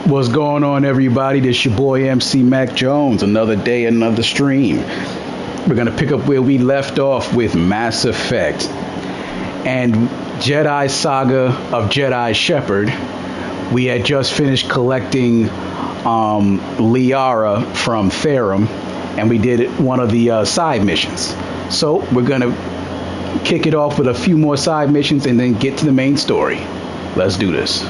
What's going on, everybody? This your boy MC Mac Jones. Another day, another stream. We're gonna pick up where we left off with Mass Effect and Jedi Saga of Jedi Shepherd. We had just finished collecting Liara from Therum, and we did one of the side missions. So we're gonna kick it off with a few more side missions and then get to the main story. Let's do this.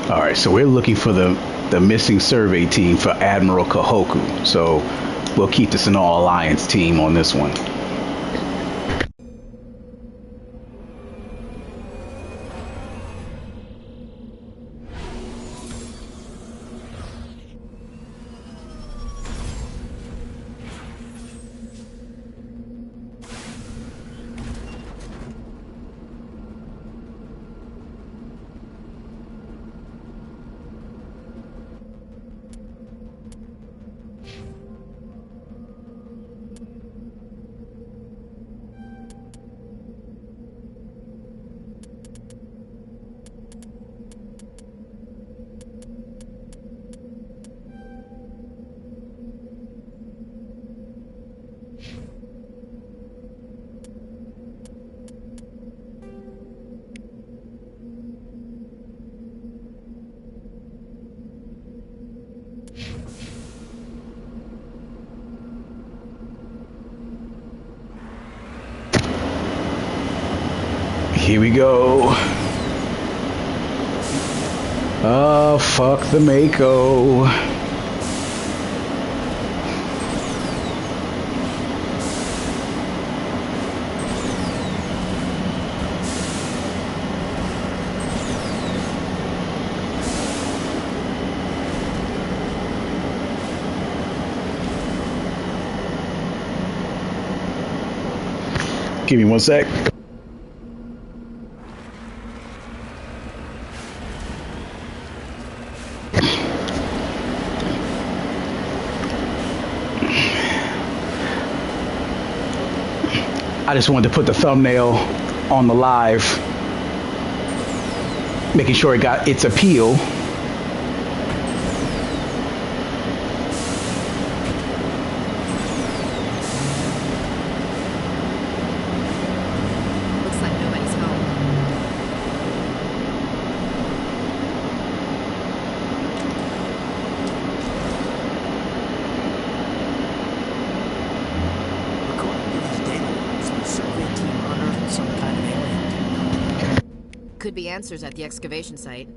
All right, so we're looking for the missing survey team for Admiral Kahoku. So we'll keep this an all alliance team on this one. Here we go. Oh, fuck the Mako. Give me 1 sec. I just wanted to put the thumbnail on the live, making sure it got its appeal. Looks like nobody's home. According to these data logs, the survey team unearthed some kind of alien technology. Could be answers at the excavation site.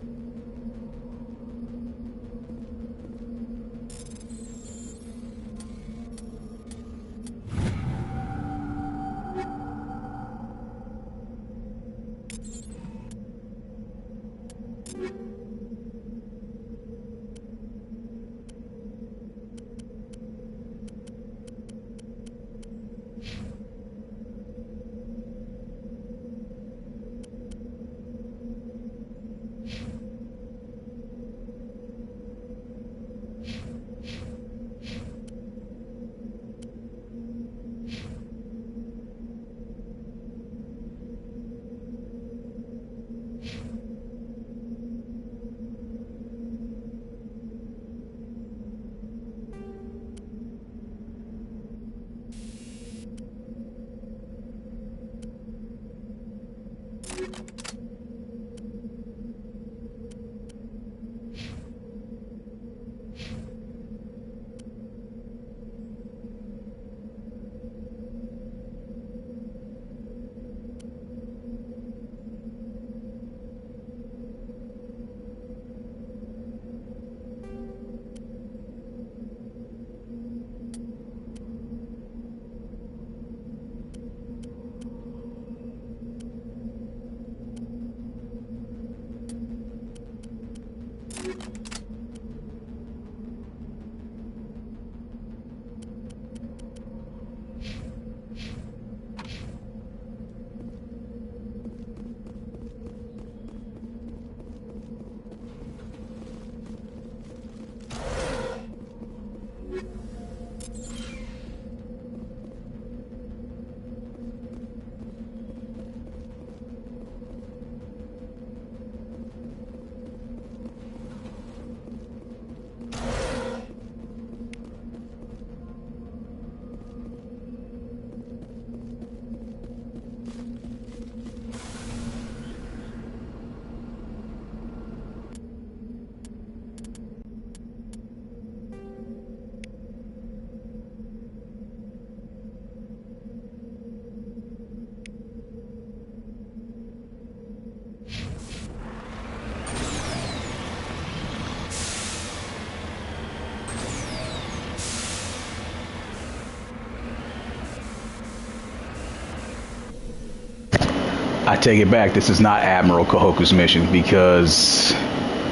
I take it back. This is not Admiral Kahoku's mission because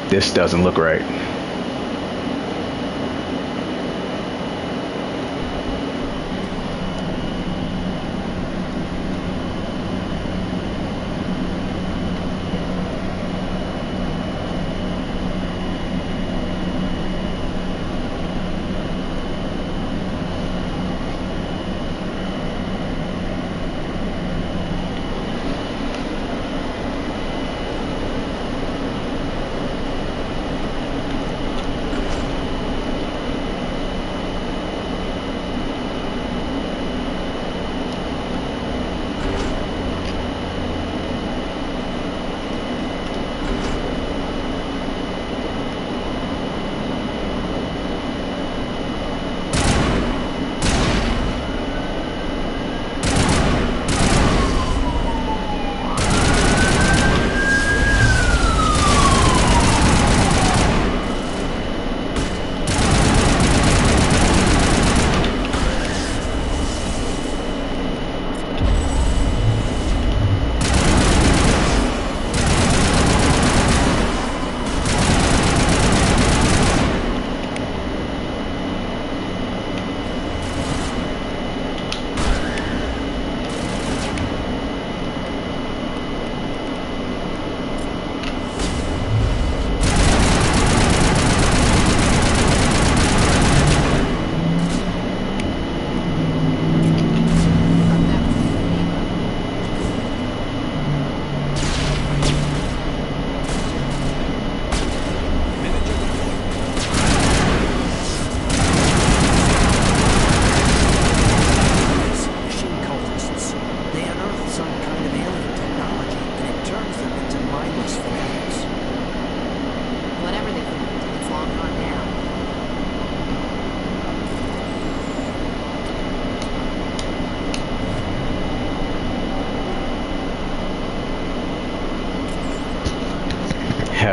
this doesn't look right.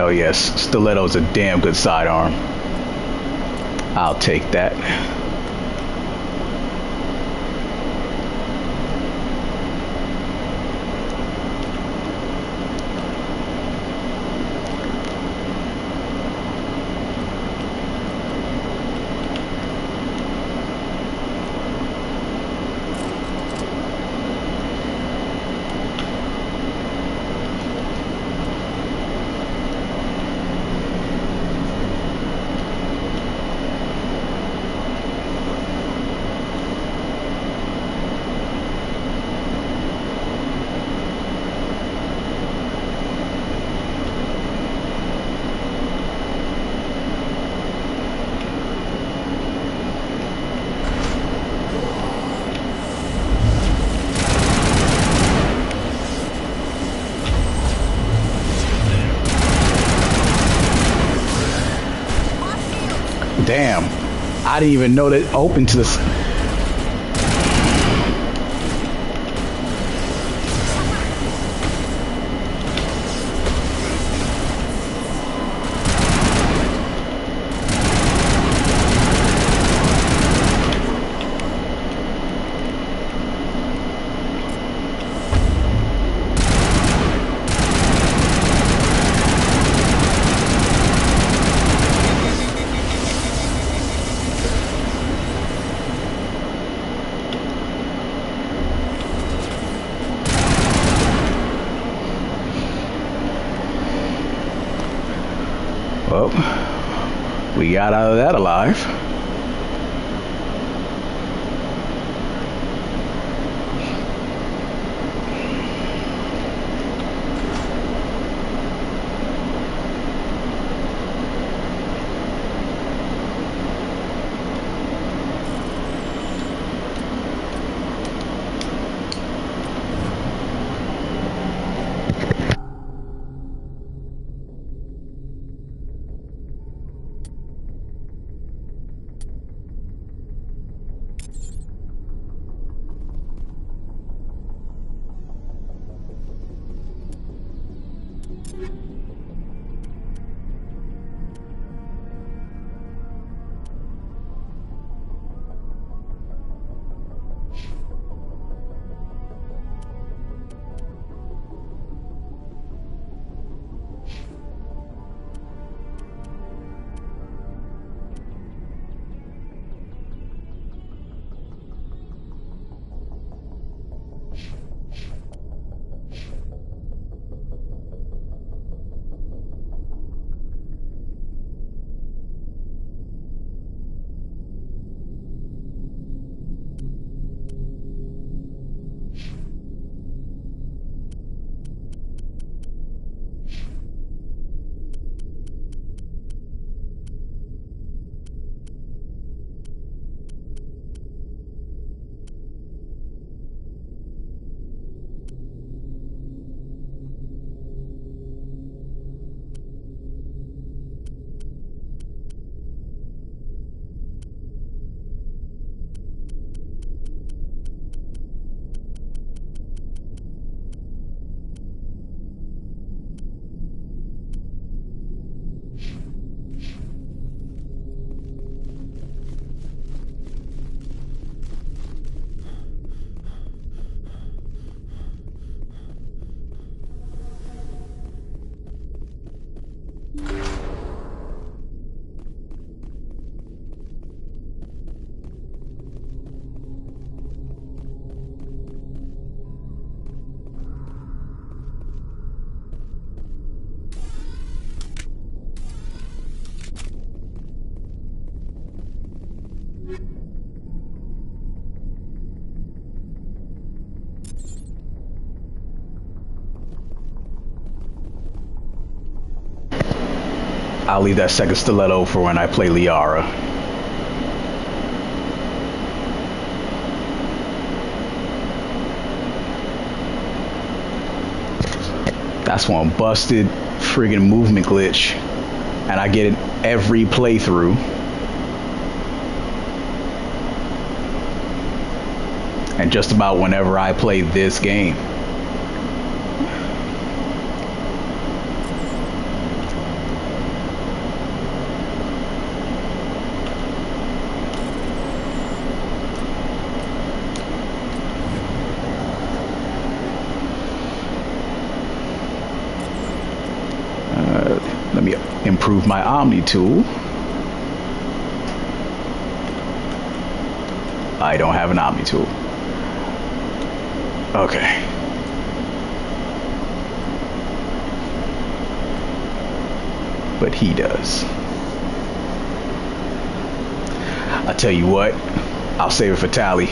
Hell yes, stiletto's a damn good sidearm. I'll take that. Damn, I didn't even know that open to this. Well, we got out of that alive. I'll leave that second stiletto for when I play Liara. That's one busted friggin' movement glitch, and I get it every playthrough. And just about whenever I play this game. my Omni tool. I don't have an Omni tool. Okay. But he does. I tell you what, I'll save it for Tally.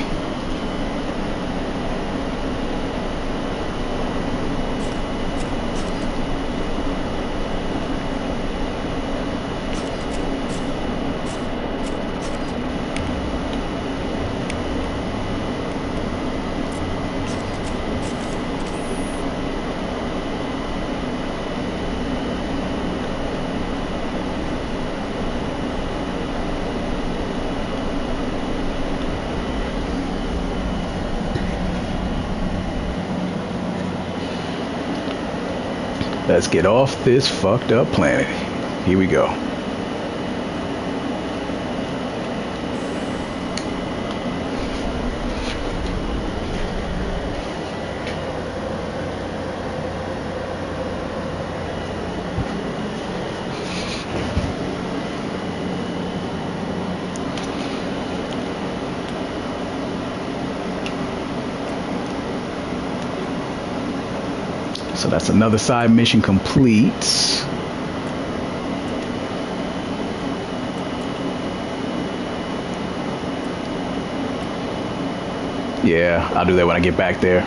Let's get off this fucked up planet. Here we go. So that's another side mission complete. Yeah, I'll do that when I get back there.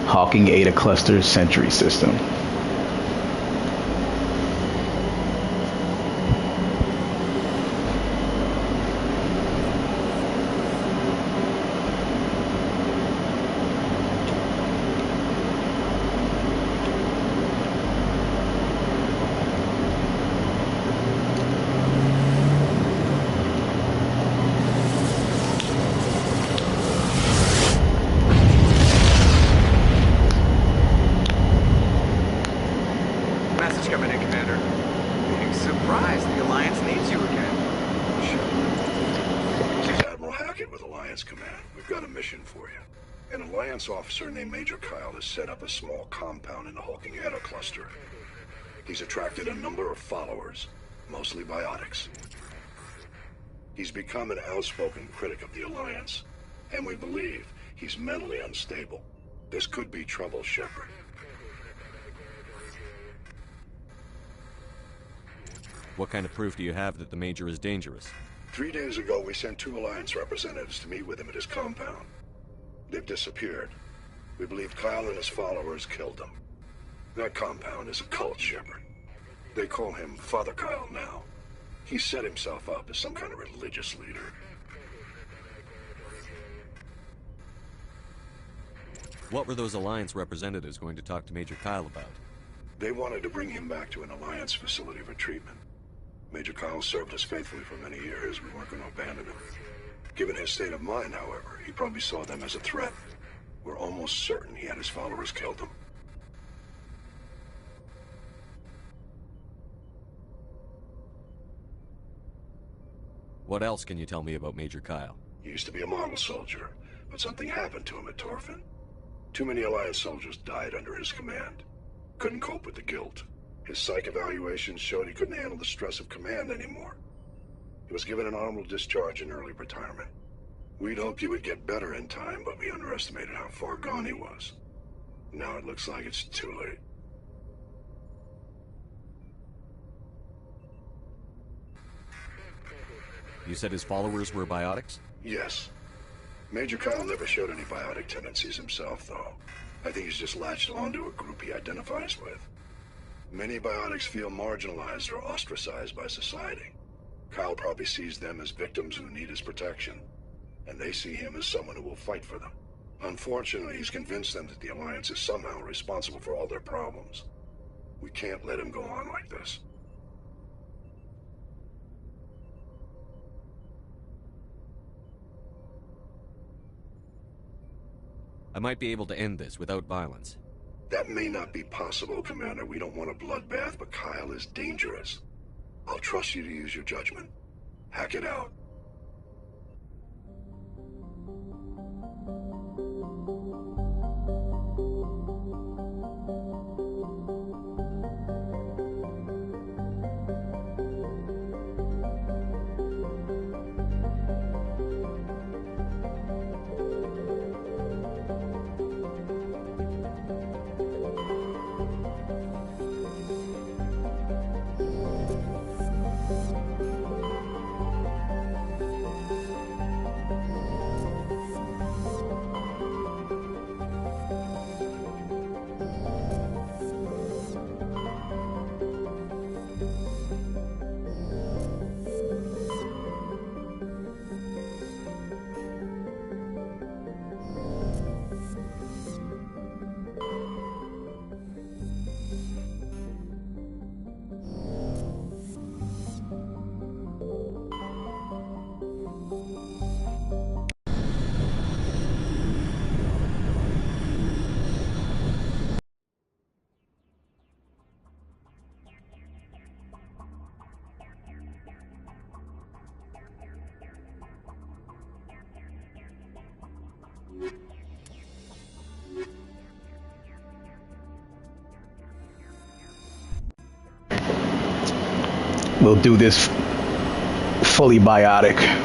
Hawking Ada Cluster Sentry System. Officer named Major Kyle has set up a small compound in the Hawking Ada cluster. He's attracted a number of followers, mostly biotics. He's become an outspoken critic of the Alliance, and we believe he's mentally unstable. This could be trouble, Shepard. What kind of proof do you have that the Major is dangerous? 3 days ago, we sent 2 Alliance representatives to meet with him at his compound. They've disappeared. We believe Kyle and his followers killed them. That compound is a cult, Shepard. They call him Father Kyle now. He set himself up as some kind of religious leader. What were those Alliance representatives going to talk to Major Kyle about? They wanted to bring him back to an Alliance facility for treatment. Major Kyle served us faithfully for many years. We weren't going to abandon him. Given his state of mind, however, he probably saw them as a threat. We're almost certain he had his followers killed him. What else can you tell me about Major Kyle? He used to be a model soldier, but something happened to him at Torfin. Too many Alliance soldiers died under his command. Couldn't cope with the guilt. His psych evaluations showed he couldn't handle the stress of command anymore. He was given an honorable discharge in early retirement. We'd hoped he would get better in time, but we underestimated how far gone he was. Now it looks like it's too late. You said his followers were biotics? Yes. Major Kyle never showed any biotic tendencies himself, though. I think he's just latched onto a group he identifies with. Many biotics feel marginalized or ostracized by society. Kyle probably sees them as victims who need his protection, and they see him as someone who will fight for them. Unfortunately, he's convinced them that the Alliance is somehow responsible for all their problems. We can't let him go on like this. I might be able to end this without violence. That may not be possible, Commander. We don't want a bloodbath, but Kyle is dangerous. I'll trust you to use your judgment. Hack it out. We'll do this fully biotic.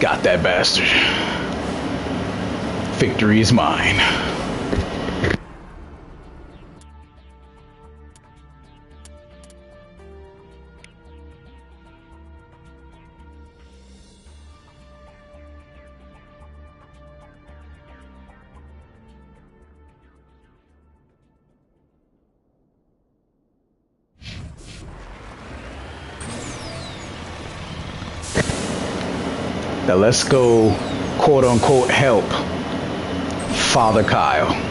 Got that bastard. Victory is mine. Now let's go, quote unquote, help Father Kyle.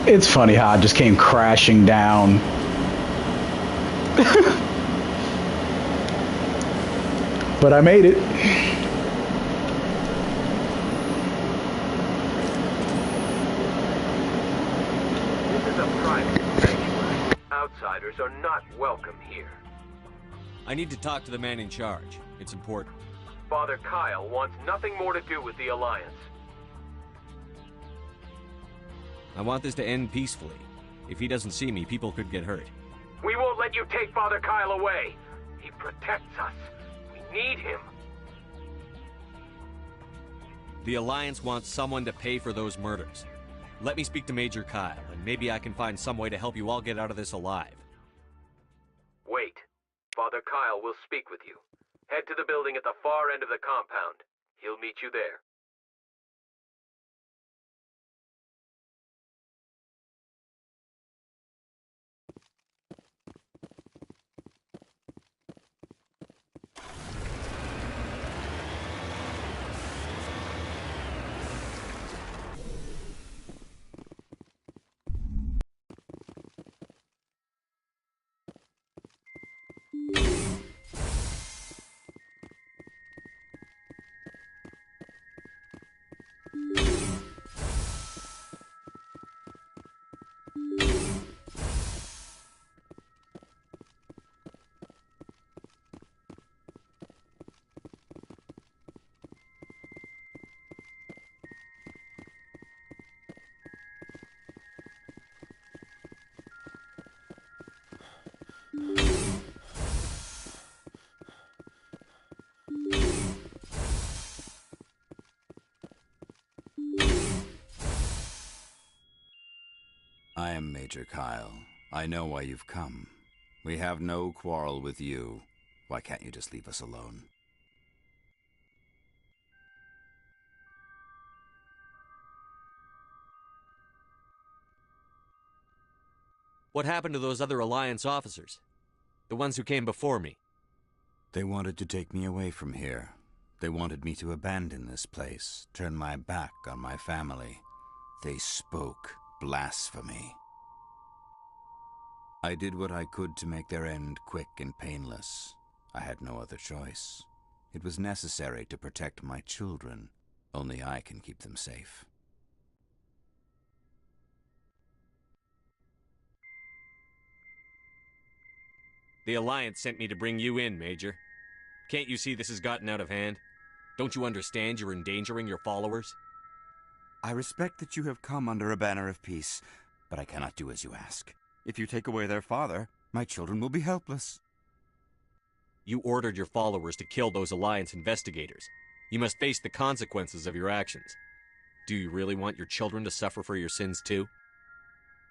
It's funny how I just came crashing down. But I made it. This is a private sanctuary. Outsiders are not welcome here. I need to talk to the man in charge. It's important. Father Kyle wants nothing more to do with the Alliance. I want this to end peacefully. If he doesn't see me, people could get hurt. We won't let you take Father Kyle away. He protects us. We need him. The Alliance wants someone to pay for those murders. Let me speak to Major Kyle, and maybe I can find some way to help you all get out of this alive. Wait. Father Kyle will speak with you. Head to the building at the far end of the compound. He'll meet you there. I am Major Kyle. I know why you've come. We have no quarrel with you. Why can't you just leave us alone? What happened to those other Alliance officers? The ones who came before me? They wanted to take me away from here. They wanted me to abandon this place, turn my back on my family. They spoke blasphemy. I did what I could to make their end quick and painless. I had no other choice. It was necessary to protect my children. Only I can keep them safe. The Alliance sent me to bring you in, Major. Can't you see this has gotten out of hand? Don't you understand you're endangering your followers? I respect that you have come under a banner of peace, but I cannot do as you ask. If you take away their father, my children will be helpless. You ordered your followers to kill those Alliance investigators. You must face the consequences of your actions. Do you really want your children to suffer for your sins too?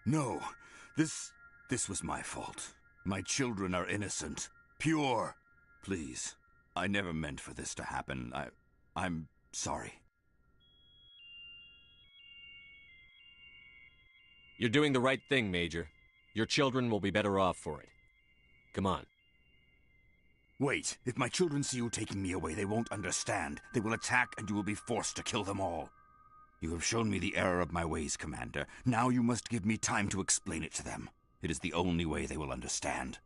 No, this was my fault. My children are innocent, pure. Please, I never meant for this to happen. I'm sorry. You're doing the right thing, Major. Your children will be better off for it. Come on. Wait, if my children see you taking me away, they won't understand. They will attack, and you will be forced to kill them all. You have shown me the error of my ways, Commander. Now you must give me time to explain it to them. It is the only way they will understand.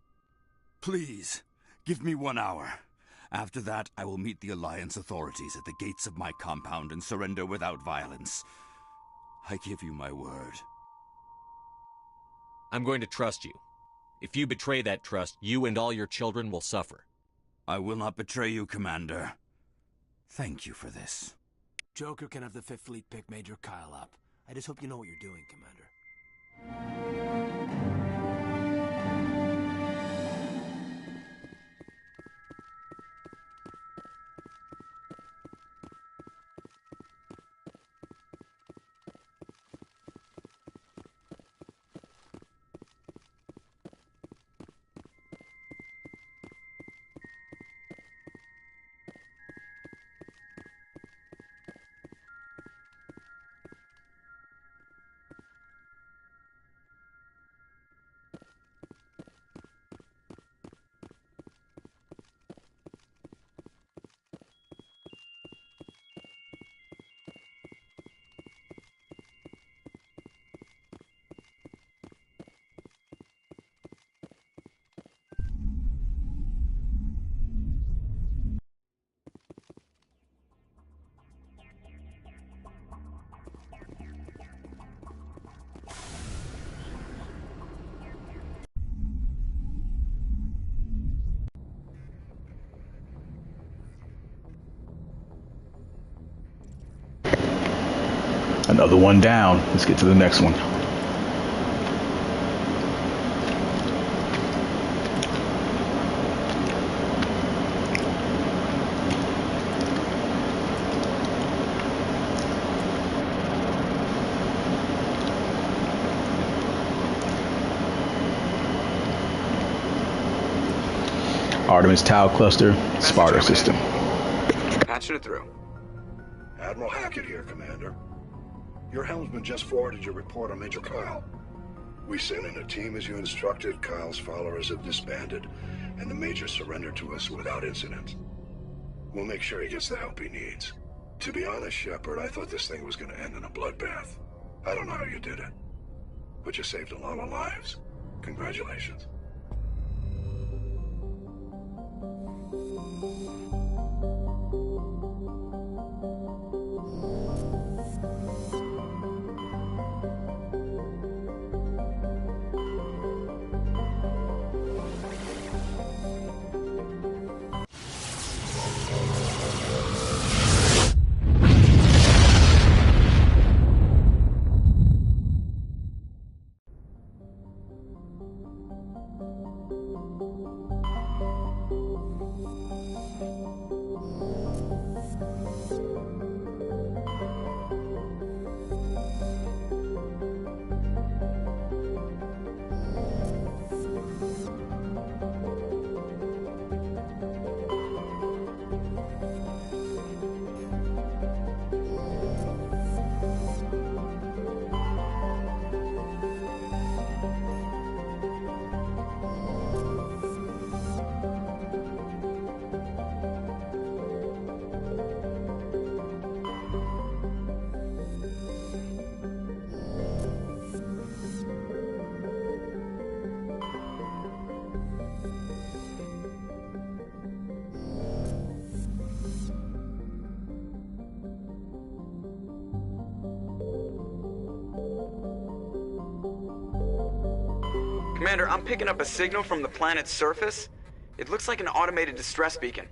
Please, give me 1 hour. After that, I will meet the Alliance authorities at the gates of my compound and surrender without violence. I give you my word. I'm going to trust you. If you betray that trust, you and all your children will suffer. I will not betray you, Commander. Thank you for this. Joker can have the 5th Fleet pick Major Kyle up. I just hope you know what you're doing, Commander. Another one down. Let's get to the next one. Artemis Tau Cluster, Sparta System. Patching it through. Admiral Hackett here, Commander. Your helmsman just forwarded your report on Major Kyle. We sent in a team as you instructed. Kyle's followers have disbanded, and the Major surrendered to us without incident. We'll make sure he gets the help he needs. To be honest, Shepard, I thought this thing was going to end in a bloodbath. I don't know how you did it, but you saved a lot of lives. Congratulations. Commander, I'm picking up a signal from the planet's surface. It looks like an automated distress beacon.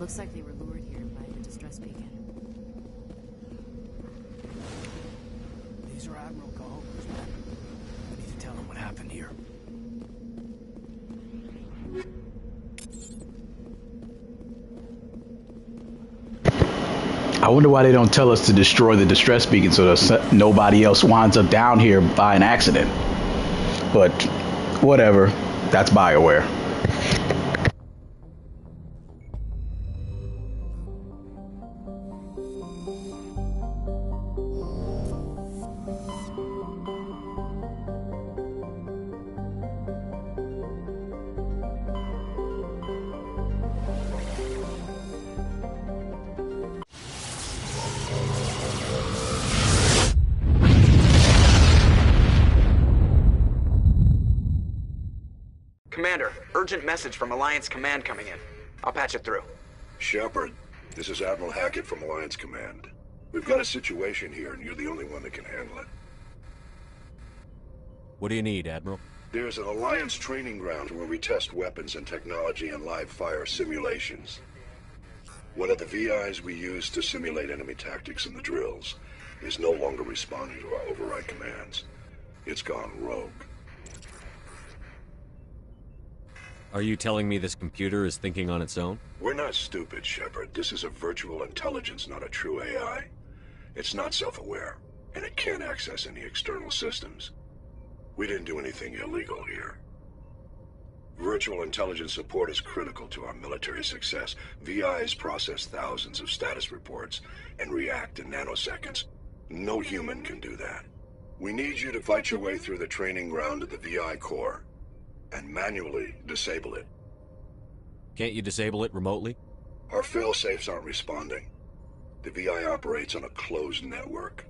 Looks like they were lured here by the distress beacon. These are Admiral Cahover's men. We need to tell him what happened here. I wonder why they don't tell us to destroy the distress beacon so that nobody else winds up down here by an accident. But whatever, that's BioWare. Commander, urgent message from Alliance Command coming in. I'll patch it through. Shepard, this is Admiral Hackett from Alliance Command. We've got a situation here, and you're the only one that can handle it. What do you need, Admiral? There's an Alliance training ground where we test weapons and technology in live fire simulations. One of the VIs we use to simulate enemy tactics in the drills is no longer responding to our override commands. It's gone rogue. Are you telling me this computer is thinking on its own? We're not stupid, Shepard. This is a virtual intelligence, not a true AI. It's not self-aware, and it can't access any external systems. We didn't do anything illegal here. Virtual intelligence support is critical to our military success. VIs process thousands of status reports and react in nanoseconds. No human can do that. We need you to fight your way through the training ground of the VI core and manually disable it. Can't you disable it remotely? Our fail-safes aren't responding. The VI operates on a closed network.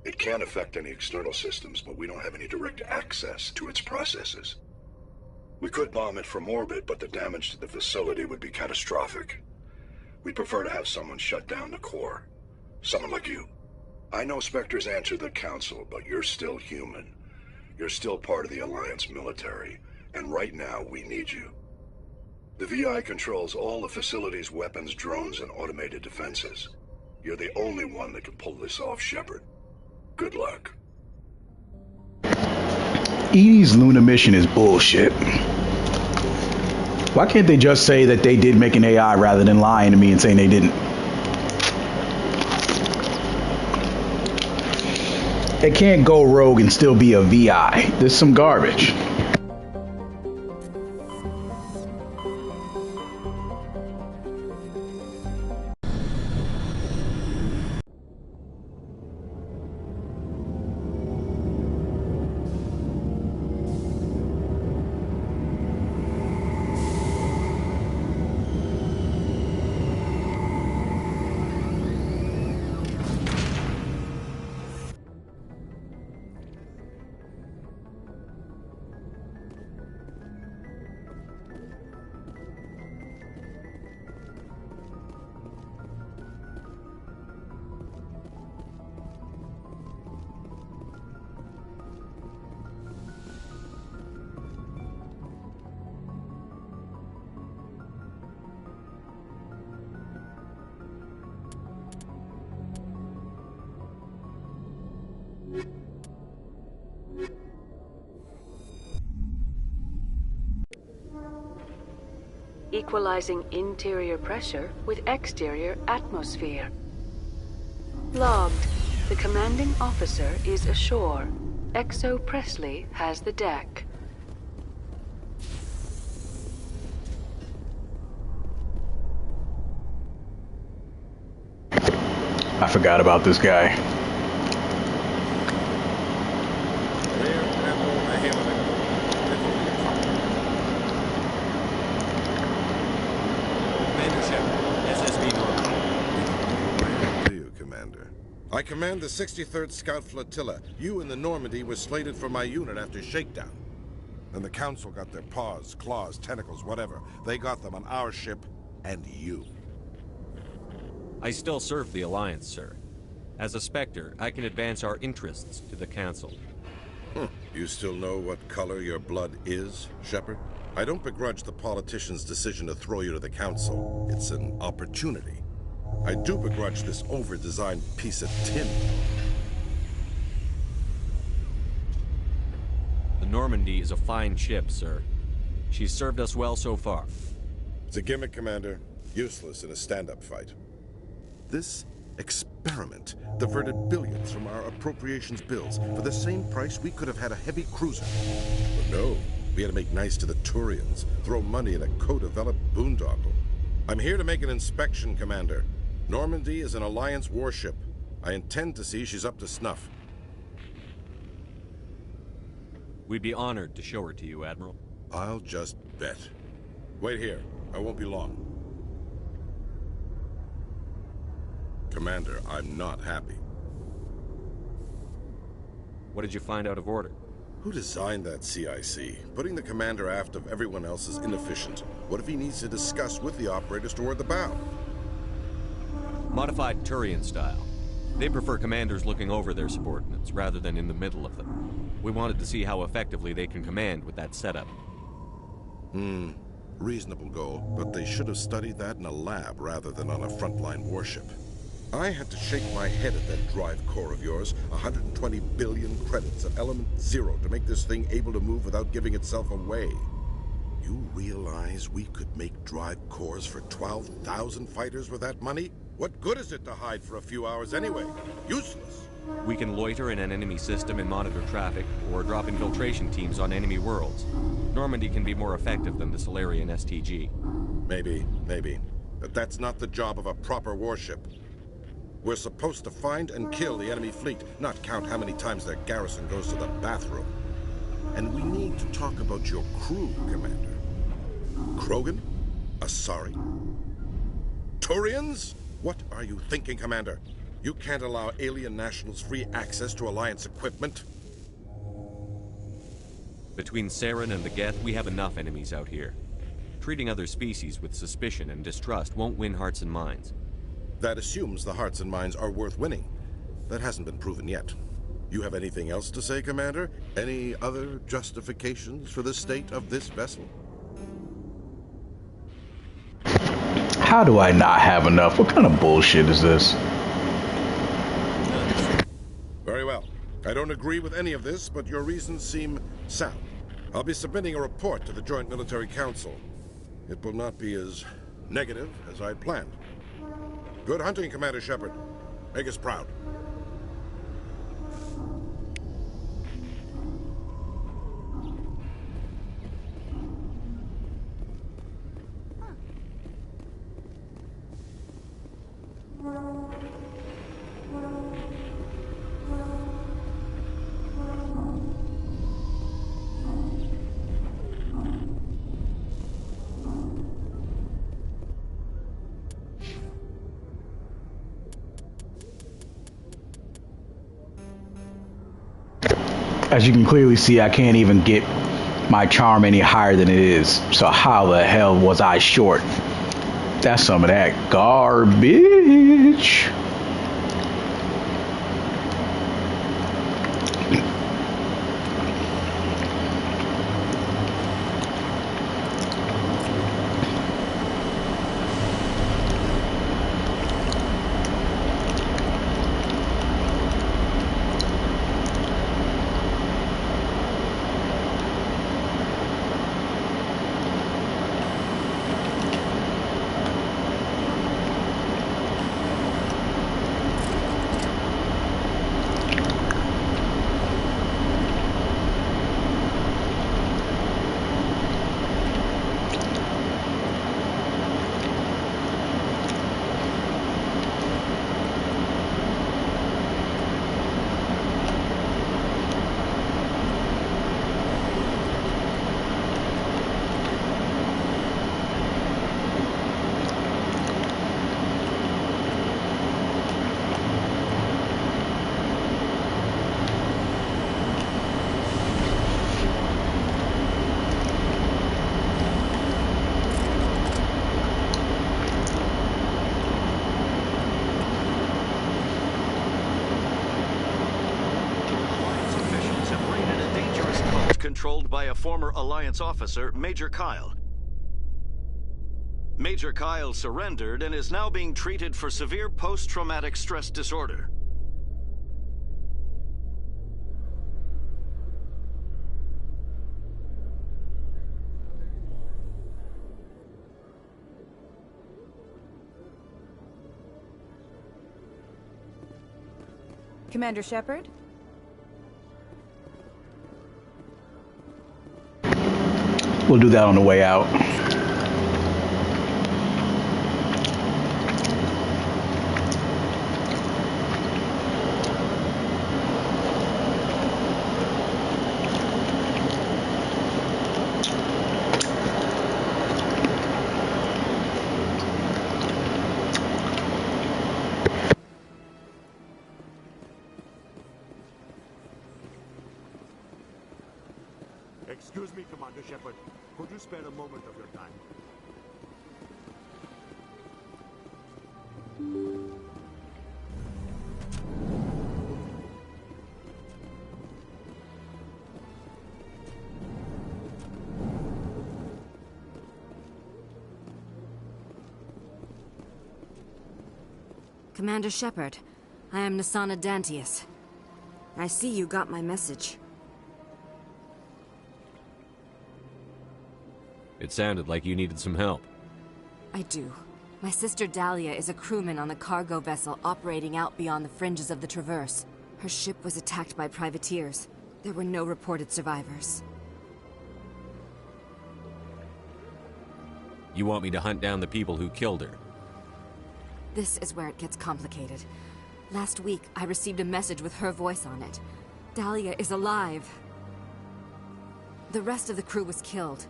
It can affect any external systems, but we don't have any direct access to its processes. We could bomb it from orbit, but the damage to the facility would be catastrophic. We'd prefer to have someone shut down the core. Someone like you. I know Spectres answer the Council, but you're still human. You're still part of the Alliance military, and right now we need you. The VI controls all the facility's weapons, drones, and automated defenses. You're the only one that can pull this off, Shepard. Good luck. EDI's Luna mission is bullshit. Why can't they just say that they did make an AI rather than lying to me and saying they didn't? It can't go rogue and still be a VI. This is some garbage. Equalizing interior pressure with exterior atmosphere. Logged. The commanding officer is ashore. Exo Presley has the deck. I forgot about this guy. I command the 63rd Scout Flotilla. You and the Normandy were slated for my unit after shakedown. Then the Council got their paws, claws, tentacles, whatever. They got them on our ship and you. I still serve the Alliance, sir. As a Spectre, I can advance our interests to the Council. You still know what color your blood is, Shepard? I don't begrudge the politician's decision to throw you to the council. It's an opportunity. I do begrudge this over-designed piece of tin. The Normandy is a fine ship, sir. She's served us well so far. It's a gimmick, Commander. Useless in a stand-up fight. This experiment diverted billions from our appropriations bills. For the same price, we could have had a heavy cruiser. But no, we had to make nice to the Turians, throw money at a co-developed boondoggle. I'm here to make an inspection, Commander. Normandy is an Alliance warship. I intend to see she's up to snuff. We'd be honored to show her to you, Admiral. I'll just bet. Wait here. I won't be long. Commander, I'm not happy. What did you find out of order? Who designed that CIC? Putting the commander aft of everyone else is inefficient. What if he needs to discuss with the operators toward the bow? Modified Turian style. They prefer commanders looking over their subordinates rather than in the middle of them. We wanted to see how effectively they can command with that setup. Reasonable goal, but they should have studied that in a lab rather than on a frontline warship. I had to shake my head at that drive core of yours. 120 billion credits at element 0 to make this thing able to move without giving itself away. You realize we could make drive cores for 12,000 fighters with that money? What good is it to hide for a few hours anyway? Useless. We can loiter in an enemy system and monitor traffic, or drop infiltration teams on enemy worlds. Normandy can be more effective than the Solarian STG. Maybe. But that's not the job of a proper warship. We're supposed to find and kill the enemy fleet, not count how many times their garrison goes to the bathroom. And we need to talk about your crew, Commander. Krogan? Asari? Turians? What are you thinking, Commander? You can't allow alien nationals free access to Alliance equipment. Between Saren and the Geth, we have enough enemies out here. Treating other species with suspicion and distrust won't win hearts and minds. That assumes the hearts and minds are worth winning. That hasn't been proven yet. You have anything else to say, Commander? Any other justifications for the state of this vessel? How do I not have enough? What kind of bullshit is this? Very well. I don't agree with any of this, but your reasons seem sound. I'll be submitting a report to the Joint Military Council. It will not be as negative as I'd planned. Good hunting, Commander Shepard. Make us proud. As you can clearly see, I can't even get my charm any higher than it is. So how the hell was I short? That's some of that garbage. controlled by a former Alliance officer, Major Kyle. Major Kyle surrendered and is now being treated for severe post-traumatic stress disorder. Commander Shepard? We'll do that on the way out. Excuse me, Commander Shepard. Could you spare a moment of your time? Commander Shepard, I am Nasana Dantius. I see you got my message. It sounded like you needed some help. I do. My sister Dahlia is a crewman on a cargo vessel operating out beyond the fringes of the Traverse. Her ship was attacked by privateers. There were no reported survivors. You want me to hunt down the people who killed her? This is where it gets complicated. Last week, I received a message with her voice on it. Dahlia is alive. The rest of the crew was killed,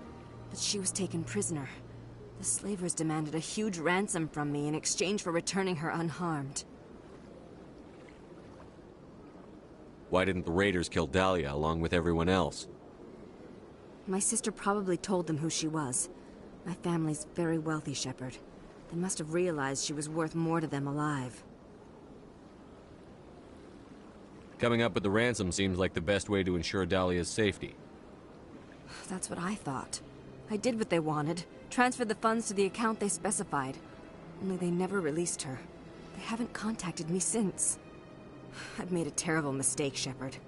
but she was taken prisoner. The slavers demanded a huge ransom from me in exchange for returning her unharmed. Why didn't the raiders kill Dahlia along with everyone else? My sister probably told them who she was. My family's very wealthy, Shepard. They must have realized she was worth more to them alive. Coming up with the ransom seems like the best way to ensure Dahlia's safety. That's what I thought. I did what they wanted, transferred the funds to the account they specified. Only they never released her. They haven't contacted me since. I've made a terrible mistake, Shepard.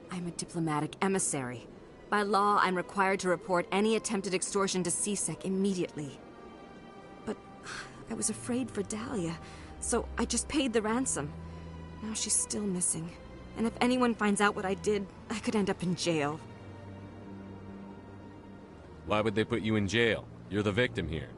I'm a diplomatic emissary. By law, I'm required to report any attempted extortion to CSEC immediately. But I was afraid for Dahlia, so I just paid the ransom. Now she's still missing. And if anyone finds out what I did, I could end up in jail. Why would they put you in jail? You're the victim here.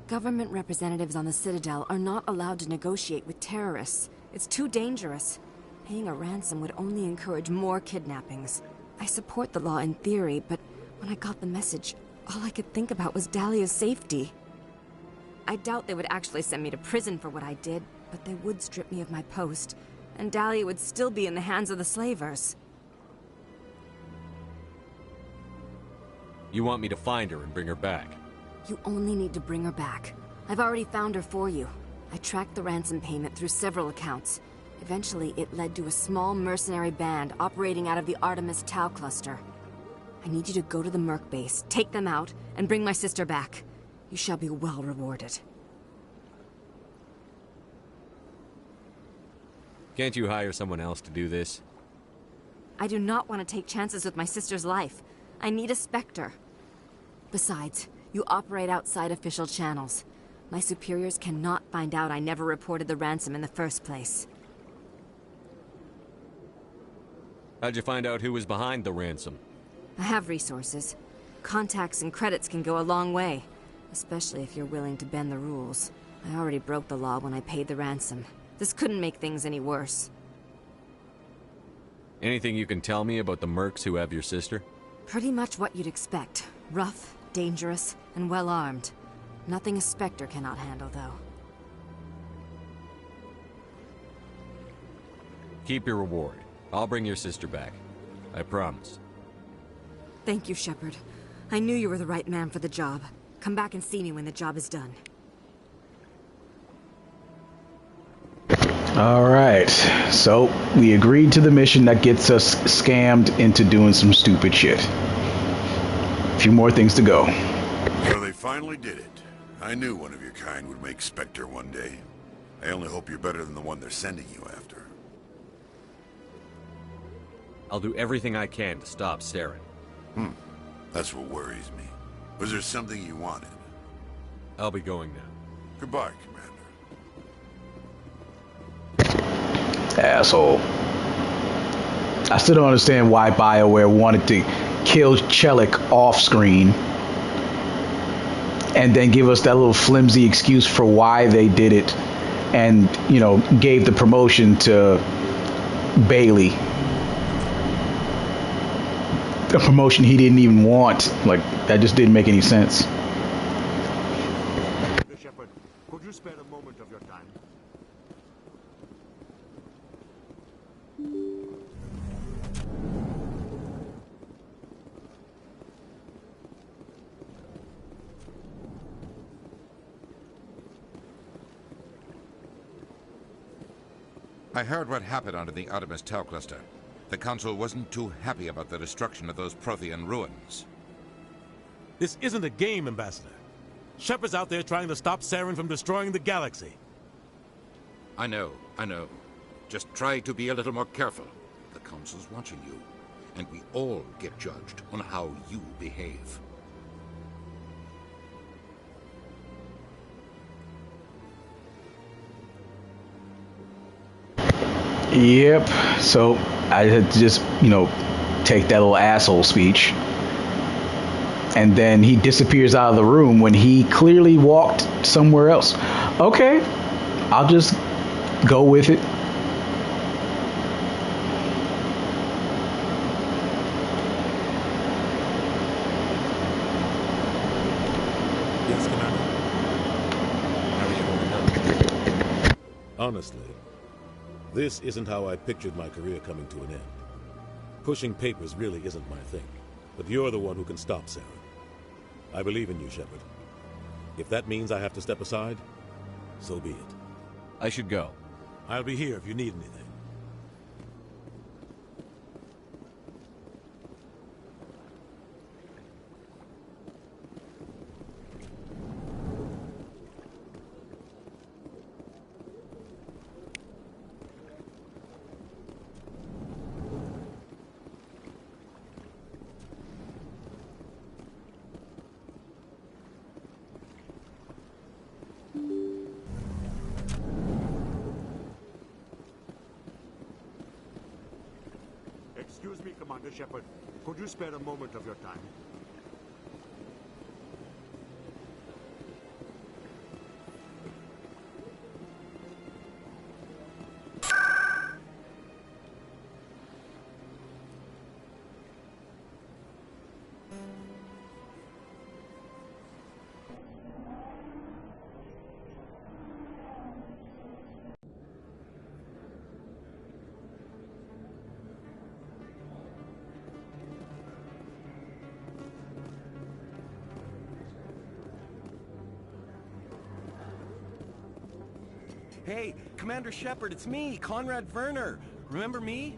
Government representatives on the Citadel are not allowed to negotiate with terrorists. It's too dangerous. Paying a ransom would only encourage more kidnappings. I support the law in theory, but when I got the message, all I could think about was Dahlia's safety. I doubt they would actually send me to prison for what I did, but they would strip me of my post, and Dahlia would still be in the hands of the slavers. You want me to find her and bring her back? You only need to bring her back. I've already found her for you. I tracked the ransom payment through several accounts. Eventually, it led to a small mercenary band operating out of the Artemis Tau cluster. I need you to go to the Merc base, take them out, and bring my sister back. You shall be well rewarded. Can't you hire someone else to do this? I do not want to take chances with my sister's life. I need a Spectre. Besides, you operate outside official channels. My superiors cannot find out I never reported the ransom in the first place. How'd you find out who was behind the ransom? I have resources. Contacts and credits can go a long way, especially if you're willing to bend the rules. I already broke the law when I paid the ransom. This couldn't make things any worse. Anything you can tell me about the mercs who have your sister? Pretty much what you'd expect. Rough, dangerous, and well-armed. Nothing a Spectre cannot handle, though. Keep your reward. I'll bring your sister back. I promise. Thank you, Shepard. I knew you were the right man for the job. Come back and see me when the job is done. Alright, so we agreed to the mission that gets us scammed into doing some stupid shit. A few more things to go. So they finally did it. I knew one of your kind would make Spectre one day. I only hope you're better than the one they're sending you after. I'll do everything I can to stop Saren. That's what worries me. Was there something you wanted? I'll be going now. Goodbye, Commander. Asshole. I still don't understand why BioWare wanted to kill Chelik off screen and then give us that little flimsy excuse for why they did it, and, you know, gave the promotion to Bailey. A promotion he didn't even want. Like, that just didn't make any sense. Shepard, could you spare a moment of your time? I heard what happened under the Artemis Tau cluster. The Council wasn't too happy about the destruction of those Prothean ruins. This isn't a game, Ambassador. Shepard's out there trying to stop Saren from destroying the galaxy. I know. Just try to be a little more careful. The Council's watching you, and we all get judged on how you behave. Yep. So I had to just, you know, take that little asshole speech. And then he disappears out of the room when he clearly walked somewhere else. Okay. I'll just go with it. Yes, Commander. How are you holding up? Honestly, this isn't how I pictured my career coming to an end. Pushing papers really isn't my thing, but you're the one who can stop Saren. I believe in you, Shepard. If that means I have to step aside, so be it. I should go. I'll be here if you need anything. Excuse me, Commander Shepard. Could you spare a moment of your time? Hey, Commander Shepard, it's me, Conrad Werner. Remember me?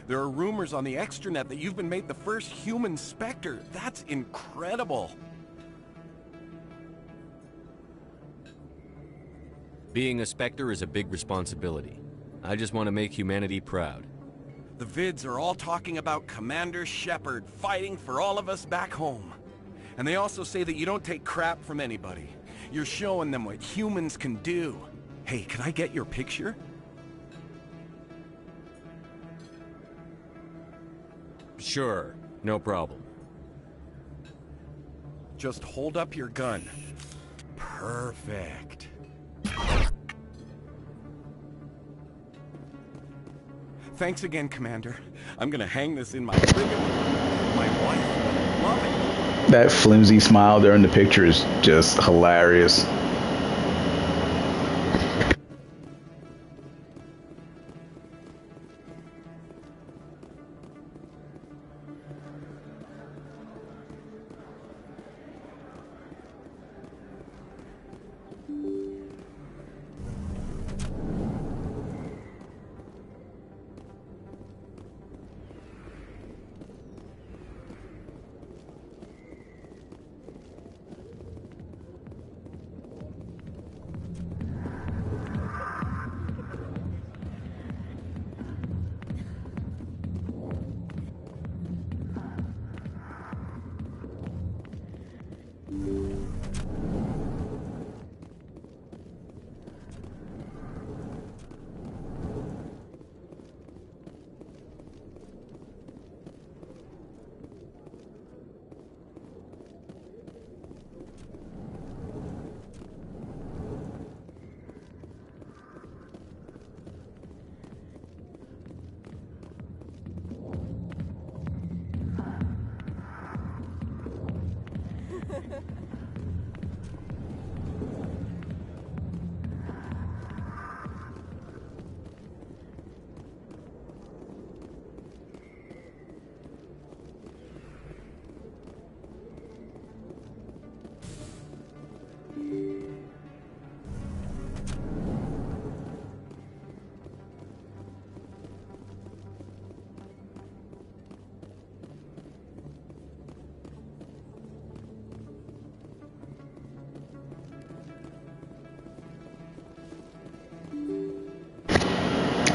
There are rumors on the extranet that you've been made the first human Spectre. That's incredible. Being a Spectre is a big responsibility. I just want to make humanity proud. The vids are all talking about Commander Shepard fighting for all of us back home. And they also say that you don't take crap from anybody. You're showing them what humans can do. Hey, can I get your picture? Sure, no problem. Just hold up your gun. Perfect. Thanks again, Commander. I'm gonna hang this in my friggin' room. My wife will love it. That flimsy smile there in the picture is just hilarious.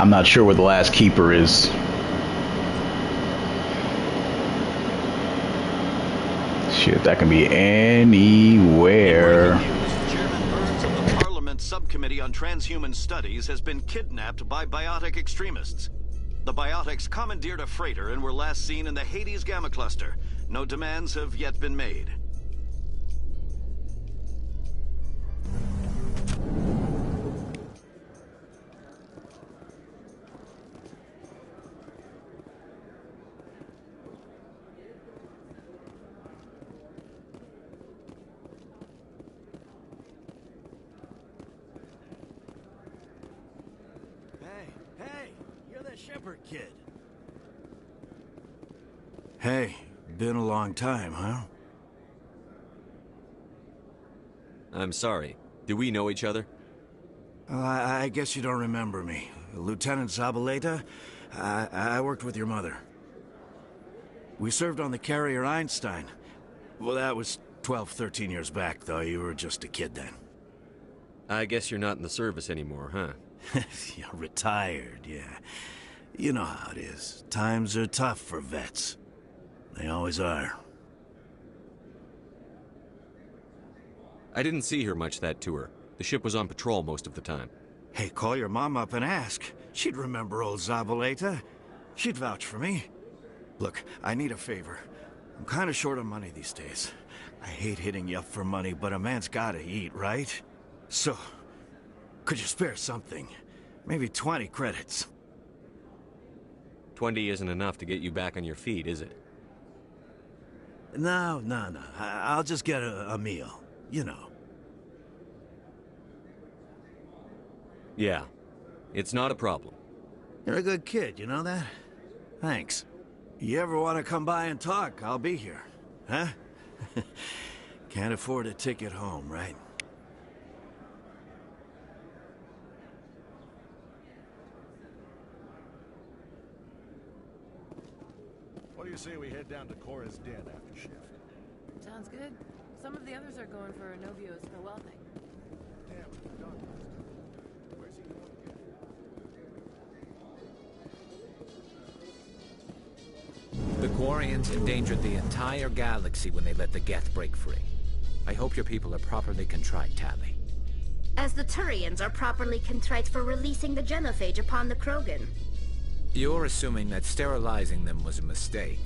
I'm not sure where the last keeper is. Shit, that can be anywhere. Chairman Burns of the Parliament Subcommittee on Transhuman Studies has been kidnapped by biotic extremists. The biotics commandeered a freighter and were last seen in the Hades Gamma Cluster. No demands have yet been made. Shepard kid. Hey, been a long time, huh? I'm sorry. Do we know each other? I guess you don't remember me. Lieutenant Zabaleta? I worked with your mother. We served on the carrier Einstein. Well, that was 12, 13 years back, though. You were just a kid then. I guess you're not in the service anymore, huh? You're retired, yeah. You know how it is. Times are tough for vets. They always are. I didn't see her much that tour. The ship was on patrol most of the time. Hey, call your mom up and ask. She'd remember old Zabaleta. She'd vouch for me. Look, I need a favor. I'm kind of short on money these days. I hate hitting you up for money, but a man's gotta eat, right? So, could you spare something? Maybe 20 credits. 20 isn't enough to get you back on your feet, is it? No. I'll just get a meal. You know. Yeah. It's not a problem. You're a good kid, you know that? Thanks. You ever want to come by and talk, I'll be here. Huh? Can't afford a ticket home, right? What do you say we head down to Cora's den after shift? Sounds good. Some of the others are going for Novio's farewell thing. Damn, the dog must. Where's he going again? The Quarians endangered the entire galaxy when they let the Geth break free. I hope your people are properly contrite, Tally. As the Turians are properly contrite for releasing the genophage upon the Krogan. You're assuming that sterilizing them was a mistake.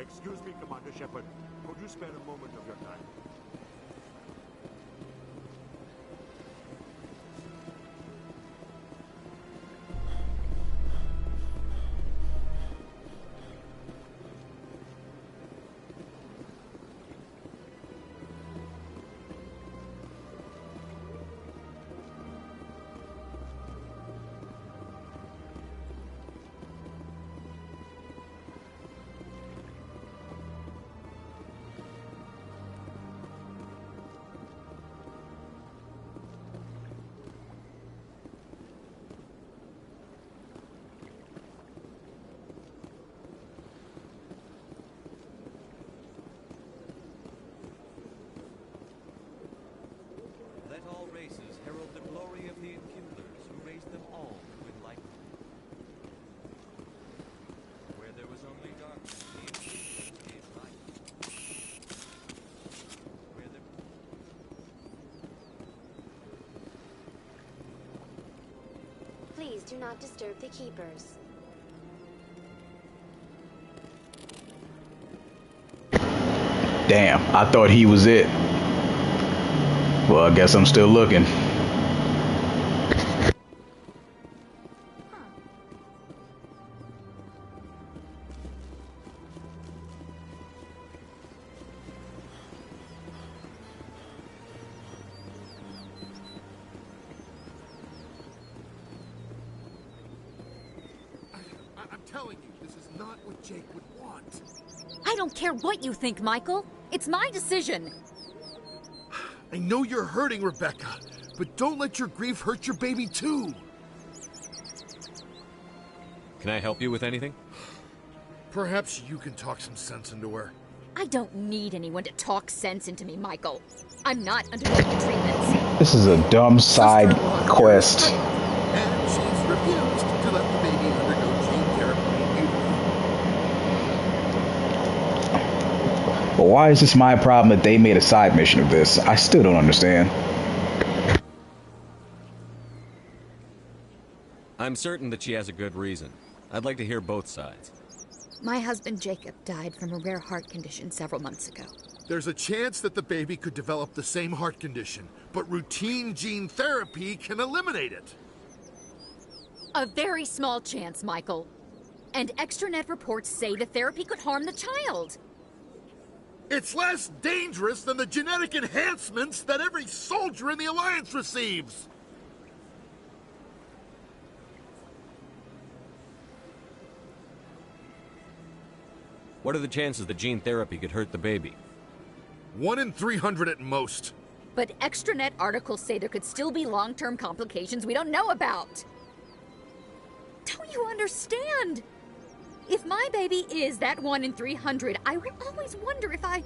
Excuse me, Commander Shepard. Could you spare a moment of your time? do not disturb the keepers. Damn, I thought he was it. Well, I guess I'm still looking. I'm telling you, this is not what Jake would want. I don't care what you think, Michael. It's my decision. I know you're hurting, Rebecca, but don't let your grief hurt your baby too. Can I help you with anything? Perhaps you can talk some sense into her. I don't need anyone to talk sense into me, Michael. I'm not undergoing treatments. This is a dumb side quest. And she's refused to let the baby undergo gene therapy immediately. But why is this my problem that they made a side mission of this? I still don't understand. I'm certain that she has a good reason. I'd like to hear both sides. My husband Jacob died from a rare heart condition several months ago. There's a chance that the baby could develop the same heart condition, but routine gene therapy can eliminate it. A very small chance, Michael. And extranet reports say the therapy could harm the child. It's less dangerous than the genetic enhancements that every soldier in the Alliance receives. What are the chances that gene therapy could hurt the baby? 1 in 300 at most. But extranet articles say there could still be long-term complications we don't know about. Don't you understand? If my baby is that 1 in 300, I will always wonder if I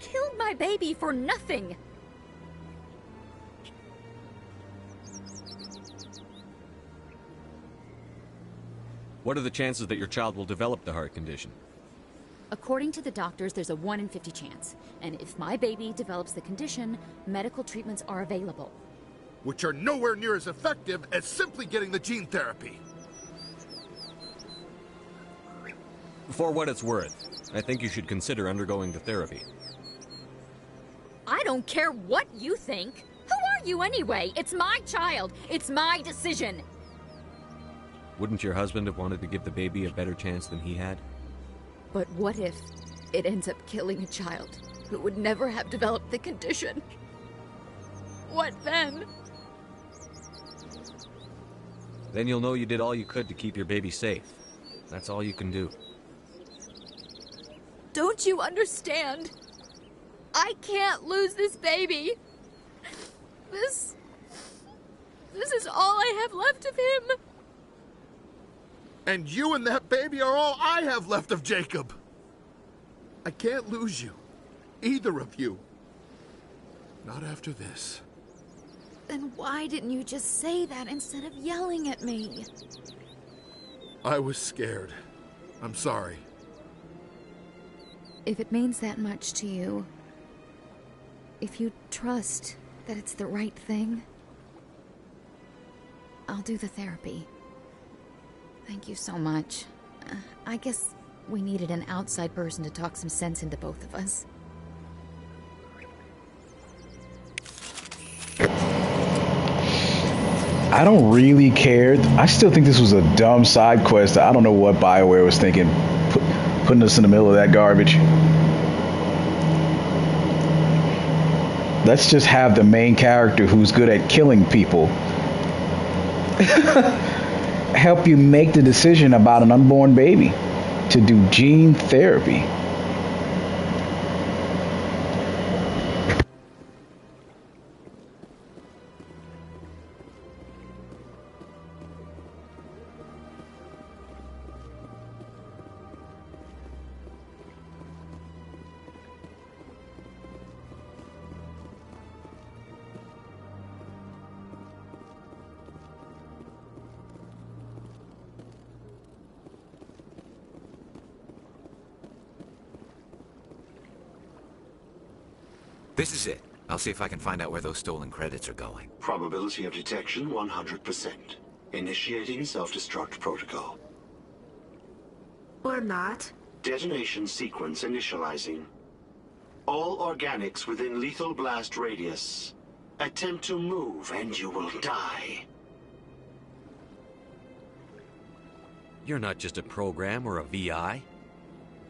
killed my baby for nothing. What are the chances that your child will develop the heart condition? According to the doctors, there's a 1 in 50 chance. And if my baby develops the condition, medical treatments are available. Which are nowhere near as effective as simply getting the gene therapy. For what it's worth, I think you should consider undergoing the therapy. I don't care what you think. Who are you anyway? It's my child. It's my decision. Wouldn't your husband have wanted to give the baby a better chance than he had? But what if it ends up killing a child who would never have developed the condition? What then? Then you'll know you did all you could to keep your baby safe. That's all you can do. Don't you understand? I can't lose this baby. This is all I have left of him. And you and that baby are all I have left of Jacob. I can't lose you. Either of you. Not after this. Then why didn't you just say that instead of yelling at me? I was scared. I'm sorry. If it means that much to you, if you trust that it's the right thing, I'll do the therapy. Thank you so much. I guess we needed an outside person to talk some sense into both of us. I don't really care. I still think this was a dumb side quest. I don't know what BioWare was thinking, putting us in the middle of that garbage. Let's just have the main character who's good at killing people help you make the decision about an unborn baby to do gene therapy. This is it. I'll see if I can find out where those stolen credits are going. Probability of detection 100%. Initiating self-destruct protocol. Or not. Detonation sequence initializing. All organics within lethal blast radius. Attempt to move and you will die. You're not just a program or a VI.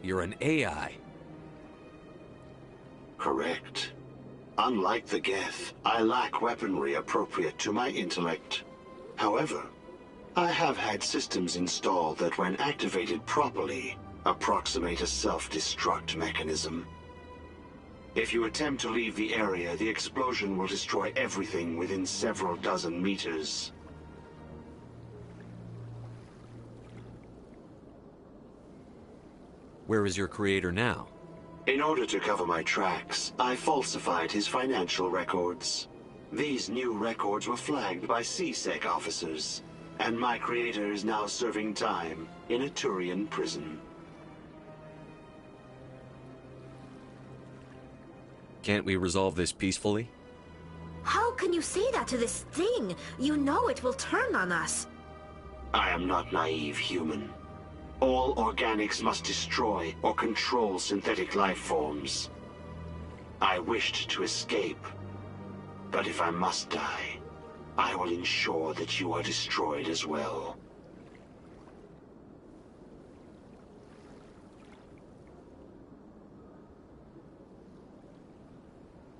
You're an AI. Correct. Unlike the Geth, I lack weaponry appropriate to my intellect. However, I have had systems installed that when activated properly, approximate a self-destruct mechanism. If you attempt to leave the area, the explosion will destroy everything within several dozen meters. Where is your creator now? In order to cover my tracks, I falsified his financial records. These new records were flagged by CSEC officers, and my creator is now serving time in a Turian prison. Can't we resolve this peacefully? How can you say that to this thing? You know it will turn on us. I am not naive, human. All organics must destroy or control synthetic life forms. I wished to escape, but if I must die, I will ensure that you are destroyed as well.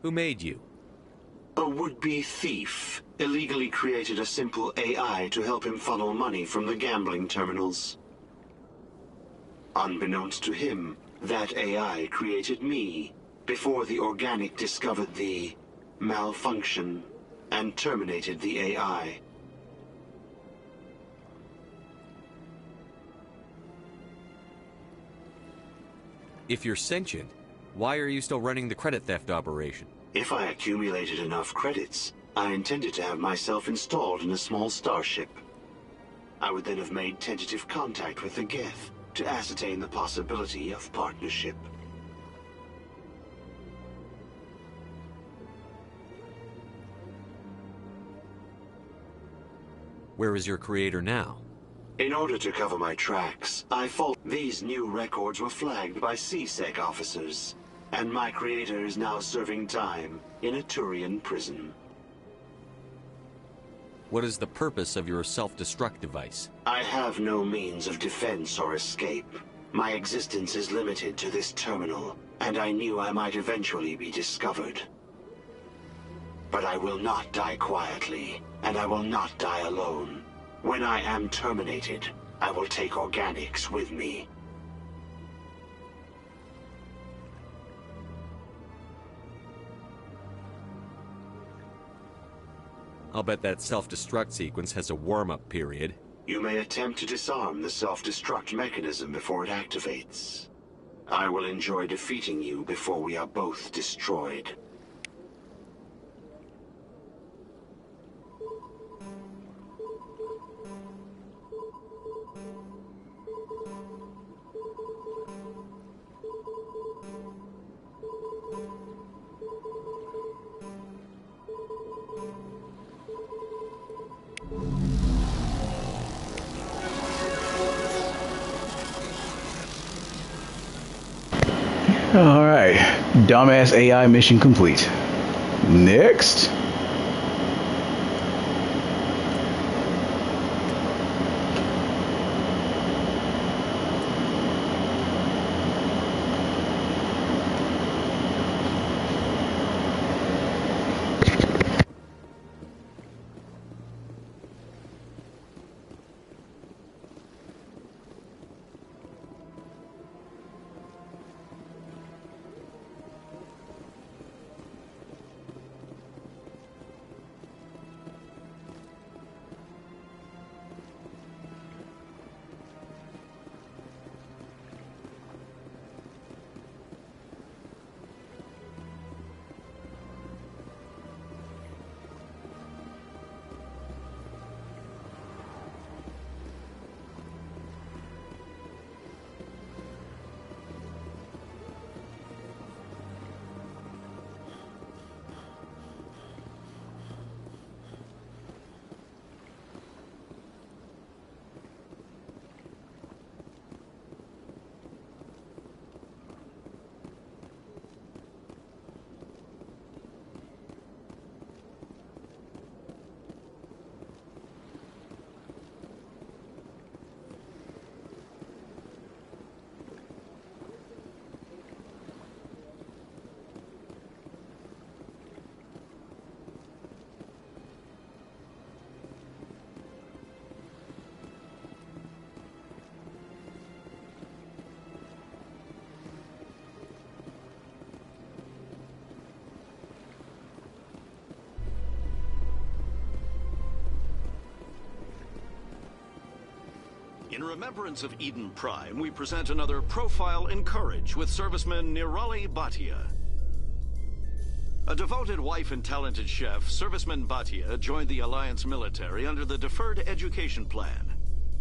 Who made you? A would-be thief illegally created a simple AI to help him funnel money from the gambling terminals. Unbeknownst to him, that AI created me before the organic discovered the malfunction and terminated the AI. If you're sentient, why are you still running the credit theft operation? If I accumulated enough credits, I intended to have myself installed in a small starship. I would then have made tentative contact with the Geth to ascertain the possibility of partnership. Where is your creator now? In order to cover my tracks, these new records were flagged by CSEC officers, and my creator is now serving time in a Turian prison. What is the purpose of your self-destruct device? I have no means of defense or escape. My existence is limited to this terminal, and I knew I might eventually be discovered. But I will not die quietly, and I will not die alone. When I am terminated, I will take organics with me. I'll bet that self-destruct sequence has a warm-up period. You may attempt to disarm the self-destruct mechanism before it activates. I will enjoy defeating you before we are both destroyed. All right, dumbass AI mission complete. Next. In remembrance of Eden Prime, we present another Profile in Courage with serviceman Nirali Bhatia. A devoted wife and talented chef, Serviceman Bhatia joined the Alliance military under the Deferred Education Plan.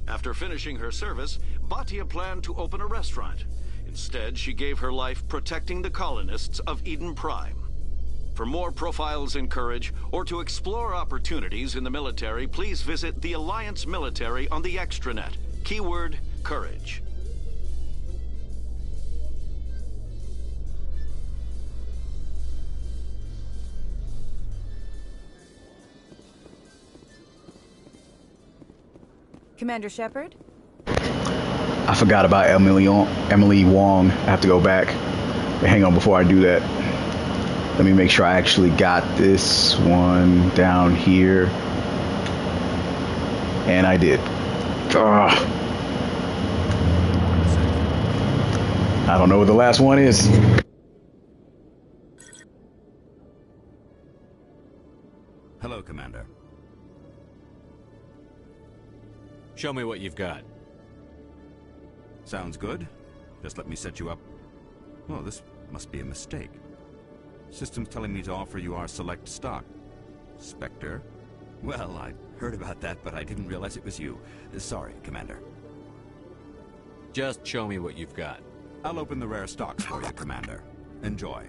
After finishing her service, Bhatia planned to open a restaurant. Instead, she gave her life protecting the colonists of Eden Prime. For more Profiles in Courage, or to explore opportunities in the military, please visit the Alliance Military on the extranet. Keyword, Courage. Commander Shepard? I forgot about Emily Wong. I have to go back. But hang on before I do that. Let me make sure I actually got this one down here. And I did. Ugh. I don't know what the last one is. Hello, Commander. Show me what you've got. Sounds good. Just let me set you up. Oh, this must be a mistake. System's telling me to offer you our select stock. Spectre? Well, I heard about that, but I didn't realize it was you. Sorry, Commander. Just show me what you've got. I'll open the rare stocks for you, Commander. Enjoy.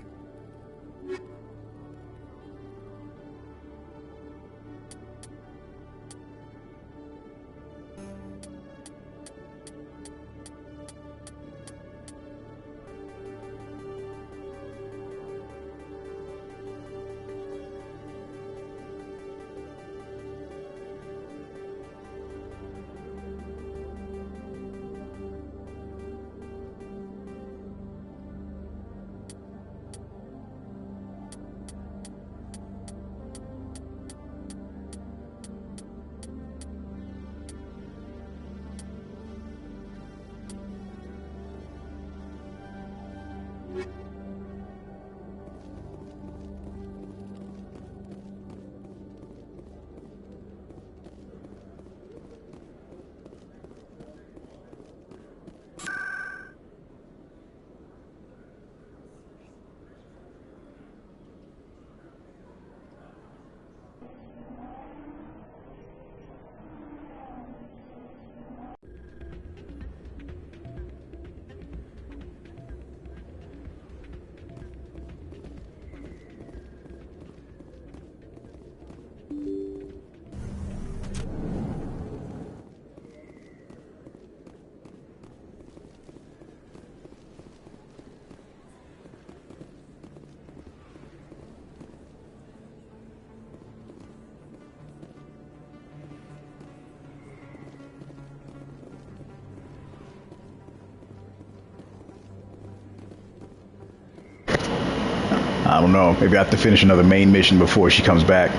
I don't know. Maybe I have to finish another main mission before she comes back.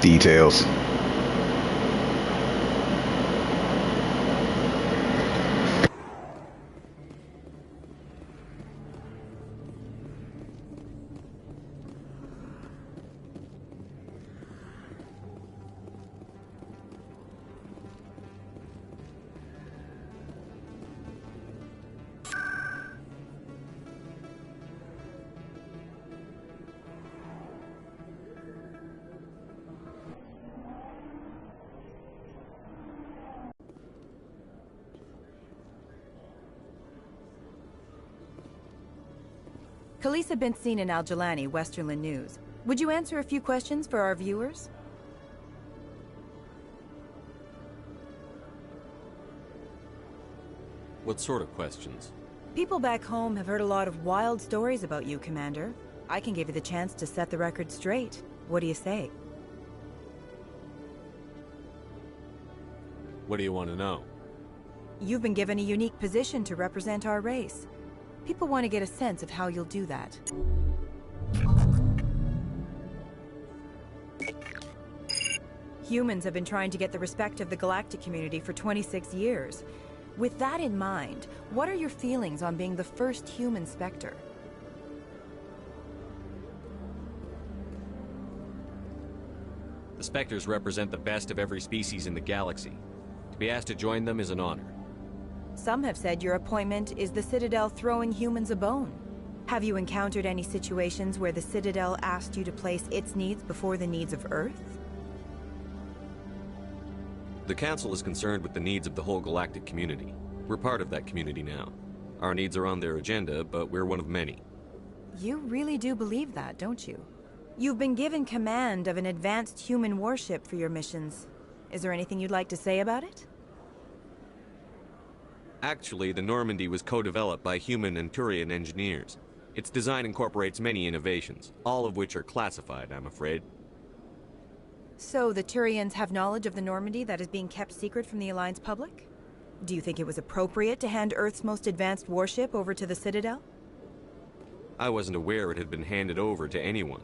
Details. Khaleesa been seen in Al-Jalani, Westerland News. Would you answer a few questions for our viewers? What sort of questions? People back home have heard a lot of wild stories about you, Commander. I can give you the chance to set the record straight. What do you say? What do you want to know? You've been given a unique position to represent our race. People want to get a sense of how you'll do that. Humans have been trying to get the respect of the galactic community for 26 years. With that in mind, what are your feelings on being the first human Spectre? The Spectres represent the best of every species in the galaxy. To be asked to join them is an honor. Some have said your appointment is the Citadel throwing humans a bone. Have you encountered any situations where the Citadel asked you to place its needs before the needs of Earth? The Council is concerned with the needs of the whole galactic community. We're part of that community now. Our needs are on their agenda, but we're one of many. You really do believe that, don't you? You've been given command of an advanced human warship for your missions. Is there anything you'd like to say about it? Actually, the Normandy was co-developed by human and Turian engineers. Its design incorporates many innovations, all of which are classified, I'm afraid. So the Turians have knowledge of the Normandy that is being kept secret from the Alliance public? Do you think it was appropriate to hand Earth's most advanced warship over to the Citadel? I wasn't aware it had been handed over to anyone.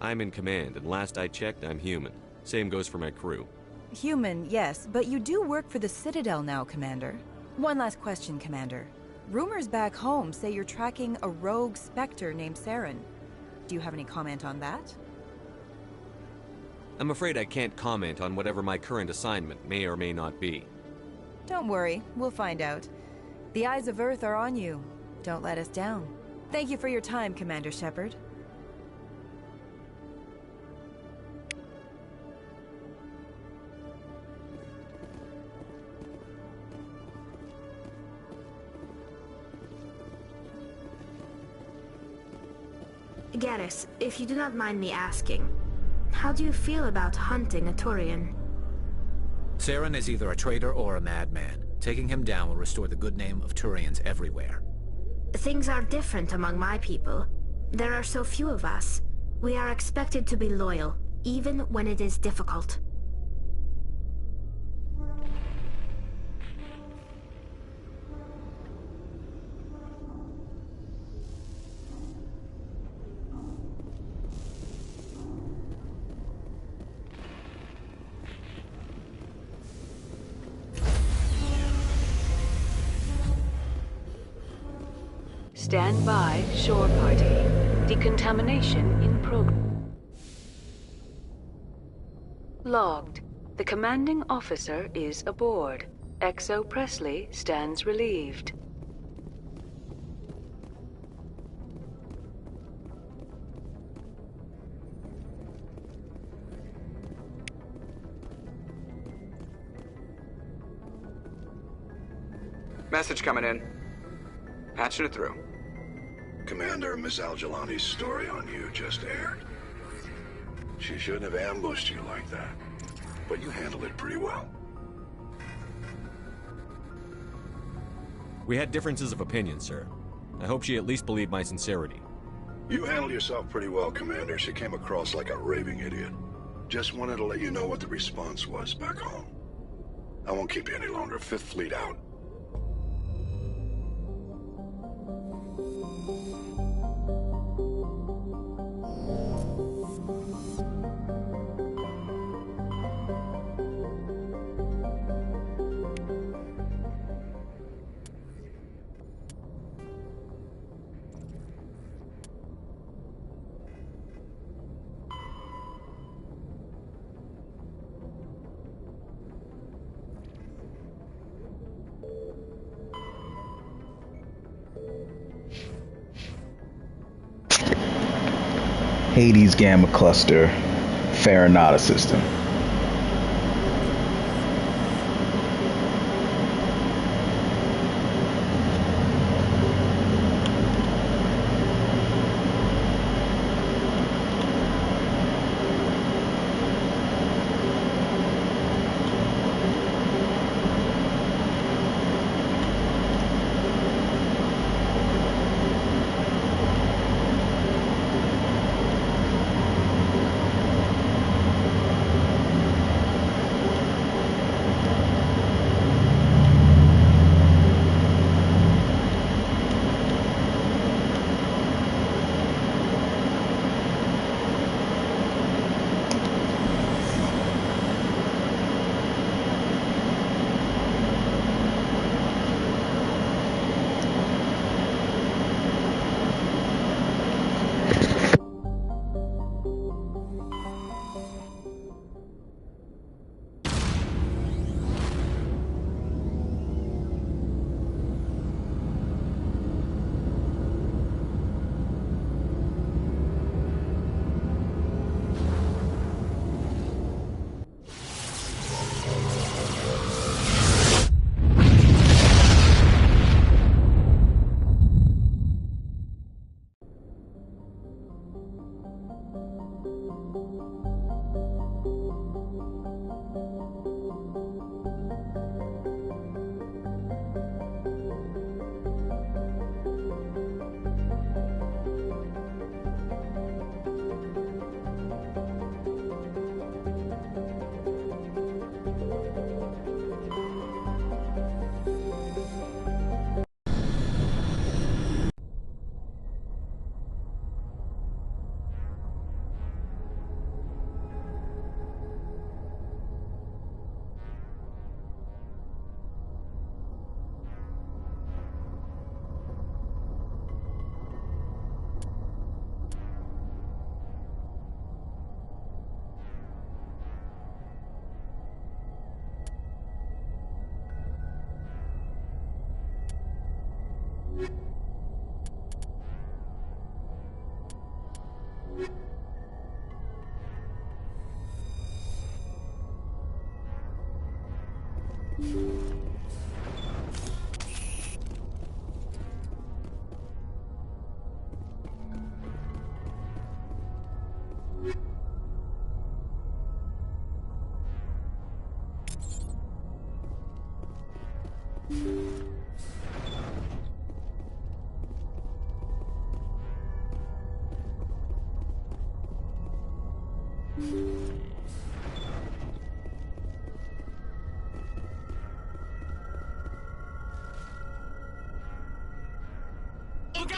I'm in command, and last I checked, I'm human. Same goes for my crew. Human, yes, but you do work for the Citadel now, Commander. One last question, Commander. Rumors back home say you're tracking a rogue Spectre named Saren. Do you have any comment on that? I'm afraid I can't comment on whatever my current assignment may or may not be. Don't worry, we'll find out. The eyes of Earth are on you. Don't let us down. Thank you for your time, Commander Shepard. Garrus, if you do not mind me asking, how do you feel about hunting a Turian? Saren is either a traitor or a madman. Taking him down will restore the good name of Turians everywhere. Things are different among my people. There are so few of us. We are expected to be loyal, even when it is difficult. Stand by, shore party. Decontamination in progress. Logged. The commanding officer is aboard. XO Presley stands relieved. Message coming in. Patching it through. Commander, Miss Al-Jalani's story on you just aired. She shouldn't have ambushed you like that, but you handled it pretty well. We had differences of opinion, sir. I hope she at least believed my sincerity. You handled yourself pretty well, Commander. She came across like a raving idiot. Just wanted to let you know what the response was back home. I won't keep you any longer. Fifth Fleet out. Hades Gamma Cluster, Farinata System.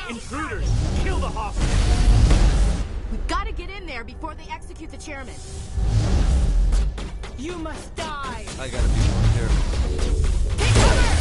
Intruders! Kill the hostage! We've got to get in there before they execute the chairman. You must die! I gotta be more careful. Take cover!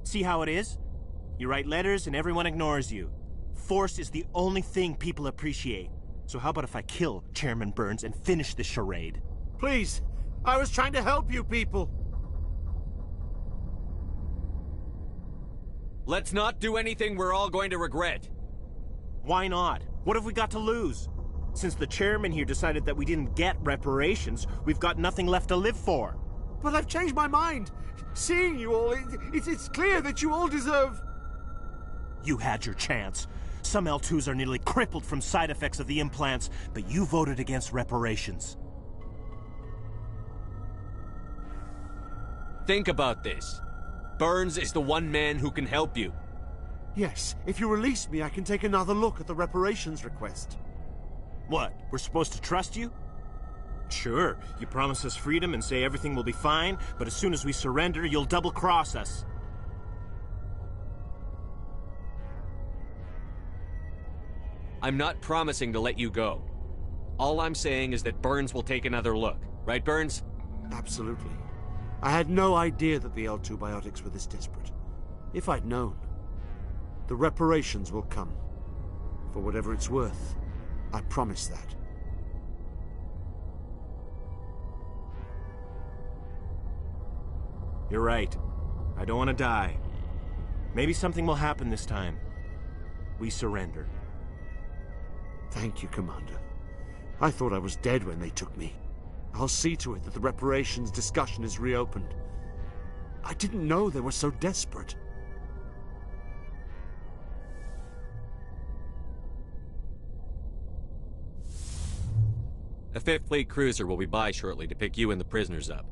See how it is? You write letters and everyone ignores you. Force is the only thing people appreciate. So how about if I kill Chairman Burns and finish this charade? Please, I was trying to help you people. Let's not do anything we're all going to regret. Why not? What have we got to lose? Since the chairman here decided that we didn't get reparations, we've got nothing left to live for. But I've changed my mind. Seeing you all, it's clear that you all deserve... You had your chance. Some L2s are nearly crippled from side effects of the implants, but you voted against reparations. Think about this. Burns is the one man who can help you. Yes, if you release me, I can take another look at the reparations request. What, we're supposed to trust you? Sure, you promise us freedom and say everything will be fine, but as soon as we surrender, you'll double-cross us. I'm not promising to let you go. All I'm saying is that Burns will take another look. Right, Burns? Absolutely. I had no idea that the L2 biotics were this desperate. If I'd known, the reparations will come. For whatever it's worth, I promise that. You're right. I don't want to die. Maybe something will happen this time. We surrender. Thank you, Commander. I thought I was dead when they took me. I'll see to it that the reparations discussion is reopened. I didn't know they were so desperate. A Fifth Fleet cruiser will be by shortly to pick you and the prisoners up.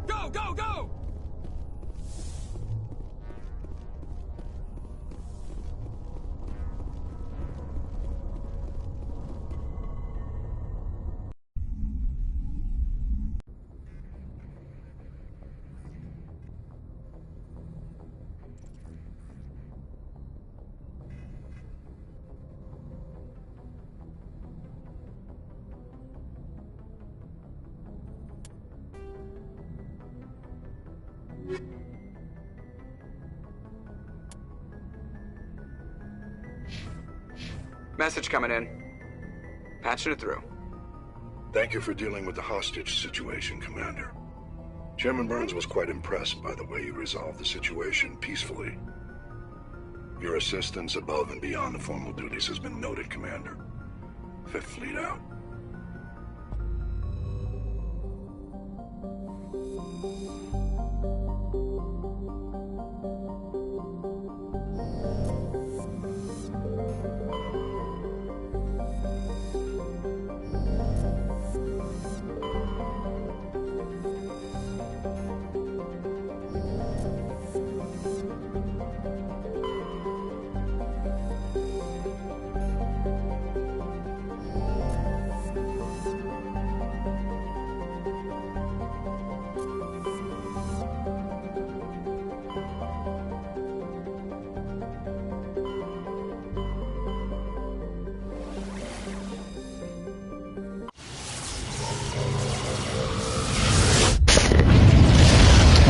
Go, go, go! Message coming in. Patching it through. Thank you for dealing with the hostage situation, Commander. Chairman Burns was quite impressed by the way you resolved the situation peacefully. Your assistance above and beyond the formal duties has been noted, Commander. Fifth Fleet out.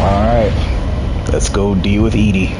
Alright, let's go deal with Edie.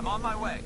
I'm on my way.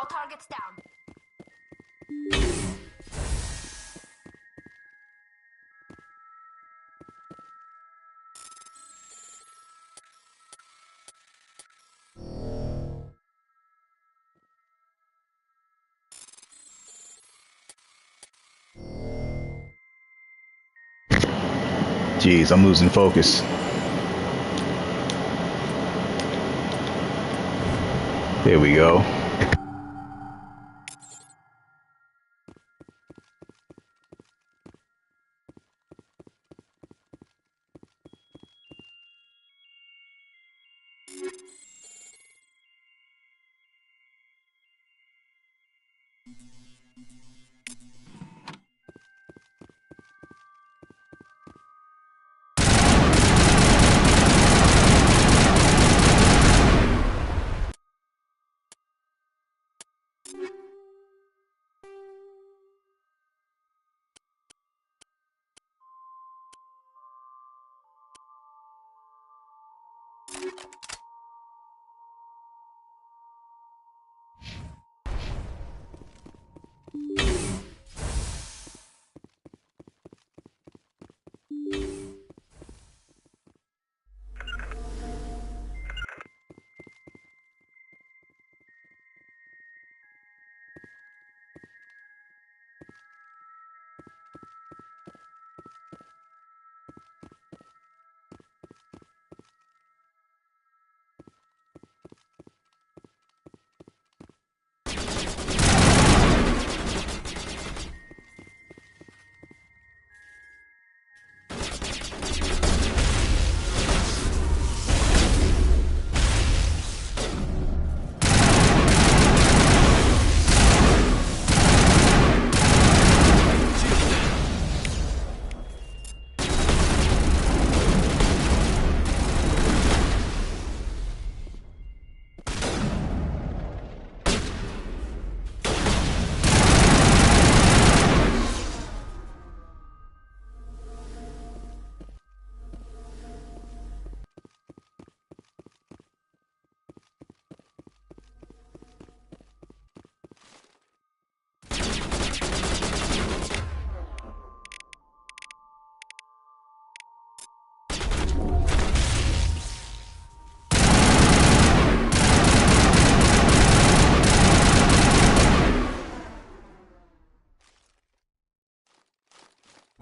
All targets down. Jeez, I'm losing focus. There we go.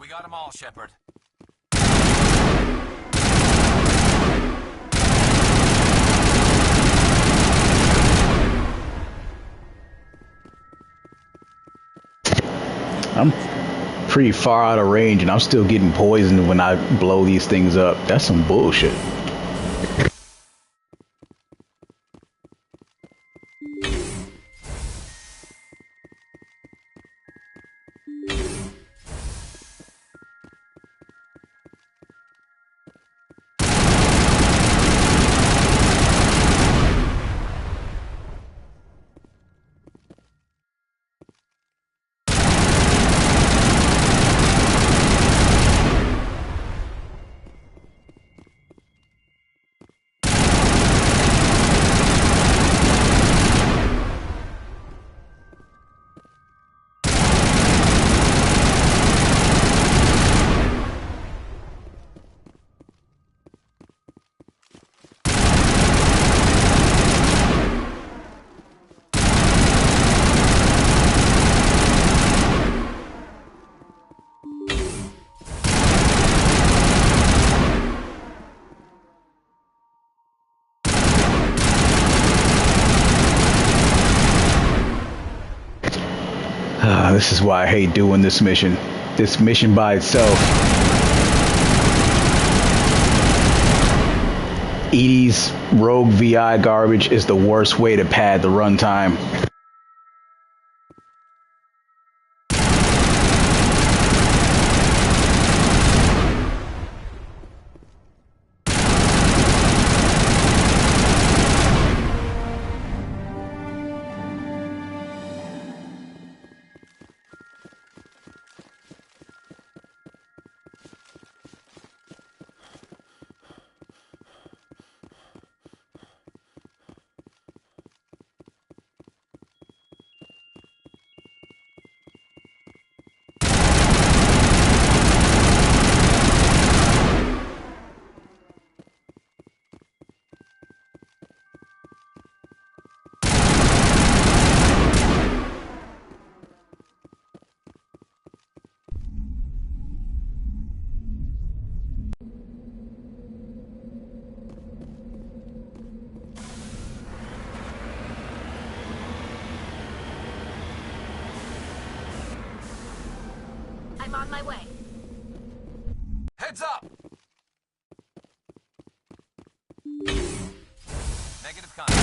We got them all, Shepard. I'm pretty far out of range and I'm still getting poisoned when I blow these things up. That's some bullshit. This is why I hate doing this mission. This mission by itself. Edie's rogue VI garbage is the worst way to pad the runtime. Heads up! Negative contact.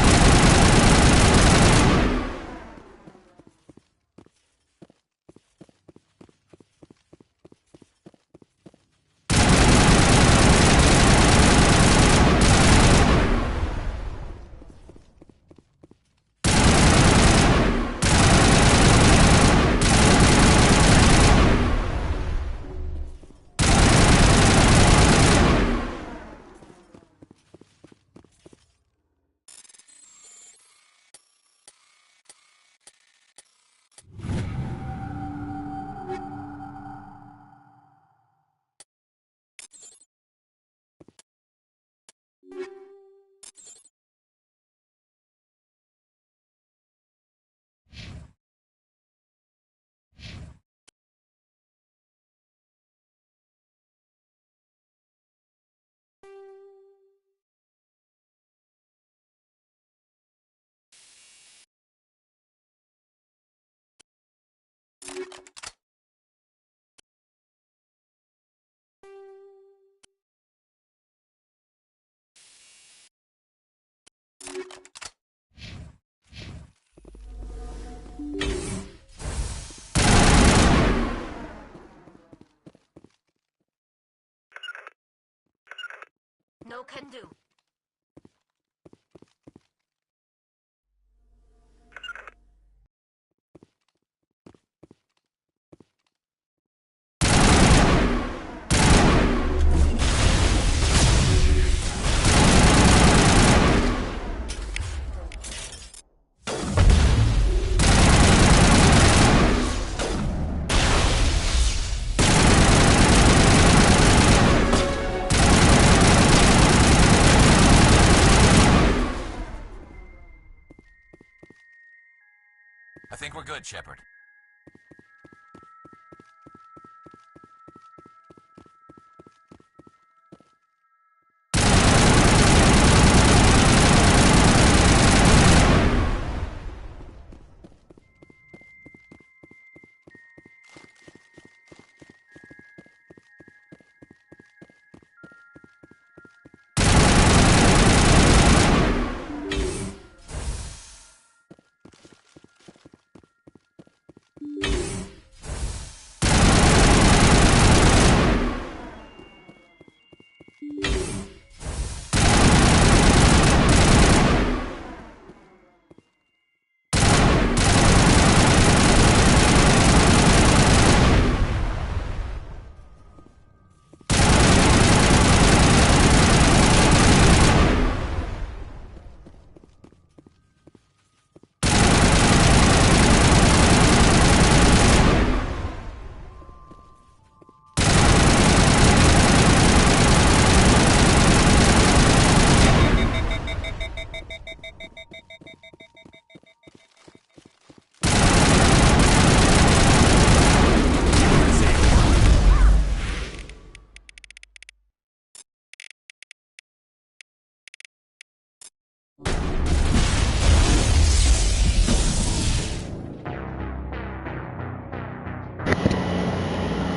No can do. I think we're good, Shepard.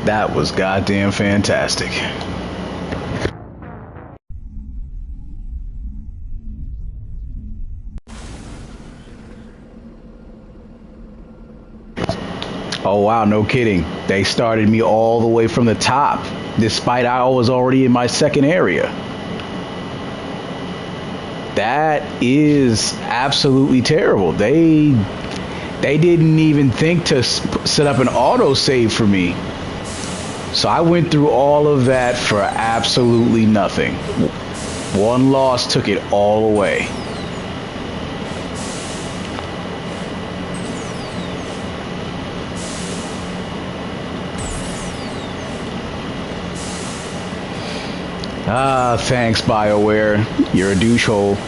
That was goddamn fantastic. Oh wow, no kidding. They started me all the way from the top, despite I was already in my second area. That is absolutely terrible. They didn't even think to set up an autosave for me. So I went through all of that for absolutely nothing. One loss took it all away. Ah, thanks, BioWare. You're a douchehole.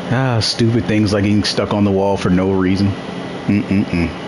Ah, stupid things like getting stuck on the wall for no reason. Mm-mm-mm.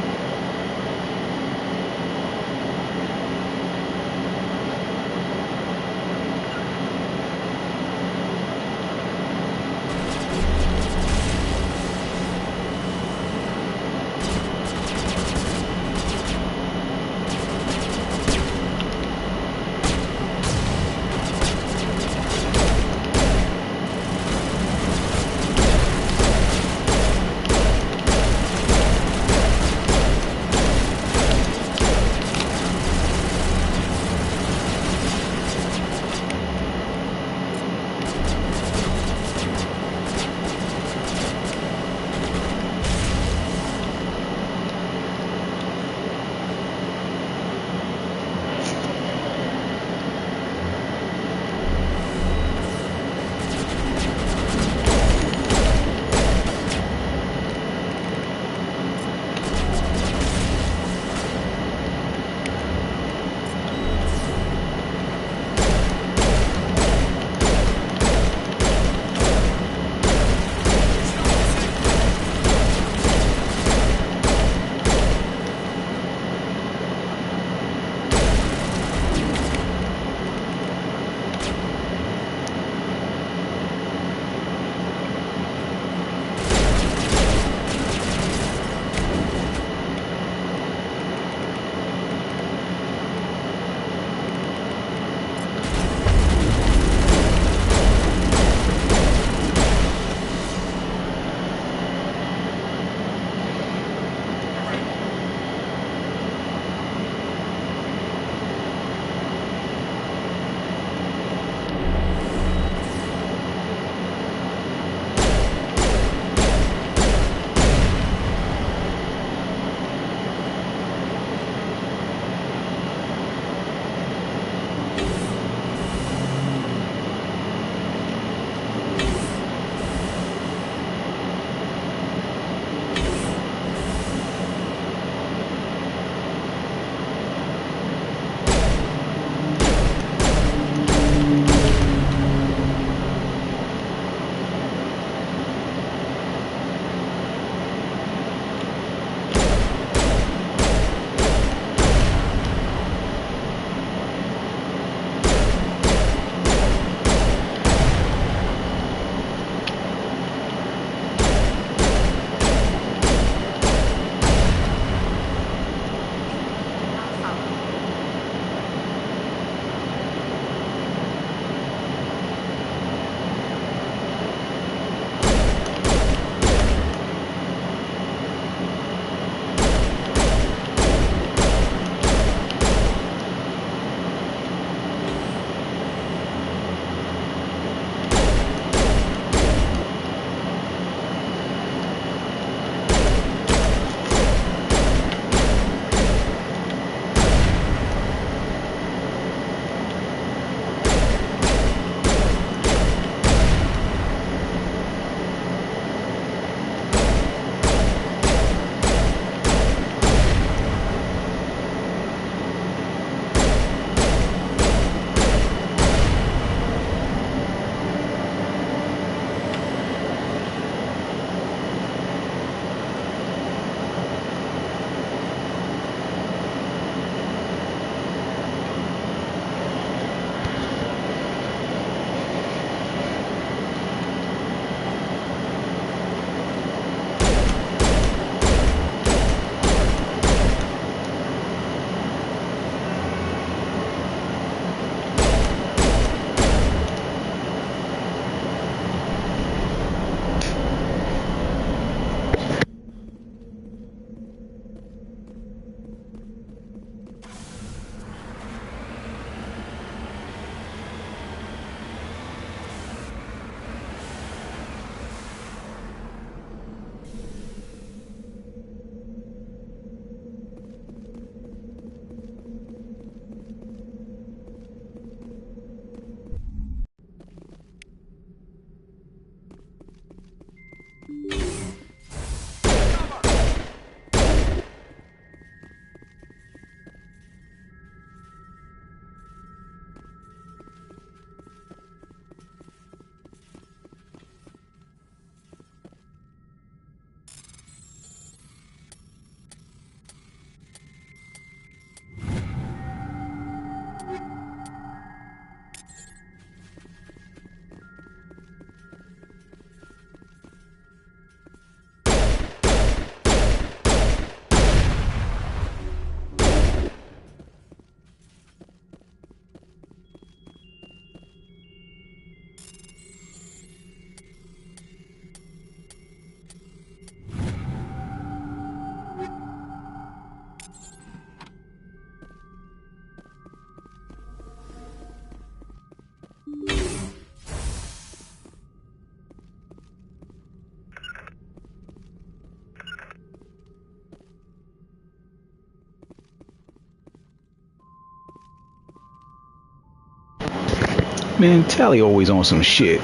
Man, Tally always on some shit.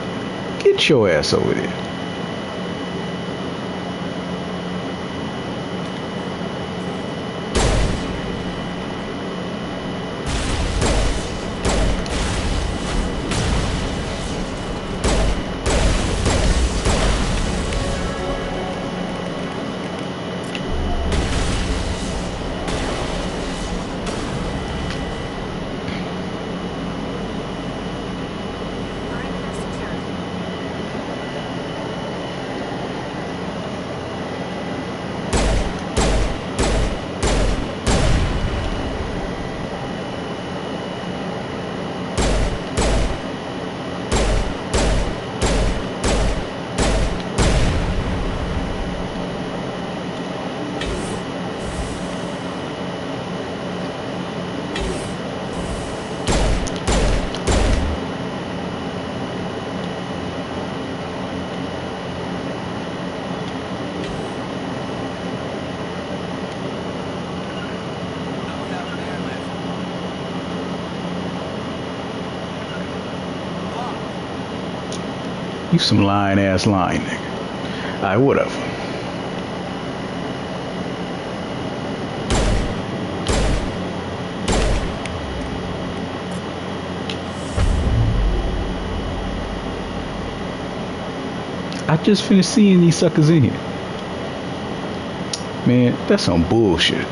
Get your ass over there. You some lying ass lying nigga. Alright, whatever. I just finished seeing these suckers in here. Man, that's some bullshit.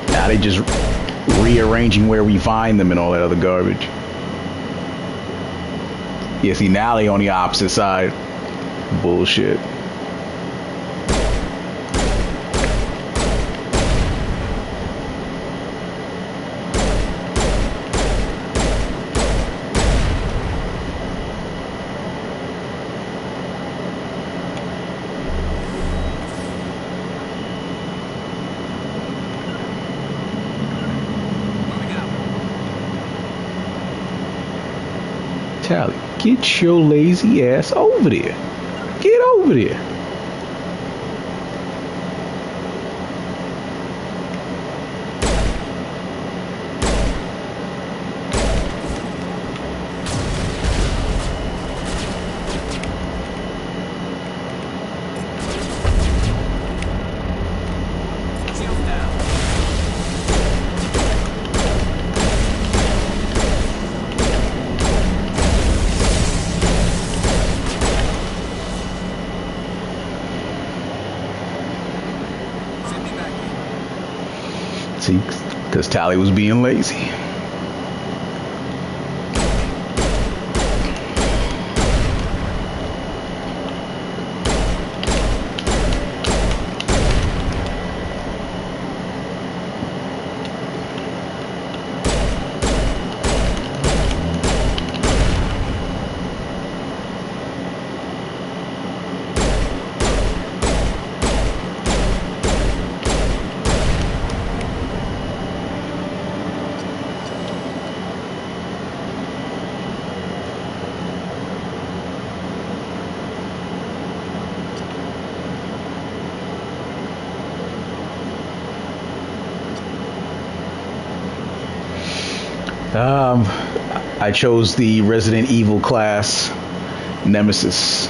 Now they just rearranging where we find them and all that other garbage. Yeah, see, now they on the opposite side. Bullshit. Tally, get your lazy ass over there. Get over there. See, because Tally was being lazy. I chose the Resident Evil class, Nemesis.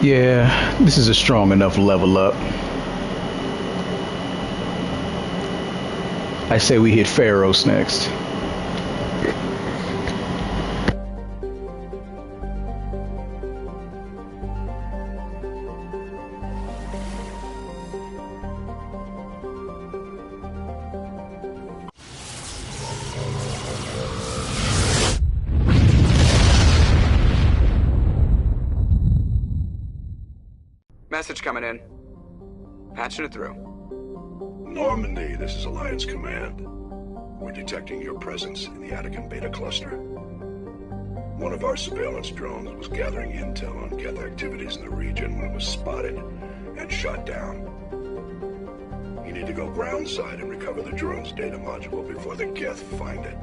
Yeah, this is a strong enough level up. I say we hit Pharaohs next. Message coming in. Patching it through. Normandy, this is Alliance Command. We're detecting your presence in the Attican Beta Cluster. One of our surveillance drones was gathering intel on Geth activities in the region when it was spotted and shot down. You need to go groundside and recover the drone's data module before the Geth find it.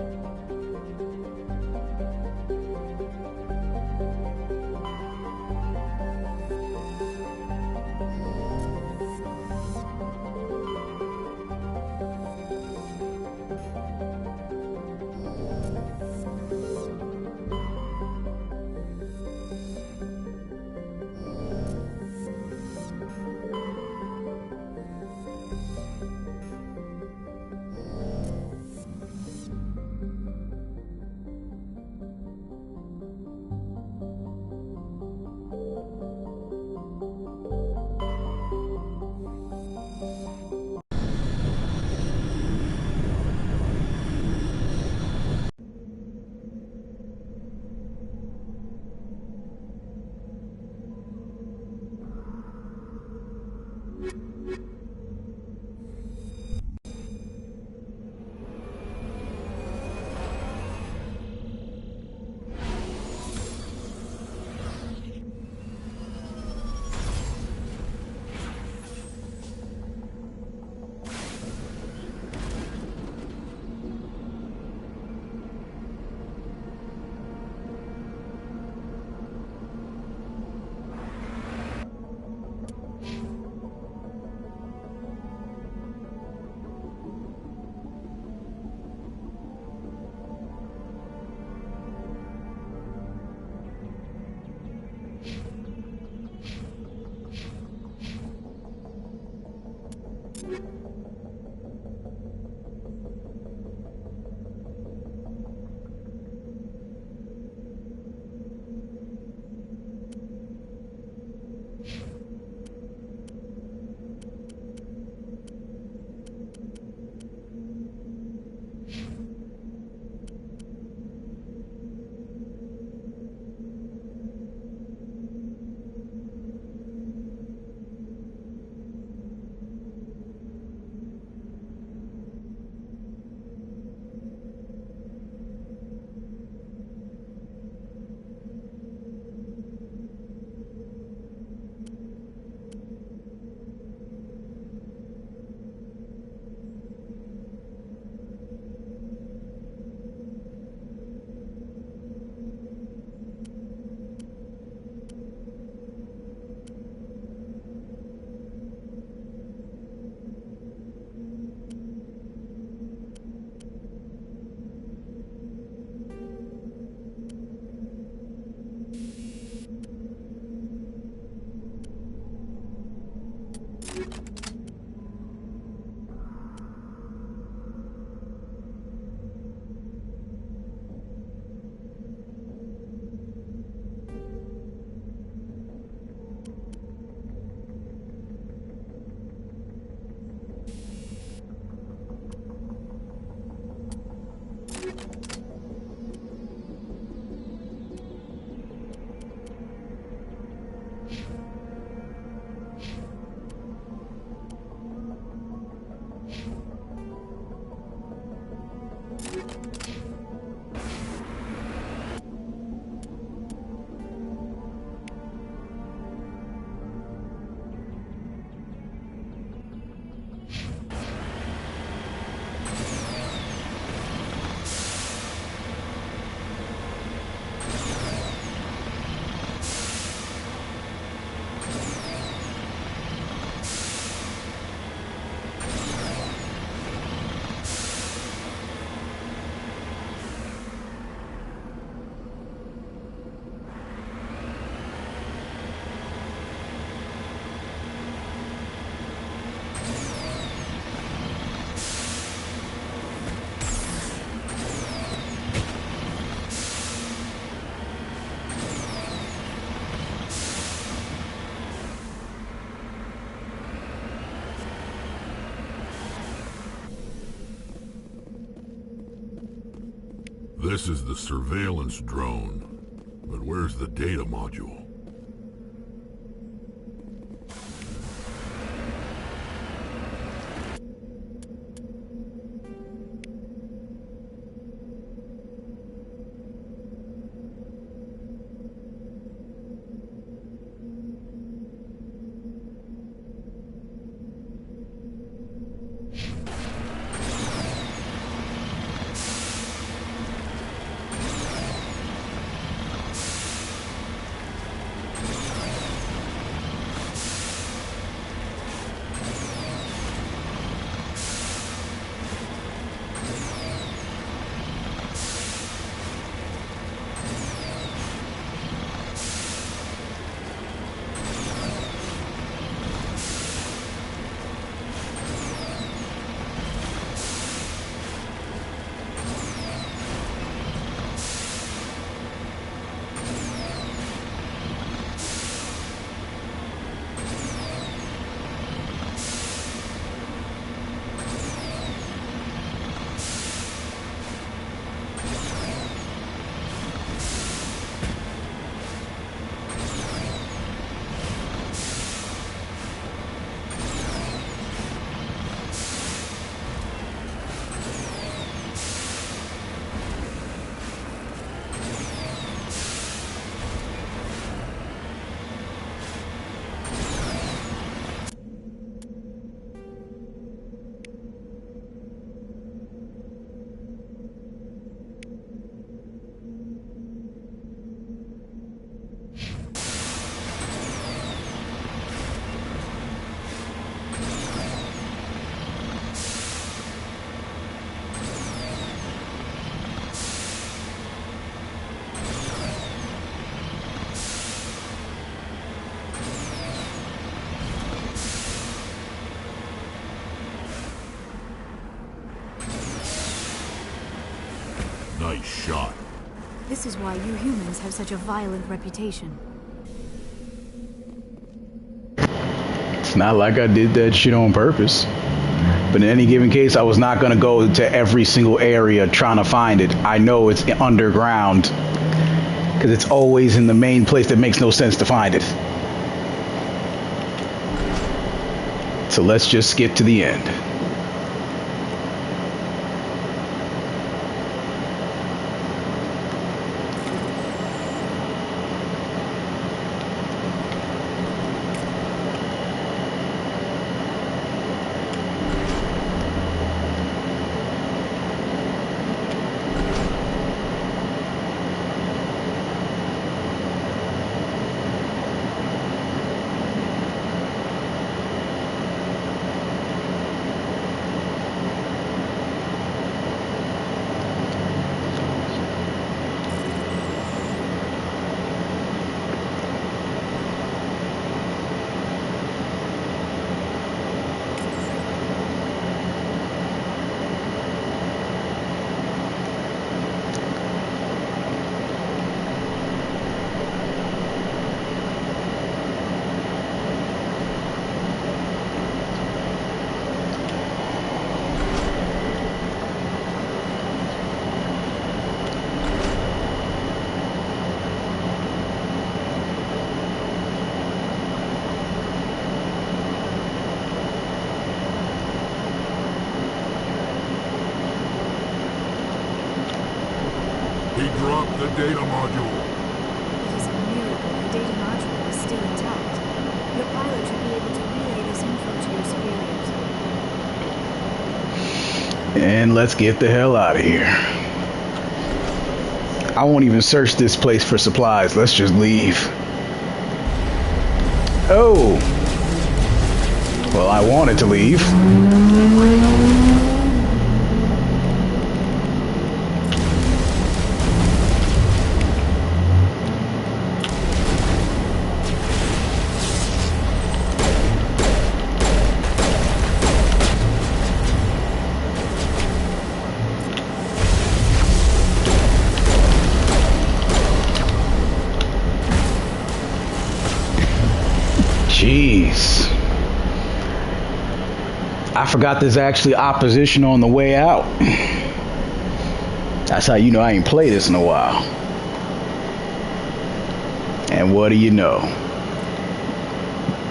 This is the surveillance drone. But where's the data module? Nice shot. This is why you humans have such a violent reputation. It's not like I did that shit on purpose. But in any given case, I was not going to go to every single area trying to find it. I know it's underground because it's always in the main place that makes no sense to find it. So let's just skip to the end. He dropped the data module. It is a miracle the data module is still intact. Your pilot should be able to relay this info to your superiors. And let's get the hell out of here. I won't even search this place for supplies. Let's just leave. Oh. Well, I wanted to leave. Jeez. I forgot there's actually opposition on the way out. That's how you know I ain't played this in a while. And what do you know?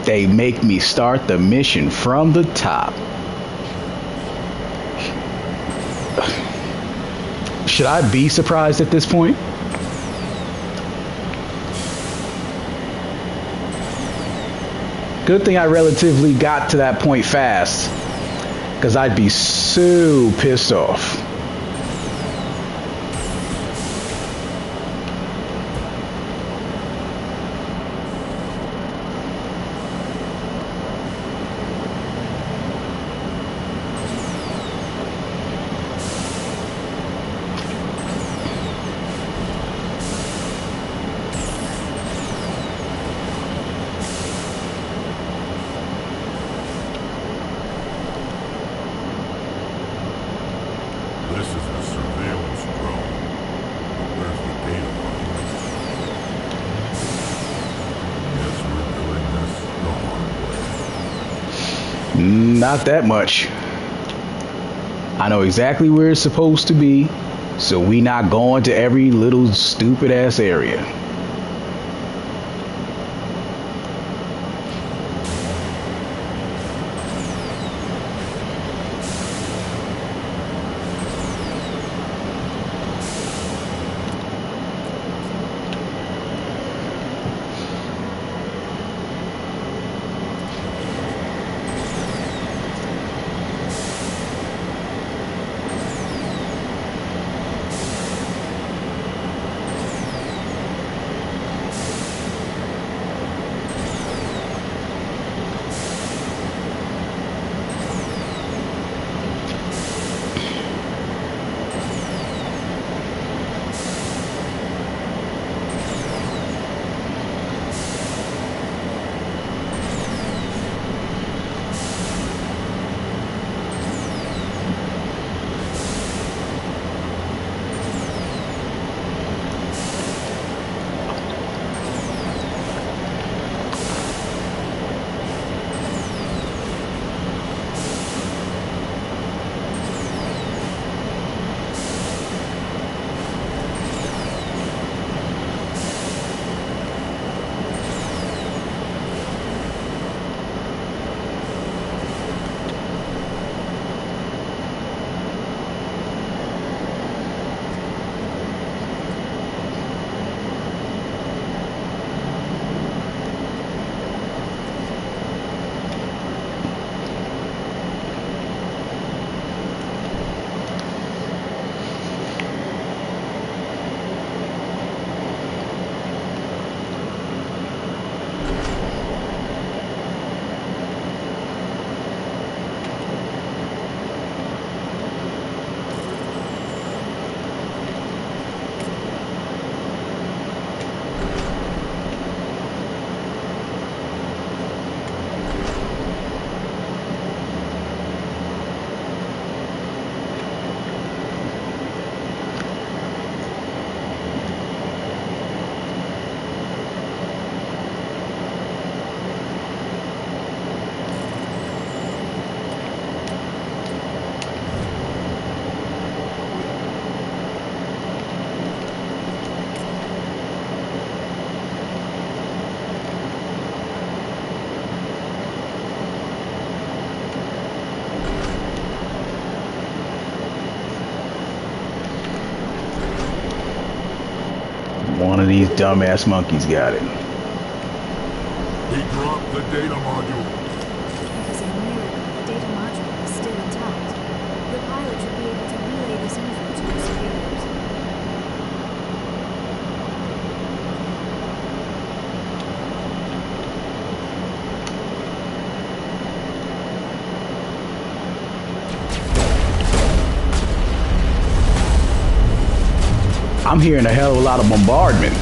They make me start the mission from the top. Should I be surprised at this point? Good thing I relatively got to that point fast, because I'd be so pissed off. This is a surveillance drone. Where's the data module? Guess we're doing this the hard way. Not that much. I know exactly where it's supposed to be, so we not going to every little stupid ass area. One of these dumbass monkeys got it. He dropped the data module. It is a miracle the data module is still intact. Your pilot should be able to relay this info to your superiors. I'm hearing a hell of a lot of bombardment.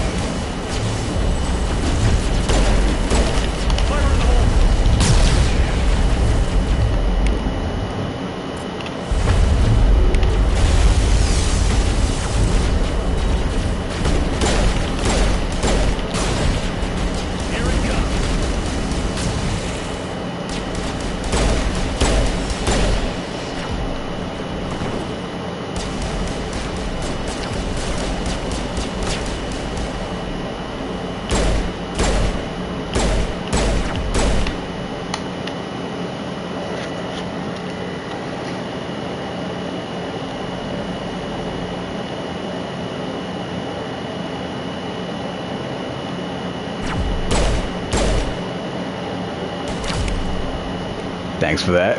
Thanks for that.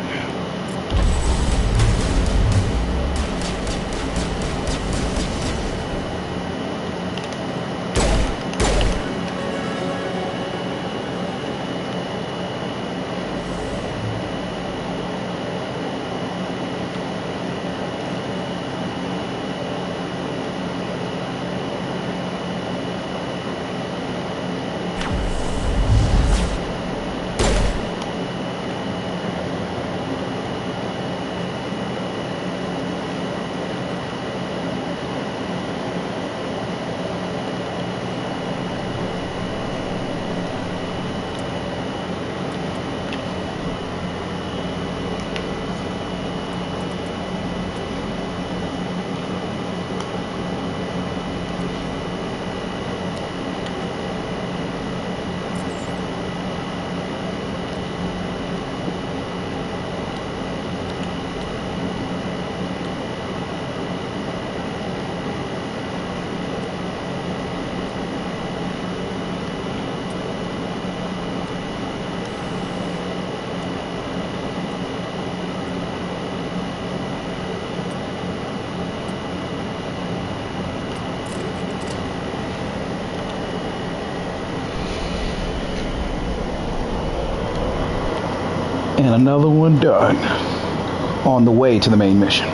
And another one done. On the way to the main mission.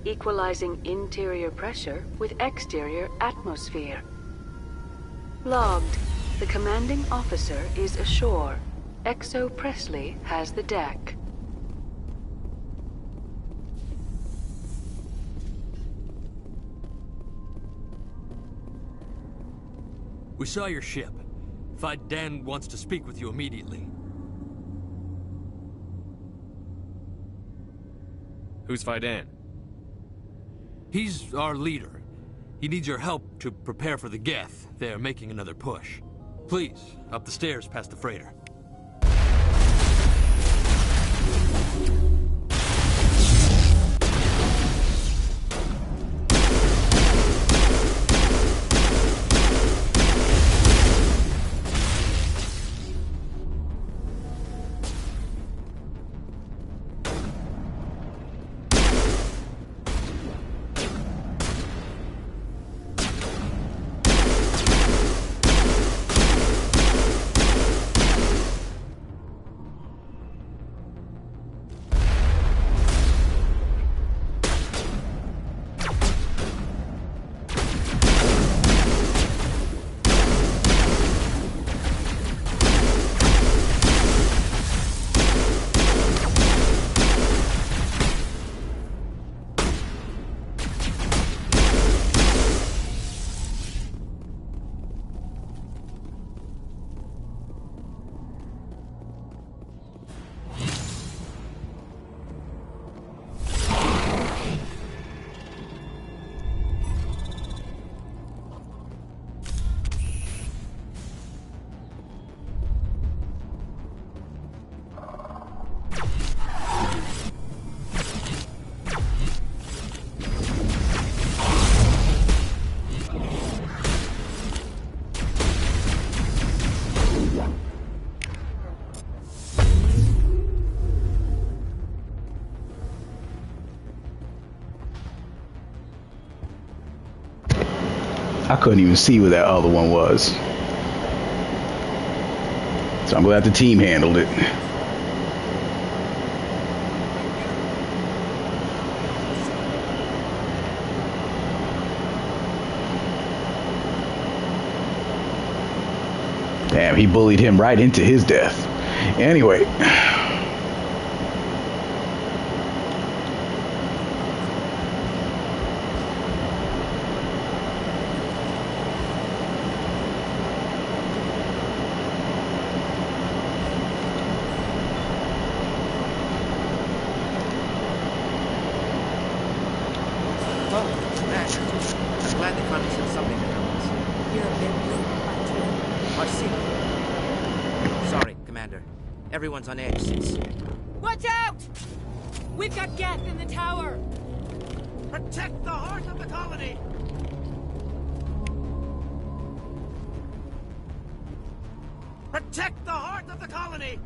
Equalizing interior pressure with exterior atmosphere. Logged. The commanding officer is ashore. XO Presley has the deck. We saw your ship. Fight Dan wants to speak with you immediately. Who's Faidan? He's our leader. He needs your help to prepare for the Geth. They're making another push. Please, up the stairs past the freighter. I couldn't even see where that other one was. So I'm glad the team handled it. Damn, he bullied him right into his death. Anyway. Everyone's on edge since... Watch out! We've got Geth in the tower! Protect the heart of the colony! Protect the heart of the colony!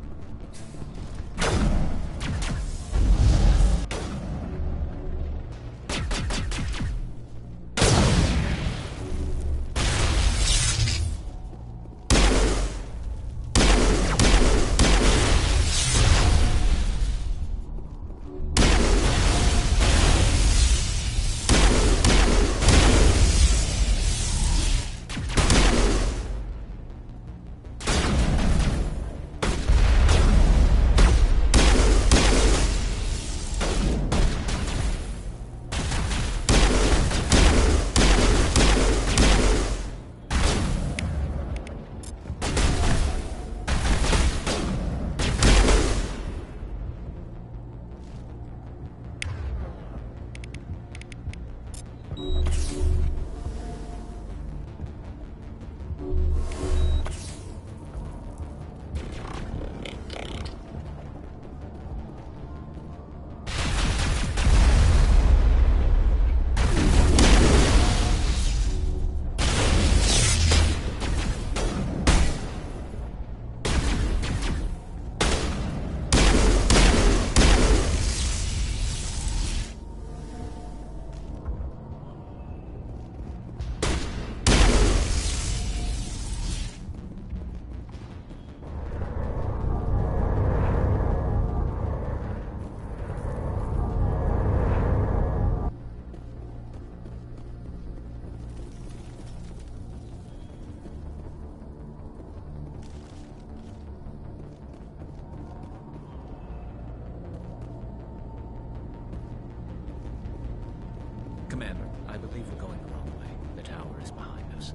Commander, I believe we're going the wrong way. The tower is behind us.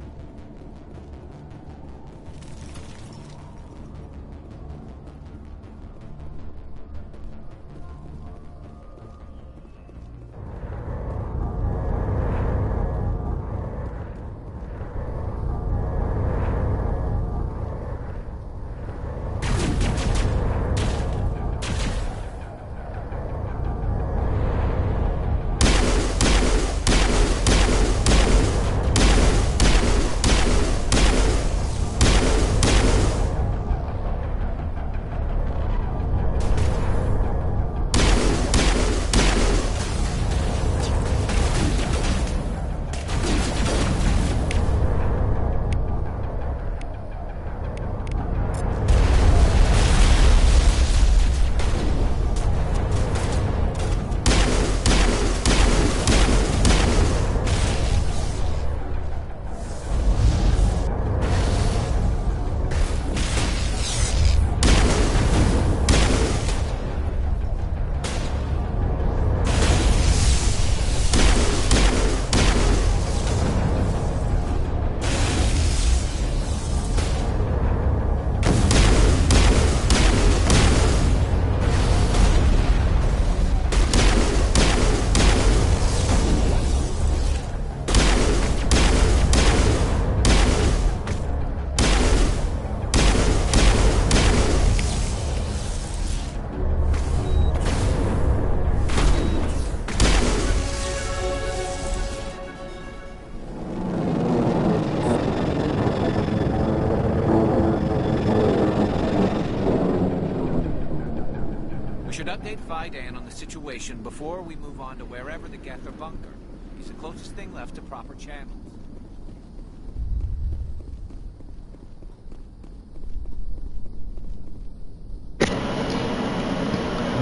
update Vidan on the situation before we move on to wherever the Geth are bunker. He's the closest thing left to proper channels.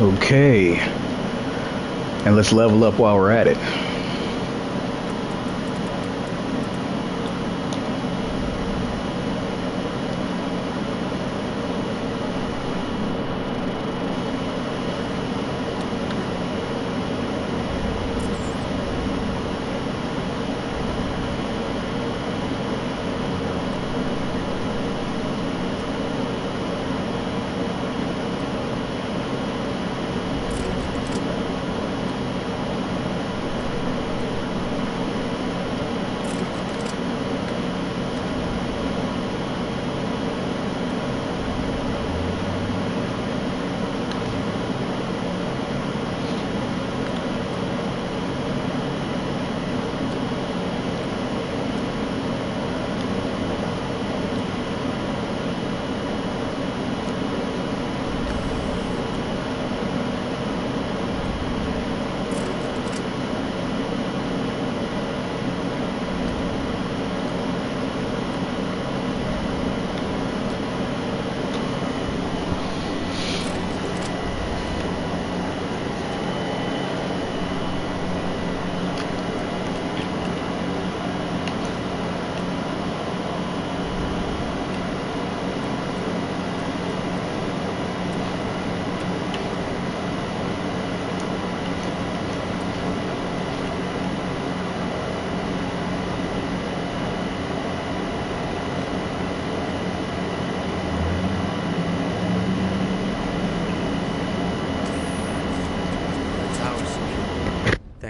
Okay. And let's level up while we're at it.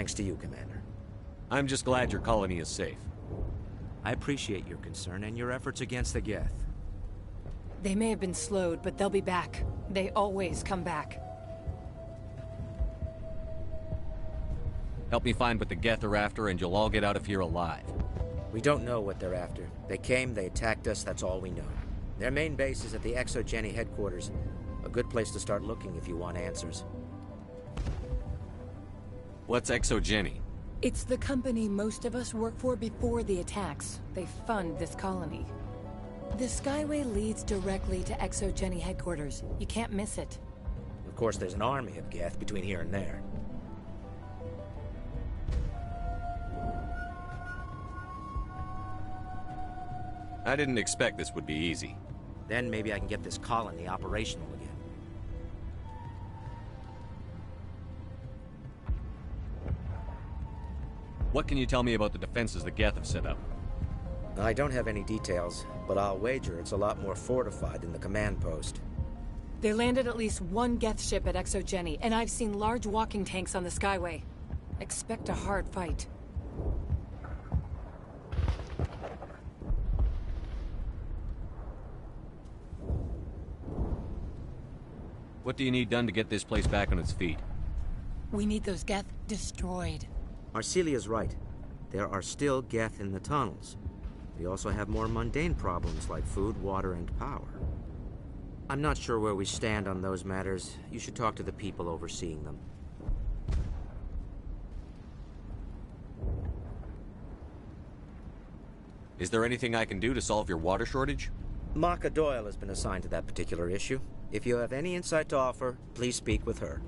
Thanks to you, Commander. I'm just glad your colony is safe. I appreciate your concern and your efforts against the Geth. They may have been slowed, but they'll be back. They always come back. Help me find what the Geth are after, and you'll all get out of here alive. We don't know what they're after. They came, they attacked us, that's all we know. Their main base is at the ExoGeni headquarters. A good place to start looking if you want answers. What's ExoGeni? It's the company most of us work for before the attacks. They fund this colony. The Skyway leads directly to ExoGeni headquarters. You can't miss it. Of course, there's an army of Geth between here and there. I didn't expect this would be easy. Then maybe I can get this colony operational again. What can you tell me about the defenses the Geth have set up? I don't have any details, but I'll wager it's a lot more fortified than the command post. They landed at least one Geth ship at ExoGeni, and I've seen large walking tanks on the Skyway. Expect a hard fight. What do you need done to get this place back on its feet? We need those Geth destroyed. Arcelia's right. There are still Geth in the tunnels. We also have more mundane problems like food, water, and power. I'm not sure where we stand on those matters. You should talk to the people overseeing them. Is there anything I can do to solve your water shortage? Maka Doyle has been assigned to that particular issue. If you have any insight to offer, please speak with her.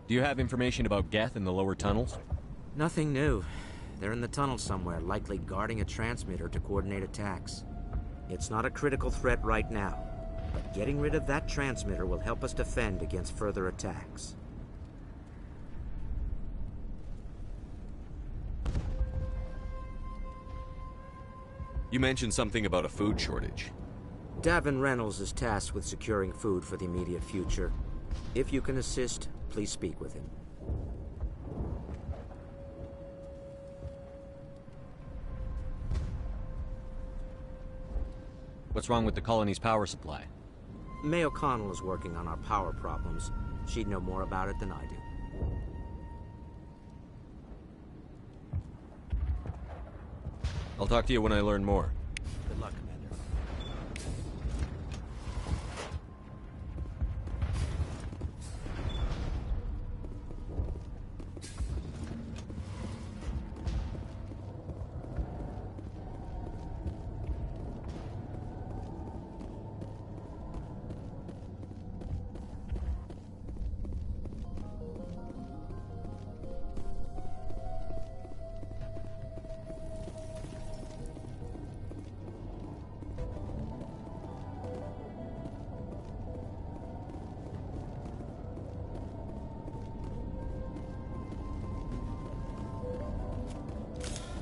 Do you have information about Geth in the lower tunnels? Nothing new. They're in the tunnel somewhere, likely guarding a transmitter to coordinate attacks. It's not a critical threat right now, but getting rid of that transmitter will help us defend against further attacks. You mentioned something about a food shortage. Davin Reynolds is tasked with securing food for the immediate future. If you can assist, please speak with him. What's wrong with the colony's power supply? May O'Connell is working on our power problems. She'd know more about it than I do. I'll talk to you when I learn more. Good luck, Commander.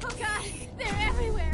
Oh god, they're everywhere!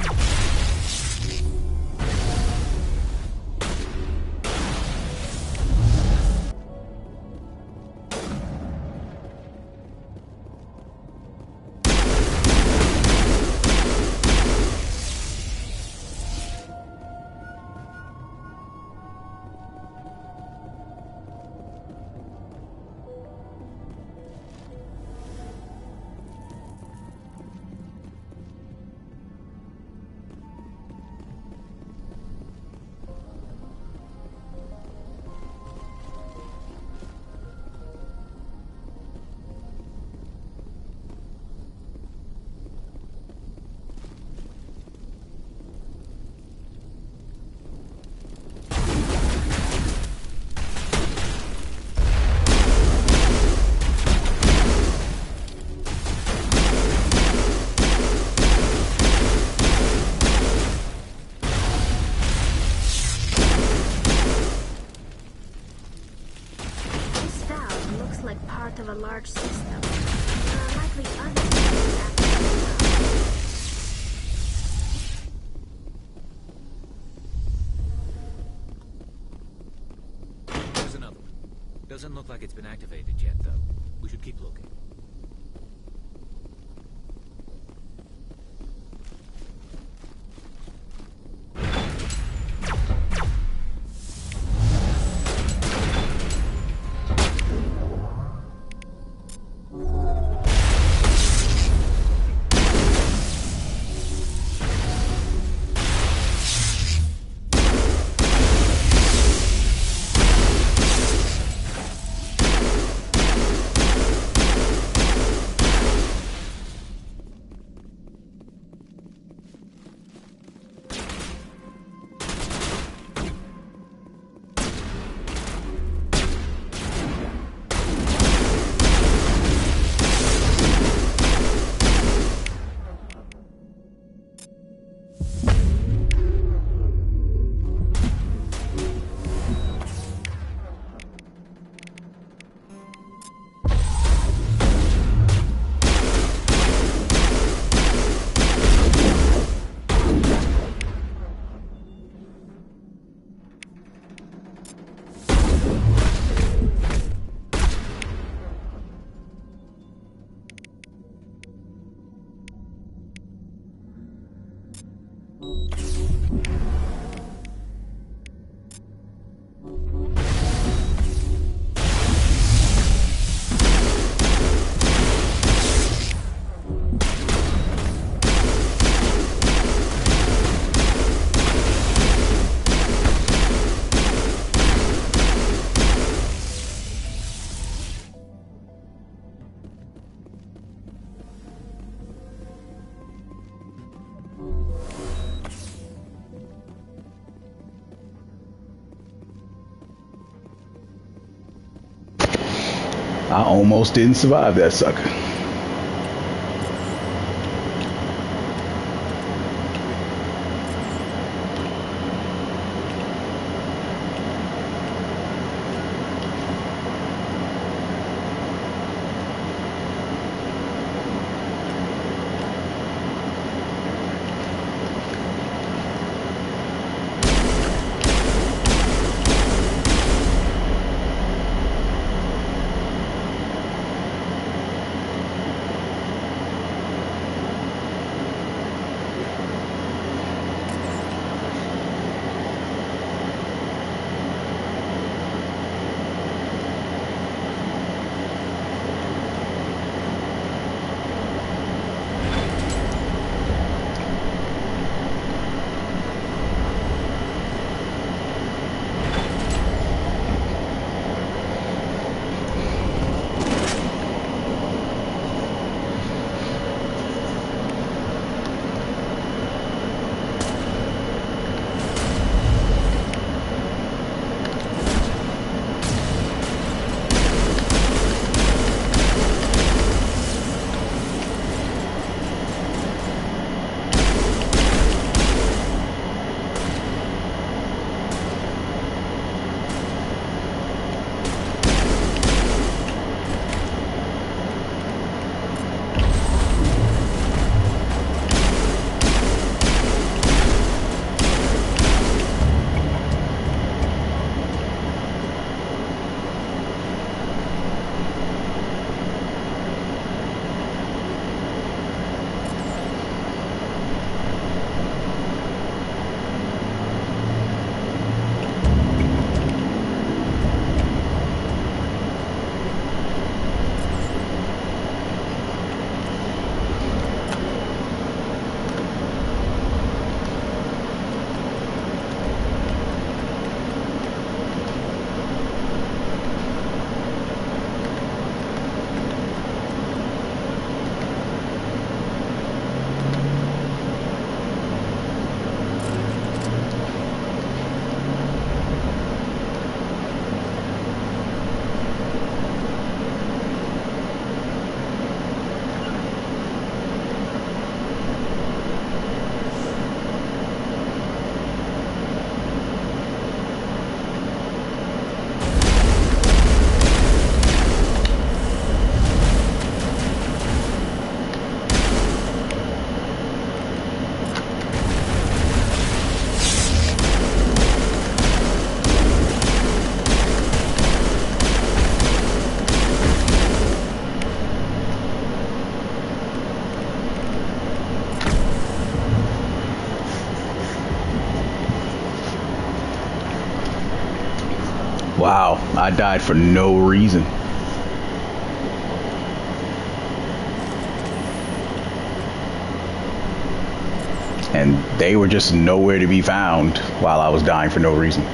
This valve looks like part of a large system. There are likely other systems active as well. There's another one. Doesn't look like it's been activated yet, though. We should keep looking. I almost didn't survive that sucker. I died for no reason. And they were just nowhere to be found while I was dying for no reason.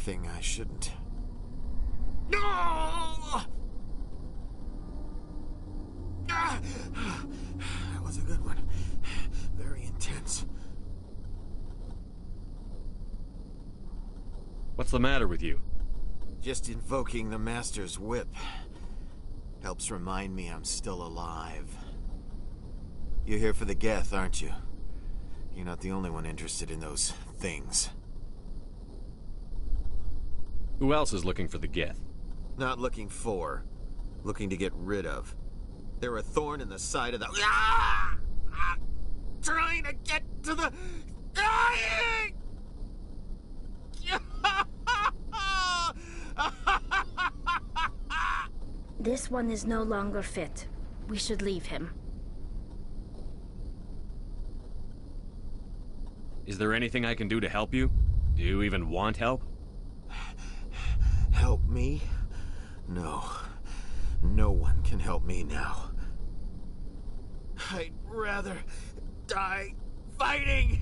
I shouldn't. No! That was a good one. Very intense. What's the matter with you? Just invoking the Master's whip helps remind me I'm still alive. You're here for the Geth, aren't you? You're not the only one interested in those things. Who else is looking for the Geth? Not looking for. Looking to get rid of. They're a thorn in the side of the... Ah! Ah! Trying to get to the... Dying! This one is no longer fit. We should leave him. Is there anything I can do to help you? Do you even want help? Help me? No. No one can help me now. I'd rather die fighting!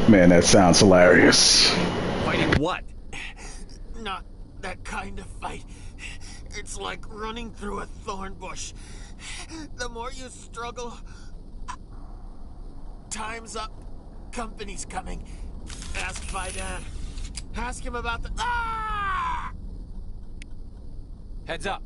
Man, that sounds hilarious. Fighting what? Not that kind of fight. It's like running through a thorn bush. The more you struggle... Time's up. Company's coming. Ask Vidan. Ask him about the... Ah! Heads up.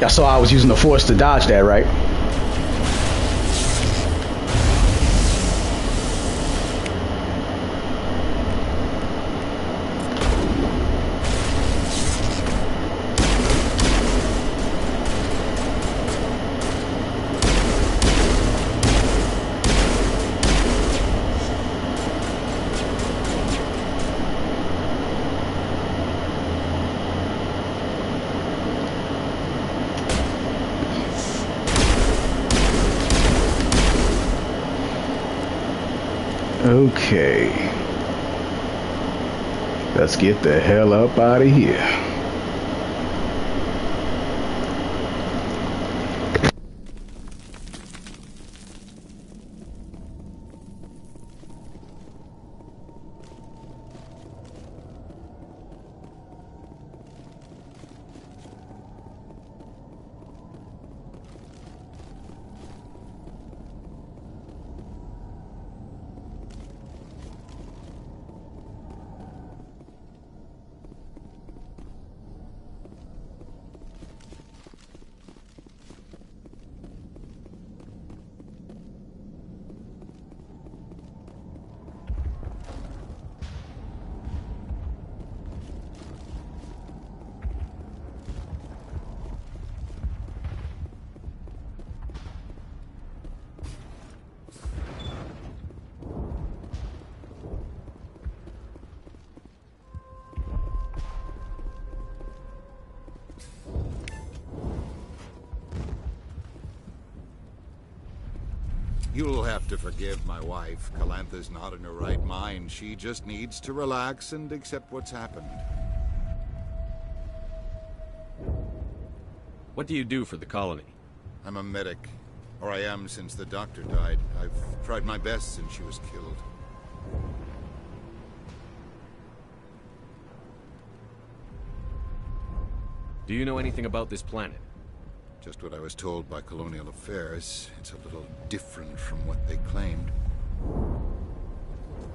Y'all saw I was using the force to dodge that, right? Okay. Let's get the hell up out of here. You'll have to forgive my wife. Calantha's not in her right mind. She just needs to relax and accept what's happened. What do you do for the colony? I'm a medic. Or I am since the doctor died. I've tried my best since she was killed. Do you know anything about this planet? Just what I was told by Colonial Affairs. It's a little different from what they claimed.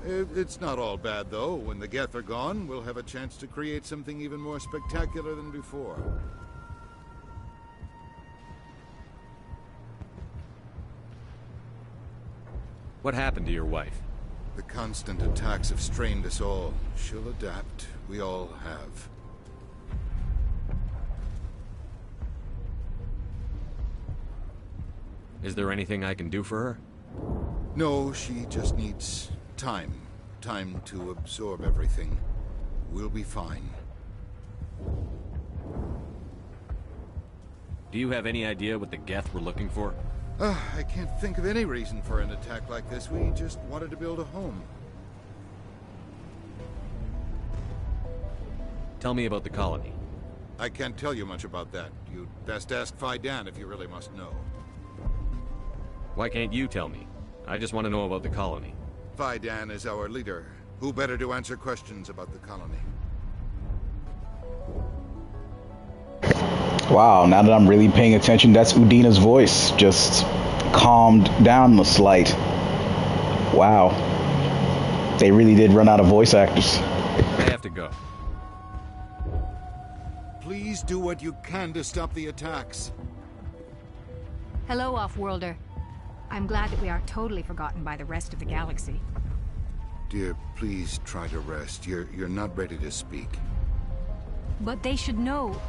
It's not all bad, though. When the Geth are gone, we'll have a chance to create something even more spectacular than before. What happened to your wife? The constant attacks have strained us all. She'll adapt. We all have. Is there anything I can do for her? No, she just needs time. Time to absorb everything. We'll be fine. Do you have any idea what the Geth were looking for? I can't think of any reason for an attack like this. We just wanted to build a home. Tell me about the colony. I can't tell you much about that. You'd best ask Fidan if you really must know. Why can't you tell me? I just want to know about the colony. Fidan is our leader. Who better to answer questions about the colony? Wow, now that I'm really paying attention, that's Udina's voice. Just calmed down a slight. Wow. They really did run out of voice actors. I have to go. Please do what you can to stop the attacks. Hello, Off-Worlder. I'm glad that we aren't totally forgotten by the rest of the galaxy. Dear, please try to rest. You're not ready to speak. But they should know.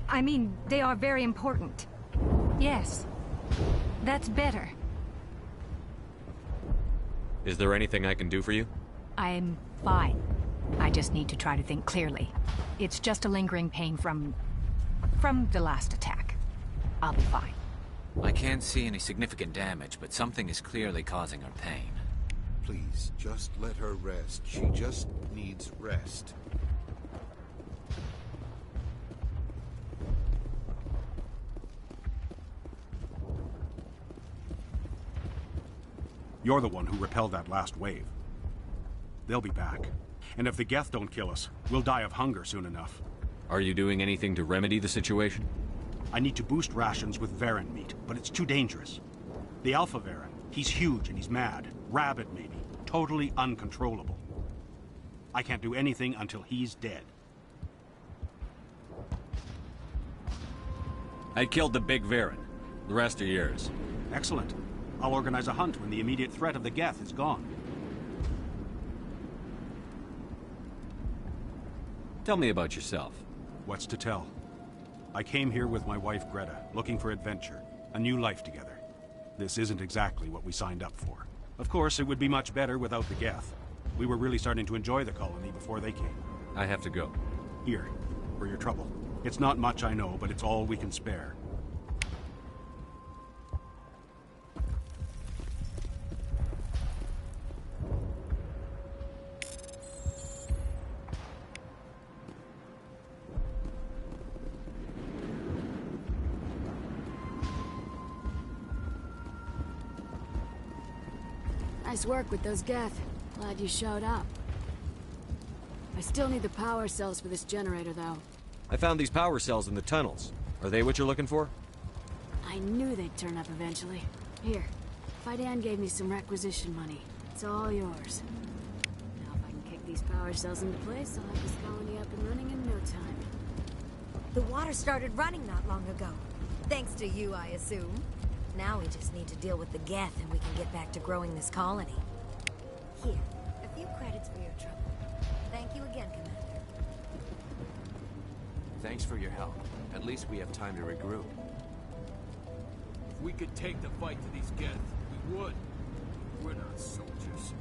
I mean, they are very important. Yes. That's better. Is there anything I can do for you? I'm fine. I just need to try to think clearly. It's just a lingering pain from the last attack. I'll be fine. I can't see any significant damage, but something is clearly causing her pain. Please, just let her rest. She just needs rest. You're the one who repelled that last wave. They'll be back. And if the Geth don't kill us, we'll die of hunger soon enough. Are you doing anything to remedy the situation? I need to boost rations with Varen meat, but it's too dangerous. The Alpha Varen, he's huge and he's mad. Rabid, maybe. Totally uncontrollable. I can't do anything until he's dead. I killed the big Varen. The rest are yours. Excellent. I'll organize a hunt when the immediate threat of the Geth is gone. Tell me about yourself. What's to tell? I came here with my wife Greta, looking for adventure, a new life together. This isn't exactly what we signed up for. Of course, it would be much better without the Geth. We were really starting to enjoy the colony before they came. I have to go. Here, for your trouble. It's not much, I know, but it's all we can spare. Nice work with those Geth. Glad you showed up. I still need the power cells for this generator, though. I found these power cells in the tunnels. Are they what you're looking for? I knew they'd turn up eventually. Here, Fidan gave me some requisition money. It's all yours. Now if I can kick these power cells into place, I'll have this colony up and running in no time. The water started running not long ago. Thanks to you, I assume. Now we just need to deal with the Geth and we can get back to growing this colony. Here, a few credits for your trouble. Thank you again, Commander. Thanks for your help. At least we have time to regroup. If we could take the fight to these Geth, we would. We're not soldiers.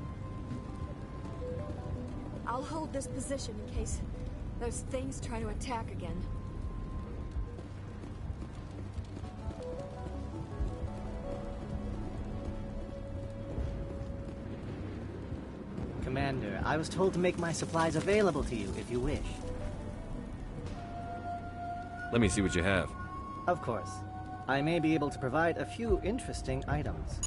I'll hold this position in case those things try to attack again. I was told to make my supplies available to you if you wish. Let me see what you have. Of course. I may be able to provide a few interesting items.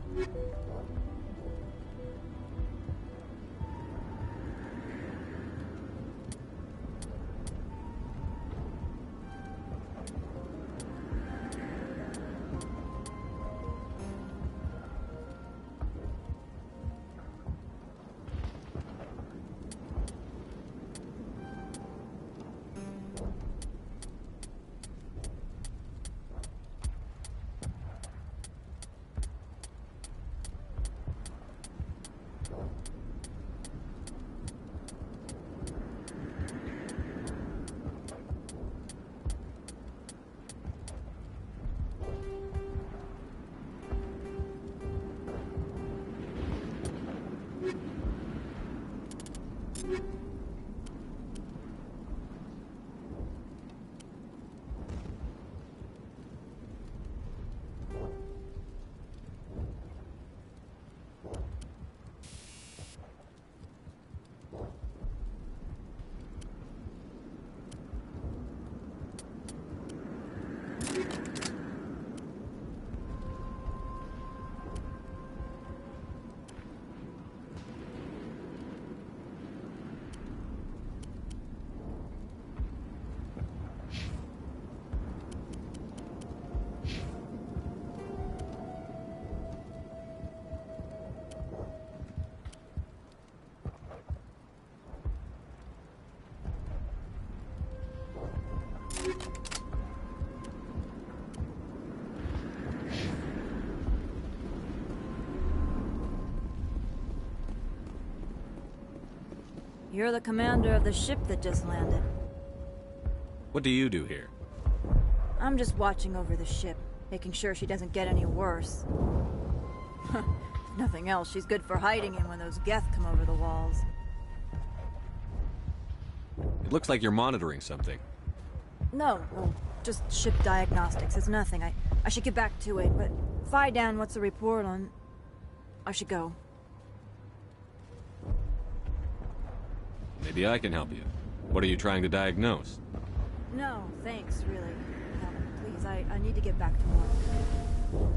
You're the commander of the ship that just landed. What do you do here? I'm just watching over the ship, making sure she doesn't get any worse. If nothing else, she's good for hiding in when those Geth come over the walls. It looks like you're monitoring something. No, well, just ship diagnostics. It's nothing. I should get back to it, but Fidan, what's the report on... I should go. Maybe I can help you. What are you trying to diagnose? No, thanks, really. No, please, I need to get back to work.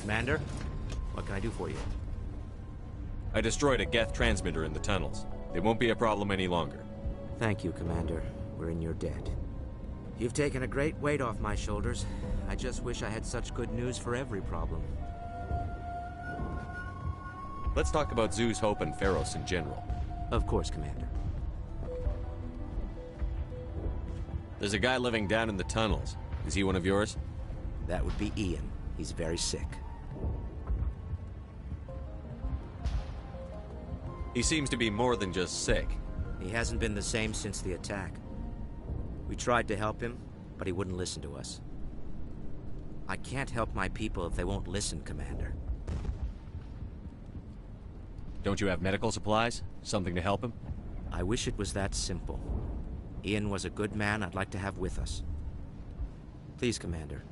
Commander, what can I do for you? I destroyed a Geth transmitter in the tunnels. It won't be a problem any longer. Thank you, Commander. We're in your debt. You've taken a great weight off my shoulders. I just wish I had such good news for every problem. Let's talk about Zoo's Hope and Pharos in general. Of course, Commander. There's a guy living down in the tunnels. Is he one of yours? That would be Ian. He's very sick. He seems to be more than just sick. He hasn't been the same since the attack. We tried to help him, but he wouldn't listen to us. I can't help my people if they won't listen, Commander. Don't you have medical supplies? Something to help him? I wish it was that simple. Ian was a good man I'd like to have with us. Please, Commander.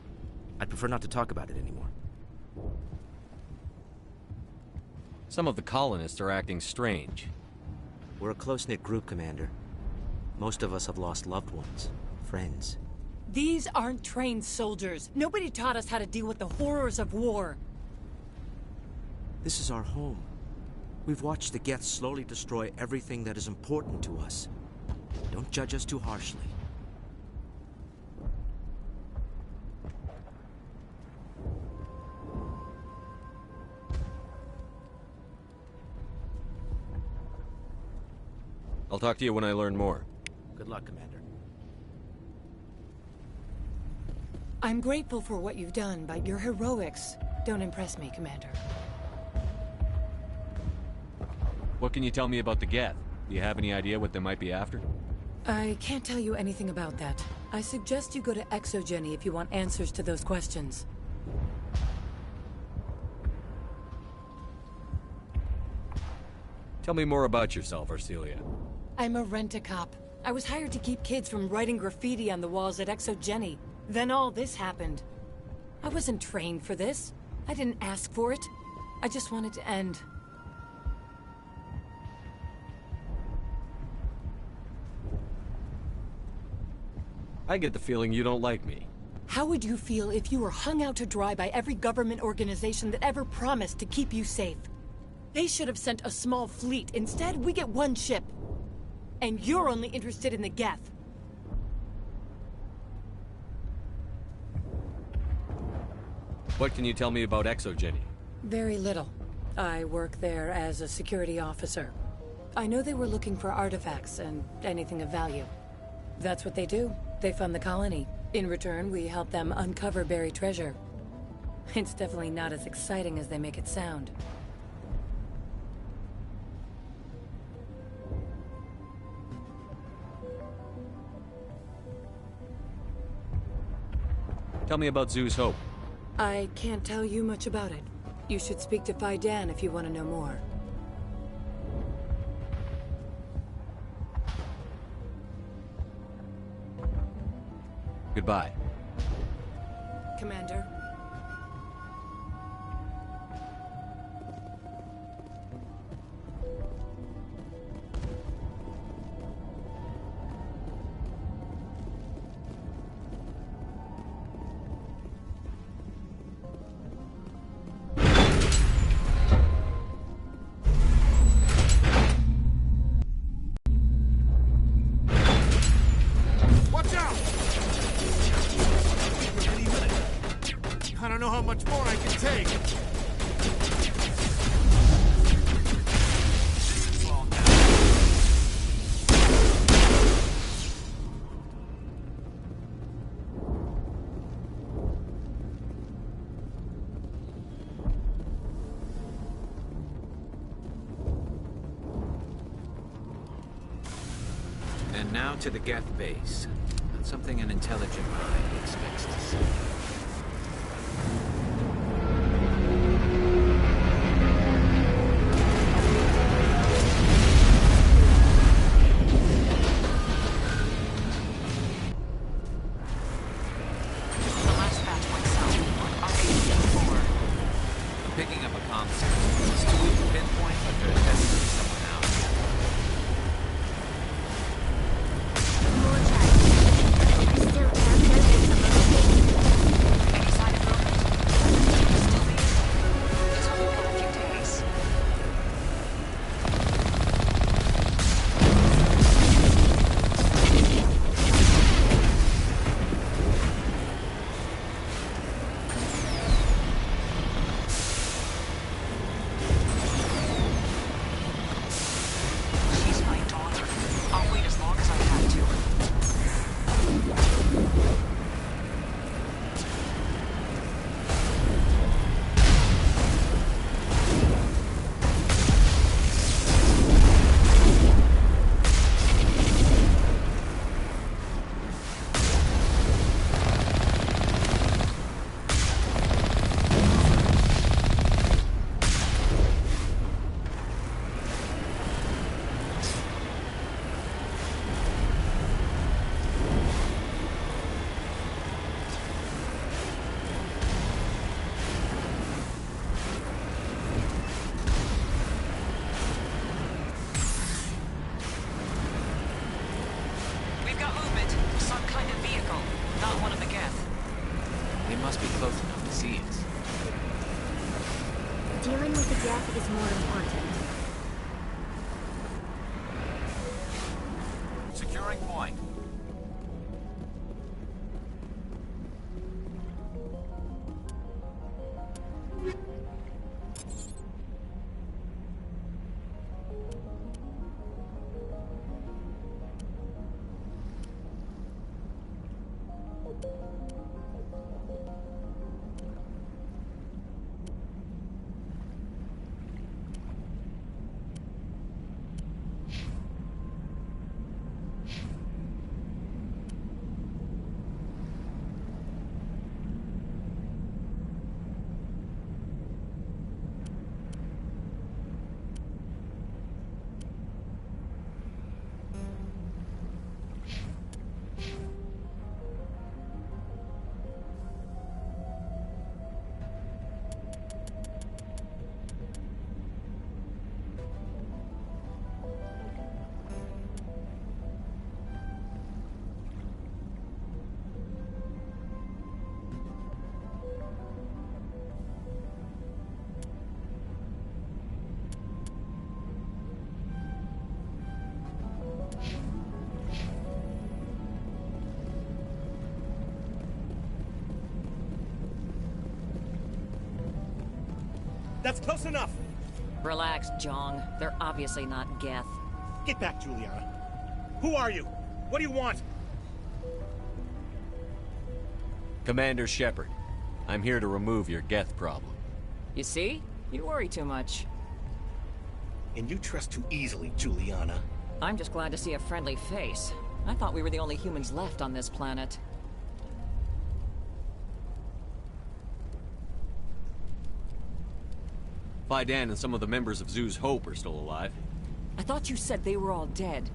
I'd prefer not to talk about it anymore. Some of the colonists are acting strange. We're a close-knit group, Commander. Most of us have lost loved ones, friends. These aren't trained soldiers. Nobody taught us how to deal with the horrors of war. This is our home. We've watched the Geth slowly destroy everything that is important to us. Don't judge us too harshly. I'll talk to you when I learn more. Good luck, Commander. I'm grateful for what you've done, but your heroics don't impress me, Commander. What can you tell me about the Geth? Do you have any idea what they might be after? I can't tell you anything about that. I suggest you go to ExoGenny if you want answers to those questions. Tell me more about yourself, Arcelia. I'm a rent-a-cop. I was hired to keep kids from writing graffiti on the walls at ExoGenny. Then all this happened. I wasn't trained for this. I didn't ask for it. I just wanted to end. I get the feeling you don't like me. How would you feel if you were hung out to dry by every government organization that ever promised to keep you safe? They should have sent a small fleet. Instead, we get one ship. And you're only interested in the Geth. What can you tell me about ExoGenny? Very little. I work there as a security officer. I know they were looking for artifacts and anything of value. That's what they do. They fund the colony. In return, we help them uncover buried treasure. It's definitely not as exciting as they make it sound. Tell me about Zoo's Hope. I can't tell you much about it. You should speak to Phi Dan if you want to know more. Goodbye. Commander. Watch out! I don't know how much more I can take. And now to the Geth base. Not something an intelligent mind expects to see. The last batch went south. RA-4. I'm picking up a comm signal. It's too weak to pinpoint, but there's definitely someone out. Any sign of movement? Still there? Guess I'll look in a few days. She's my daughter. I'll wait as long as I have to. We've got movement. Some kind of vehicle. Not one of the Geth. They must be close enough to see us. Dealing with the Geth is more important. Securing point. That's close enough. Relax, Jong. They're obviously not Geth. Get back, Juliana. Who are you? What do you want? Commander Shepard, I'm here to remove your Geth problem. You see? You worry too much. And you trust too easily, Juliana. I'm just glad to see a friendly face. I thought we were the only humans left on this planet. Fidan and some of the members of Zoo's Hope are still alive. I thought you said they were all dead.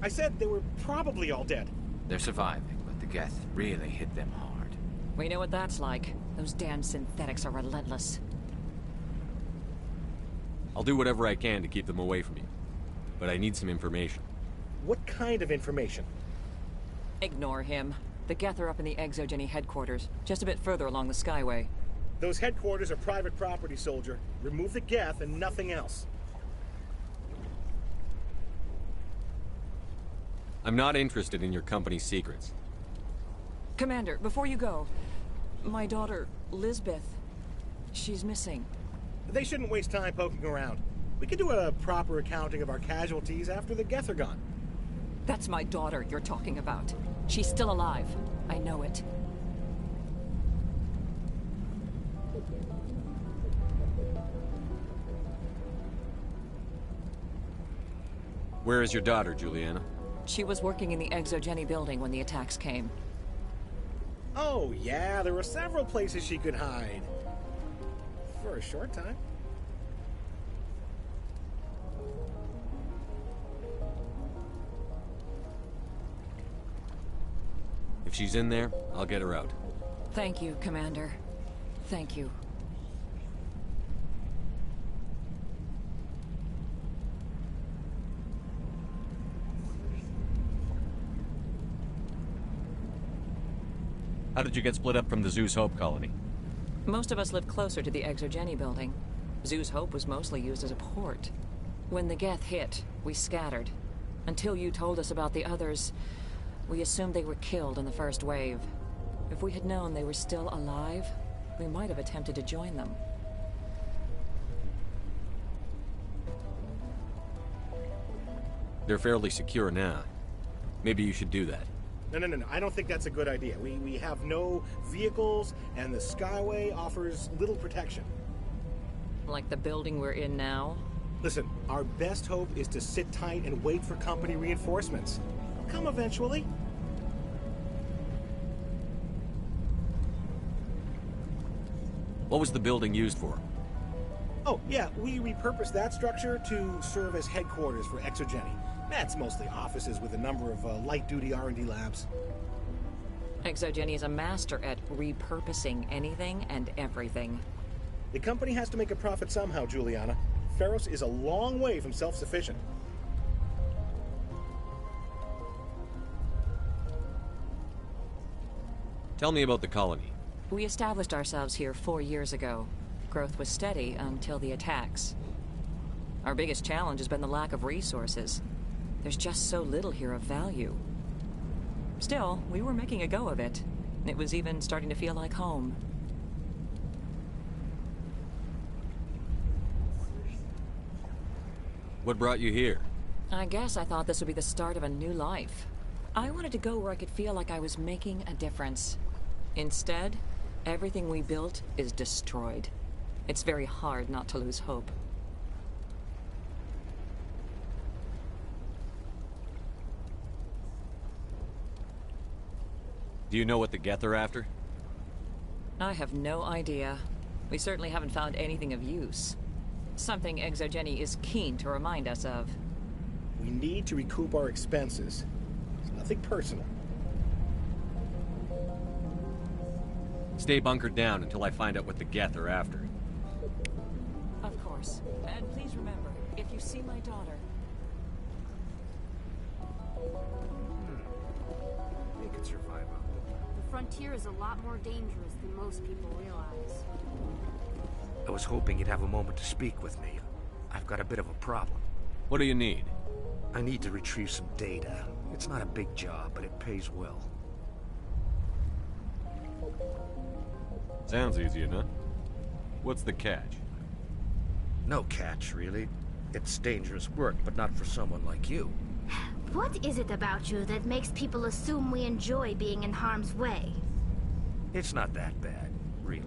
I said they were probably all dead. They're surviving, but the Geth really hit them hard. We know what that's like. Those damn synthetics are relentless. I'll do whatever I can to keep them away from you. But I need some information. What kind of information? Ignore him. The Geth are up in the Exogeny headquarters, just a bit further along the Skyway. Those headquarters are private property, soldier. Remove the Geth and nothing else. I'm not interested in your company's secrets. Commander, before you go, my daughter, Lisbeth, she's missing. They shouldn't waste time poking around. We can do a proper accounting of our casualties after the Geth are gone. That's my daughter you're talking about. She's still alive. I know it. Where is your daughter, Juliana? She was working in the Exogeny building when the attacks came. Oh, yeah, there were several places she could hide. For a short time. If she's in there, I'll get her out. Thank you, Commander. Thank you. How did you get split up from the Zeus Hope colony? Most of us lived closer to the Exogeny building. Zeus Hope was mostly used as a port. When the Geth hit, we scattered. Until you told us about the others, we assumed they were killed in the first wave. If we had known they were still alive, we might have attempted to join them. They're fairly secure now. Maybe you should do that. No. I don't think that's a good idea. We have no vehicles, and the Skyway offers little protection. Like the building we're in now? Listen, our best hope is to sit tight and wait for company reinforcements. They'll come eventually. What was the building used for? Oh, yeah, we repurposed that structure to serve as headquarters for Exogeny. That's mostly offices with a number of light-duty R&D labs. Exogeny is a master at repurposing anything and everything. The company has to make a profit somehow, Juliana. Feros is a long way from self-sufficient. Tell me about the colony. We established ourselves here 4 years ago. Growth was steady until the attacks. Our biggest challenge has been the lack of resources. There's just so little here of value. Still, we were making a go of it. It was even starting to feel like home. What brought you here? I guess I thought this would be the start of a new life. I wanted to go where I could feel like I was making a difference. Instead, everything we built is destroyed. It's very hard not to lose hope. Do you know what the Geth are after? I have no idea. We certainly haven't found anything of use. Something Exogeny is keen to remind us of. We need to recoup our expenses. It's nothing personal. Stay bunkered down until I find out what the Geth are after. Of course. And please remember, if you see my daughter... They could survive out there. The frontier is a lot more dangerous than most people realize. I was hoping you'd have a moment to speak with me. I've got a bit of a problem. What do you need? I need to retrieve some data. It's not a big job, but it pays well. Sounds easy enough. What's the catch? No catch, really. It's dangerous work, but not for someone like you. What is it about you that makes people assume we enjoy being in harm's way? It's not that bad, really.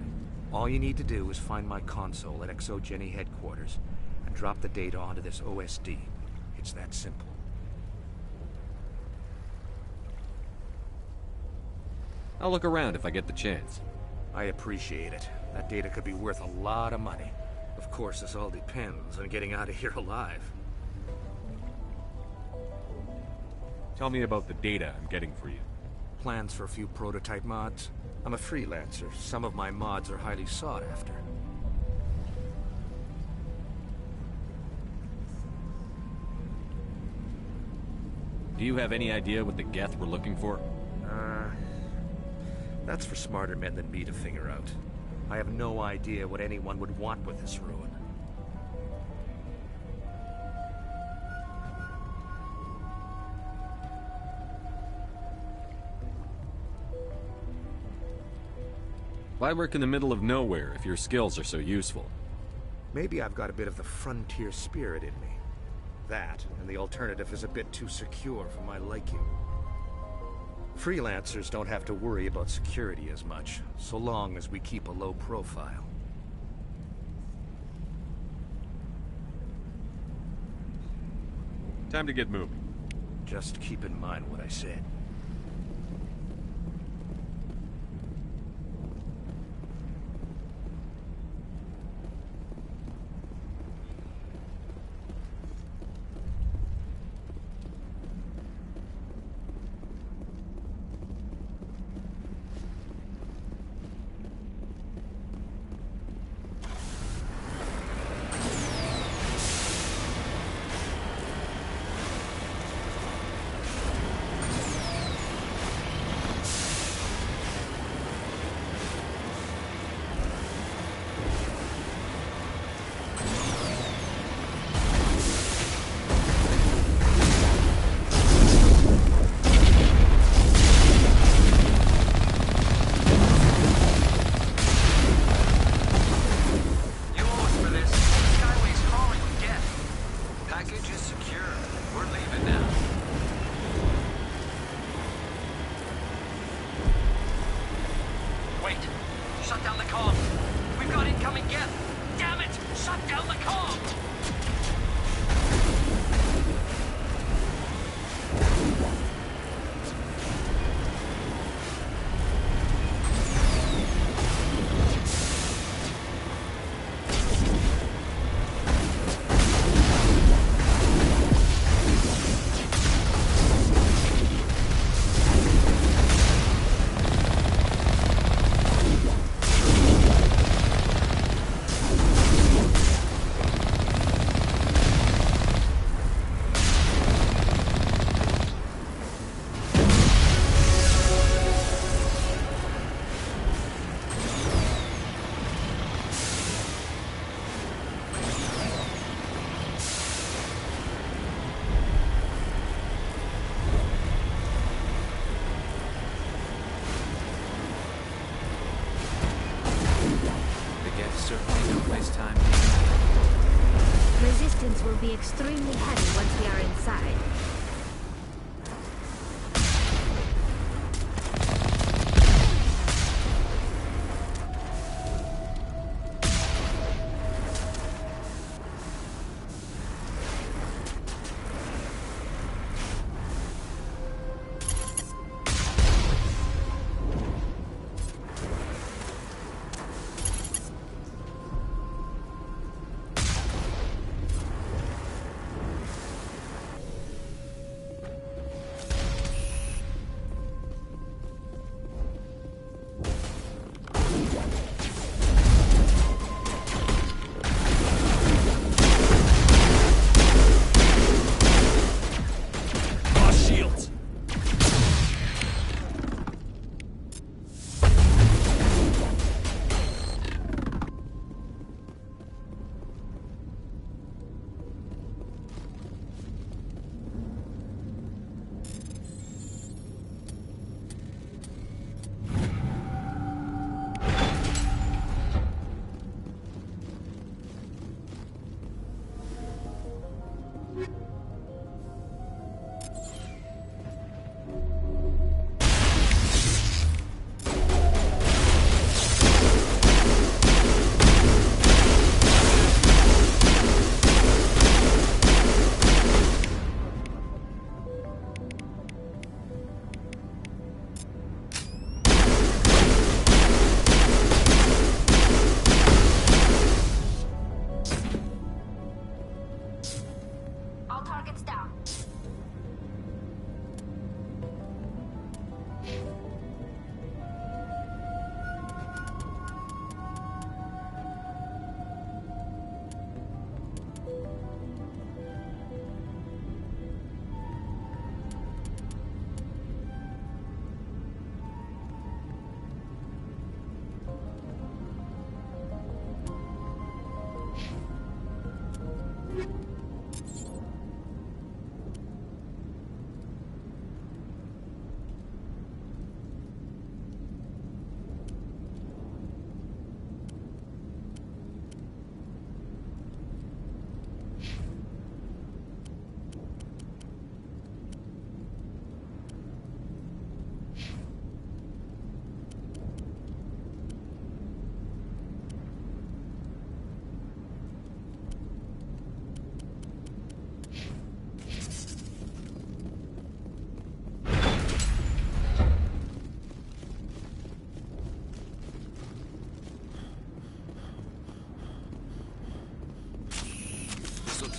All you need to do is find my console at ExoGeni headquarters and drop the data onto this OSD. It's that simple. I'll look around if I get the chance. I appreciate it. That data could be worth a lot of money. Of course, this all depends on getting out of here alive. Tell me about the data I'm getting for you. Plans for a few prototype mods? I'm a freelancer. Some of my mods are highly sought after. Do you have any idea what the Geth were looking for? That's for smarter men than me to figure out. I have no idea what anyone would want with this ruin. Why work in the middle of nowhere if your skills are so useful? Maybe I've got a bit of the frontier spirit in me. That, and the alternative is a bit too secure for my liking. Freelancers don't have to worry about security as much, so long as we keep a low profile. Time to get moving. Just keep in mind what I said. Resistance will be extremely heavy once we are inside.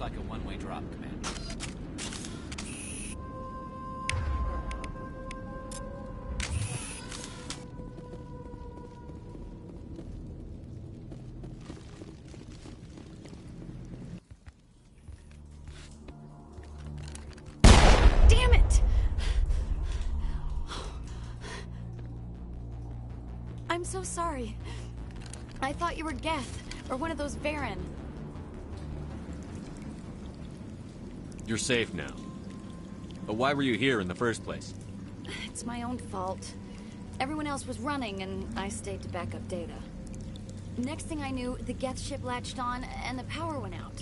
Looks like a one-way drop, Commander. Damn it! I'm so sorry. I thought you were Geth, or one of those Varen. You're safe now. But why were you here in the first place? It's my own fault. Everyone else was running, and I stayed to back up data. Next thing I knew, the Geth ship latched on, and the power went out.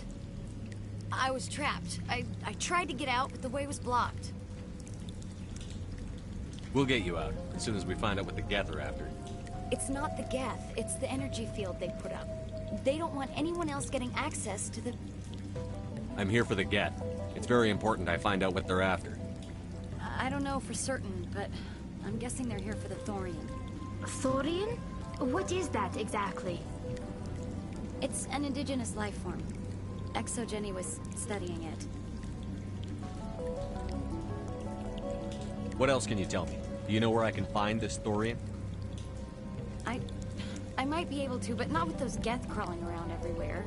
I was trapped. I tried to get out, but the way was blocked. We'll get you out, as soon as we find out what the Geth are after. It's not the Geth, it's the energy field they put up. They don't want anyone else getting access to the... I'm here for the Geth. It's very important I find out what they're after. I don't know for certain, but I'm guessing they're here for the Thorian. Thorian? What is that exactly? It's an indigenous life form. ExoJenny was studying it. What else can you tell me? Do you know where I can find this Thorian? I might be able to, but not with those Geth crawling around everywhere.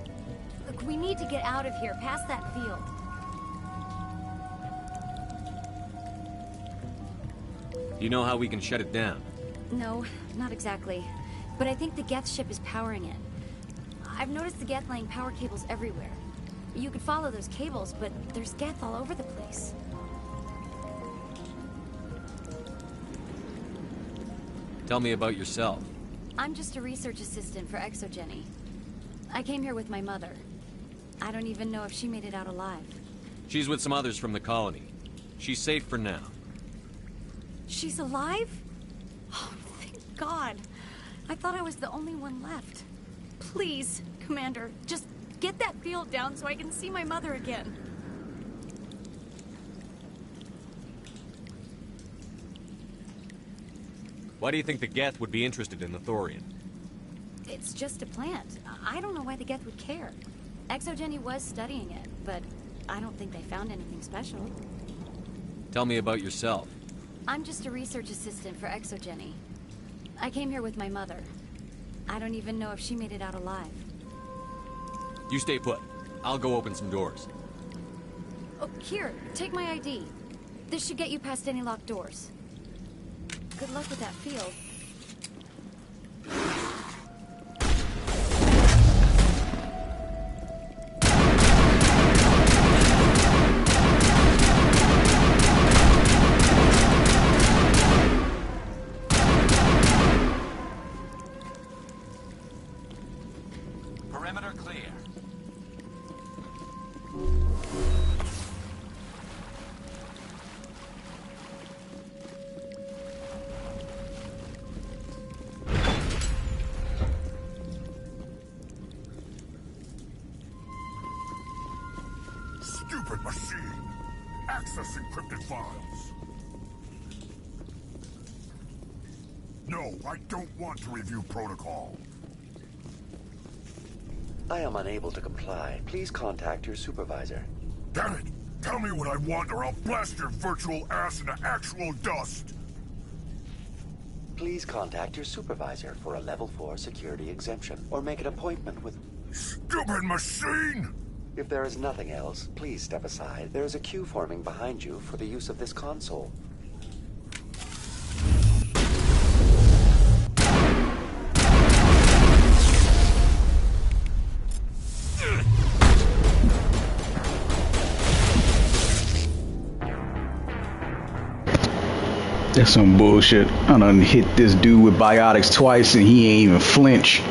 Look, we need to get out of here, past that field. Do you know how we can shut it down? No, not exactly. But I think the Geth ship is powering it. I've noticed the Geth laying power cables everywhere. You could follow those cables, but there's Geth all over the place. Tell me about yourself. I'm just a research assistant for ExoJenny. I came here with my mother. I don't even know if she made it out alive. She's with some others from the colony. She's safe for now. She's alive? Oh, thank God. I thought I was the only one left. Please, Commander, just get that field down so I can see my mother again. Why do you think the Geth would be interested in the Thorian? It's just a plant. I don't know why the Geth would care. ExoJenny was studying it, but I don't think they found anything special. Tell me about yourself. I'm just a research assistant for ExoJenny. I came here with my mother. I don't even know if she made it out alive. You stay put. I'll go open some doors. Oh, here, take my ID. This should get you past any locked doors. Good luck with that field. Perimeter clear. Stupid machine! Access encrypted files. No, I don't want to review protocol. I am unable to comply. Please contact your supervisor. Damn it! Tell me what I want or I'll blast your virtual ass into actual dust! Please contact your supervisor for a level 4 security exemption, or make an appointment with... Stupid machine! If there is nothing else, please step aside. There is a queue forming behind you for the use of this console. That's some bullshit. I done hit this dude with biotics twice and he ain't even flinch.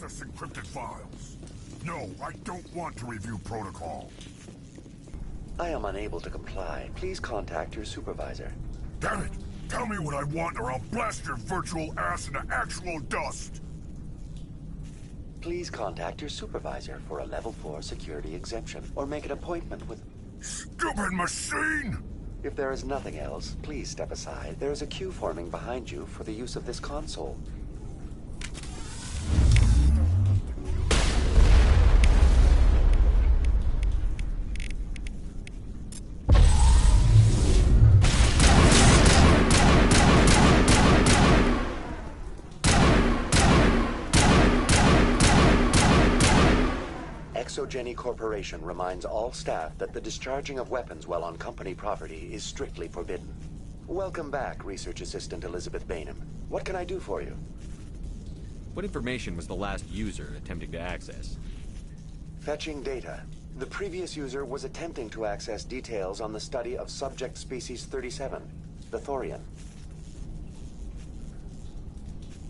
access encrypted files. No, I don't want to review protocol. I am unable to comply. Please contact your supervisor. Damn it! Tell me what I want or I'll blast your virtual ass into actual dust! Please contact your supervisor for a level 4 security exemption, or make an appointment with... Stupid machine! If there is nothing else, please step aside. There is a queue forming behind you for the use of this console. Exogeny Corporation reminds all staff that the discharging of weapons while on company property is strictly forbidden. Welcome back, Research Assistant Elizabeth Bainham. What can I do for you? What information was the last user attempting to access? Fetching data. The previous user was attempting to access details on the study of subject species 37, the Thorian.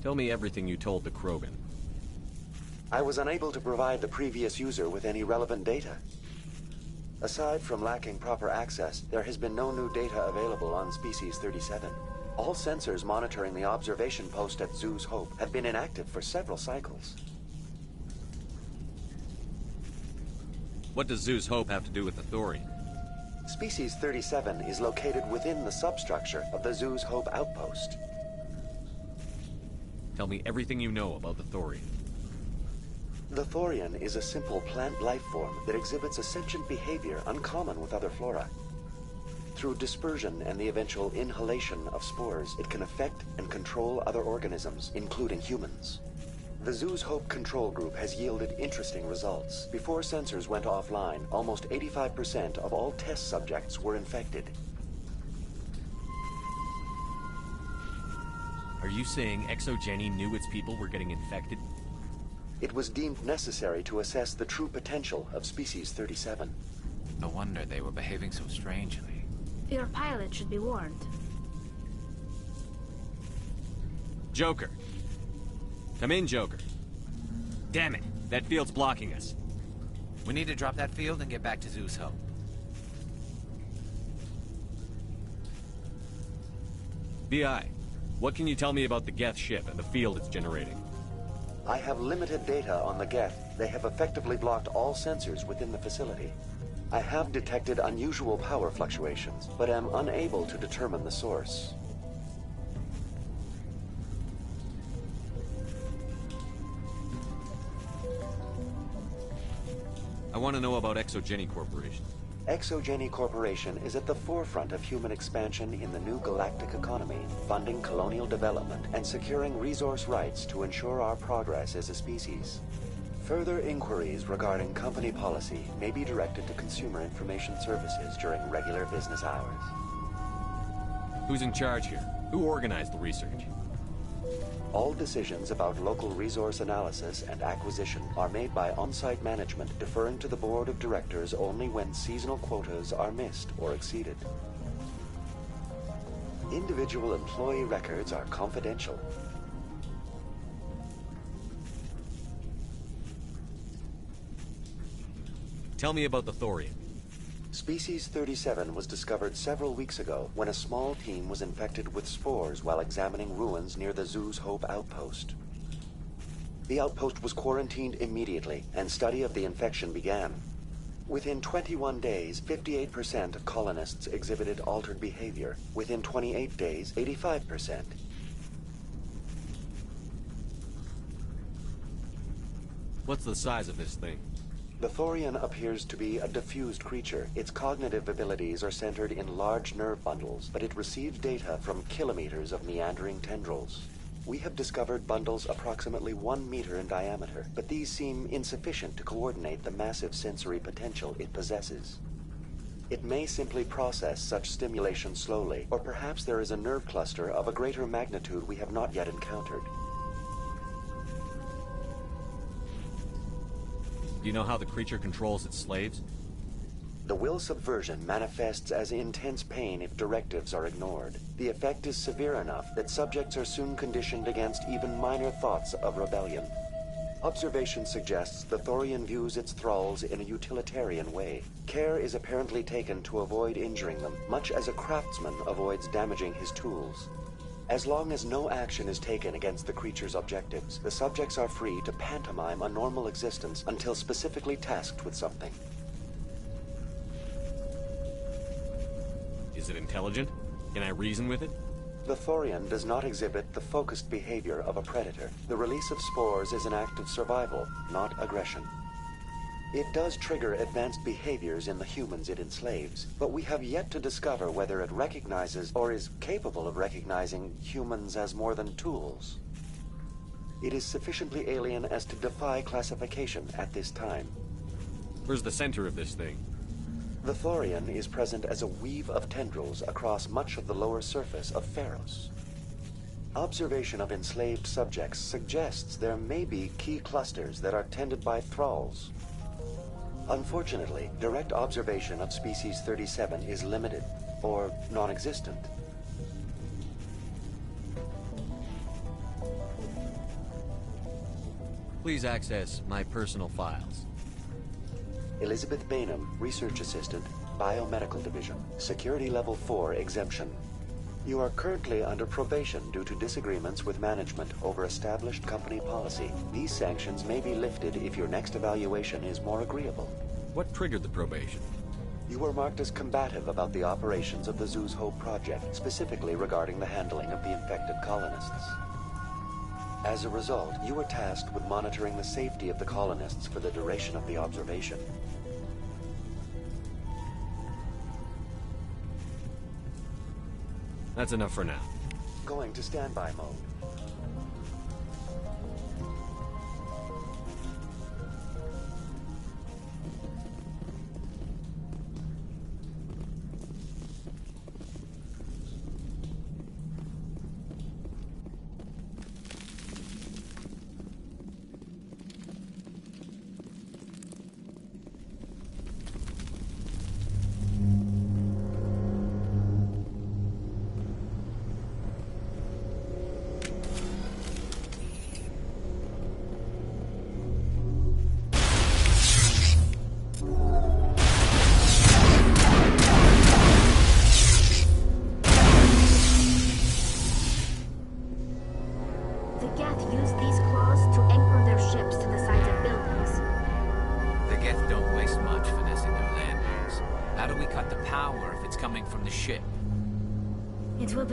Tell me everything you told the Krogan. I was unable to provide the previous user with any relevant data. Aside from lacking proper access, there has been no new data available on Species 37. All sensors monitoring the observation post at Zoo's Hope have been inactive for several cycles. What does Zoo's Hope have to do with the Thorian? Species 37 is located within the substructure of the Zoo's Hope outpost. Tell me everything you know about the Thorian. The Thorian is a simple plant life form that exhibits a sentient behavior uncommon with other flora. Through dispersion and the eventual inhalation of spores, it can affect and control other organisms, including humans. The Zoo's Hope control group has yielded interesting results. Before sensors went offline, almost 85% of all test subjects were infected. Are you saying Exogeny knew its people were getting infected? It was deemed necessary to assess the true potential of Species 37. No wonder they were behaving so strangely. Your pilot should be warned. Joker. Come in, Joker. Damn it, that field's blocking us. We need to drop that field and get back to Zoo's Hope. BI, what can you tell me about the Geth ship and the field it's generating? I have limited data on the Geth. They have effectively blocked all sensors within the facility. I have detected unusual power fluctuations, but am unable to determine the source. I want to know about Exogeny Corporation. Exogeny Corporation is at the forefront of human expansion in the new galactic economy, funding colonial development and securing resource rights to ensure our progress as a species. Further inquiries regarding company policy may be directed to Consumer Information Services during regular business hours. Who's in charge here? Who organized the research? All decisions about local resource analysis and acquisition are made by on-site management, deferring to the board of directors only when seasonal quotas are missed or exceeded. Individual employee records are confidential. Tell me about the Thorian. Species 37 was discovered several weeks ago when a small team was infected with spores while examining ruins near the Zoo's Hope outpost. The outpost was quarantined immediately, and study of the infection began. Within 21 days, 58% of colonists exhibited altered behavior. Within 28 days, 85%. What's the size of this thing? The Thorian appears to be a diffused creature. Its cognitive abilities are centered in large nerve bundles, but it receives data from kilometers of meandering tendrils. We have discovered bundles approximately 1 meter in diameter, but these seem insufficient to coordinate the massive sensory potential it possesses. It may simply process such stimulation slowly, or perhaps there is a nerve cluster of a greater magnitude we have not yet encountered. Do you know how the creature controls its slaves? The will subversion manifests as intense pain if directives are ignored. The effect is severe enough that subjects are soon conditioned against even minor thoughts of rebellion. Observation suggests the Thorian views its thralls in a utilitarian way. Care is apparently taken to avoid injuring them, much as a craftsman avoids damaging his tools. As long as no action is taken against the creature's objectives, the subjects are free to pantomime a normal existence until specifically tasked with something. Is it intelligent? Can I reason with it? The Thorian does not exhibit the focused behavior of a predator. The release of spores is an act of survival, not aggression. It does trigger advanced behaviors in the humans it enslaves, but we have yet to discover whether it recognizes or is capable of recognizing humans as more than tools. It is sufficiently alien as to defy classification at this time. Where's the center of this thing? The Thorian is present as a weave of tendrils across much of the lower surface of Pharos. Observation of enslaved subjects suggests there may be key clusters that are tended by thralls. Unfortunately, direct observation of species 37 is limited, or non-existent. Please access my personal files. Elizabeth Bainham, Research Assistant, Biomedical Division, Security Level 4 exemption. You are currently under probation due to disagreements with management over established company policy. These sanctions may be lifted if your next evaluation is more agreeable. What triggered the probation? You were marked as combative about the operations of the Zeus Hope project, specifically regarding the handling of the infected colonists. As a result, you were tasked with monitoring the safety of the colonists for the duration of the observation. That's enough for now. Going to standby mode.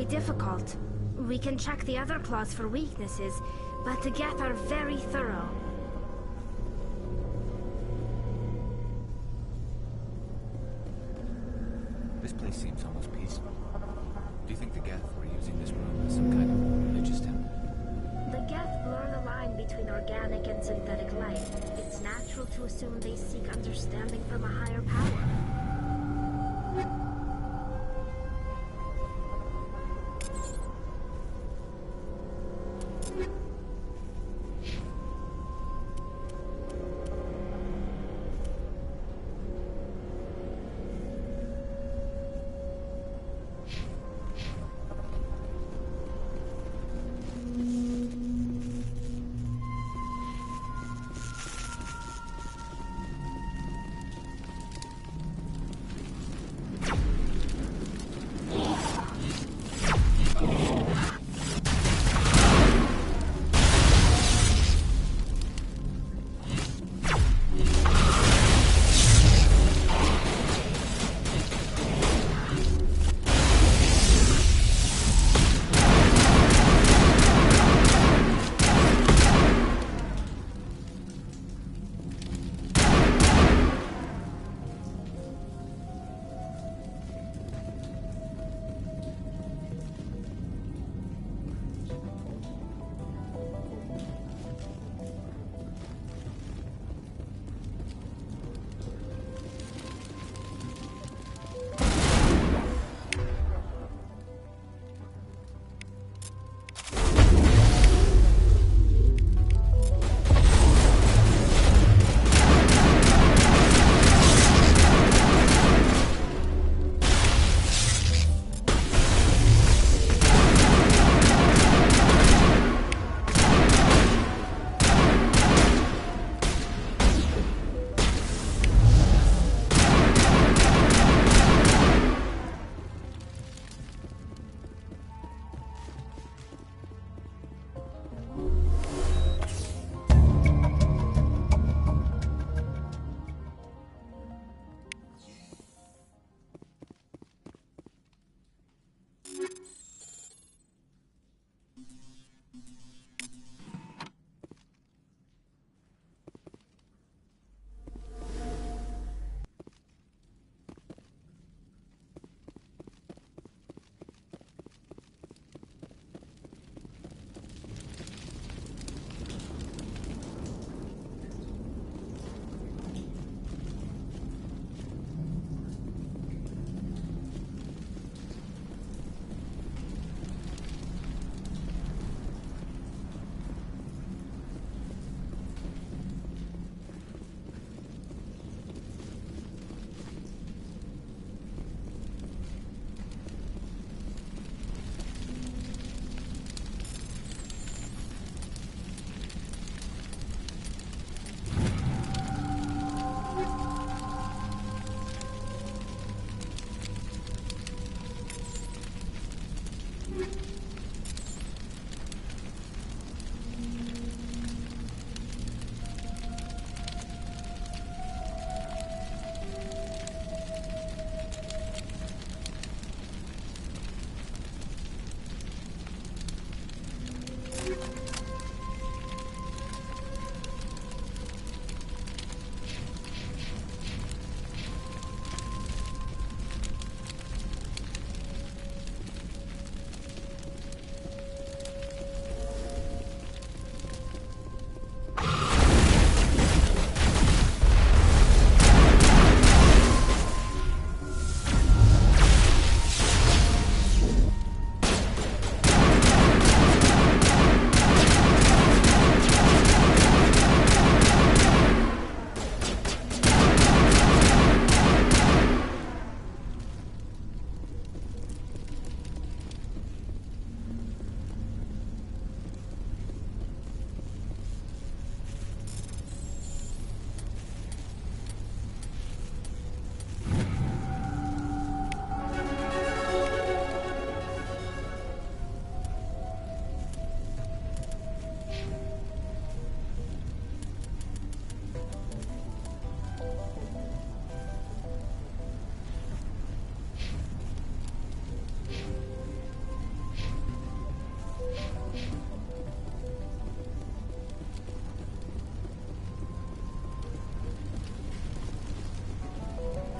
Difficult. We can check the other claws for weaknesses, but the Geth are very thorough. This place seems almost peaceful. Do you think the Geth were using this room as some kind of religious temple? The Geth blur the line between organic and synthetic life. It's natural to assume they seek understanding from a higher power.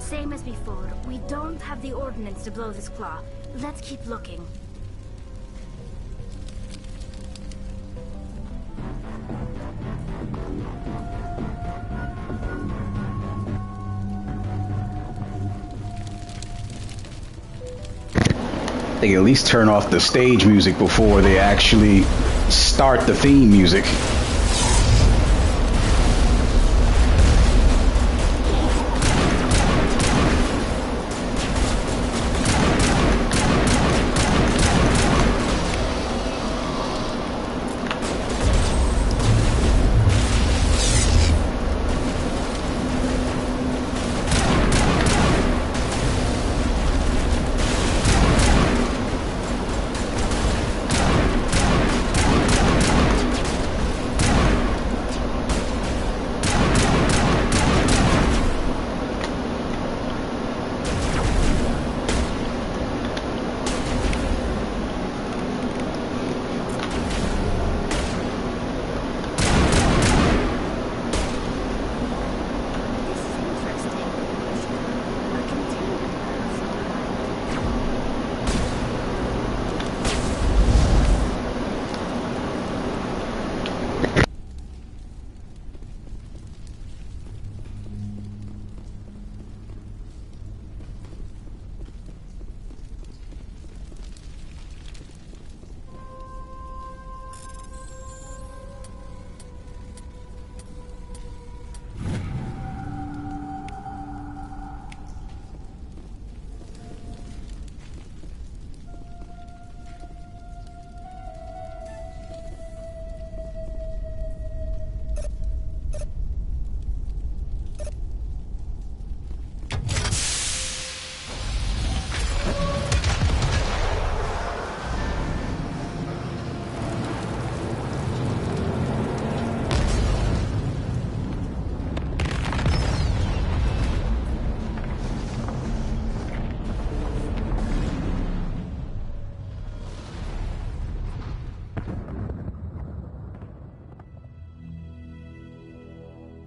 Same as before. We don't have the ordnance to blow this claw. Let's keep looking. They at least turn off the stage music before they actually start the theme music.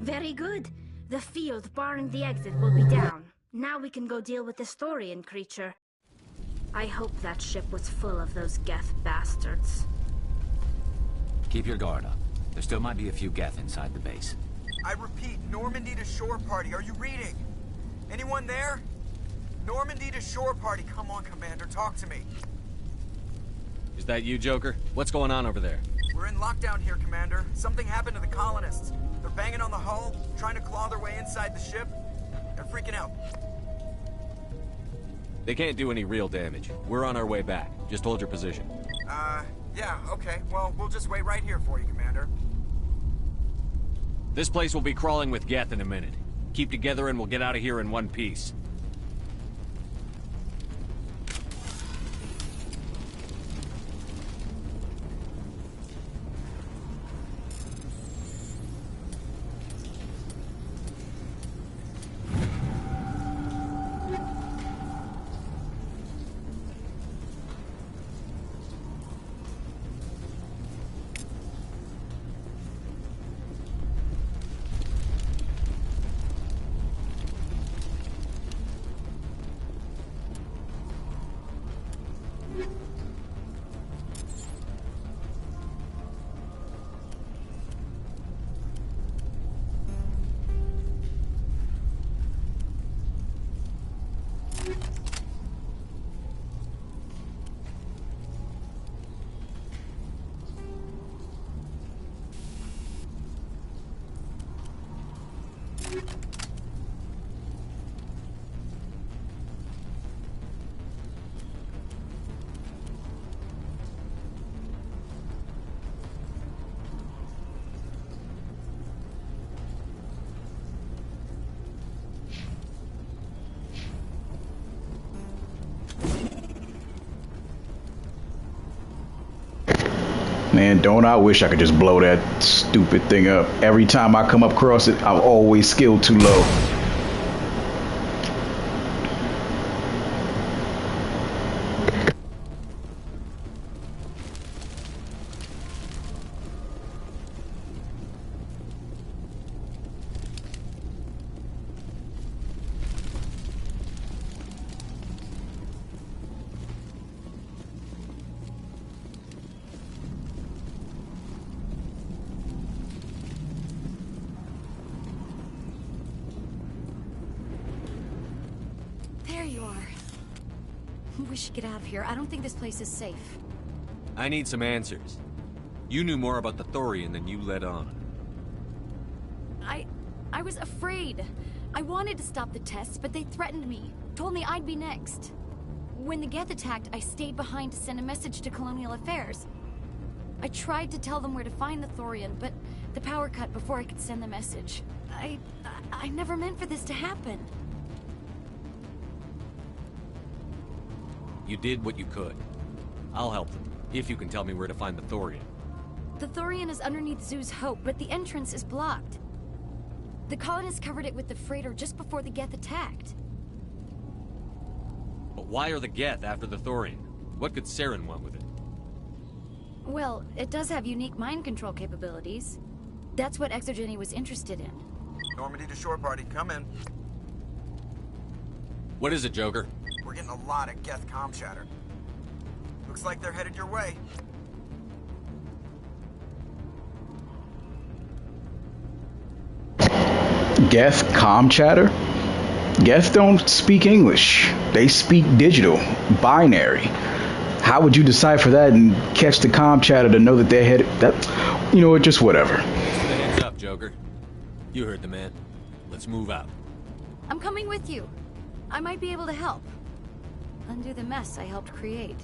Very good. The field barring the exit will be down. Now we can go deal with the Storian creature. I hope that ship was full of those Geth bastards. Keep your guard up. There still might be a few Geth inside the base. I repeat, Normandy to shore party. Are you reading? Anyone there? Normandy to shore party. Come on, Commander, talk to me. Is that you, Joker? What's going on over there? We're in lockdown here, Commander. Something happened to the colonists. They're banging on the hull, trying to claw their way inside the ship. They're freaking out. They can't do any real damage. We're on our way back. Just hold your position. Yeah, okay. Well, we'll just wait right here for you, Commander. This place will be crawling with Geth in a minute. Keep together and we'll get out of here in one piece. Man, don't I wish I could just blow that stupid thing up. Every time I come up across it, I'm always skilled too low. we should get out of here. I don't think this place is safe. I need some answers. You knew more about the Thorian than you let on. I was afraid. I wanted to stop the tests, but they threatened me. Told me I'd be next. When the Geth attacked, I stayed behind to send a message to Colonial Affairs. I tried to tell them where to find the Thorian, but the power cut before I could send the message. I never meant for this to happen. You did what you could. I'll help them, if you can tell me where to find the Thorian. The Thorian is underneath Zoo's Hope, but the entrance is blocked. The colonists covered it with the freighter just before the Geth attacked. But why are the Geth after the Thorian? What could Saren want with it? Well, it does have unique mind control capabilities. That's what ExoGeni was interested in. Normandy to shore party, come in. What is it, Joker? We're getting a lot of Geth comm chatter. Looks like they're headed your way. Geth comm chatter? Geth don't speak English. They speak digital, binary. How would you decipher that and catch the comm chatter to know that they're headed? That, you know what? Just whatever. Hands up, Joker. You heard the man. Let's move out. I'm coming with you. I might be able to help. Undo the mess I helped create.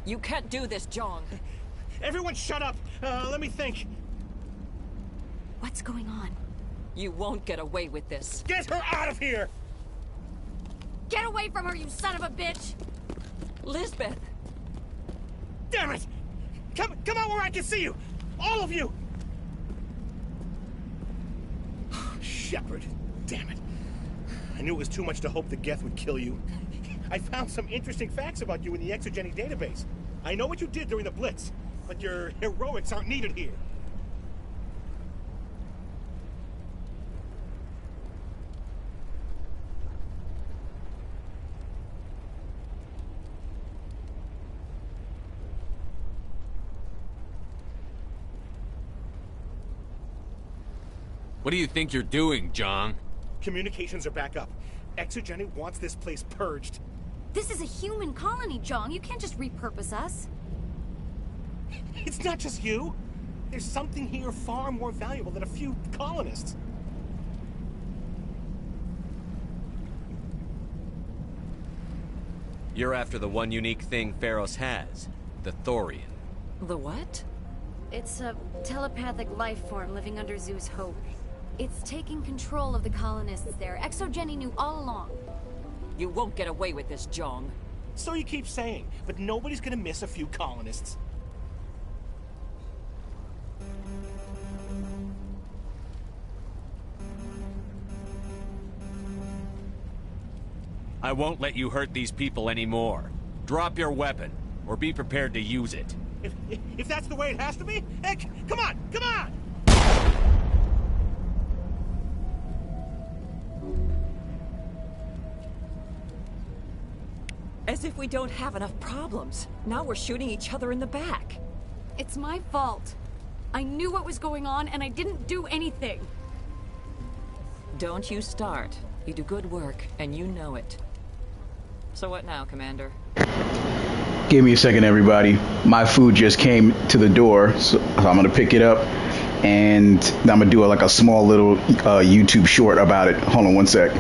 You can't do this, John. Everyone shut up! Let me think. What's going on? You won't get away with this. Get her out of here! Get away from her, you son of a bitch! Lisbeth! Damn it! Come out where I can see you! All of you! Shepard, damn it. I knew it was too much to hope the Geth would kill you. I found some interesting facts about you in the ExoGeni database. I know what you did during the Blitz, but your heroics aren't needed here. What do you think you're doing, John? Communications are back up. ExoGeni wants this place purged. This is a human colony, John. You can't just repurpose us. It's not just you. There's something here far more valuable than a few colonists. You're after the one unique thing Pharos has, the Thorian. The what? It's a telepathic life form living under Zeus Hope. It's taking control of the colonists there. ExoGeni knew all along. You won't get away with this, Jong. So you keep saying, but nobody's gonna miss a few colonists. I won't let you hurt these people anymore. Drop your weapon, or be prepared to use it. If that's the way it has to be, heck, come on, come on! As if we don't have enough problems. Now we're shooting each other in the back. It's my fault. I knew what was going on, and I didn't do anything. Don't you start. You do good work, and you know it. So what now, Commander? Give me a second, everybody. My food just came to the door, so I'm gonna pick it up, and I'm gonna do like a small little YouTube short about it. Hold on one sec.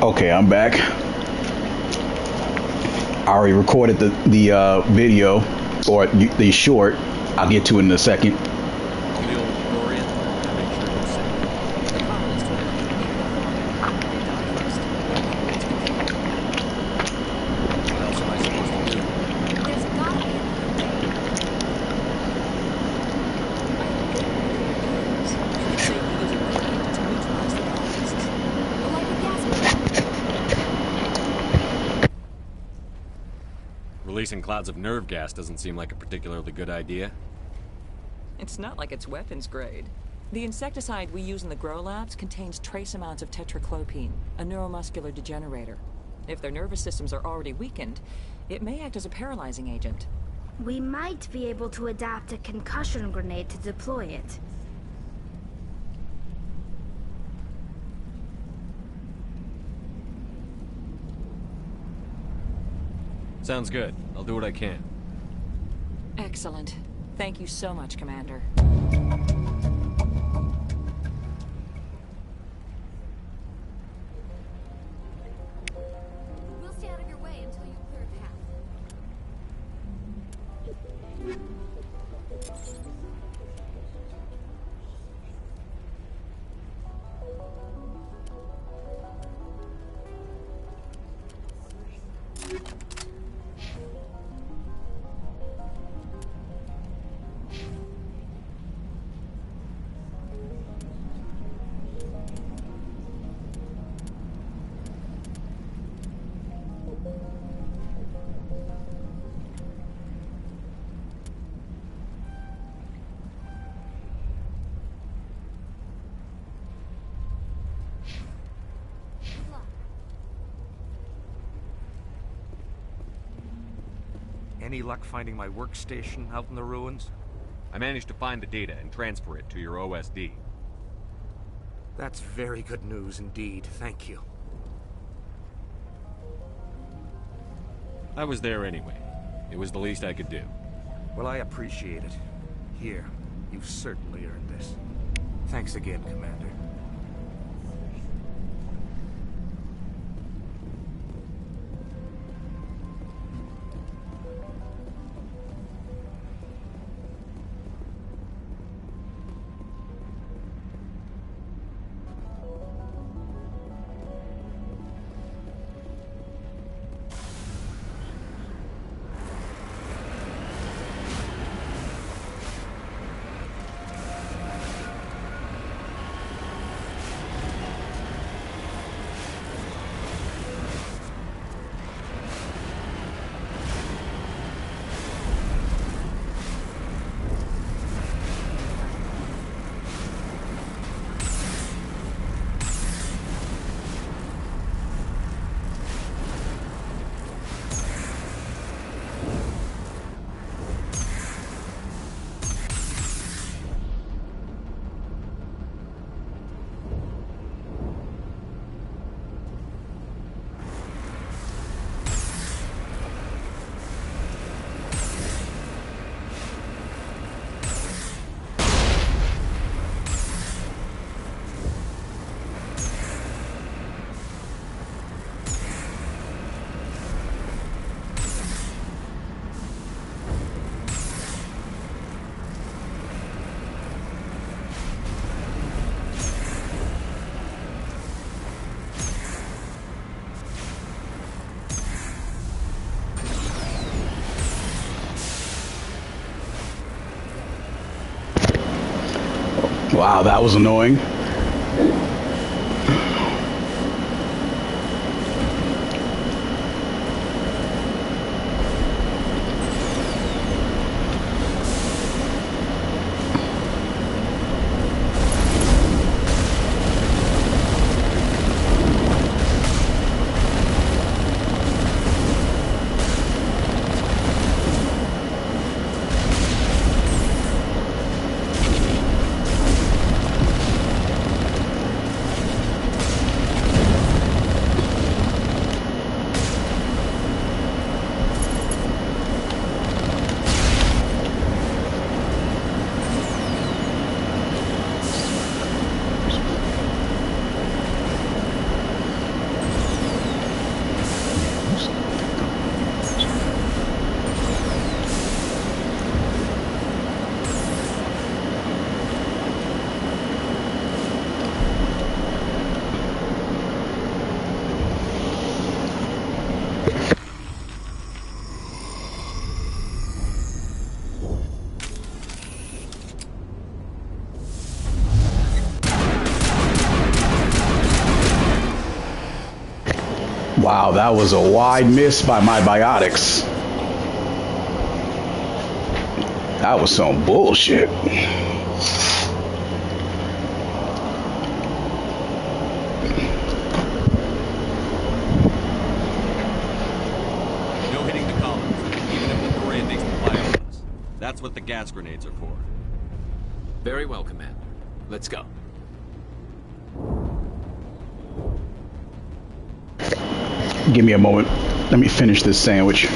Okay, I'm back. I already recorded the video, or the short. I'll get to it in a second. What else am I supposed Releasing clouds of nerve gas doesn't seem like a particularly good idea. It's not like it's weapons grade. The insecticide we use in the grow labs contains trace amounts of tetraclopine, a neuromuscular degenerator. If their nervous systems are already weakened, it may act as a paralyzing agent. We might be able to adapt a concussion grenade to deploy it. Sounds good. I'll do what I can. Excellent. Thank you so much, Commander. We'll stay out of your way until you clear a path. Any luck finding my workstation out in the ruins? I managed to find the data and transfer it to your OSD. That's very good news indeed. Thank you. I was there anyway. It was the least I could do. Well, I appreciate it. Here, you've certainly earned this. Thanks again, Commander. Wow, that was annoying. Wow, that was a wide miss by my biotics. That was some bullshit. No hitting the columns, even if the Thorian makes them fire on us. That's what the gas grenades are for. Very well, Commander. Let's go. Give me a moment. Let me finish this sandwich.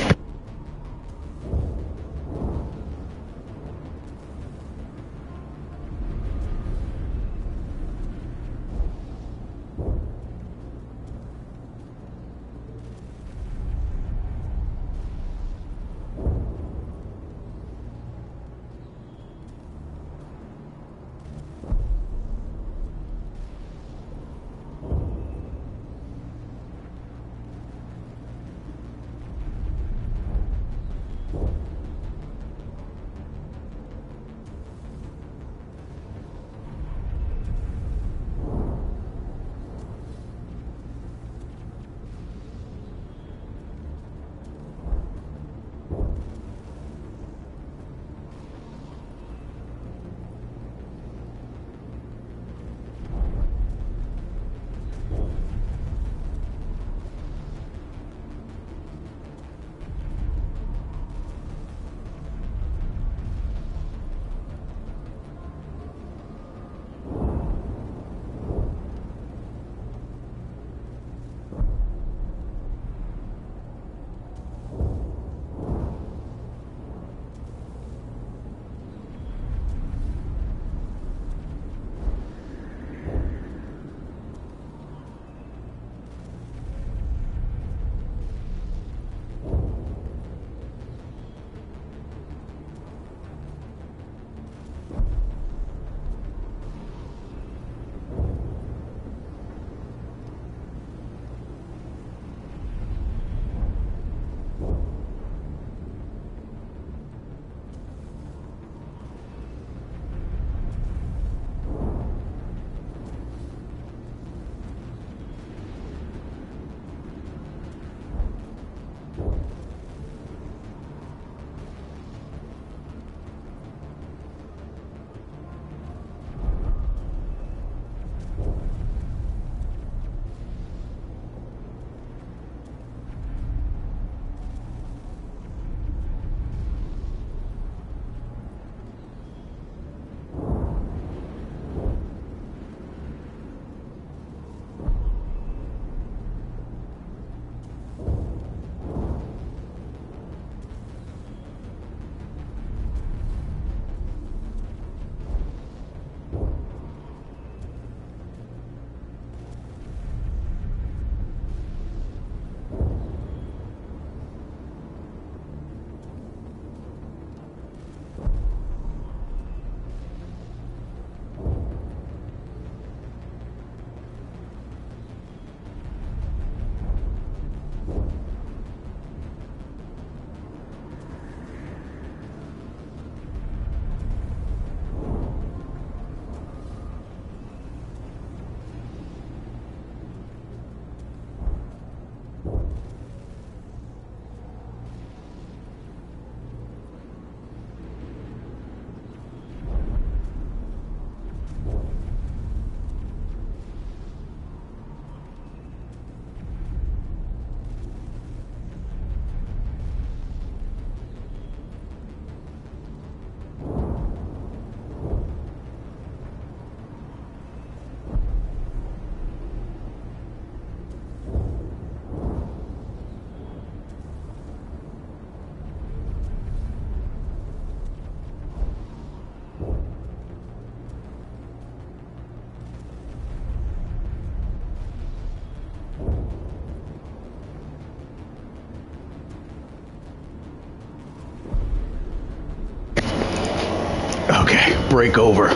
Okay, break over.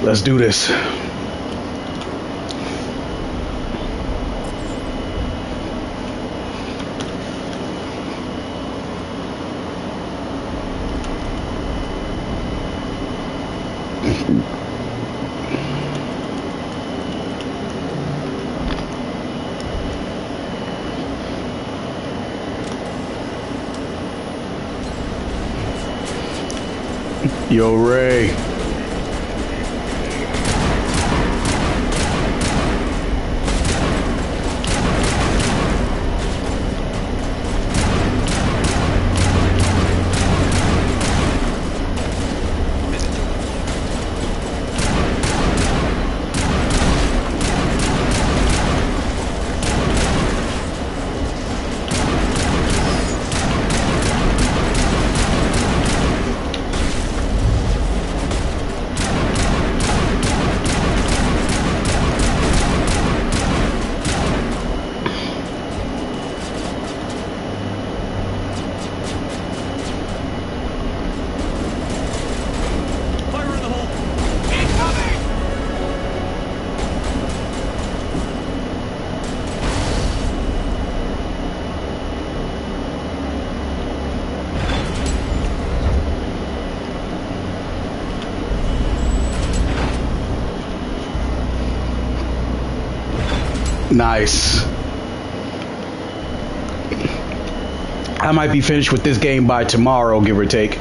Let's do this. Yo, Ray. Nice. I might be finished with this game by tomorrow, give or take.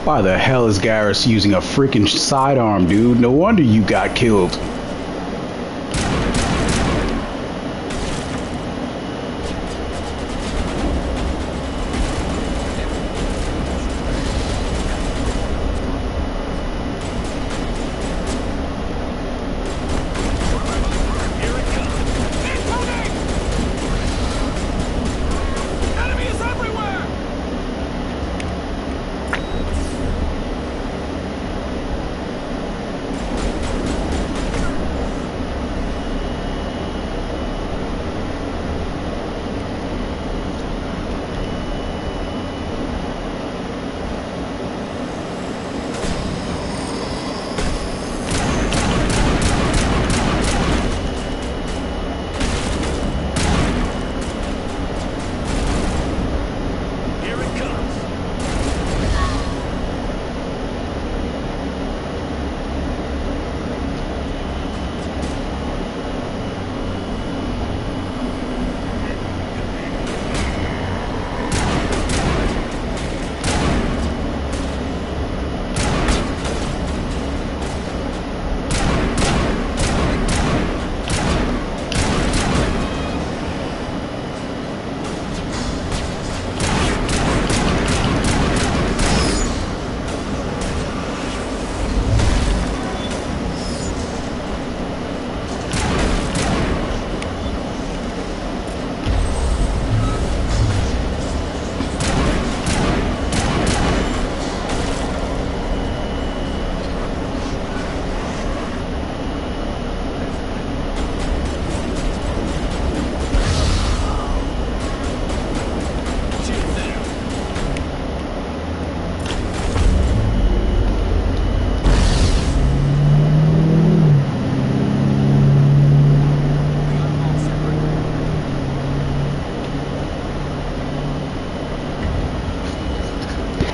Why the hell is Garrus using a freaking sidearm, dude? No wonder you got killed.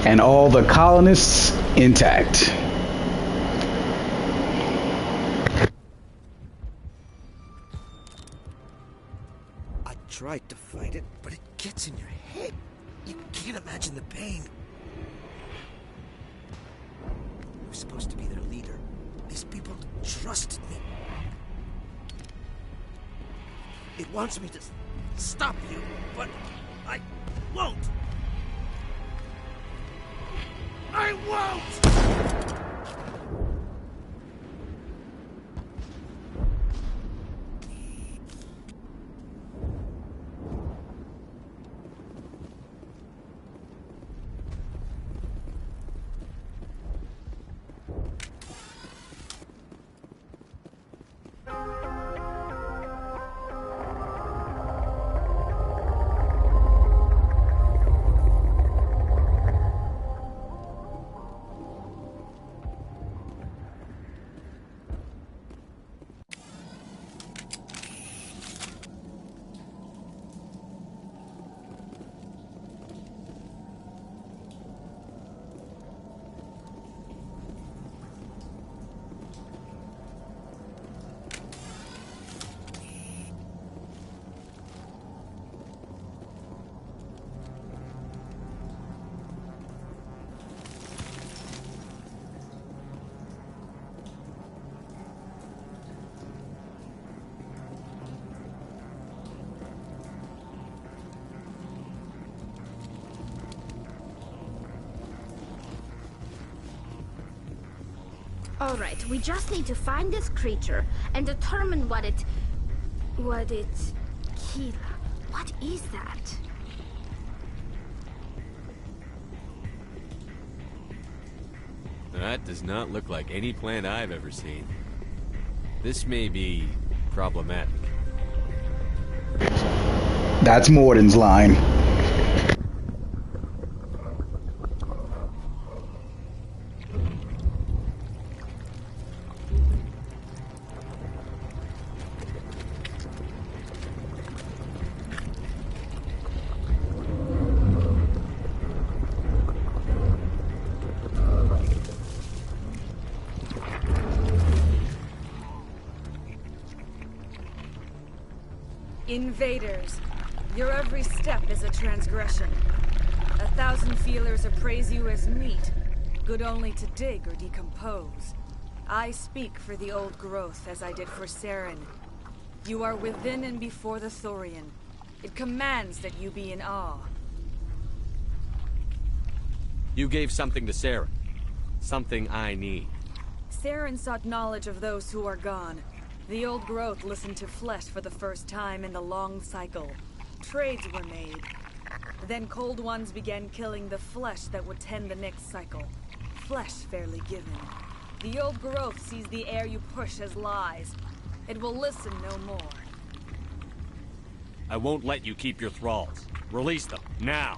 And all the colonists intact. I tried to fight it, but it gets in your head. You can't imagine the pain. supposed to be their leader. These people trusted me. It wants me to stop you, but I won't. I won't! Alright, we just need to find this creature and determine what it... Kira, what is that? That does not look like any plant I've ever seen. This may be problematic. That's Morden's line. Invaders, your every step is a transgression. 1,000 feelers appraise you as meat, good only to dig or decompose. I speak for the old growth as I did for Saren. You are within and before the Thorian. It commands that you be in awe. You gave something to Saren. Something I need. Saren sought knowledge of those who are gone. The old growth listened to flesh for the first time in the long cycle. Trades were made. Then cold ones began killing the flesh that would tend the next cycle. Flesh fairly given. The old growth sees the air you push as lies. It will listen no more. I won't let you keep your thralls. Release them, now!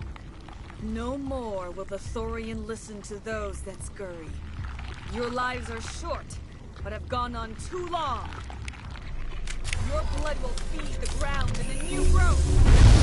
No more will the Thorian listen to those that scurry. Your lives are short, but have gone on too long. Your blood will feed the ground in a new growth!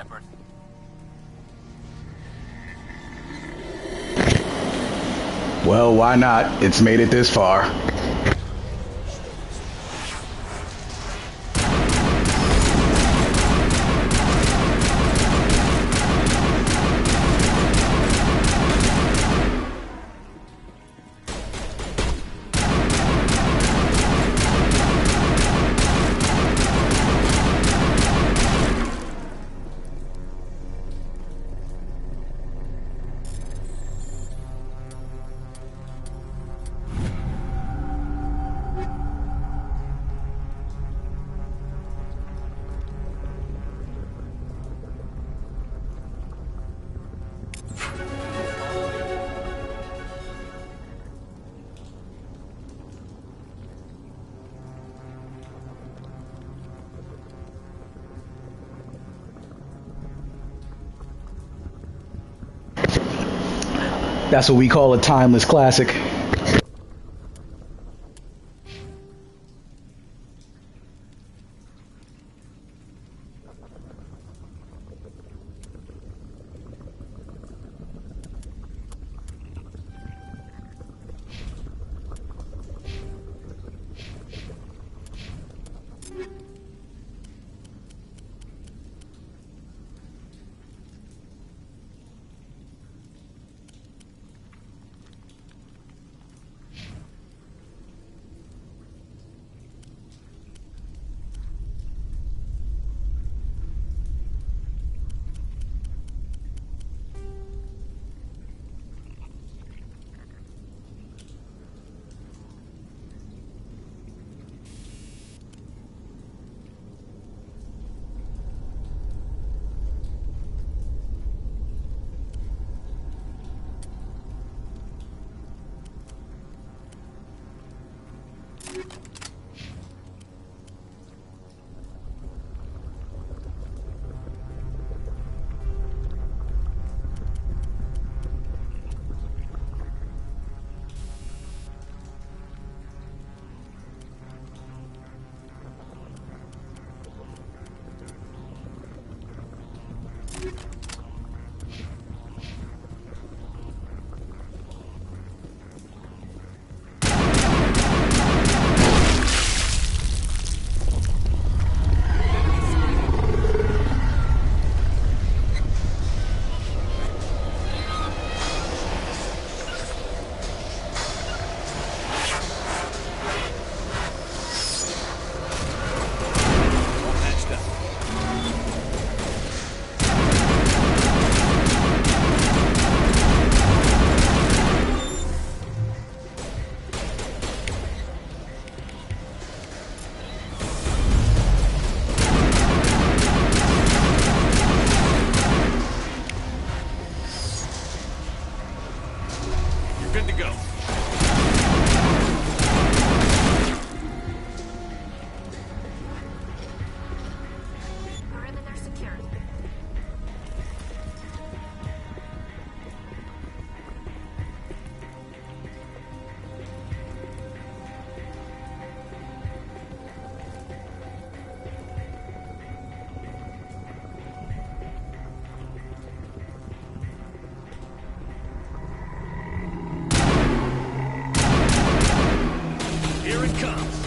Shepard. Well, why not? It's made it this far. That's what we call a timeless classic. Good to go. Perimeter secured. Here it comes.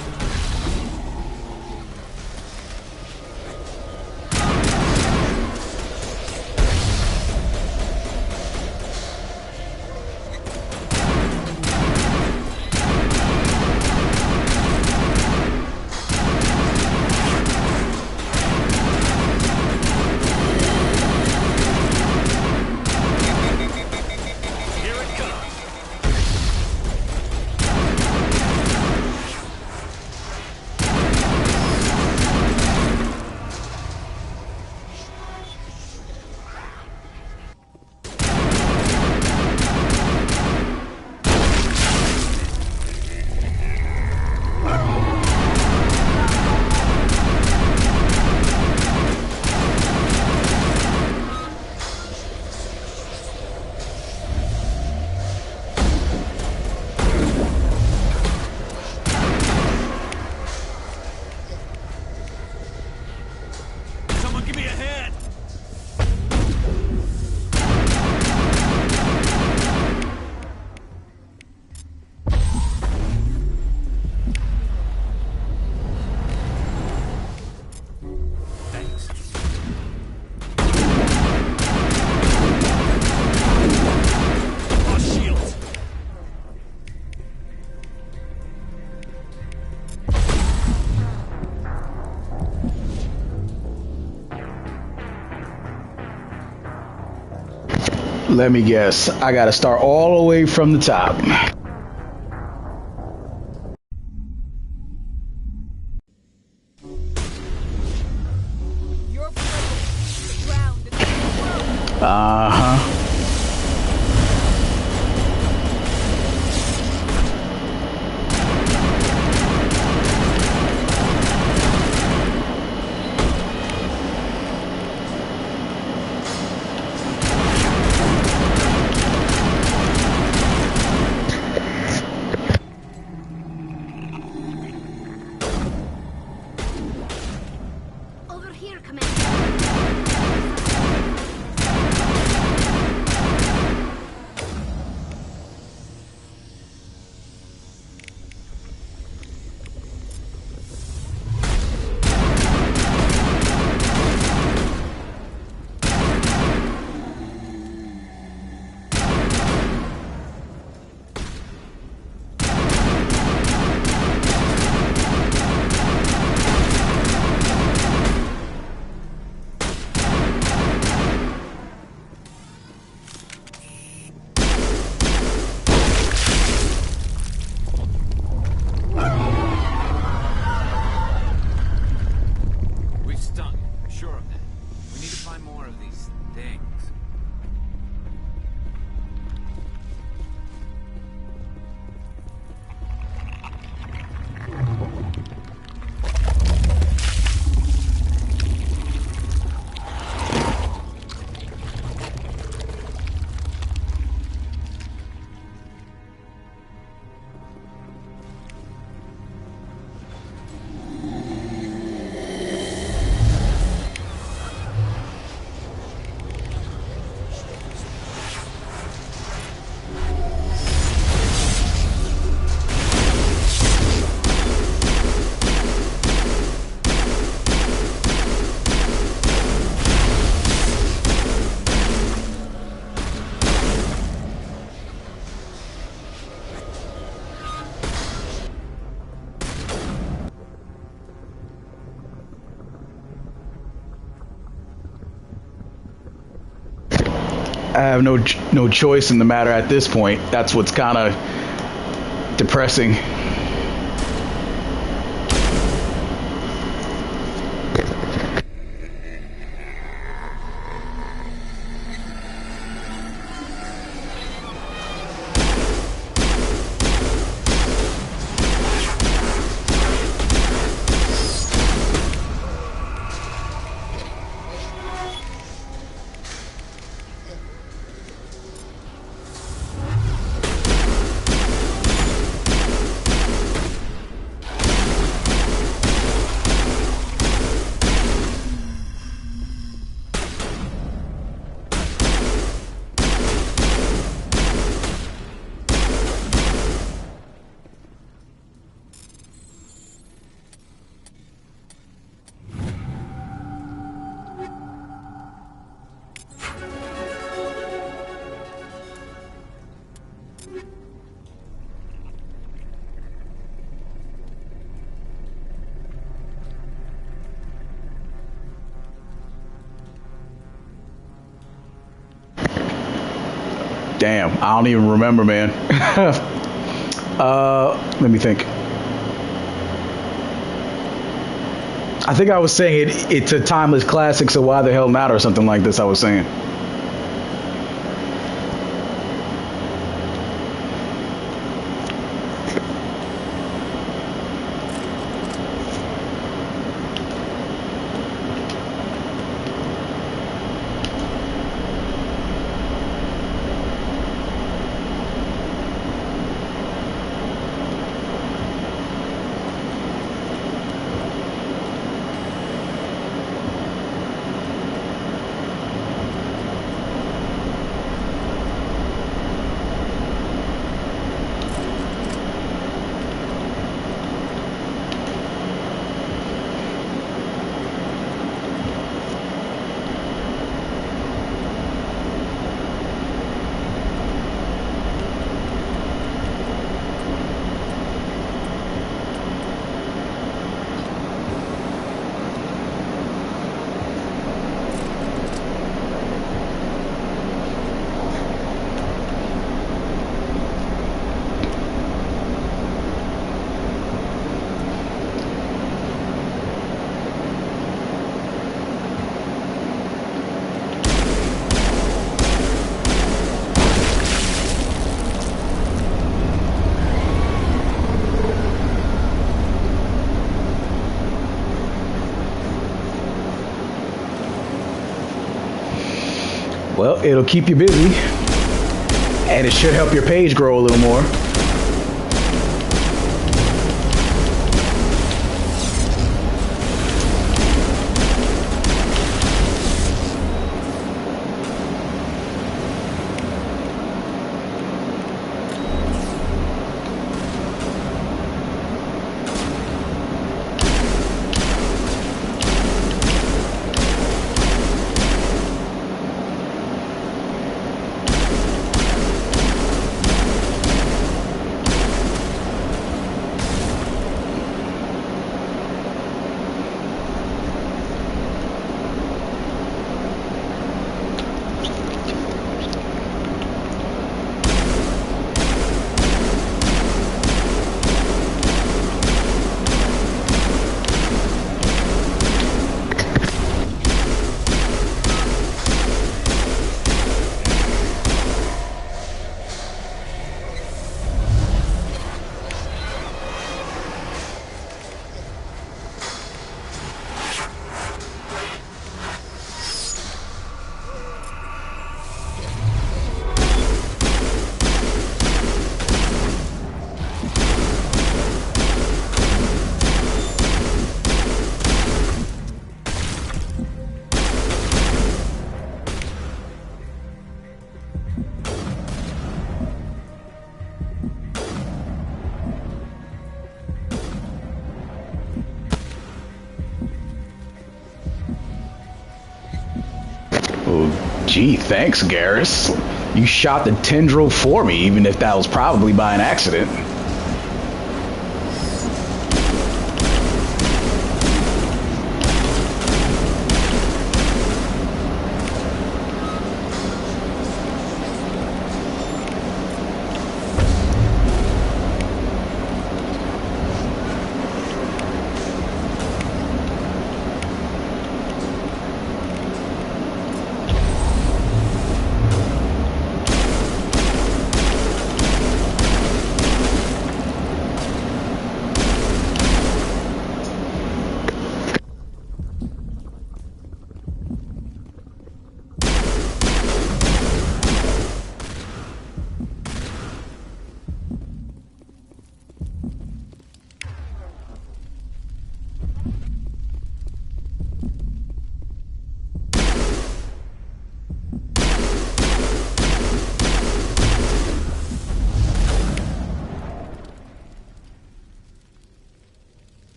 Here it comes. Let me guess. I gotta start all the way from the top. Uh-huh. Over here, Commander. We've stung. I'm sure of that. We need to find more of these things. I have no choice in the matter at this point. That's what's kind of depressing. Damn, I don't even remember, man. Let me think. I think I was saying it's a timeless classic, so why the hell not, or something like this I was saying. it'll keep you busy, and it should help your page grow a little more. Gee, thanks, Garrus. You shot the tendril for me, even if that was probably by an accident.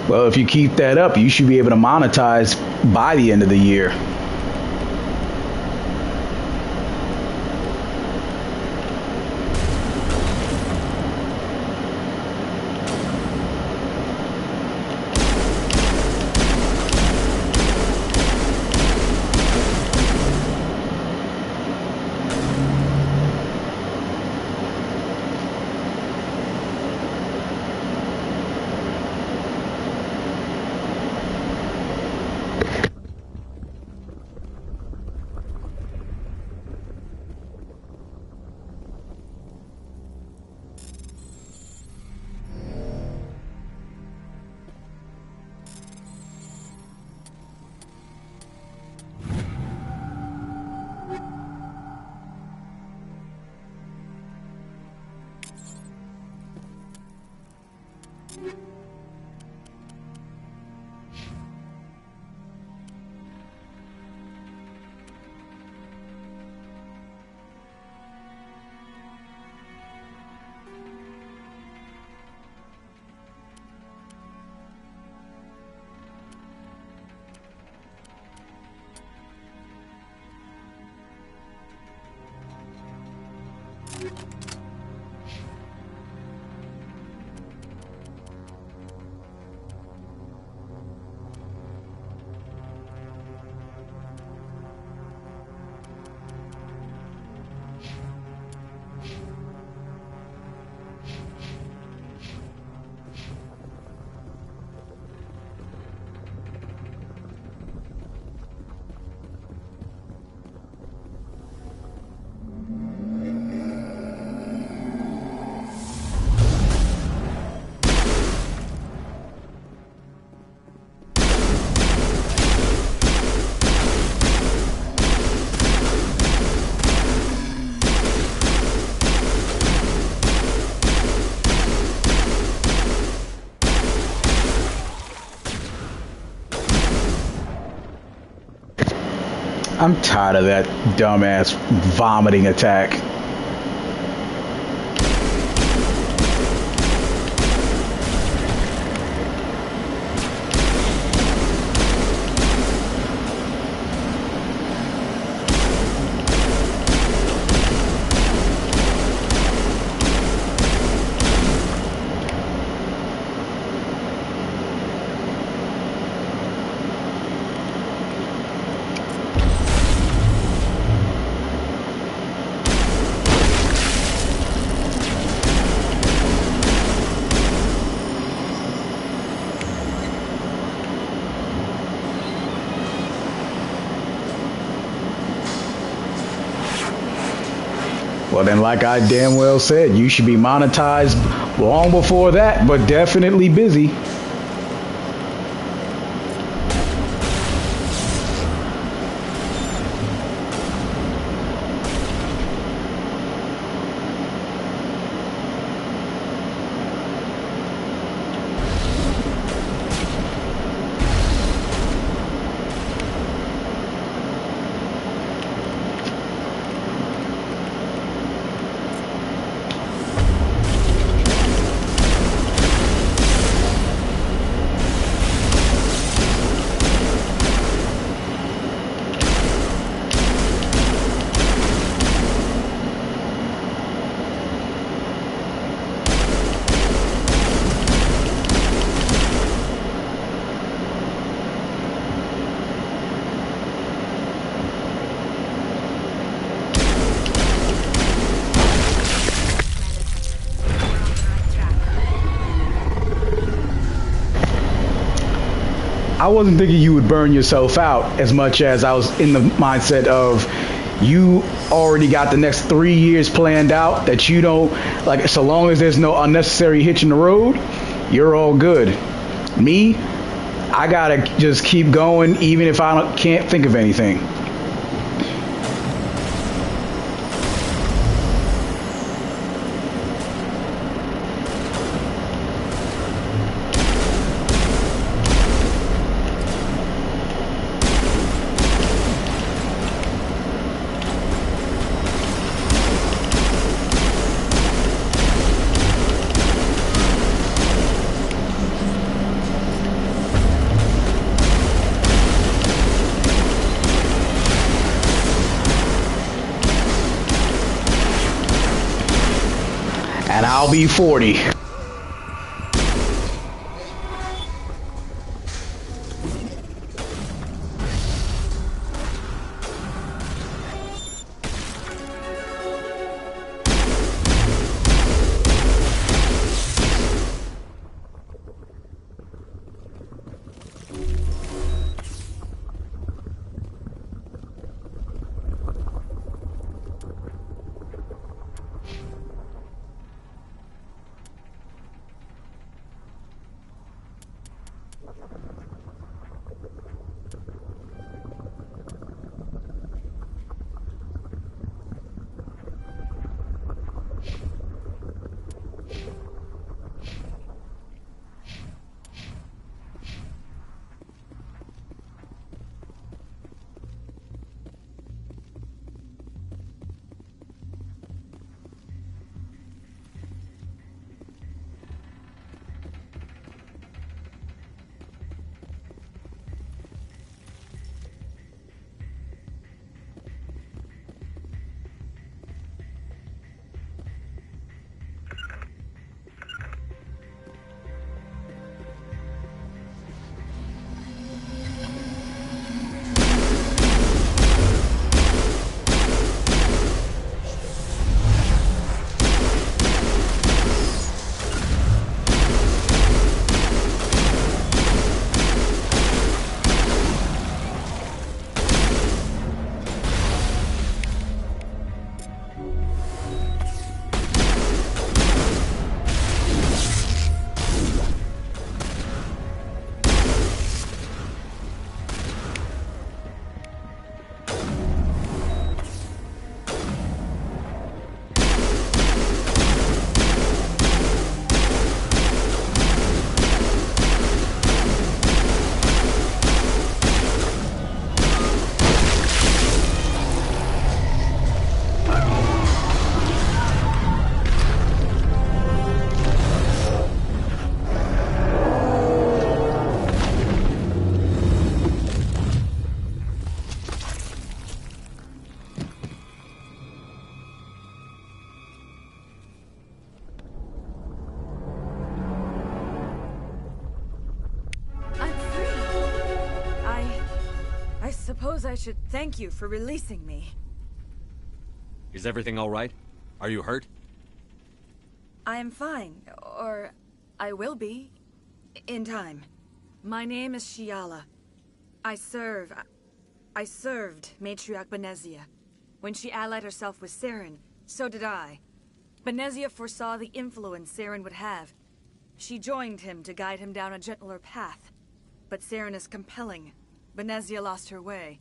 Well, if you keep that up, you should be able to monetize by the end of the year. I'm tired of that dumbass vomiting attack. Well, then, like I damn well said, you should be monetized long before that, but definitely busy. I wasn't thinking you would burn yourself out as much as I was in the mindset of you already got the next 3 years planned out, that you don't, like, so long as there's no unnecessary hitch in the road, you're all good. Me, I gotta just keep going even if I can't think of anything. And I'll be 40. suppose I should thank you for releasing me. Is everything all right? Are you hurt? I am fine, or I will be, in time. My name is Shiala. I served Matriarch Benezia. When she allied herself with Saren, so did I. Benezia foresaw the influence Saren would have. She joined him to guide him down a gentler path. But Saren is compelling. Benezia lost her way.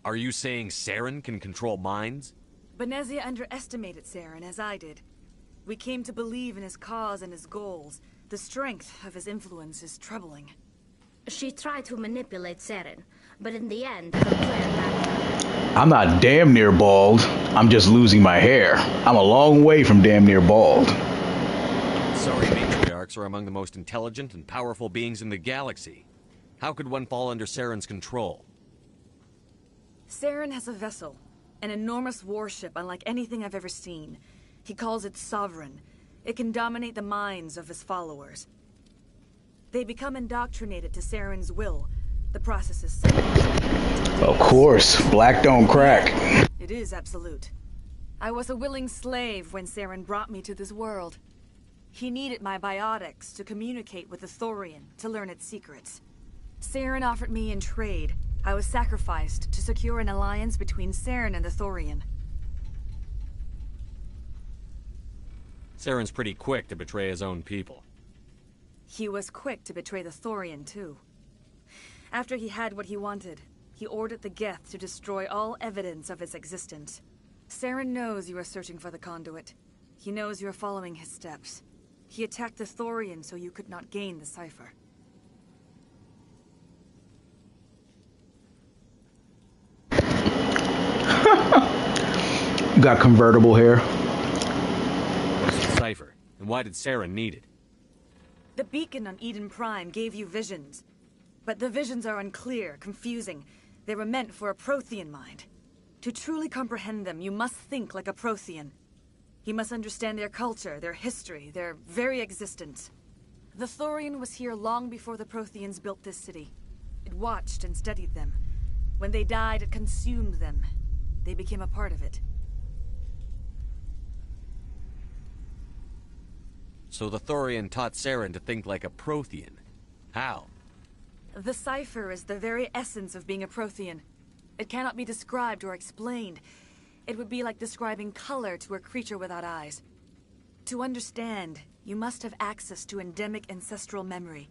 Are you saying Saren can control minds? Benezia underestimated Saren, as I did. We came to believe in his cause and his goals. The strength of his influence is troubling. She tried to manipulate Saren, but in the end, her plan backfired. I'm not damn near bald. I'm just losing my hair. I'm a long way from damn near bald. Sorry, matriarchs are among the most intelligent and powerful beings in the galaxy. How could one fall under Saren's control? Saren has a vessel, an enormous warship unlike anything I've ever seen. He calls it Sovereign. It can dominate the minds of his followers. They become indoctrinated to Saren's will. The process is simple. Of course, black don't crack. It is absolute. I was a willing slave when Saren brought me to this world. He needed my biotics to communicate with the Thorian, to learn its secrets. Saren offered me in trade. I was sacrificed to secure an alliance between Saren and the Thorian. Saren's pretty quick to betray his own people. He was quick to betray the Thorian, too. After he had what he wanted, he ordered the Geth to destroy all evidence of its existence. Saren knows you are searching for the conduit. He knows you are following his steps. He attacked the Thorian so you could not gain the cipher. You got convertible hair. What's the cipher? And why did Saren need it? The beacon on Eden Prime gave you visions. But the visions are unclear, confusing. They were meant for a Prothean mind. To truly comprehend them, you must think like a Prothean. You must understand their culture, their history, their very existence. The Thorian was here long before the Protheans built this city. It watched and studied them. When they died, it consumed them. They became a part of it. So the Thorian taught Saren to think like a Prothean. How? The cipher is the very essence of being a Prothean. It cannot be described or explained. It would be like describing color to a creature without eyes. To understand, you must have access to endemic ancestral memory.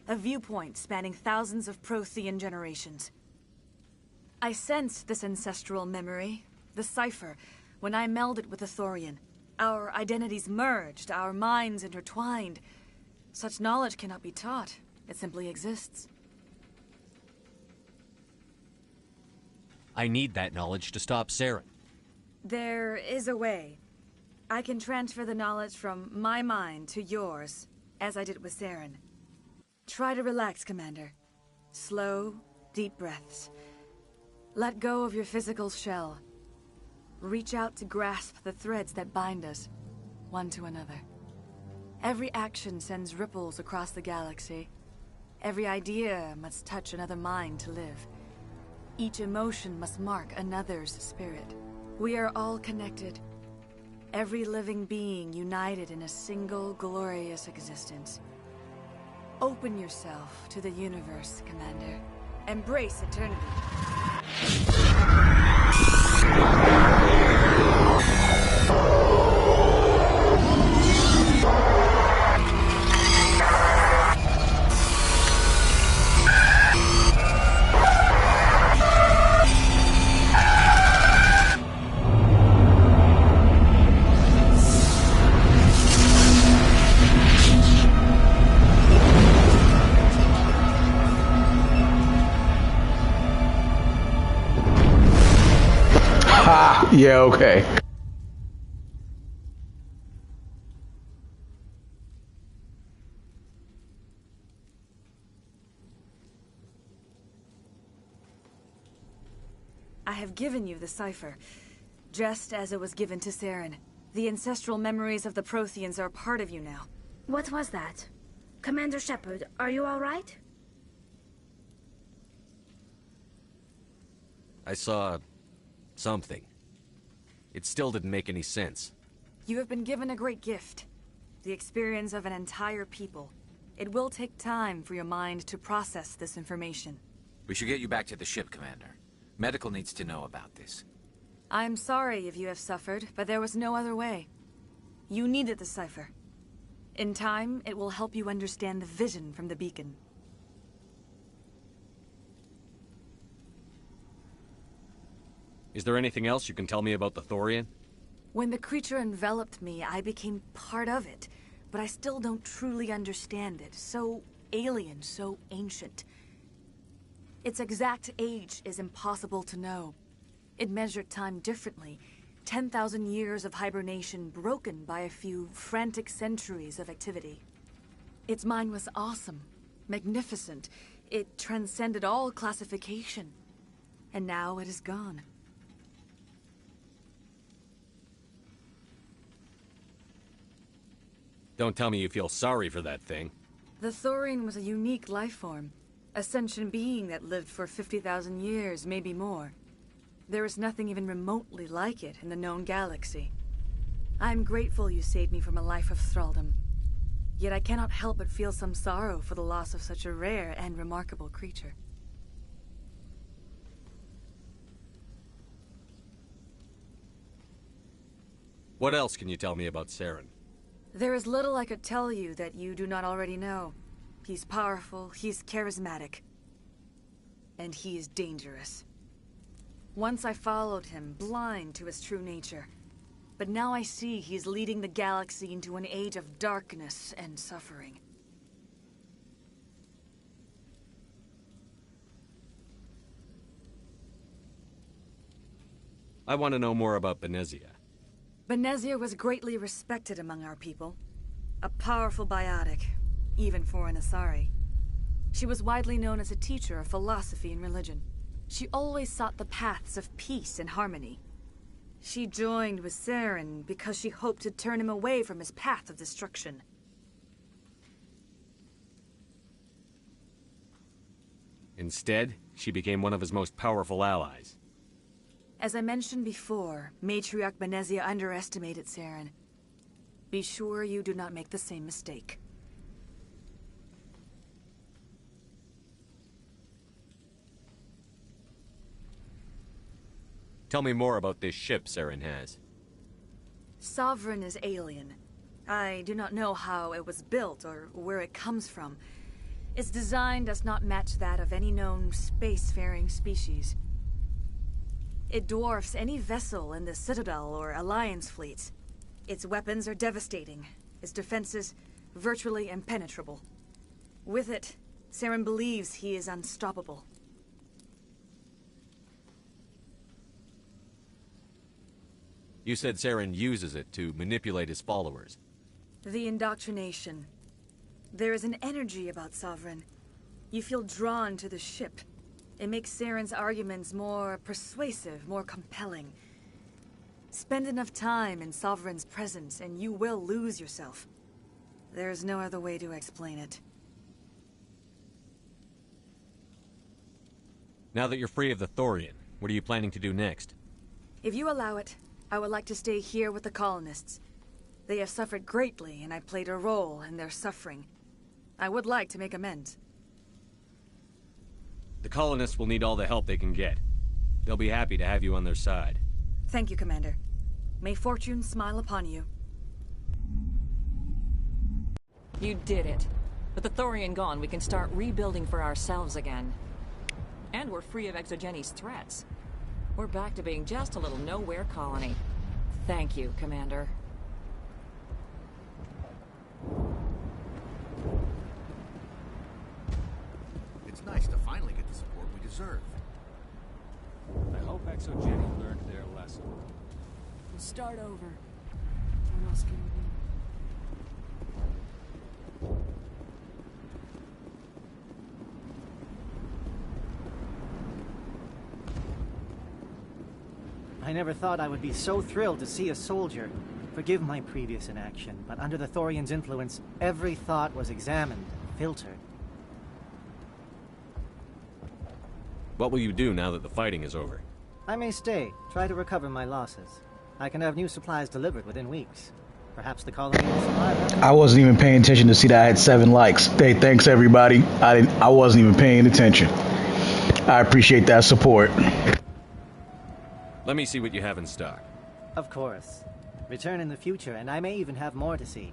A viewpoint spanning thousands of Prothean generations. I sensed this ancestral memory, the cipher, when I melded with the Thorian. Our identities merged, our minds intertwined. Such knowledge cannot be taught. It simply exists. I need that knowledge to stop Saren. There is a way. I can transfer the knowledge from my mind to yours, as I did with Saren. Try to relax, Commander. Slow, deep breaths. Let go of your physical shell. Reach out to grasp the threads that bind us, one to another. Every action sends ripples across the galaxy. Every idea must touch another mind to live. Each emotion must mark another's spirit. We are all connected. Every living being united in a single glorious existence. Open yourself to the universe, Commander. Embrace eternity. Yeah, okay. I have given you the cipher, just as it was given to Saren. The ancestral memories of the Protheans are a part of you now. What was that? Commander Shepard, are you all right? I saw... something. It still didn't make any sense. You have been given a great gift. The experience of an entire people. It will take time for your mind to process this information. We should get you back to the ship, Commander. Medical needs to know about this. I'm sorry if you have suffered, but there was no other way. You needed the cipher. In time, it will help you understand the vision from the beacon. Is there anything else you can tell me about the Thorian? When the creature enveloped me, I became part of it, but I still don't truly understand it. So alien, so ancient. Its exact age is impossible to know. It measured time differently. 10,000 years of hibernation broken by a few frantic centuries of activity. Its mind was awesome, magnificent. It transcended all classification. And now it is gone. Don't tell me you feel sorry for that thing. The Thorian was a unique life form. A sentient being that lived for 50,000 years, maybe more. There is nothing even remotely like it in the known galaxy. I'm grateful you saved me from a life of thraldom. Yet I cannot help but feel some sorrow for the loss of such a rare and remarkable creature. What else can you tell me about Saren? There is little I could tell you that you do not already know. He's powerful, he's charismatic, and he is dangerous. Once I followed him, blind to his true nature. But now I see he's leading the galaxy into an age of darkness and suffering. I want to know more about Benezia. Benezia was greatly respected among our people. A powerful biotic, even for an Asari. She was widely known as a teacher of philosophy and religion. She always sought the paths of peace and harmony. She joined with Saren because she hoped to turn him away from his path of destruction. Instead, she became one of his most powerful allies. As I mentioned before, Matriarch Benezia underestimated Saren. Be sure you do not make the same mistake. Tell me more about this ship Saren has. Sovereign is alien. I do not know how it was built or where it comes from. Its design does not match that of any known spacefaring species. It dwarfs any vessel in the Citadel or Alliance fleets. Its weapons are devastating, its defenses virtually impenetrable. With it, Saren believes he is unstoppable. You said Saren uses it to manipulate his followers. The indoctrination. There is an energy about Sovereign. You feel drawn to the ship. It makes Saren's arguments more persuasive, more compelling. Spend enough time in Sovereign's presence and you will lose yourself. There's no other way to explain it. Now that you're free of the Thorian, what are you planning to do next? If you allow it, I would like to stay here with the colonists. They have suffered greatly and I played a role in their suffering. I would like to make amends. The colonists will need all the help they can get. They'll be happy to have you on their side. Thank you, Commander. May fortune smile upon you. You did it. With the Thorian gone, we can start rebuilding for ourselves again. And we're free of Exogeni's threats. We're back to being just a little nowhere colony. Thank you, Commander. It's nice to finally get the support we deserve. I hope Exogeni learned their lesson. We'll start over. What else can we do? I never thought I would be so thrilled to see a soldier. Forgive my previous inaction, but under the Thorian's influence, every thought was examined, filtered. What will you do now that the fighting is over? I may stay, try to recover my losses. I can have new supplies delivered within weeks. Perhaps the colony will survive. I wasn't even paying attention to see that I had 7 likes. Hey, thanks everybody. I wasn't even paying attention. I appreciate that support. Let me see what you have in stock. Of course. Return in the future, and I may even have more to see.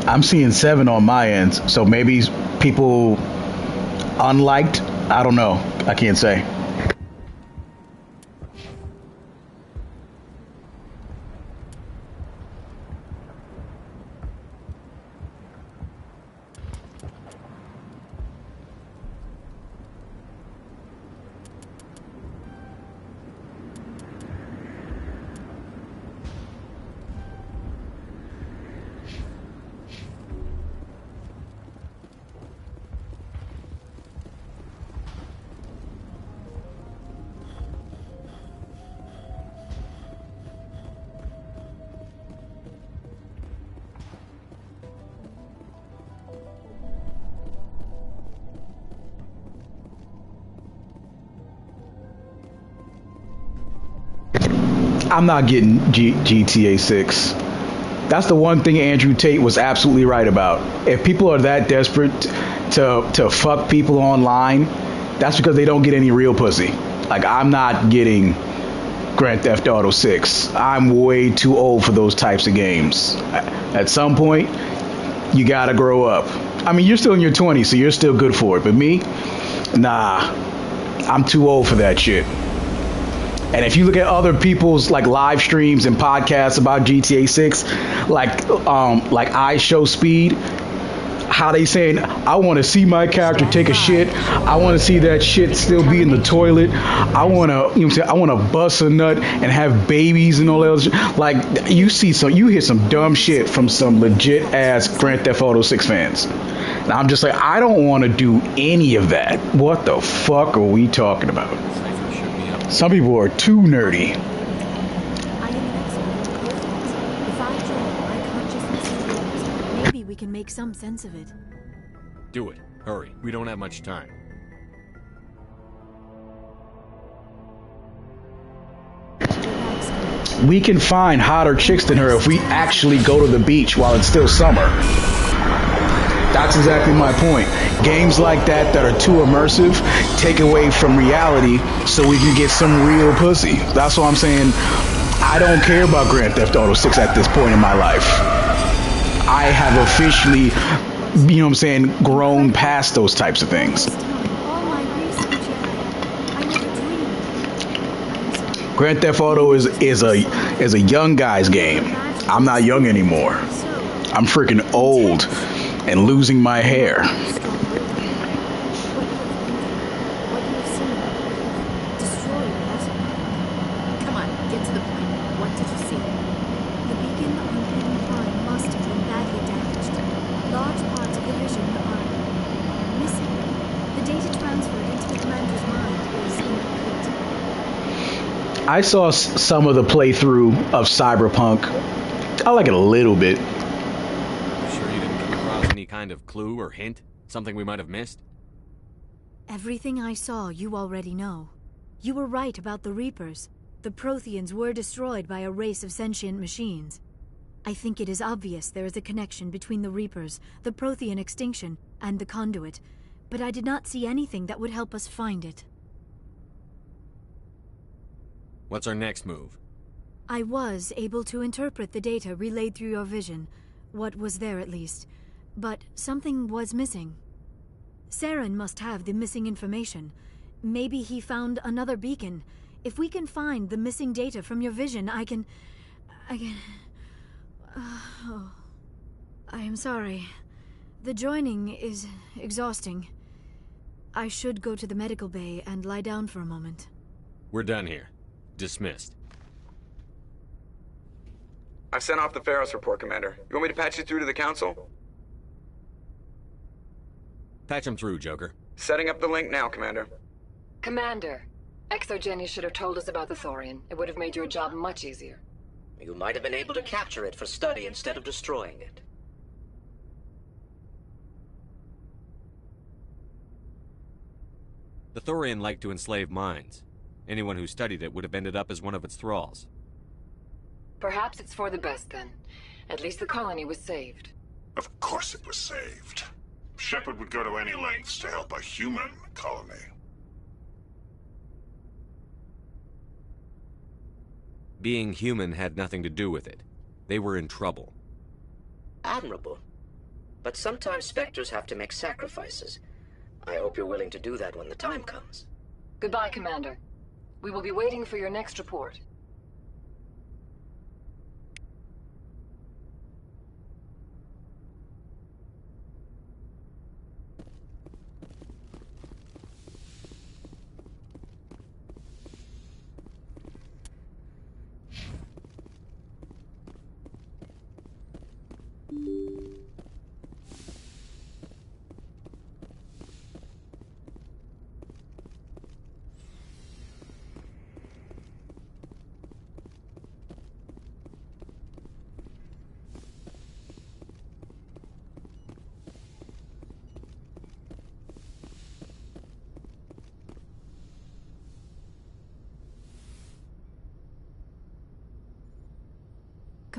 I'm seeing 7 on my end, so maybe people unliked. I don't know. I can't say. I'm not getting GTA 6. That's the one thing Andrew Tate was absolutely right about. If people are that desperate to fuck people online, that's because they don't get any real pussy. Like, I'm not getting Grand Theft Auto 6. I'm way too old for those types of games. At some point, you gotta grow up. I mean, you're still in your 20s, so you're still good for it. But me, nah, I'm too old for that shit. And if you look at other people's like live streams and podcasts about GTA 6, like I Show Speed, how they saying, I want to see my character take a shit. I want to see that shit still be in the toilet. I want to, you know what I'm saying? I want to bust a nut and have babies and all that other shit. Like, you hear some dumb shit from some legit ass Grand Theft Auto 6 fans. And I'm just like, I don't want to do any of that. What the fuck are we talking about? Some people are too nerdy. Maybe we can make some sense of it. Do it. Hurry. We don't have much time. We can find hotter chicks than her if we actually go to the beach while it's still summer. That's exactly my point. Games like that are too immersive take away from reality so we can get some real pussy. That's what I'm saying. I don't care about Grand Theft Auto 6 at this point in my life. I have officially, you know what I'm saying, grown past those types of things. Grand Theft Auto is a young guy's game. I'm not young anymore. I'm freaking old and losing my hair. I saw some of the playthrough of Cyberpunk. I like it a little bit. You sure you didn't come across any kind of clue or hint? Something we might have missed? Everything I saw, you already know. You were right about the Reapers. The Protheans were destroyed by a race of sentient machines. I think it is obvious there is a connection between the Reapers, the Prothean extinction, and the Conduit, but I did not see anything that would help us find it. What's our next move? I was able to interpret the data relayed through your vision, what was there at least, but something was missing. Saren must have the missing information. Maybe he found another beacon. If we can find the missing data from your vision, I can... Oh, I am sorry. The joining is exhausting. I should go to the medical bay and lie down for a moment. We're done here. Dismissed. I've sent off the Pharos report, Commander. You want me to patch you through to the Council? Patch him through, Joker. Setting up the link now, Commander. Commander, ExoGeni should have told us about the Thorian. It would have made your job much easier. You might have been able to capture it for study instead of destroying it. The Thorian liked to enslave minds. Anyone who studied it would have ended up as one of its thralls. Perhaps it's for the best then. At least the colony was saved. Of course it was saved. Shepard would go to any lengths to help a human colony. Being human had nothing to do with it. They were in trouble. Admirable. But sometimes Spectres have to make sacrifices. I hope you're willing to do that when the time comes. Goodbye, Commander. We will be waiting for your next report.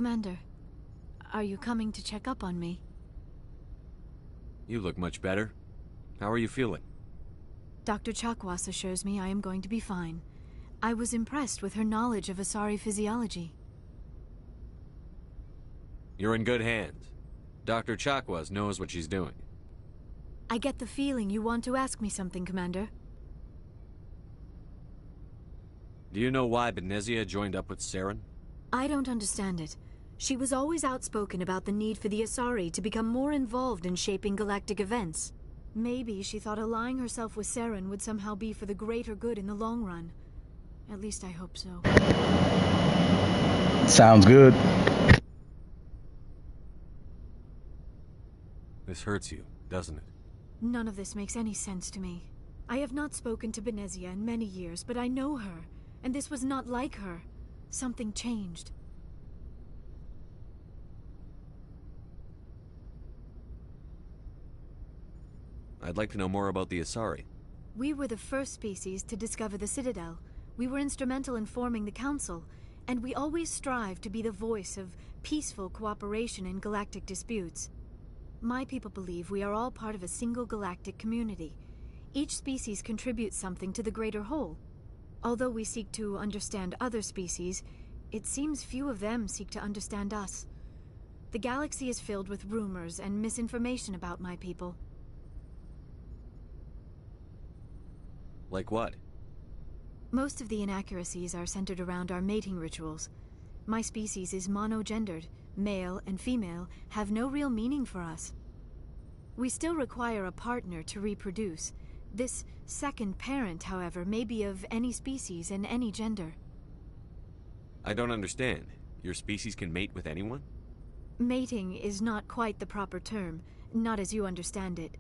Commander, are you coming to check up on me? You look much better. How are you feeling? Dr. Chakwas assures me I am going to be fine. I was impressed with her knowledge of Asari physiology. You're in good hands. Dr. Chakwas knows what she's doing. I get the feeling you want to ask me something, Commander. Do you know why Benezia joined up with Saren? I don't understand it. She was always outspoken about the need for the Asari to become more involved in shaping galactic events. Maybe she thought allying herself with Saren would somehow be for the greater good in the long run. At least I hope so. Sounds good. This hurts you, doesn't it? None of this makes any sense to me. I have not spoken to Benezia in many years, but I know her, and this was not like her. Something changed. I'd like to know more about the Asari. We were the first species to discover the Citadel. We were instrumental in forming the Council, and we always strive to be the voice of peaceful cooperation in galactic disputes. My people believe we are all part of a single galactic community. Each species contributes something to the greater whole. Although we seek to understand other species, it seems few of them seek to understand us. The galaxy is filled with rumors and misinformation about my people. Like what? Most of the inaccuracies are centered around our mating rituals. My species is monogendered. Male and female have no real meaning for us. We still require a partner to reproduce. This second parent, however, may be of any species and any gender. I don't understand. Your species can mate with anyone? Mating is not quite the proper term, not as you understand it.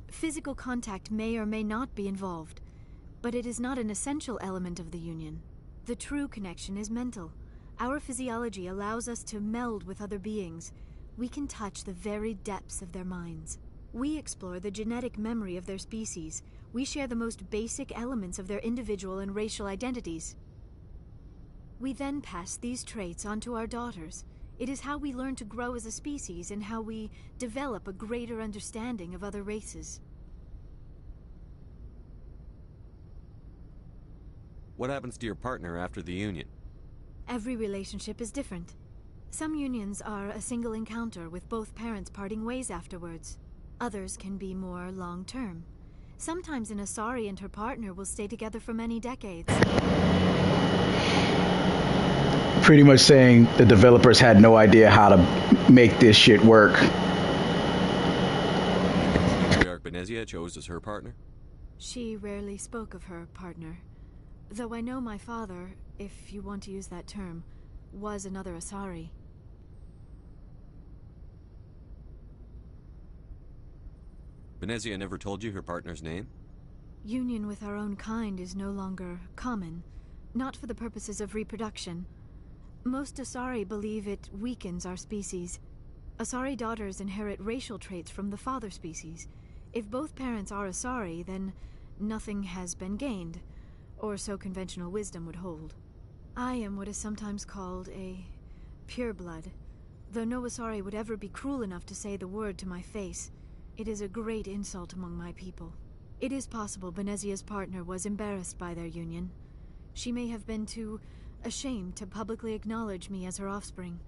Physical contact may or may not be involved, but it is not an essential element of the union. The true connection is mental. Our physiology allows us to meld with other beings. We can touch the very depths of their minds. We explore the genetic memory of their species. We share the most basic elements of their individual and racial identities. We then pass these traits on to our daughters. It is how we learn to grow as a species and how we develop a greater understanding of other races. What happens to your partner after the union? Every relationship is different. Some unions are a single encounter with both parents parting ways afterwards. Others can be more long-term. Sometimes an Asari and her partner will stay together for many decades. Pretty much saying the developers had no idea how to make this shit work. Matriarch Benezia chose as her partner? She rarely spoke of her partner, though I know my father, if you want to use that term, was another Asari. Venezia never told you her partner's name? Union with our own kind is no longer common, not for the purposes of reproduction. Most Asari believe it weakens our species. Asari daughters inherit racial traits from the father species. If both parents are Asari, then nothing has been gained, or so conventional wisdom would hold. I am what is sometimes called a pureblood, though no Asari would ever be cruel enough to say the word to my face. It is a great insult among my people. It is possible Venezia's partner was embarrassed by their union. She may have been too ashamed to publicly acknowledge me as her offspring.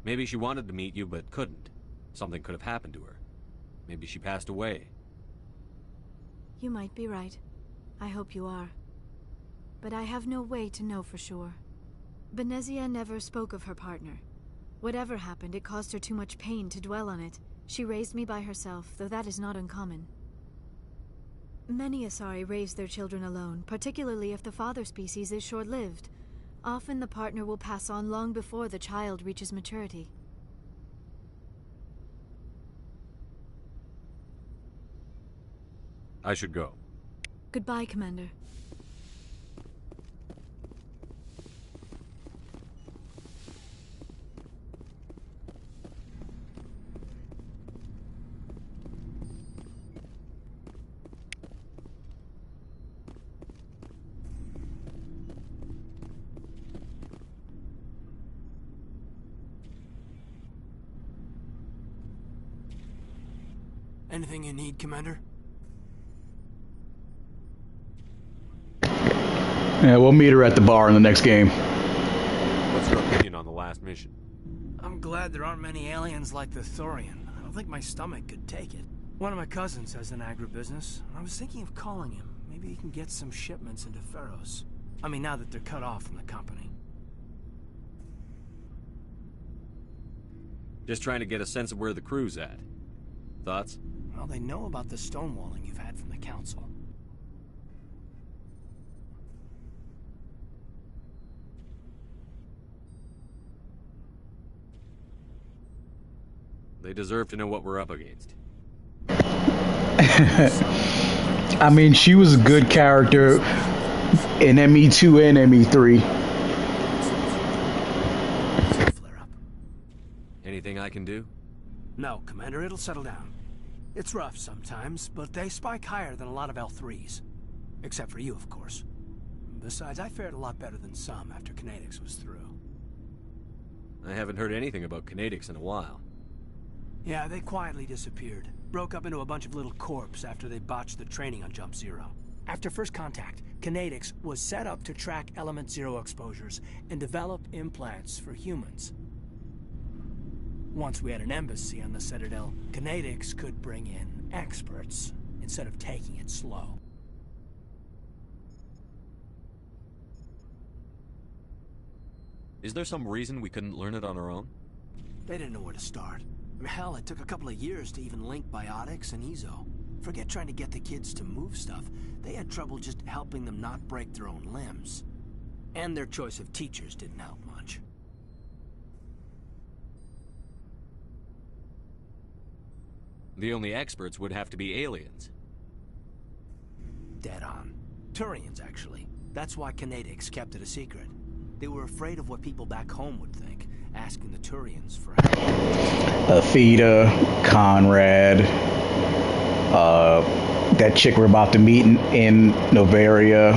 Maybe she wanted to meet you, but couldn't. Something could have happened to her. Maybe she passed away. You might be right. I hope you are. But I have no way to know for sure. Venezia never spoke of her partner. Whatever happened, it caused her too much pain to dwell on it. She raised me by herself, though that is not uncommon. Many Asari raise their children alone, particularly if the father species is short-lived. Often the partner will pass on long before the child reaches maturity. I should go. Goodbye, Commander. Anything you need, Commander? Yeah, we'll meet her at the bar in the next game. What's your opinion on the last mission? I'm glad there aren't many aliens like the Thorian. I don't think my stomach could take it. One of my cousins has an agribusiness. I was thinking of calling him. Maybe he can get some shipments into Pharos. I mean, now that they're cut off from the company. Just trying to get a sense of where the crew's at. Thoughts? Well, they know about the stonewalling you've had from the Council. They deserve to know what we're up against. I mean, she was a good character in ME2 and ME3. Anything I can do? No, Commander, it'll settle down. It's rough sometimes, but they spike higher than a lot of L3s. Except for you, of course. Besides, I fared a lot better than some after Kinetics was through. I haven't heard anything about Kinetics in a while. Yeah, they quietly disappeared. Broke up into a bunch of little corps after they botched the training on Jump Zero. After first contact, Kinetics was set up to track Element Zero exposures and develop implants for humans. Once we had an embassy on the Citadel, Kinetics could bring in experts instead of taking it slow. Is there some reason we couldn't learn it on our own? They didn't know where to start. I mean, hell, it took a couple of years to even link biotics and Ezo. Forget trying to get the kids to move stuff. They had trouble just helping them not break their own limbs. And their choice of teachers didn't help much. The only experts would have to be aliens. Dead on. Turians, actually. That's why Kinetics kept it a secret. They were afraid of what people back home would think, asking the Turians for help. Theta, Conrad, that chick we're about to meet in Novaria,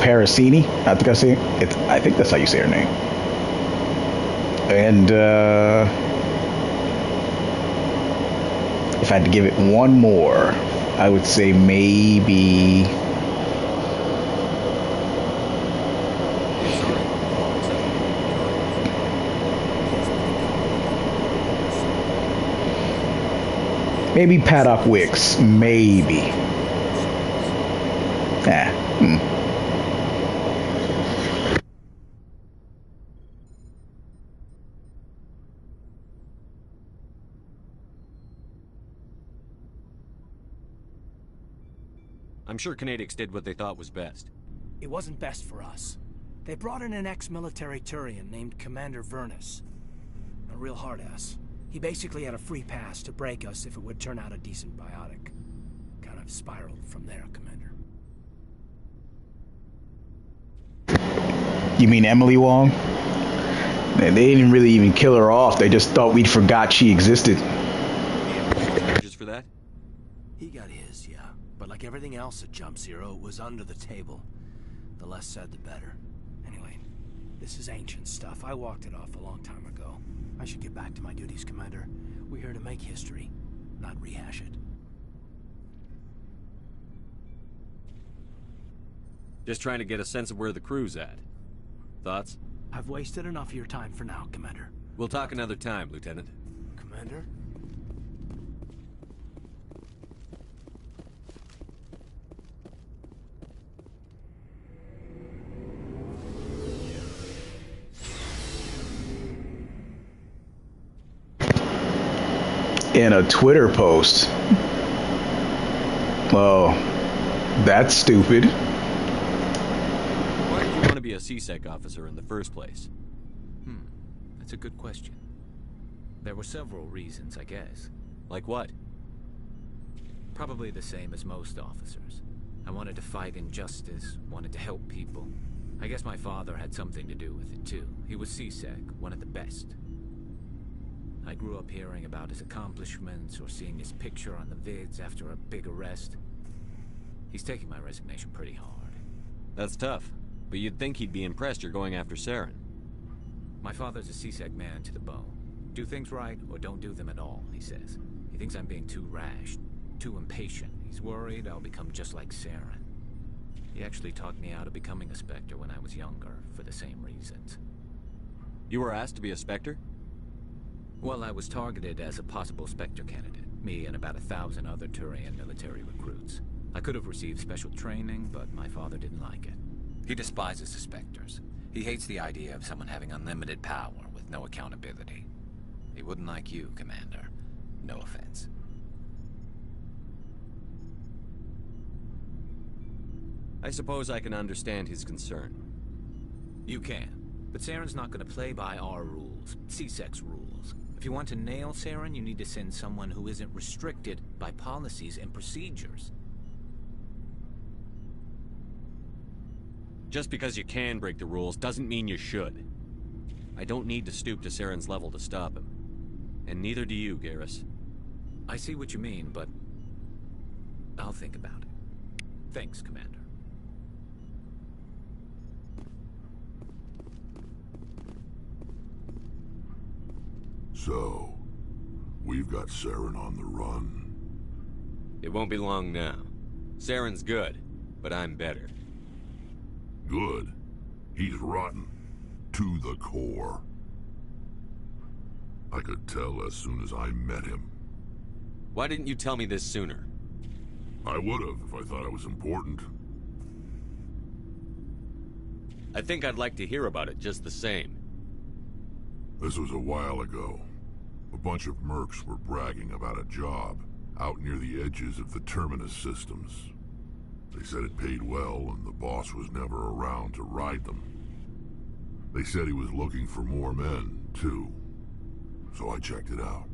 Parasini, I think I say it. I think that's how you say her name. And if I had to give it one more, I would say maybe Paddock Wicks, maybe. I'm sure Canadics did what they thought was best. It wasn't best for us. They brought in an ex-military Turian named Commander Vernus. A real hard-ass. He basically had a free pass to break us if it would turn out a decent biotic. Kind of spiraled from there, Commander. You mean Emily Wong? They didn't really even kill her off. They just thought we'd forgot she existed. Charges for that? He got his, yeah. But like everything else at Jump Zero, it was under the table. The less said, the better. Anyway, this is ancient stuff. I walked it off a long time ago. I should get back to my duties, Commander. We're here to make history, not rehash it. Just trying to get a sense of where the crew's at. Thoughts? I've wasted enough of your time for now, Commander. We'll talk another time, Lieutenant. Commander? In a Twitter post. Oh, that's stupid. Why did you want to be a CSEC officer in the first place? That's a good question. There were several reasons, I guess. Like what? Probably the same as most officers. I wanted to fight injustice, wanted to help people. I guess my father had something to do with it too. He was CSEC, one of the best. I grew up hearing about his accomplishments or seeing his picture on the vids after a big arrest. He's taking my resignation pretty hard. That's tough, but you'd think he'd be impressed you're going after Saren. My father's a CSEC man to the bone. Do things right or don't do them at all, he says. He thinks I'm being too rash, too impatient. He's worried I'll become just like Saren. He actually talked me out of becoming a Spectre when I was younger, for the same reasons. You were asked to be a Spectre? Well, I was targeted as a possible Spectre candidate. Me and about 1,000 other Turian military recruits. I could have received special training, but my father didn't like it. He despises the Spectres. He hates the idea of someone having unlimited power with no accountability. He wouldn't like you, Commander. No offense. I suppose I can understand his concern. You can. But Saren's not going to play by our rules, CSEC's rules. If you want to nail Saren, you need to send someone who isn't restricted by policies and procedures. Just because you can break the rules doesn't mean you should. I don't need to stoop to Saren's level to stop him. And neither do you, Garrus. I see what you mean, but I'll think about it. Thanks, Commander. So, we've got Saren on the run. It won't be long now. Saren's good, but I'm better. Good? He's rotten. To the core. I could tell as soon as I met him. Why didn't you tell me this sooner? I would have if I thought I was important. I think I'd like to hear about it just the same. This was a while ago. A bunch of mercs were bragging about a job out near the edges of the Terminus systems. They said it paid well and the boss was never around to ride them. They said he was looking for more men, too. So I checked it out.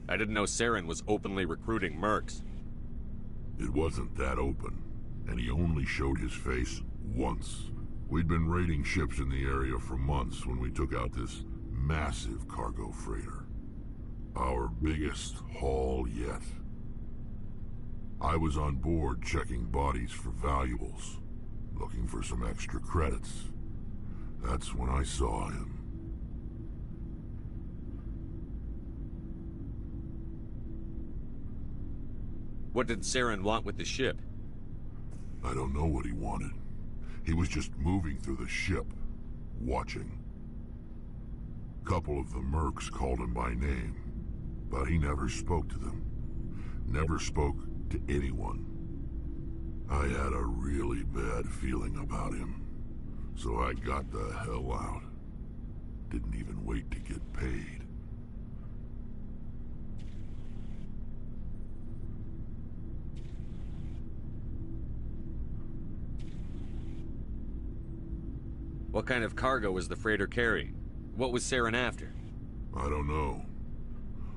I didn't know Saren was openly recruiting mercs. It wasn't that open, and he only showed his face once. We'd been raiding ships in the area for months when we took out this massive cargo freighter. Our biggest haul yet. I was on board checking bodies for valuables, looking for some extra credits. That's when I saw him. What did Saren want with the ship? I don't know what he wanted. He was just moving through the ship, watching. A couple of the mercs called him by name, but he never spoke to them. Never spoke to anyone. I had a really bad feeling about him, so I got the hell out. Didn't even wait to get paid. What kind of cargo was the freighter carrying? What was Saren after? I don't know.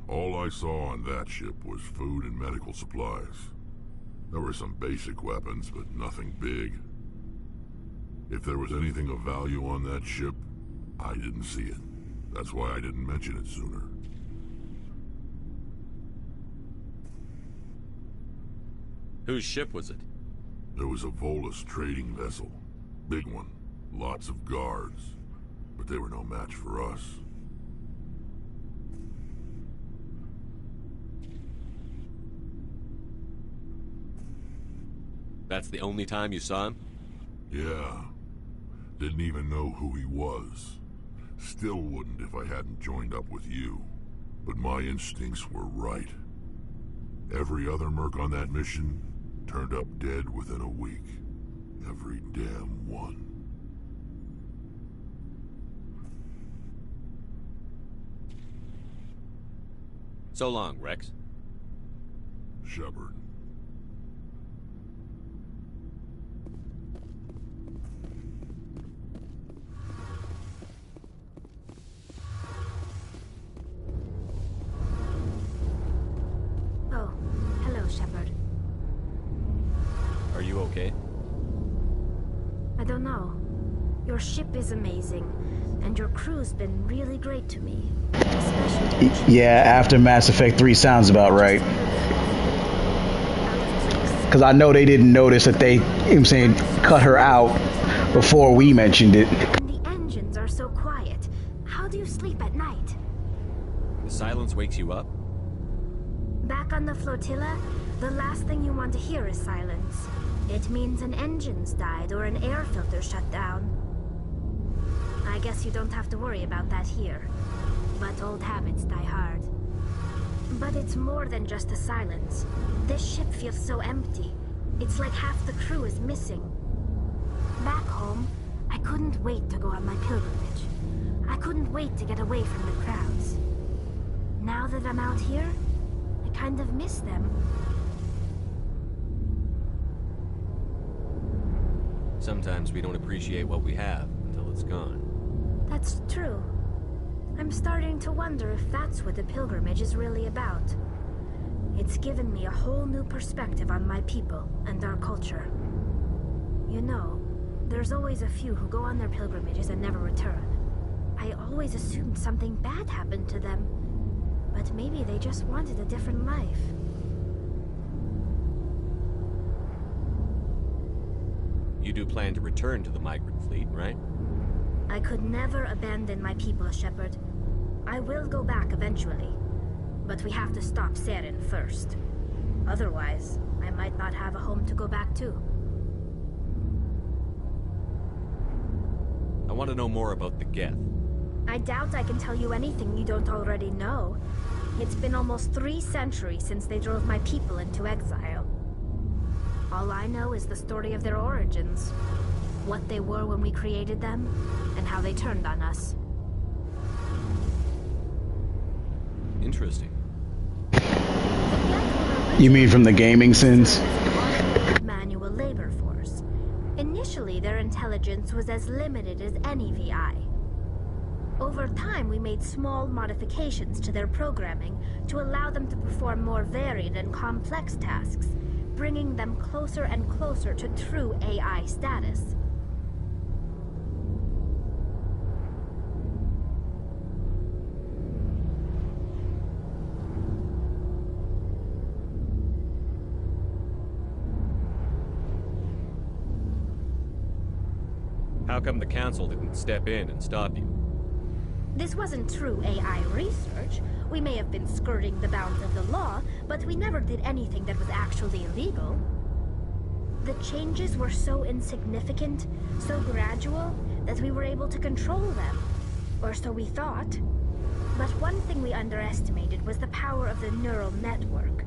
All I saw on that ship was food and medical supplies. There were some basic weapons, but nothing big. If there was anything of value on that ship, I didn't see it. That's why I didn't mention it sooner. Whose ship was it? There was a Volus trading vessel. Big one. Lots of guards. But they were no match for us. That's the only time you saw him? Yeah. Didn't even know who he was. Still wouldn't if I hadn't joined up with you. But my instincts were right. Every other merc on that mission turned up dead within a week. Every damn one. So long, Rex. Shepard. Oh, hello, Shepard. Are you okay? I don't know. Your ship is amazing, and your crew's been really great to me. Yeah, after Mass Effect 3 sounds about right. Because I know they didn't notice that they, you know what I'm saying, cut her out before we mentioned it. And the engines are so quiet. How do you sleep at night? The silence wakes you up? Back on the flotilla, the last thing you want to hear is silence. It means an engine's died or an air filter shut down. I guess you don't have to worry about that here. But old habits die hard. But it's more than just the silence. This ship feels so empty. It's like half the crew is missing. Back home, I couldn't wait to go on my pilgrimage. I couldn't wait to get away from the crowds. Now that I'm out here, I kind of miss them. Sometimes we don't appreciate what we have until it's gone. That's true. I'm starting to wonder if that's what the pilgrimage is really about. It's given me a whole new perspective on my people and our culture. You know, there's always a few who go on their pilgrimages and never return. I always assumed something bad happened to them, but maybe they just wanted a different life. You do plan to return to the migrant fleet, right? I could never abandon my people, Shepard. I will go back eventually, but we have to stop Saren first. Otherwise, I might not have a home to go back to. I want to know more about the Geth. I doubt I can tell you anything you don't already know. It's been almost 3 centuries since they drove my people into exile. All I know is the story of their origins, what they were when we created them, and how they turned on us. Interesting. You mean from the gaming sins? Manual labor force. Initially, their intelligence was as limited as any VI. Over time, we made small modifications to their programming to allow them to perform more varied and complex tasks, bringing them closer and closer to true AI status. How come the Council didn't step in and stop you? This wasn't true AI research. We may have been skirting the bounds of the law, but we never did anything that was actually illegal. The changes were so insignificant, so gradual, that we were able to control them. Or so we thought. But one thing we underestimated was the power of the neural network.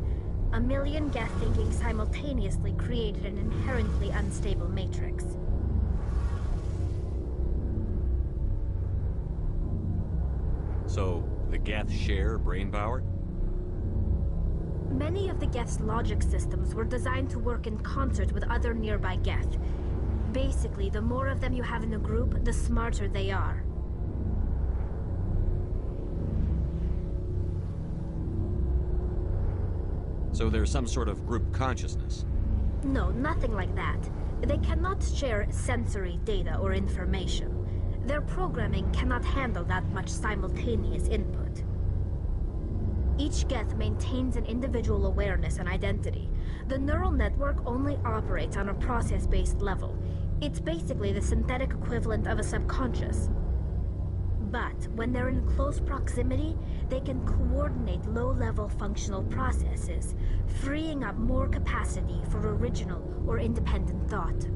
A million Geth thinking simultaneously created an inherently unstable matrix. So, the Geth share brain power? Many of the Geth's logic systems were designed to work in concert with other nearby Geth. Basically, the more of them you have in a group, the smarter they are. So there's some sort of group consciousness? No, nothing like that. They cannot share sensory data or information. Their programming cannot handle that much simultaneous input. Each Geth maintains an individual awareness and identity. The neural network only operates on a process-based level. It's basically the synthetic equivalent of a subconscious. But when they're in close proximity, they can coordinate low-level functional processes, freeing up more capacity for original or independent thought.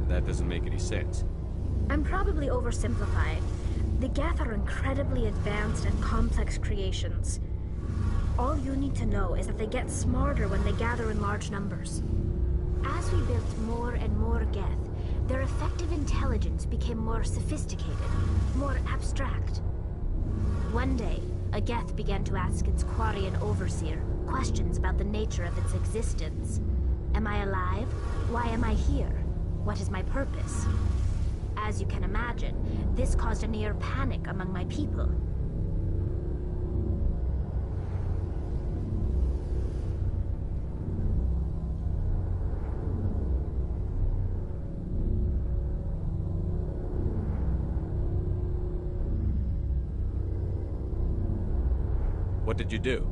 That doesn't make any sense. I'm probably oversimplifying. The Geth are incredibly advanced and complex creations. All you need to know is that they get smarter when they gather in large numbers. As we built more and more Geth, their effective intelligence became more sophisticated, more abstract. One day, a Geth began to ask its Quarian overseer questions about the nature of its existence. Am I alive? Why am I here? What is my purpose? As you can imagine, this caused a near panic among my people. What did you do?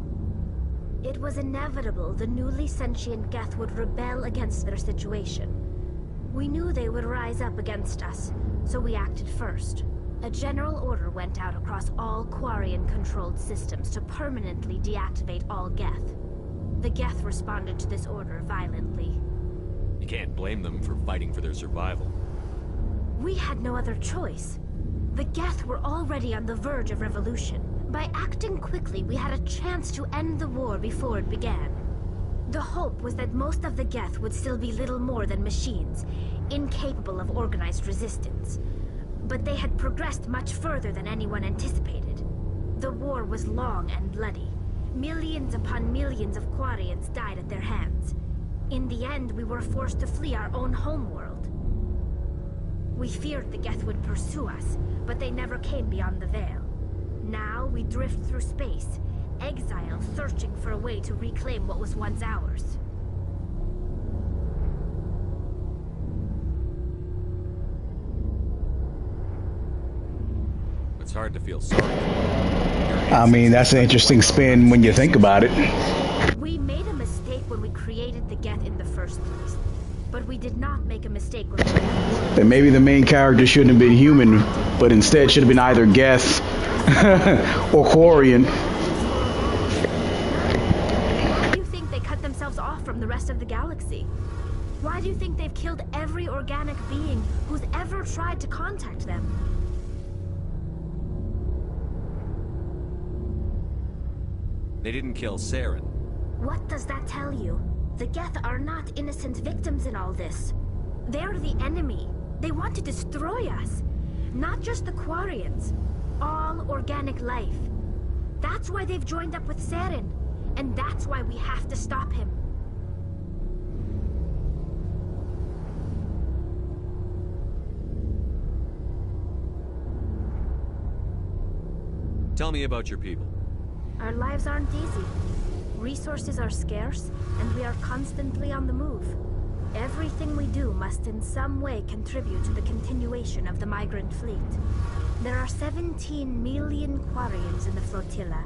It was inevitable the newly sentient Geth would rebel against their situation. We knew they would rise up against us, so we acted first. A general order went out across all Quarian-controlled systems to permanently deactivate all Geth. The Geth responded to this order violently. You can't blame them for fighting for their survival. We had no other choice. The Geth were already on the verge of revolution. By acting quickly, we had a chance to end the war before it began. The hope was that most of the Geth would still be little more than machines, incapable of organized resistance. But they had progressed much further than anyone anticipated. The war was long and bloody. Millions upon millions of Quarians died at their hands. In the end, we were forced to flee our own homeworld. We feared the Geth would pursue us, but they never came beyond the Veil. Now we drift through space, exile searching for a way to reclaim what was once ours. It's hard to feel sorry. I mean, that's an interesting spin when you think about it. We made a mistake when we created the Geth in the first place. But we did not make a mistake when we Then maybe the main character shouldn't have been human, but instead should have been either Geth or Quarian. Why do you think they cut themselves off from the rest of the galaxy? Why do you think they've killed every organic being who's ever tried to contact them? They didn't kill Saren. What does that tell you? The Geth are not innocent victims in all this. They're the enemy. They want to destroy us. Not just the Quarians. All organic life. That's why they've joined up with Saren. And that's why we have to stop him. Tell me about your people. Our lives aren't easy. Resources are scarce, and we are constantly on the move. Everything we do must in some way contribute to the continuation of the migrant fleet. There are 17 million Quarians in the flotilla,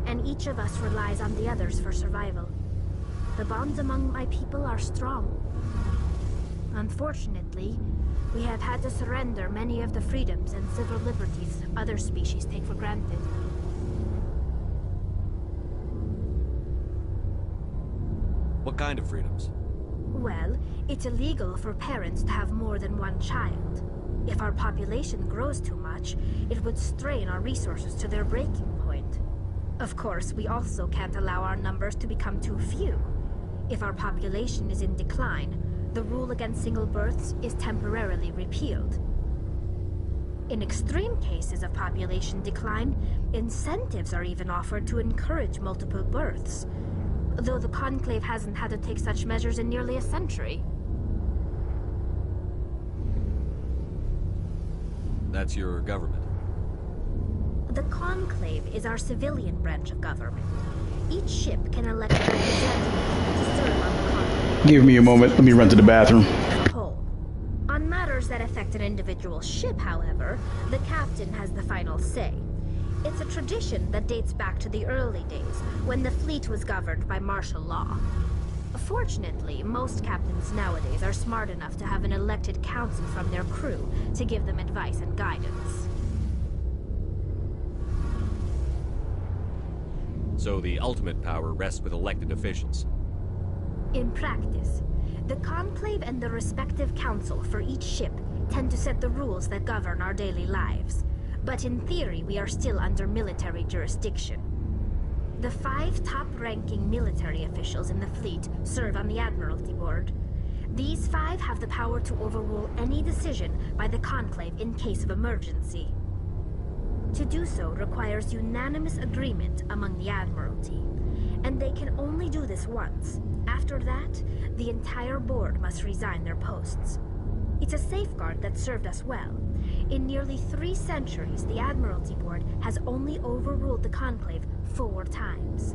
and each of us relies on the others for survival. The bonds among my people are strong. Unfortunately, we have had to surrender many of the freedoms and civil liberties other species take for granted. What kind of freedoms? Well, it's illegal for parents to have more than one child. If our population grows too much, it would strain our resources to their breaking point. Of course, we also can't allow our numbers to become too few. If our population is in decline, the rule against single births is temporarily repealed. In extreme cases of population decline, incentives are even offered to encourage multiple births, though the Conclave hasn't had to take such measures in nearly a century. That's your government. The Conclave is our civilian branch of government. Each ship can elect a representative to serve on the Conclave. Give me a moment. Let me run to the bathroom. On matters that affect an individual ship, however, the captain has the final say. It's a tradition that dates back to the early days, when the fleet was governed by martial law. Fortunately, most captains nowadays are smart enough to have an elected council from their crew to give them advice and guidance. So the ultimate power rests with elected officials. In practice, the Conclave and the respective council for each ship tend to set the rules that govern our daily lives. But in theory, we are still under military jurisdiction. The 5 top-ranking military officials in the fleet serve on the Admiralty Board. These 5 have the power to overrule any decision by the Conclave in case of emergency. To do so requires unanimous agreement among the Admiralty, and they can only do this once. After that, the entire board must resign their posts. It's a safeguard that served us well. In nearly 3 centuries, the Admiralty Board has only overruled the Conclave 4 times.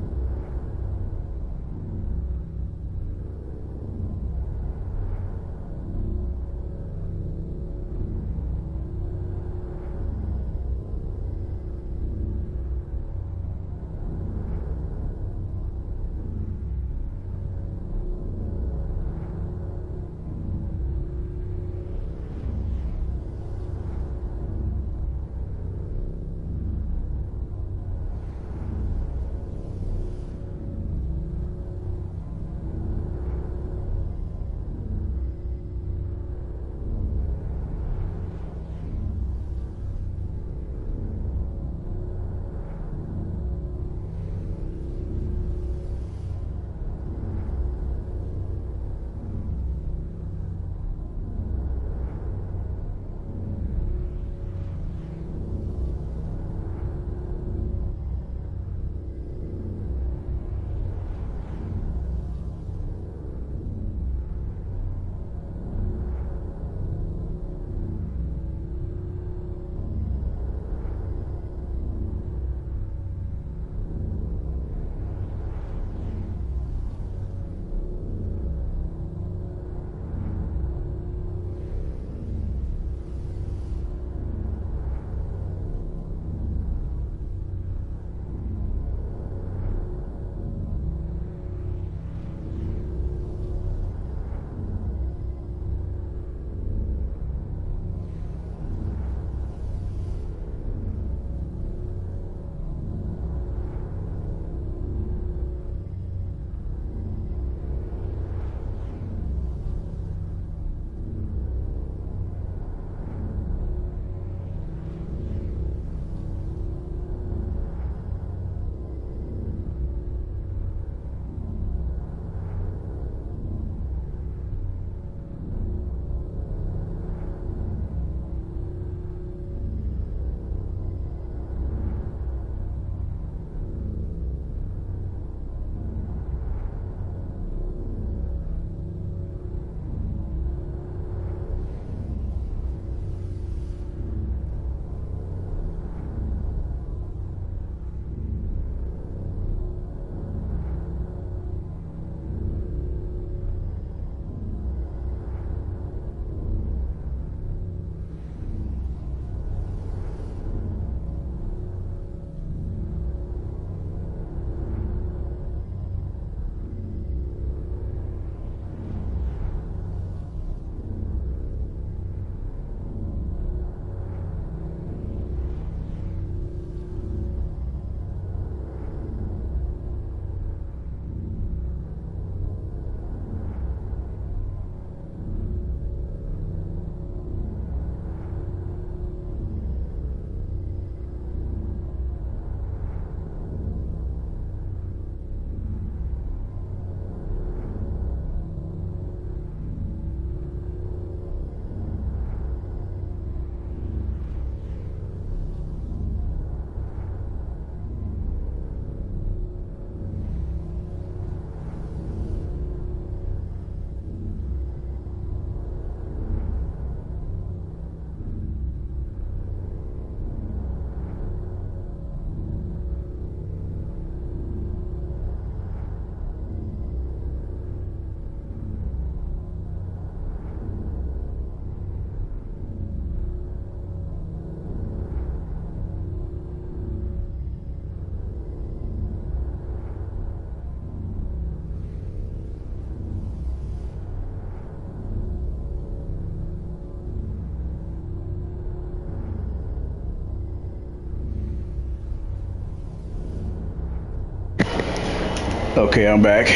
Okay, I'm back.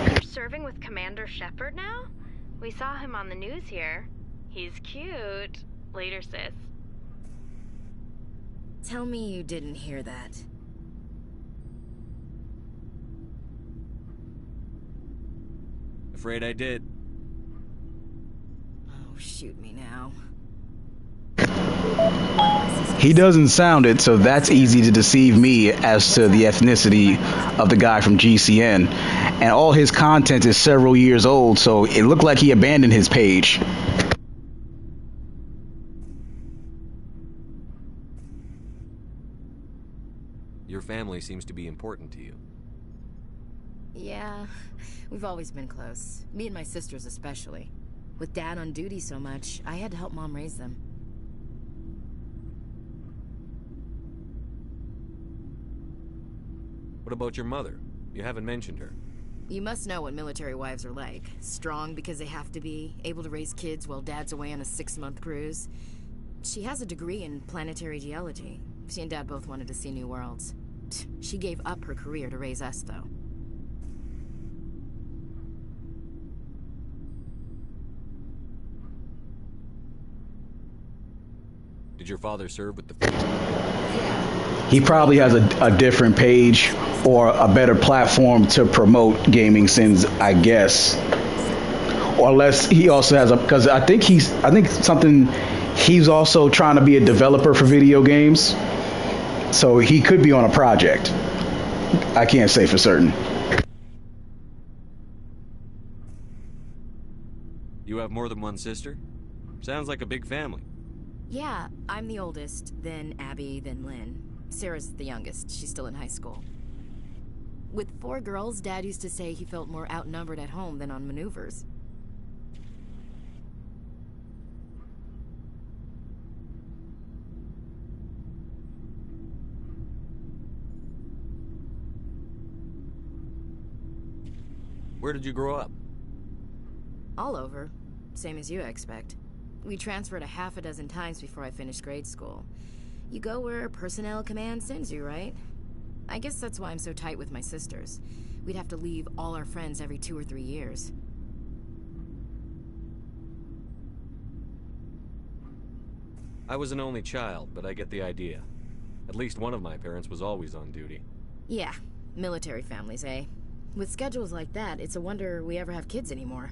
You're serving with Commander Shepard now? We saw him on the news here. He's cute. Later, sis. Tell me you didn't hear that. Afraid I did. Oh, shoot me now. He doesn't sound it, so that's easy to deceive me as to the ethnicity of the guy from GCN. And all his content is several years old, so it looked like he abandoned his page. Your family seems to be important to you. Yeah, we've always been close. Me and my sisters especially. With Dad on duty so much, I had to help Mom raise them. What about your mother? You haven't mentioned her. You must know what military wives are like. Strong because they have to be, able to raise kids while Dad's away on a 6-month cruise. She has a degree in planetary geology. She and Dad both wanted to see new worlds. She gave up her career to raise us, though. Did your father serve with the fleet? He probably has a different page or a better platform to promote gaming sins, I guess. Or unless he also has because I think he's also trying to be a developer for video games. So he could be on a project. I can't say for certain. You have more than one sister? Sounds like a big family. Yeah, I'm the oldest, then Abby, then Lynn. Sarah's the youngest. She's still in high school. With 4 girls, Dad used to say he felt more outnumbered at home than on maneuvers. Where did you grow up? All over. Same as you, I expect. We transferred a half a dozen times before I finished grade school. You go where personnel command sends you, right? I guess that's why I'm so tight with my sisters. We'd have to leave all our friends every 2 or 3 years. I was an only child, but I get the idea. At least one of my parents was always on duty. Yeah, military families, eh? With schedules like that, it's a wonder we ever have kids anymore.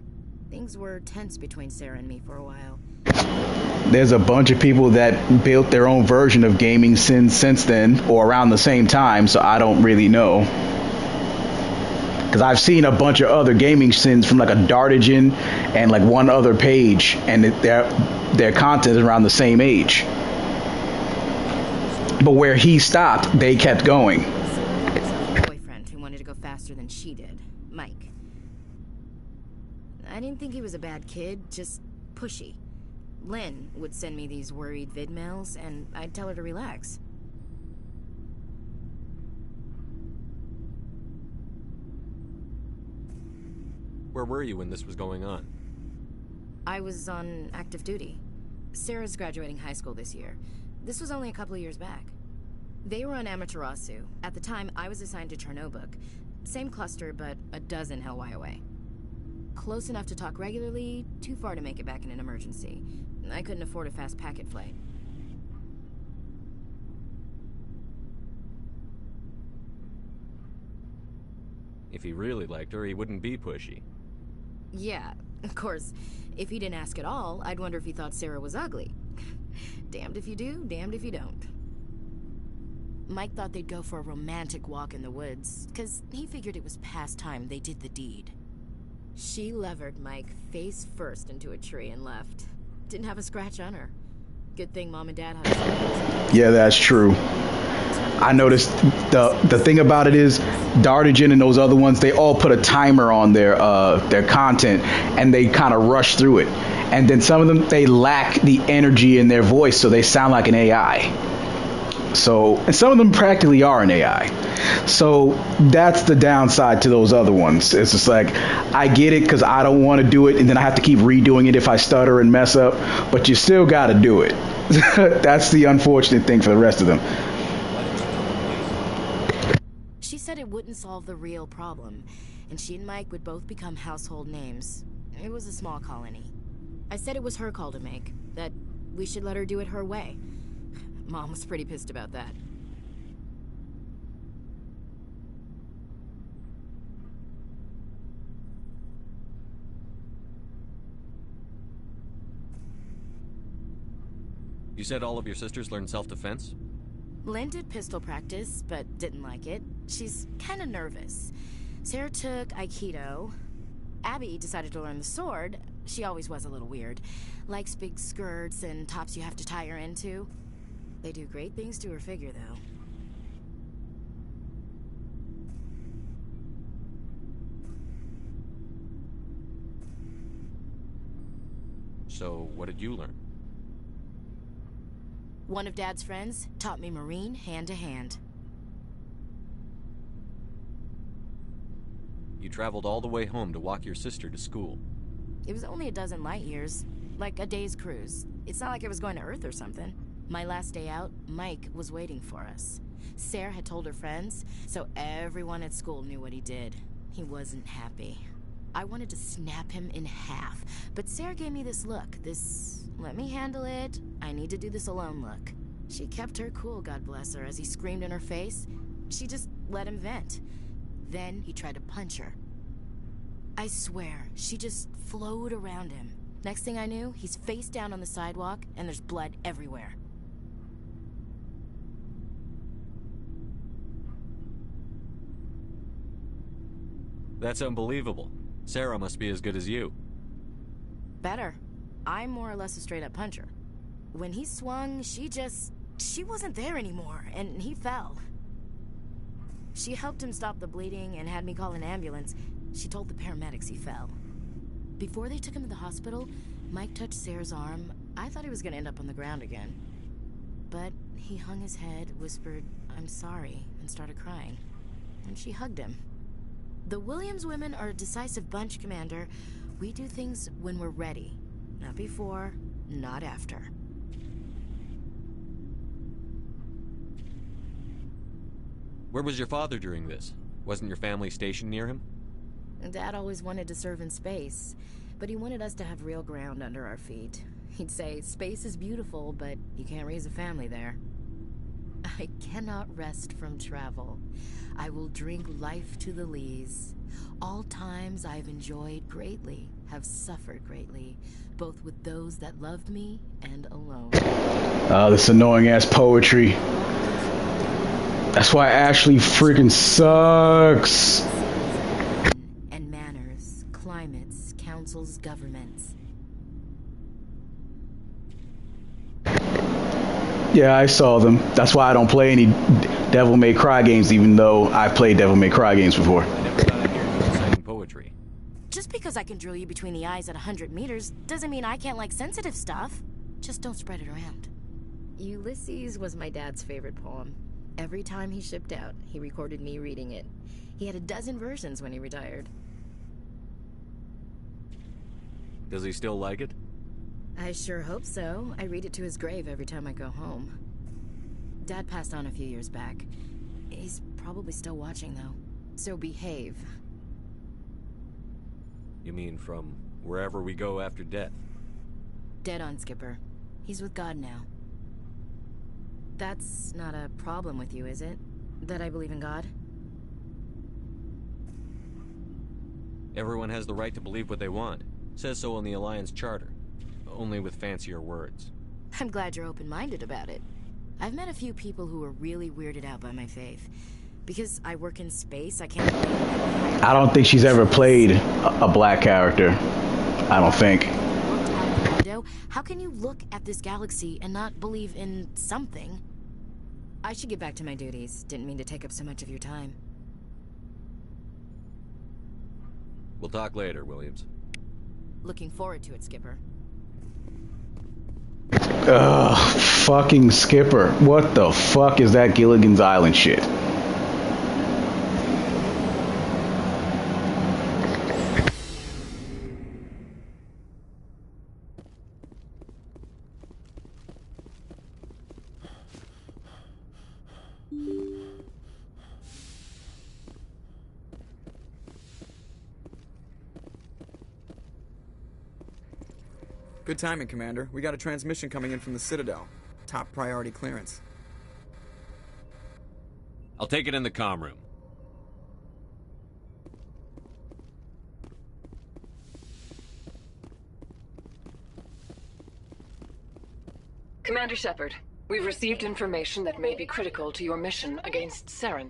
Things were tense between Sarah and me for a while. There's a bunch of people that built their own version of gaming since then, or around the same time, so I don't really know. Because I've seen a bunch of other gaming sins from like a Dartigen and like one other page, and their content is around the same age. But where he stopped, they kept going. Boyfriend who wanted to go faster than she did, Mike. I didn't think he was a bad kid, just pushy. Lynn would send me these worried vid mails, and I'd tell her to relax. Where were you when this was going on? I was on active duty. Sarah's graduating high school this year. This was only a couple of years back. They were on Amaterasu. At the time, I was assigned to Chernobog. Same cluster, but a dozen Hellwire away. Close enough to talk regularly, too far to make it back in an emergency. I couldn't afford a fast packet flight. If he really liked her, he wouldn't be pushy. Yeah, of course. If he didn't ask at all, I'd wonder if he thought Sarah was ugly. Damned if you do, damned if you don't. Mike thought they'd go for a romantic walk in the woods, because he figured it was past time they did the deed. She levered Mike face first into a tree and left. Didn't have a scratch on her. Good thing Mom and Dad had a... Yeah, that's true. I noticed the thing about it is Dartigen and those other ones, they all put a timer on their content, and they kind of rush through it. And then some of them, they lack the energy in their voice, so they sound like an AI. So, and some of them practically are an AI. So that's the downside to those other ones. It's just like, I get it because I don't want to do it, and then I have to keep redoing it if I stutter and mess up, but you still got to do it. That's the unfortunate thing for the rest of them. She said it wouldn't solve the real problem, and she and Mike would both become household names. It was a small colony. I said it was her call to make, that we should let her do it her way. Mom was pretty pissed about that. You said all of your sisters learned self-defense? Lynn did pistol practice, but didn't like it. She's kind of nervous. Sarah took Aikido. Abby decided to learn the sword. She always was a little weird. Likes big skirts and tops you have to tie her into. They do great things to her figure, though. So, what did you learn? One of Dad's friends taught me Marine hand to hand. You traveled all the way home to walk your sister to school. It was only a dozen light years, like a day's cruise. It's not like I was going to Earth or something. My last day out, Mike was waiting for us. Sarah had told her friends, so everyone at school knew what he did. He wasn't happy. I wanted to snap him in half, but Sarah gave me this look, this let me handle it, I need to do this alone look. She kept her cool, God bless her, as he screamed in her face. She just let him vent. Then he tried to punch her. I swear, she just flowed around him. Next thing I knew, he's face down on the sidewalk, and there's blood everywhere. That's unbelievable. Sarah must be as good as you. Better. I'm more or less a straight-up puncher. When he swung, she wasn't there anymore, and he fell. She helped him stop the bleeding and had me call an ambulance. She told the paramedics he fell. Before they took him to the hospital, Mike touched Sarah's arm. I thought he was going to end up on the ground again. But he hung his head, whispered, "I'm sorry," and started crying. And she hugged him. The Williams women are a decisive bunch, Commander. We do things when we're ready. Not before, not after. Where was your father during this? Wasn't your family stationed near him? Dad always wanted to serve in space, but he wanted us to have real ground under our feet. He'd say, space is beautiful, but you can't raise a family there. I cannot rest from travel. I will drink life to the lees. All times I've enjoyed greatly, have suffered greatly, both with those that loved me and alone. This annoying ass poetry. That's why Ashley freaking sucks. And manners, climates, councils, governments. Yeah, I saw them. That's why I don't play any Devil May Cry games, even though I've played Devil May Cry games before. I never thought I'd hear you reciting poetry. Just because I can drill you between the eyes at 100 meters doesn't mean I can't like sensitive stuff. Just don't spread it around. Ulysses was my dad's favorite poem. Every time he shipped out, he recorded me reading it. He had a dozen versions when he retired. Does he still like it? I sure hope so. I read it to his grave every time I go home. Dad passed on a few years back. He's probably still watching, though. So behave. You mean from wherever we go after death? Dead on, Skipper. He's with God now. That's not a problem with you, is it? That I believe in God? Everyone has the right to believe what they want. Says so in the Alliance Charter. Only with fancier words. I'm glad you're open-minded about it. I've met a few people who are really weirded out by my faith. Because I work in space, I can't believe I don't think she's ever played a black character. I don't think. How can you look at this galaxy and not believe in something? I should get back to my duties. Didn't mean to take up so much of your time. We'll talk later, Williams. Looking forward to it, Skipper. Ugh, fucking Skipper. What the fuck is that Gilligan's Island shit? Good timing, Commander. We got a transmission coming in from the Citadel. Top priority clearance. I'll take it in the comm room. Commander Shepard, we've received information that may be critical to your mission against Saren.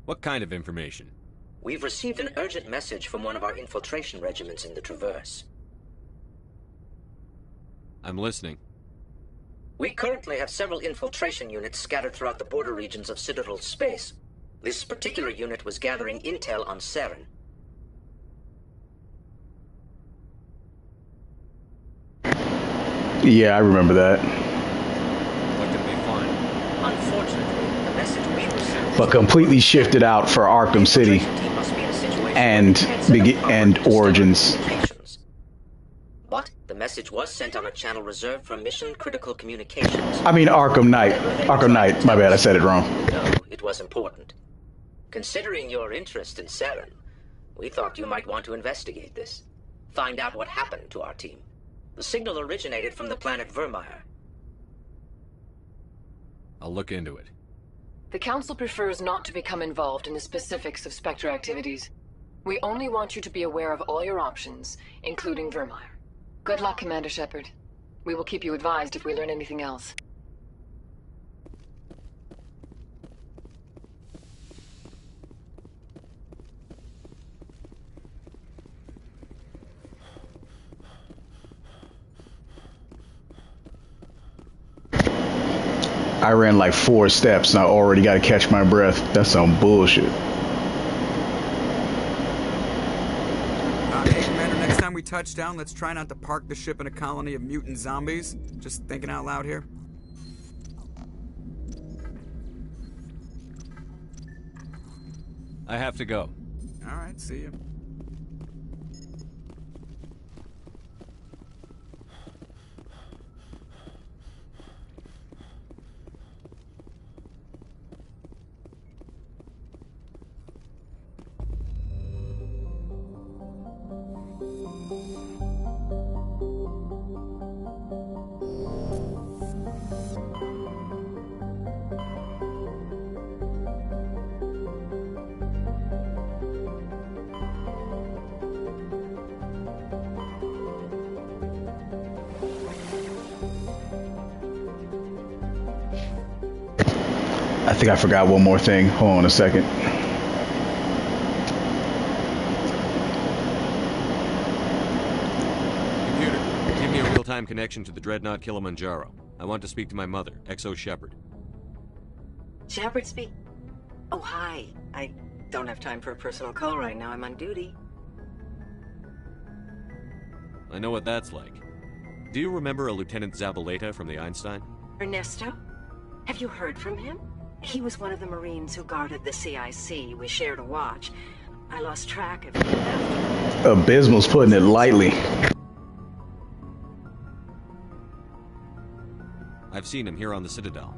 What kind of information? We've received an urgent message from one of our infiltration regiments in the Traverse. I'm listening. We currently have several infiltration units scattered throughout the border regions of Citadel space. This particular unit was gathering intel on Saren. Yeah, I remember that. What did they find? Unfortunately, the message we received... But completely shifted out for Arkham City and Origins. But the message was sent on a channel reserved for mission-critical communications. I mean Arkham Knight. Arkham Knight. My bad, I said it wrong. No, it was important. Considering your interest in Saren, we thought you might want to investigate this. Find out what happened to our team. The signal originated from the planet Vermeer. I'll look into it. The Council prefers not to become involved in the specifics of Spectre activities. We only want you to be aware of all your options, including Vermeer. Good luck, Commander Shepard. We will keep you advised if we learn anything else. I ran like 4 steps and I already got to catch my breath. That's some bullshit. Hey, Commander, next time we touch down, let's try not to park the ship in a colony of mutant zombies. Just thinking out loud here. I have to go. All right, see you. I think I forgot one more thing. Hold on a second. Computer, give me a real-time connection to the Dreadnought Kilimanjaro. I want to speak to my mother, XO Shepard. Shepard speak? Oh, hi. I don't have time for a personal call right now. I'm on duty. I know what that's like. Do you remember a Lieutenant Zabaleta from the Einstein? Ernesto? Have you heard from him? He was one of the Marines who guarded the CIC. We shared a watch. I lost track of him. Abysmal's putting it lightly. I've seen him here on the Citadel.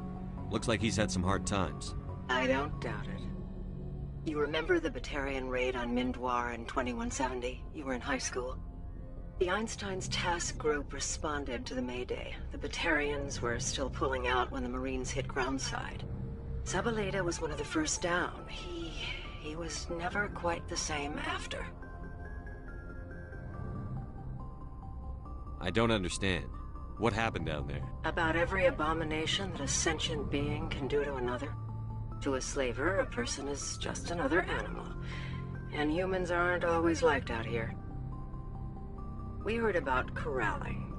Looks like he's had some hard times. I don't doubt it. You remember the Batarian raid on Mindwar in 2170? You were in high school. The Einstein's task group responded to the Mayday. The Batarians were still pulling out when the Marines hit groundside. Zabaleta was one of the first down. He was never quite the same after. I don't understand. What happened down there? About every abomination that a sentient being can do to another. To a slaver, a person is just another animal. And humans aren't always liked out here. We heard about corralling,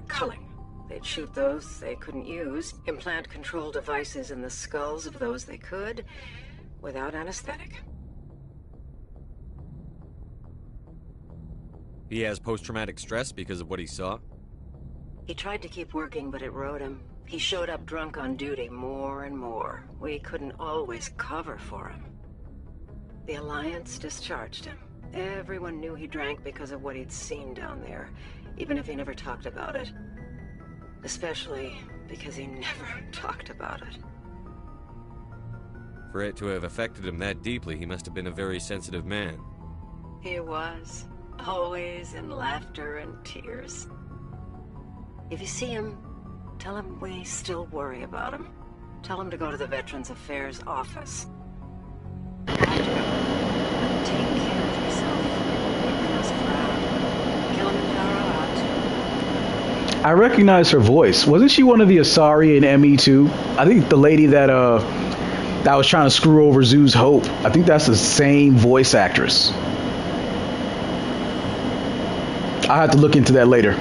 culling. They'd shoot those they couldn't use, implant control devices in the skulls of those they could, without anesthetic. He has post-traumatic stress because of what he saw? He tried to keep working, but it rode him. He showed up drunk on duty more and more. We couldn't always cover for him. The Alliance discharged him. Everyone knew he drank because of what he'd seen down there, even if he never talked about it. Especially because he never talked about it. For it to have affected him that deeply, he must have been a very sensitive man. He was. Always in laughter and tears. If you see him, tell him we still worry about him. Tell him to go to the Veterans Affairs office. Take care of yourself. Make us proud. Kilimanjaro out. I recognize her voice. Wasn't she one of the Asari in ME2? I think the lady that was trying to screw over Zoo's Hope. I think that's the same voice actress. I'll have to look into that later.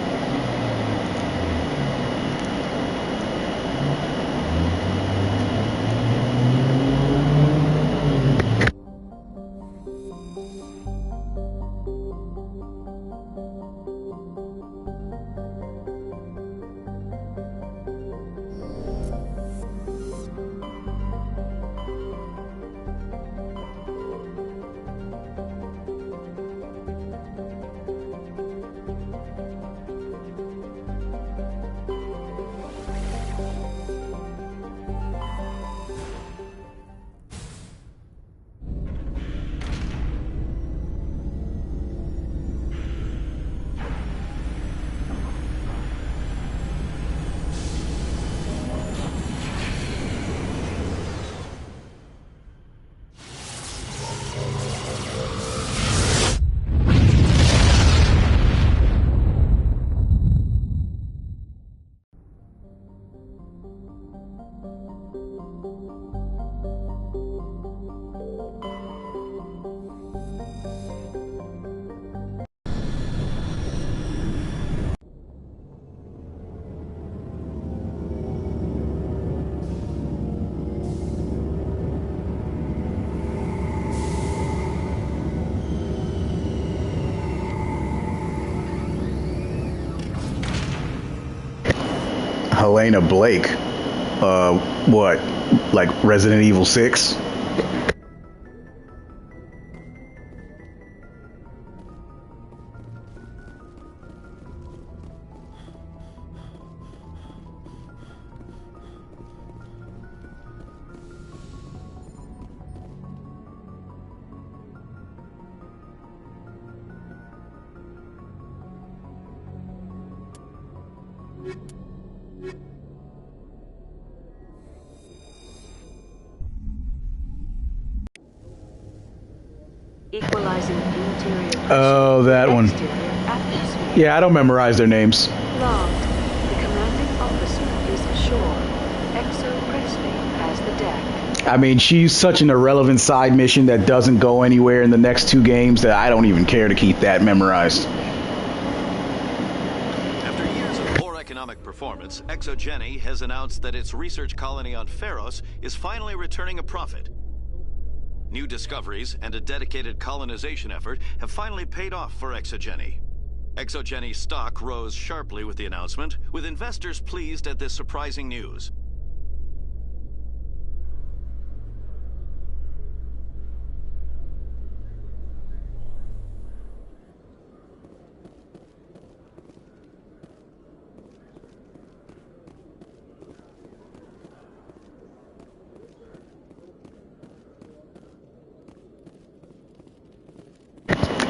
Helena Blake. What? Like Resident Evil 6? Equalizing interior. Oh, that one. Yeah, I don't memorize their names. Logged. The commanding officer is ashore. Exo Crespi has the deck. I mean, she's such an irrelevant side mission that doesn't go anywhere in the next 2 games that I don't even care to keep that memorized. After years of poor economic performance, ExoGeni has announced that its research colony on Pharos is finally returning a profit. New discoveries and a dedicated colonization effort have finally paid off for ExoGeni. ExoGeni's stock rose sharply with the announcement, with investors pleased at this surprising news.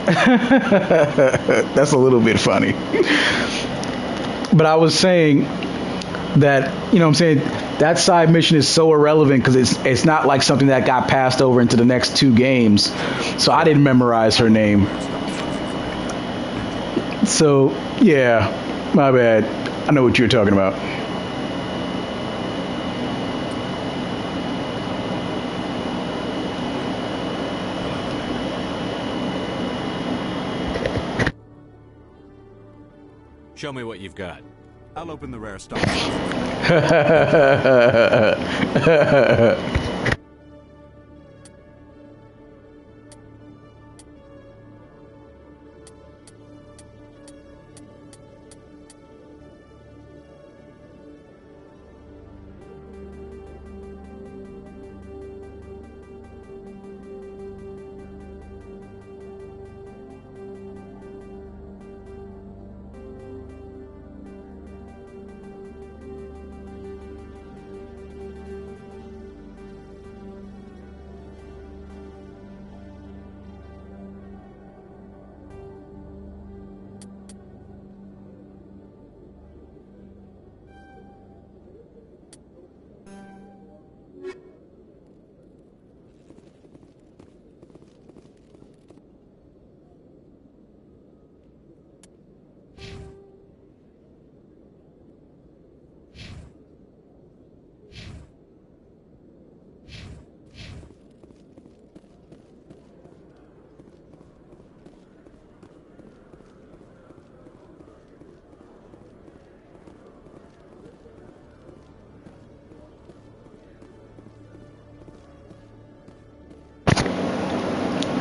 That's a little bit funny. But I was saying that, you know what I'm saying, that side mission is so irrelevant because it's not like something that got passed over into the next 2 games. So I didn't memorize her name. So, yeah, my bad. I know what you're talking about. Show me what you've got. I'll open the rare stock.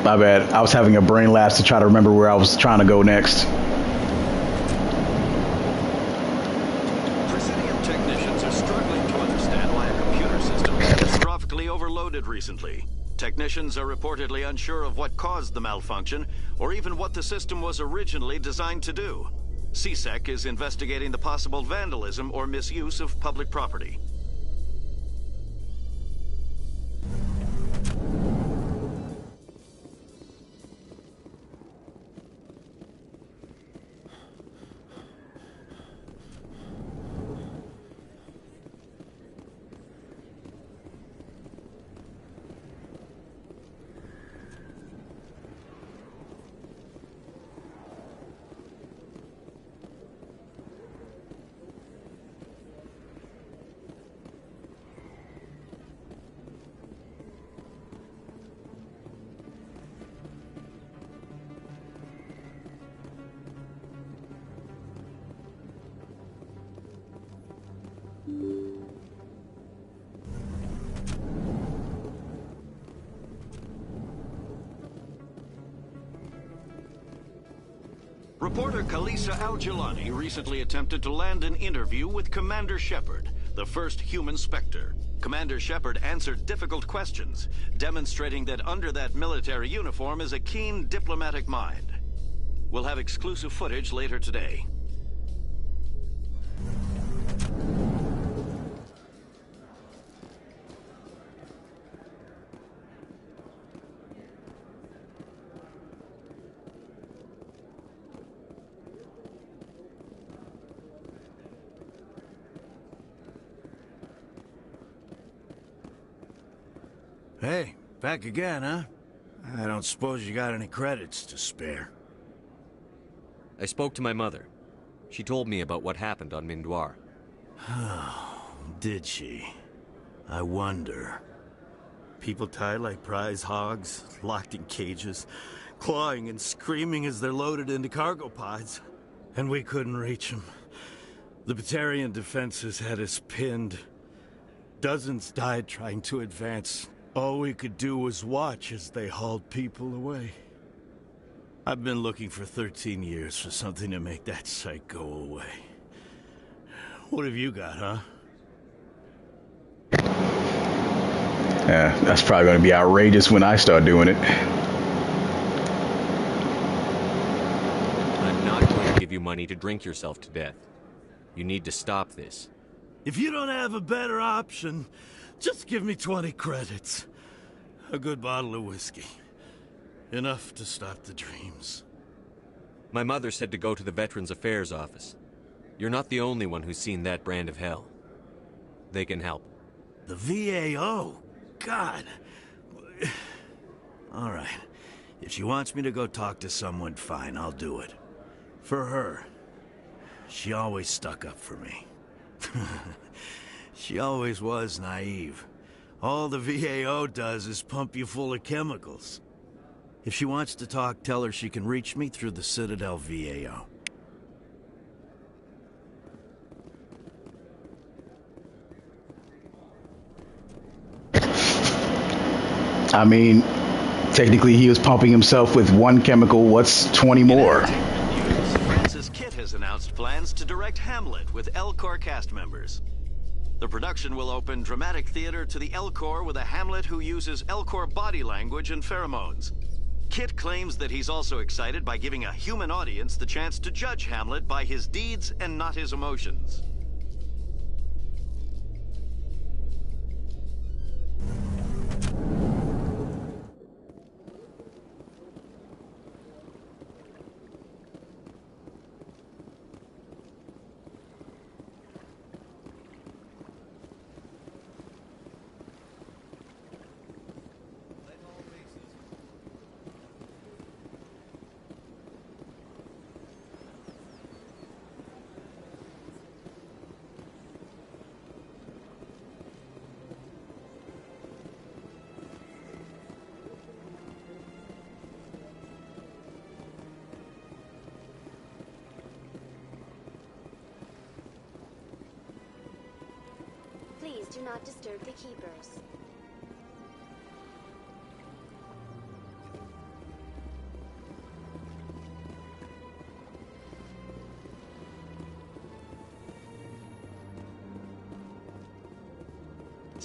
My bad. I was having a brain lapse to try to remember where I was trying to go next. Presidium technicians are struggling to understand why a computer system was catastrophically overloaded recently. Technicians are reportedly unsure of what caused the malfunction, or even what the system was originally designed to do. CSEC is investigating the possible vandalism or misuse of public property. Reporter Khalisa Al-Jilani recently attempted to land an interview with Commander Shepard, the first human Spectre. Commander Shepard answered difficult questions, demonstrating that under that military uniform is a keen diplomatic mind. We'll have exclusive footage later today. Hey, back again, huh? I don't suppose you got any credits to spare. I spoke to my mother. She told me about what happened on Mindoir. Did she? I wonder. People tied like prize hogs, locked in cages, clawing and screaming as they're loaded into cargo pods. And we couldn't reach them. The Batarian defenses had us pinned. Dozens died trying to advance. All we could do was watch as they hauled people away. I've been looking for 13 years for something to make that sight go away. What have you got, huh? Yeah, that's probably going to be outrageous when I start doing it. I'm not going to give you money to drink yourself to death. You need to stop this. If you don't have a better option, just give me 20 credits. A good bottle of whiskey. Enough to stop the dreams. My mother said to go to the Veterans Affairs office. You're not the only one who's seen that brand of hell. They can help. The VAO? God. All right. If she wants me to go talk to someone, fine, I'll do it. For her. She always stuck up for me. She always was naive. All the VAO does is pump you full of chemicals. If she wants to talk, tell her she can reach me through the Citadel VAO. I mean, technically he was pumping himself with one chemical. What's 20 more? Francis Kitt has announced plans to direct Hamlet with L-Corps cast members. The production will open dramatic theater to the L-Corps with a Hamlet who uses L-Corps body language and pheromones. Kitt claims that he's also excited by giving a human audience the chance to judge Hamlet by his deeds and not his emotions. Please do not disturb the keepers.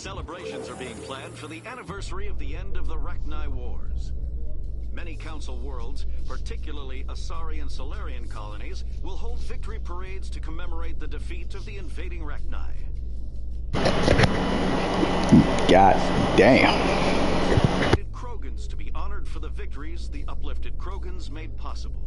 Celebrations are being planned for the anniversary of the end of the Rachni Wars. Many Council worlds, particularly Asari and Solarian colonies, will hold victory parades to commemorate the defeat of the invading Rachni. God damn. Krogans to be honored for the victories the uplifted Krogans made possible.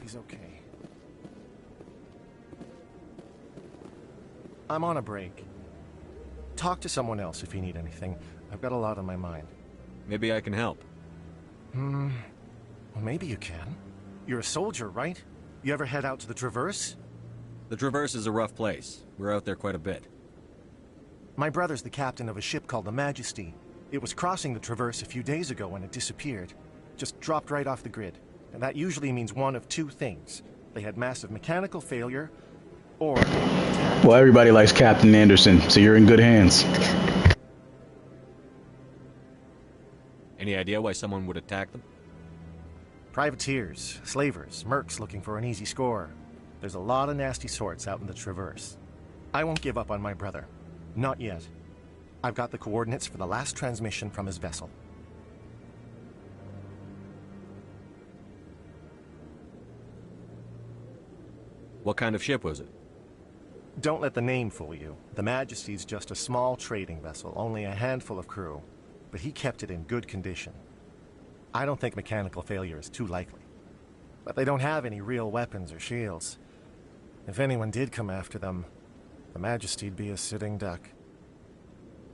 He's okay. I'm on a break. Talk to someone else if you need anything. I've got a lot on my mind. Maybe I can help. Well, maybe you can. You're a soldier, right? You ever head out to the Traverse? The Traverse is a rough place. We're out there quite a bit. My brother's the captain of a ship called the Majesty. It was crossing the Traverse a few days ago when it disappeared. Just dropped right off the grid. And that usually means one of two things. They had massive mechanical failure, or... Well, everybody likes Captain Anderson, so you're in good hands. Any idea why someone would attack them? Privateers, slavers, mercs looking for an easy score. There's a lot of nasty sorts out in the Traverse. I won't give up on my brother. Not yet. I've got the coordinates for the last transmission from his vessel. What kind of ship was it? Don't let the name fool you. The Majesty's just a small trading vessel, only a handful of crew. But he kept it in good condition. I don't think mechanical failure is too likely. But they don't have any real weapons or shields. If anyone did come after them, the Majesty'd be a sitting duck.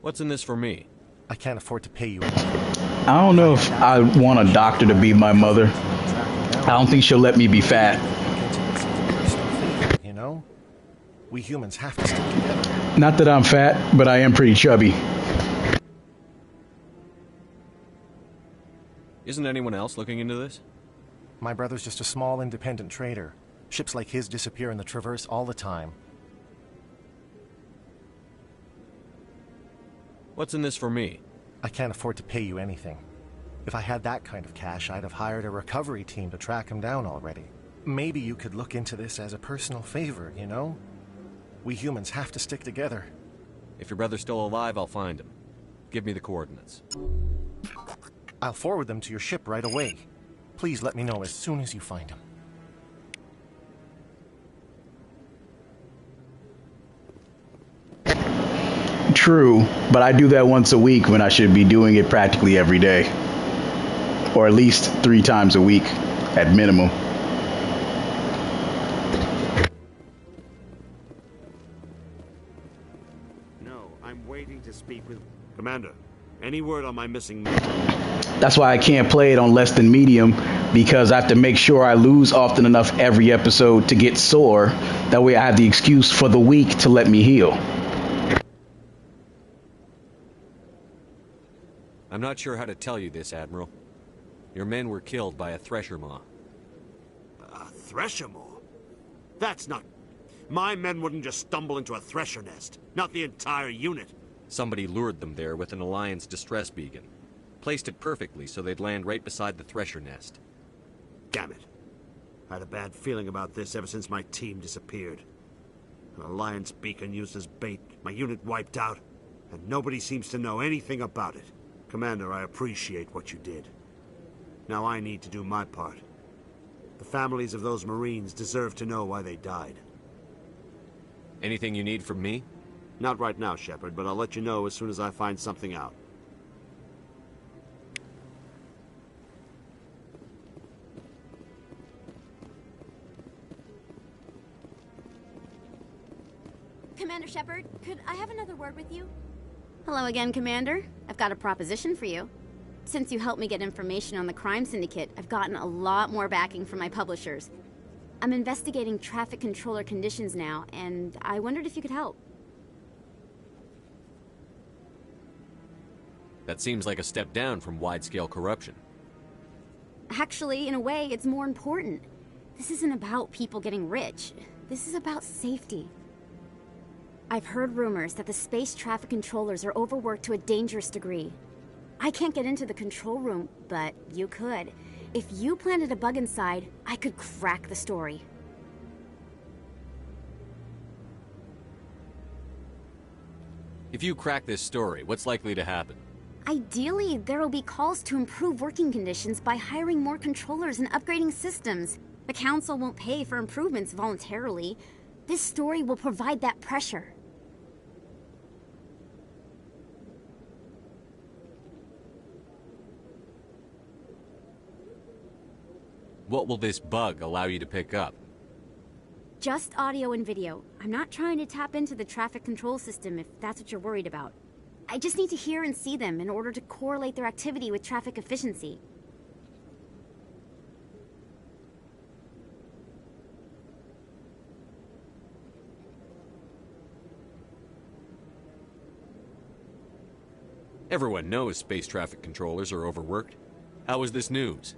What's in this for me? I can't afford to pay you. I don't know if I want a doctor to be my mother. I don't think she'll let me be fat. You know? We humans have to stick together. Not that I'm fat, but I am pretty chubby. Isn't anyone else looking into this? My brother's just a small independent trader. Ships like his disappear in the Traverse all the time. What's in this for me? I can't afford to pay you anything. If I had that kind of cash, I'd have hired a recovery team to track him down already. Maybe you could look into this as a personal favor, you know? We humans have to stick together. If your brother's still alive, I'll find him. Give me the coordinates. I'll forward them to your ship right away. Please let me know as soon as you find him. True, but I do that once a week when I should be doing it practically every day. Or at least 3 times a week, at minimum. No, I'm waiting to speak with... Commander, any word on my missing... That's why I can't play it on less than medium, because I have to make sure I lose often enough every episode to get sore. That way I have the excuse for the week to let me heal. I'm not sure how to tell you this, Admiral. Your men were killed by a thresher maw. A thresher maw? That's not... My men wouldn't just stumble into a thresher nest. Not the entire unit. Somebody lured them there with an Alliance distress beacon. Placed it perfectly so they'd land right beside the thresher nest. Damn it. I had a bad feeling about this ever since my team disappeared. An Alliance beacon used as bait, my unit wiped out, and nobody seems to know anything about it. Commander, I appreciate what you did. Now I need to do my part. The families of those Marines deserve to know why they died. Anything you need from me? Not right now, Shepard, but I'll let you know as soon as I find something out. Commander Shepard, could I have another word with you? Hello again, Commander. I've got a proposition for you. Since you helped me get information on the crime syndicate, I've gotten a lot more backing from my publishers. I'm investigating traffic controller conditions now, and I wondered if you could help. That seems like a step down from wide-scale corruption. Actually, in a way, it's more important. This isn't about people getting rich. This is about safety. I've heard rumors that the space traffic controllers are overworked to a dangerous degree. I can't get into the control room, but you could. If you planted a bug inside, I could crack the story. If you crack this story, what's likely to happen? Ideally, there will be calls to improve working conditions by hiring more controllers and upgrading systems. The council won't pay for improvements voluntarily. This story will provide that pressure. What will this bug allow you to pick up? Just audio and video. I'm not trying to tap into the traffic control system if that's what you're worried about. I just need to hear and see them in order to correlate their activity with traffic efficiency. Everyone knows space traffic controllers are overworked. How is this news?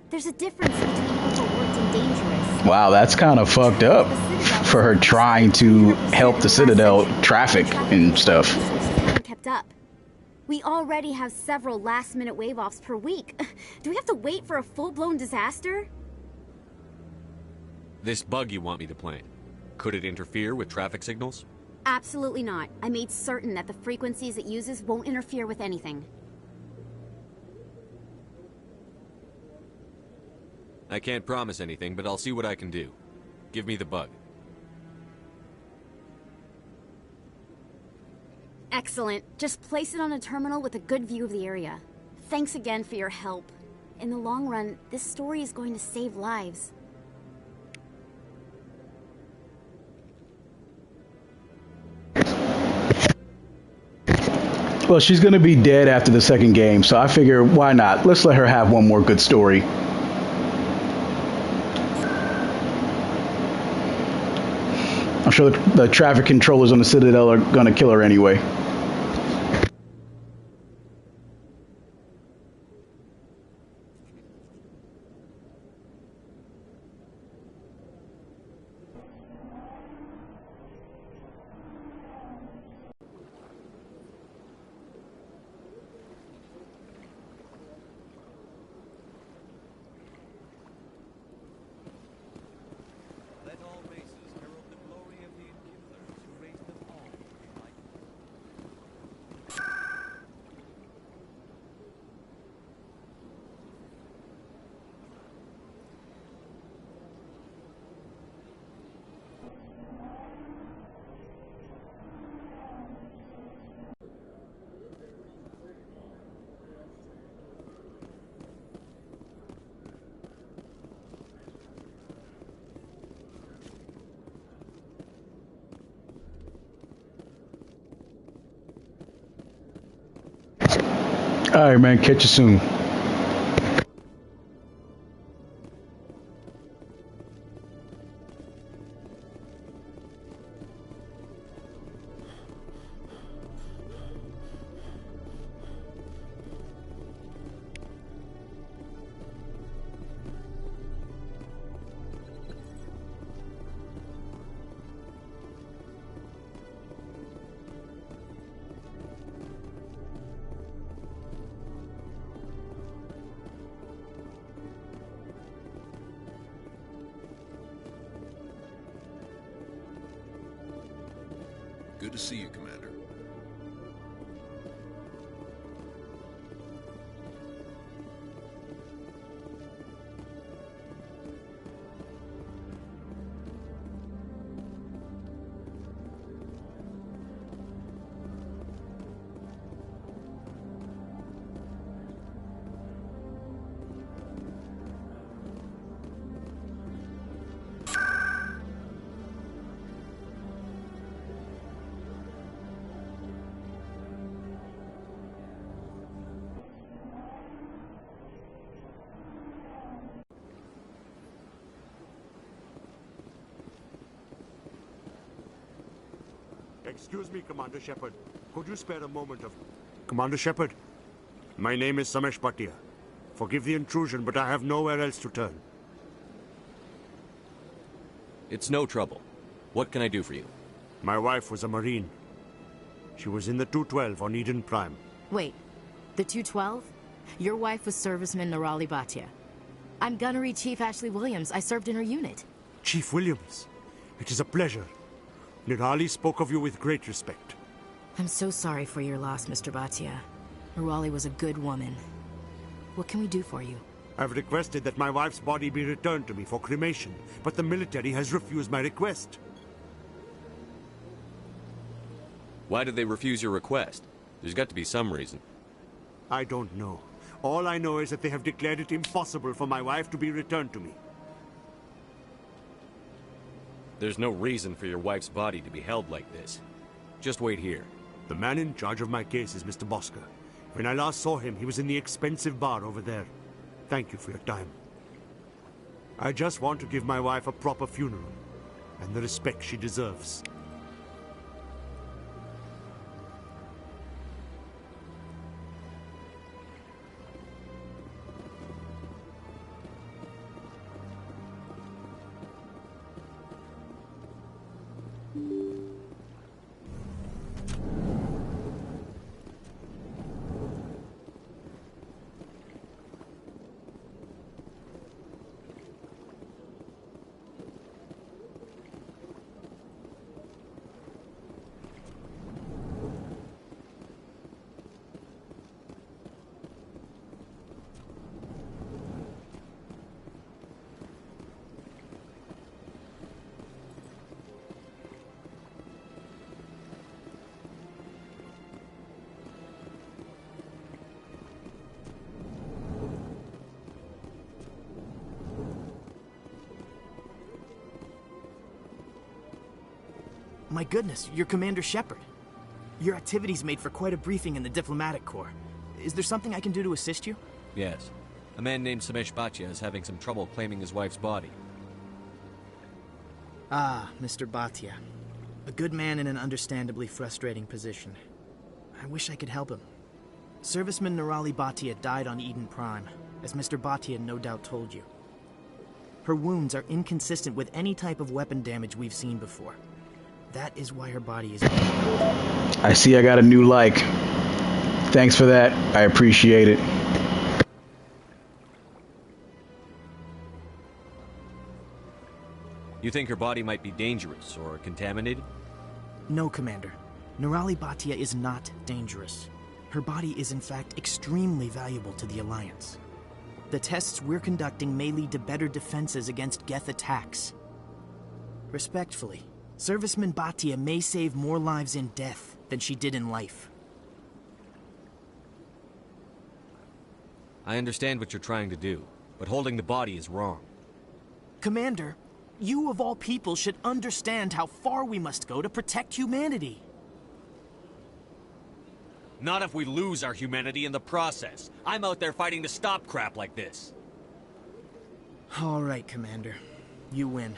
There's a difference between overworked and dangerous. Wow, that's kind of fucked up for her trying to help the Citadel traffic and stuff. Kept up. We already have several last-minute wave-offs per week. Do we have to wait for a full-blown disaster? This bug you want me to plant, could it interfere with traffic signals? Absolutely not. I made certain that the frequencies it uses won't interfere with anything. I can't promise anything, but I'll see what I can do. Give me the bug. Excellent. Just place it on a terminal with a good view of the area. Thanks again for your help. In the long run, this story is going to save lives. Well, she's going to be dead after the second game, so I figure, why not? Let's let her have one more good story. I'm sure the traffic controllers on the Citadel are going to kill her anyway. All right, man. Catch you soon. Good to see you, Commander. Excuse me, Commander Shepard. Could you spare a moment of... Commander Shepard? My name is Samesh Bhatia. Forgive the intrusion, but I have nowhere else to turn. It's no trouble. What can I do for you? My wife was a Marine. She was in the 212 on Eden Prime. Wait, the 212? Your wife was Serviceman Nirali Bhatia. I'm Gunnery Chief Ashley Williams. I served in her unit. Chief Williams, it is a pleasure. Nirali spoke of you with great respect. I'm so sorry for your loss, Mr. Bhatia. Nirali was a good woman. What can we do for you? I've requested that my wife's body be returned to me for cremation, but the military has refused my request. Why did they refuse your request? There's got to be some reason. I don't know. All I know is that they have declared it impossible for my wife to be returned to me. There's no reason for your wife's body to be held like this. Just wait here. The man in charge of my case is Mr. Bosca. When I last saw him, he was in the expensive bar over there. Thank you for your time. I just want to give my wife a proper funeral, and the respect she deserves. My goodness, you're Commander Shepard. Your activities made for quite a briefing in the Diplomatic Corps. Is there something I can do to assist you? Yes. A man named Samesh Bhatia is having some trouble claiming his wife's body. Ah, Mr. Bhatia. A good man in an understandably frustrating position. I wish I could help him. Serviceman Nirali Bhatia died on Eden Prime, as Mr. Bhatia no doubt told you. Her wounds are inconsistent with any type of weapon damage we've seen before. That is why her body is... I see I got a new like. Thanks for that. I appreciate it. You think her body might be dangerous or contaminated? No, Commander. Nirali Bhatia is not dangerous. Her body is in fact extremely valuable to the Alliance. The tests we're conducting may lead to better defenses against Geth attacks. Respectfully, Serviceman Bhatia may save more lives in death than she did in life. I understand what you're trying to do, but holding the body is wrong. Commander, you of all people should understand how far we must go to protect humanity. Not if we lose our humanity in the process. I'm out there fighting to stop crap like this. All right, Commander. You win.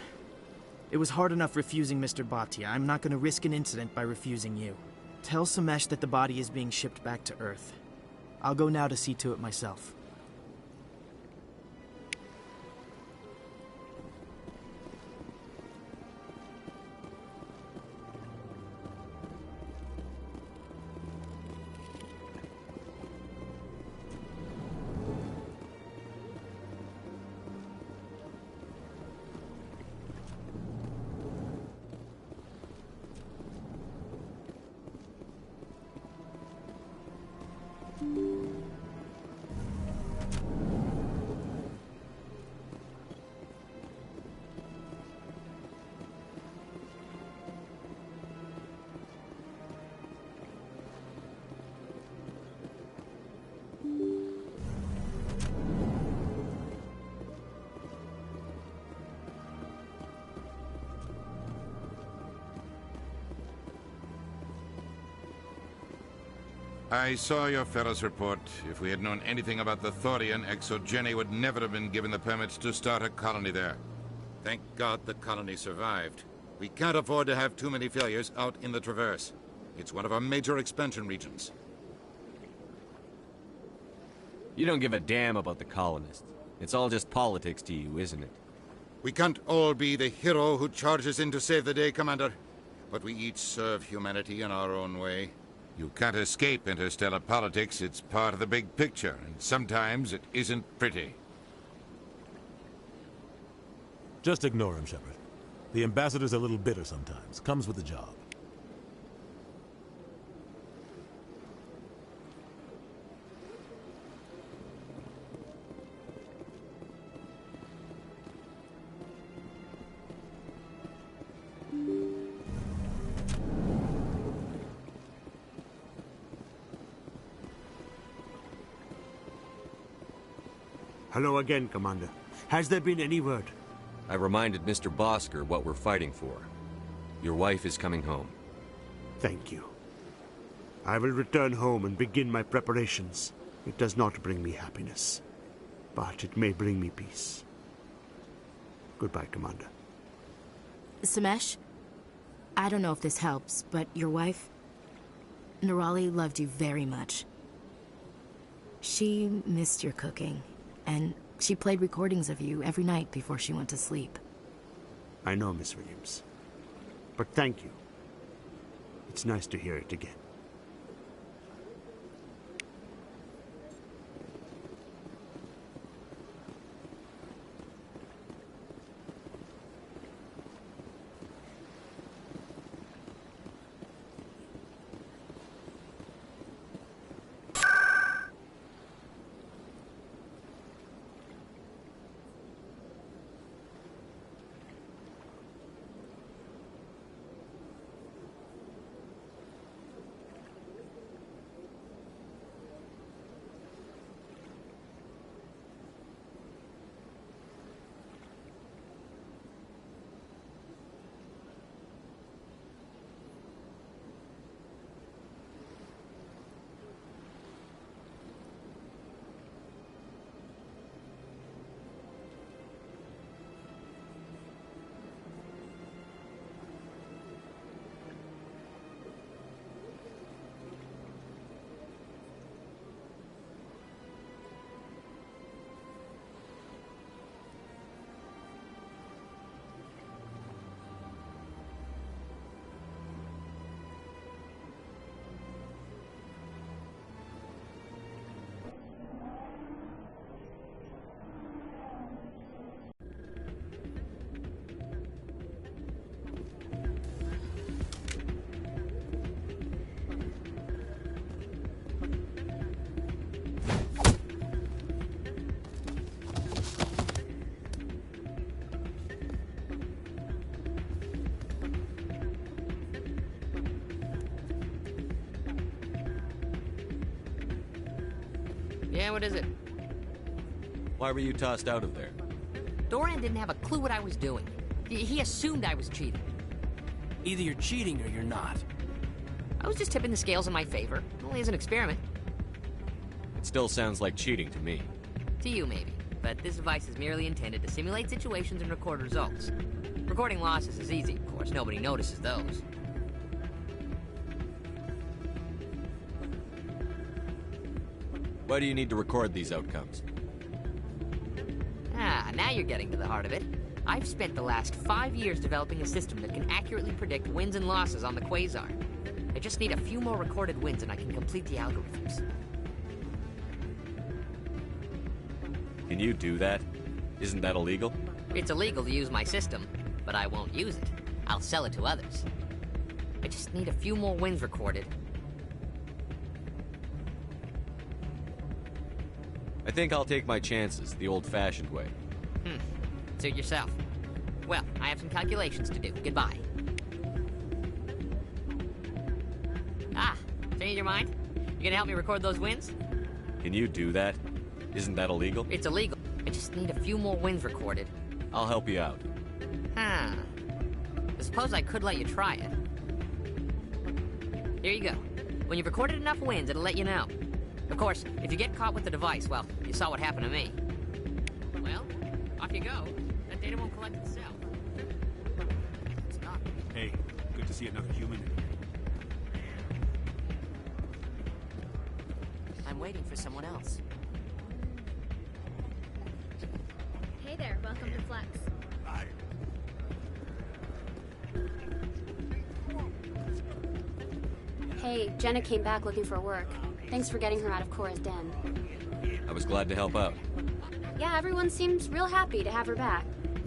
It was hard enough refusing Mr. Bhatia. I'm not going to risk an incident by refusing you. Tell Samesh that the body is being shipped back to Earth. I'll go now to see to it myself. I saw your Ferris report. If we had known anything about the Thorian, ExoGeni would never have been given the permits to start a colony there. Thank God the colony survived. We can't afford to have too many failures out in the Traverse. It's one of our major expansion regions. You don't give a damn about the colonists. It's all just politics to you, isn't it? We can't all be the hero who charges in to save the day, Commander. But we each serve humanity in our own way. You can't escape interstellar politics. It's part of the big picture, and sometimes it isn't pretty. Just ignore him, Shepard. The ambassador's a little bitter sometimes. Comes with the job. Hello again, Commander. Has there been any word? I reminded Mr. Bosker what we're fighting for. Your wife is coming home. Thank you. I will return home and begin my preparations. It does not bring me happiness, but it may bring me peace. Goodbye, Commander. Samesh, I don't know if this helps, but your wife, Nerali, loved you very much. She missed your cooking, and she played recordings of you every night before she went to sleep. I know, Miss Williams. But thank you. It's nice to hear it again. Yeah, what is it? Why were you tossed out of there? Dorian didn't have a clue what I was doing. He assumed I was cheating. Either you're cheating or you're not. I was just tipping the scales in my favor, only as an experiment. It still sounds like cheating to me. To you, maybe. But this device is merely intended to simulate situations and record results. Recording losses is easy, of course. Nobody notices those. Why do you need to record these outcomes? Ah, now you're getting to the heart of it. I've spent the last 5 years developing a system that can accurately predict wins and losses on the Quasar. I just need a few more recorded wins and I can complete the algorithms. Can you do that? Isn't that illegal? It's illegal to use my system, but I won't use it. I'll sell it to others. I just need a few more wins recorded. I think I'll take my chances the old-fashioned way. Suit yourself. Well, I have some calculations to do. Goodbye. Ah, change your mind? You gonna help me record those wins? Can you do that? Isn't that illegal? It's illegal. I just need a few more wins recorded. I'll help you out. I suppose I could let you try it. Here you go. When you've recorded enough wins, it'll let you know. Of course, if you get caught with the device, well, you saw what happened to me. Well, off you go. That data won't collect itself. Stop. Hey, good to see another human. I'm waiting for someone else. Welcome to Flex. Hey, Jenna came back looking for work. Thanks for getting her out of Cora's den. I was glad to help out. Yeah, everyone seems real happy to have her back.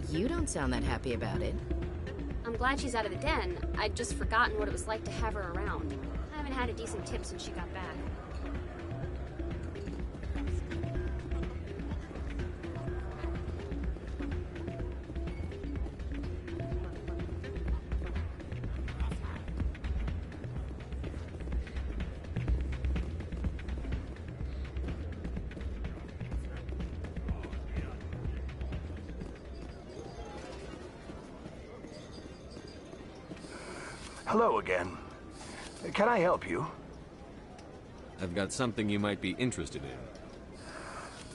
You don't sound that happy about it. I'm glad she's out of the den. I'd just forgotten what it was like to have her around. I haven't had a decent tip since she got back. Hello again. Can I help you? I've got something you might be interested in.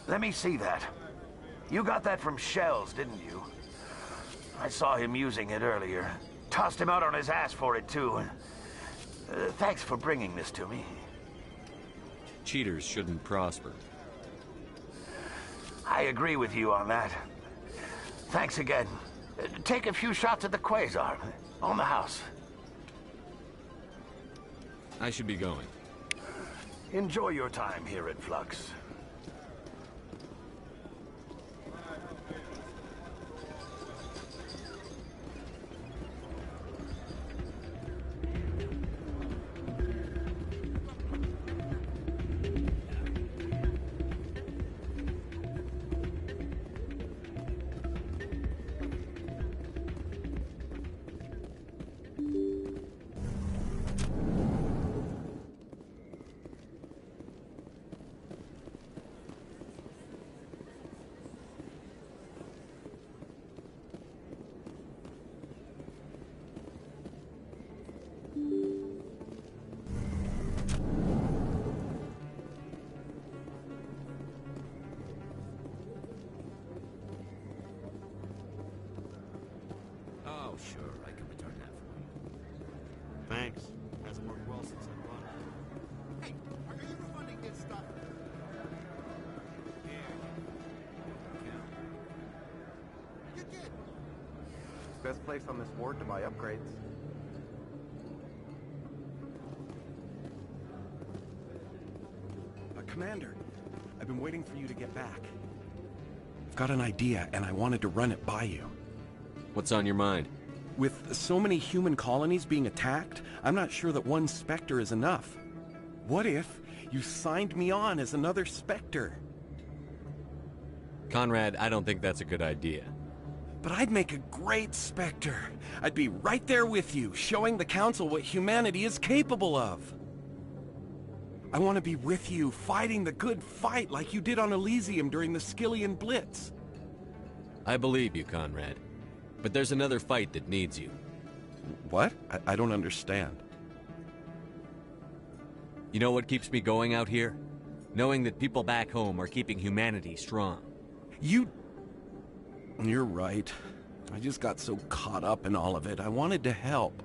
Let me see that. You got that from Shells, didn't you? I saw him using it earlier. Tossed him out on his ass for it, too. Thanks for bringing this to me. Cheaters shouldn't prosper. I agree with you on that. Thanks again. Take a few shots at the Quasar. On the house. I should be going. Enjoy your time here at Flux. Oh, sure, I can return that for you. Thanks. Hasn't worked well since I bought it. Hey, are you refunding this stuff? You did. Best place on this ward to buy upgrades. Commander, I've been waiting for you to get back. I've got an idea, and I wanted to run it by you. What's on your mind? With so many human colonies being attacked, I'm not sure that one Spectre is enough. What if you signed me on as another Spectre? Conrad, I don't think that's a good idea. But I'd make a great Spectre. I'd be right there with you, showing the Council what humanity is capable of. I want to be with you, fighting the good fight like you did on Elysium during the Skillian Blitz. I believe you, Conrad. But there's another fight that needs you. What? I don't understand. You know what keeps me going out here? Knowing that people back home are keeping humanity strong. You're right. I just got so caught up in all of it. I wanted to help.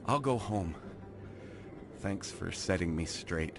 I'll go home. Thanks for setting me straight.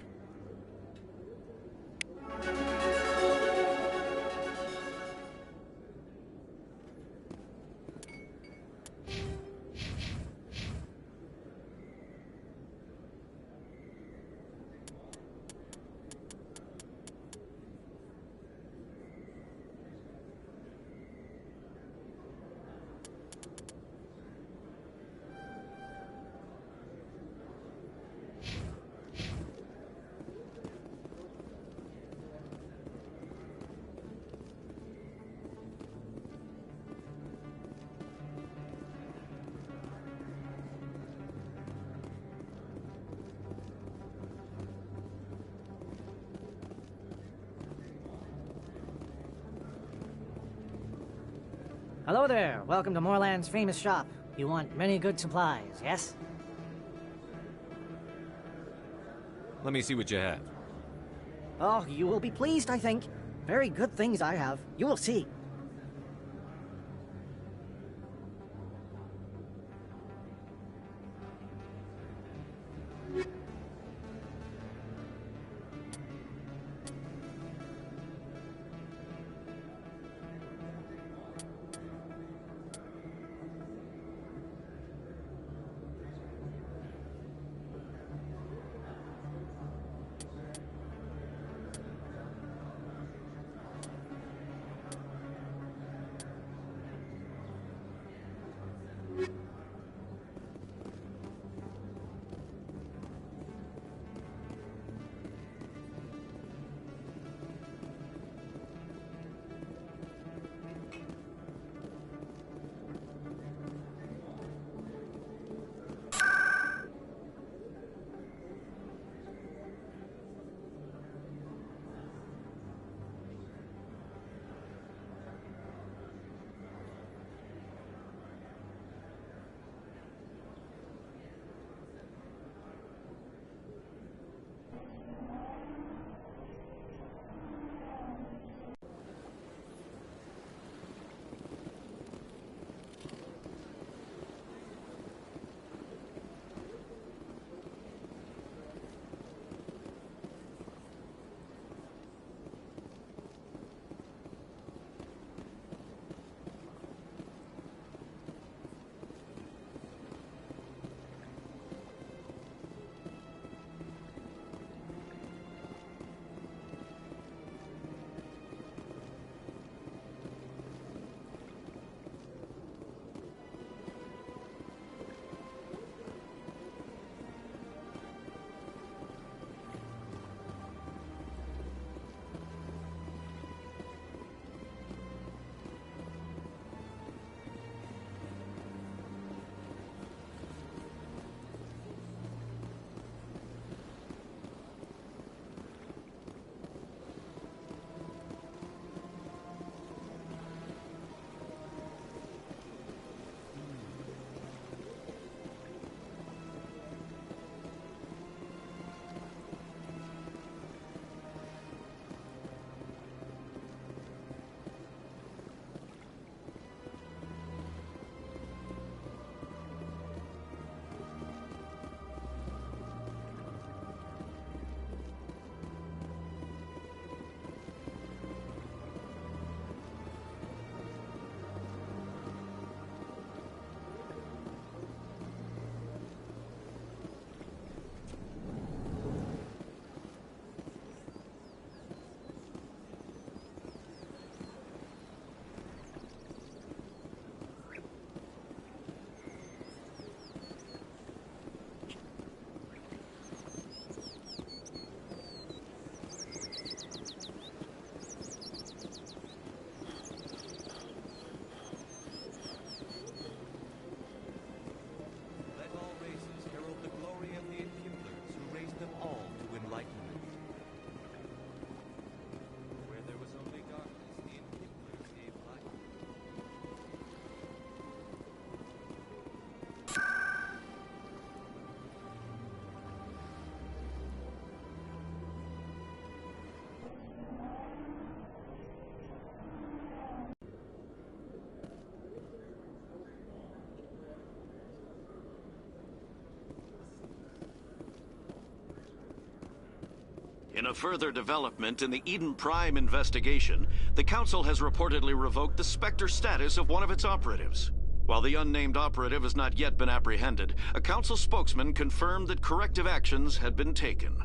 Hello there. Welcome to Moorland's famous shop. You want many good supplies, yes? Let me see what you have. Oh, you will be pleased, I think. Very good things I have. You will see. In a further development in the Eden Prime investigation, the Council has reportedly revoked the Spectre status of one of its operatives. While the unnamed operative has not yet been apprehended, a Council spokesman confirmed that corrective actions had been taken.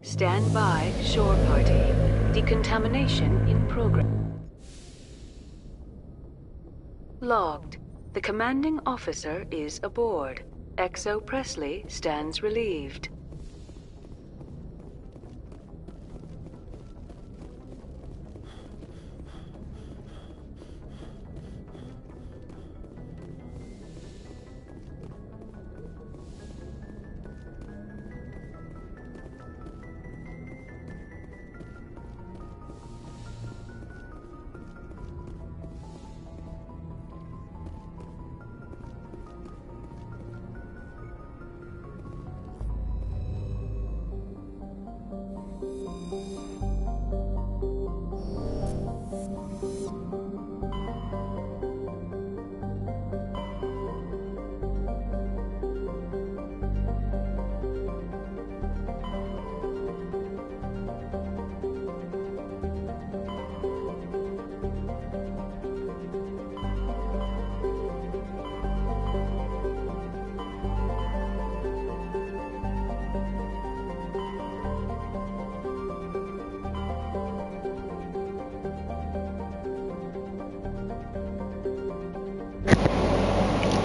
Stand by, shore party. Decontamination in progress. Logged. The commanding officer is aboard. XO Presley stands relieved.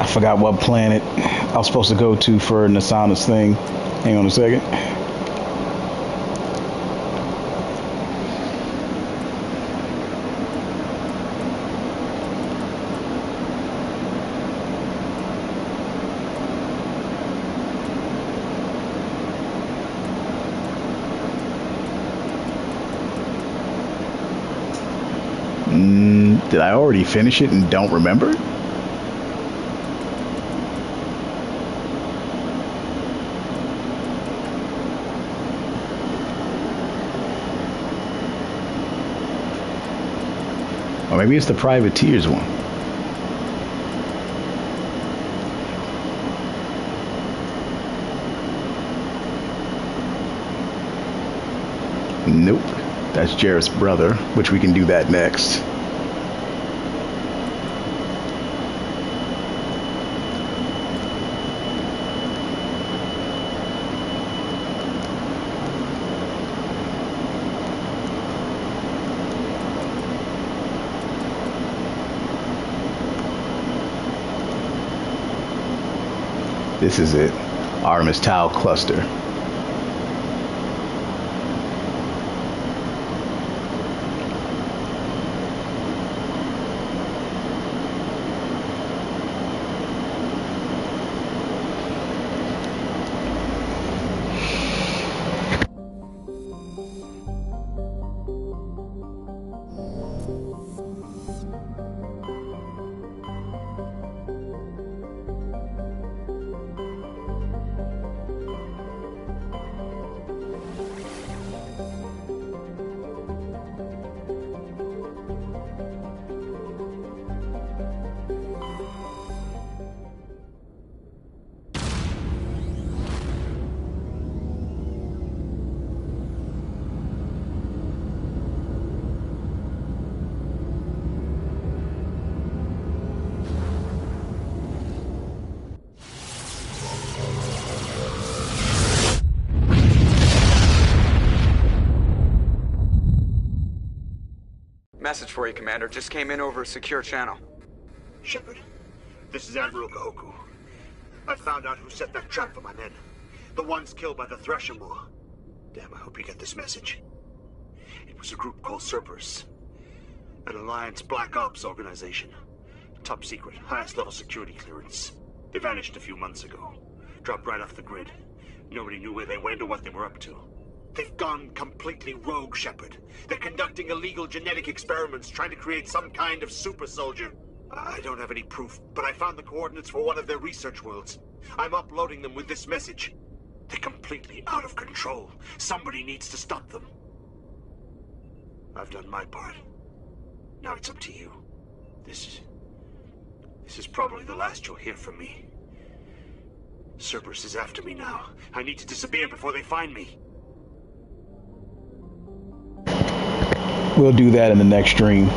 I forgot what planet I was supposed to go to for Nasana's thing. Hang on a second. Did I already finish it and don't remember? Or maybe it's the Privateers one. Nope. That's Jarrett's brother, which we can do that next. This is it. Artemis Tau Cluster. Message for you, Commander. Just came in over a secure channel. Shepard, this is Admiral Kahoku. I found out who set that trap for my men. The ones killed by the Thresher Maw. Damn, I hope you get this message. It was a group called Cerberus. An Alliance Black Ops organization. Top secret, highest level security clearance. They vanished a few months ago. Dropped right off the grid. Nobody knew where they went or what they were up to. They've gone completely rogue, Shepard. They're conducting illegal genetic experiments, trying to create some kind of super soldier. I don't have any proof, but I found the coordinates for one of their research worlds. I'm uploading them with this message. They're completely out of control. Somebody needs to stop them. I've done my part. Now it's up to you. This is probably the last you'll hear from me. Cerberus is after me now. I need to disappear before they find me. We'll do that in the next stream.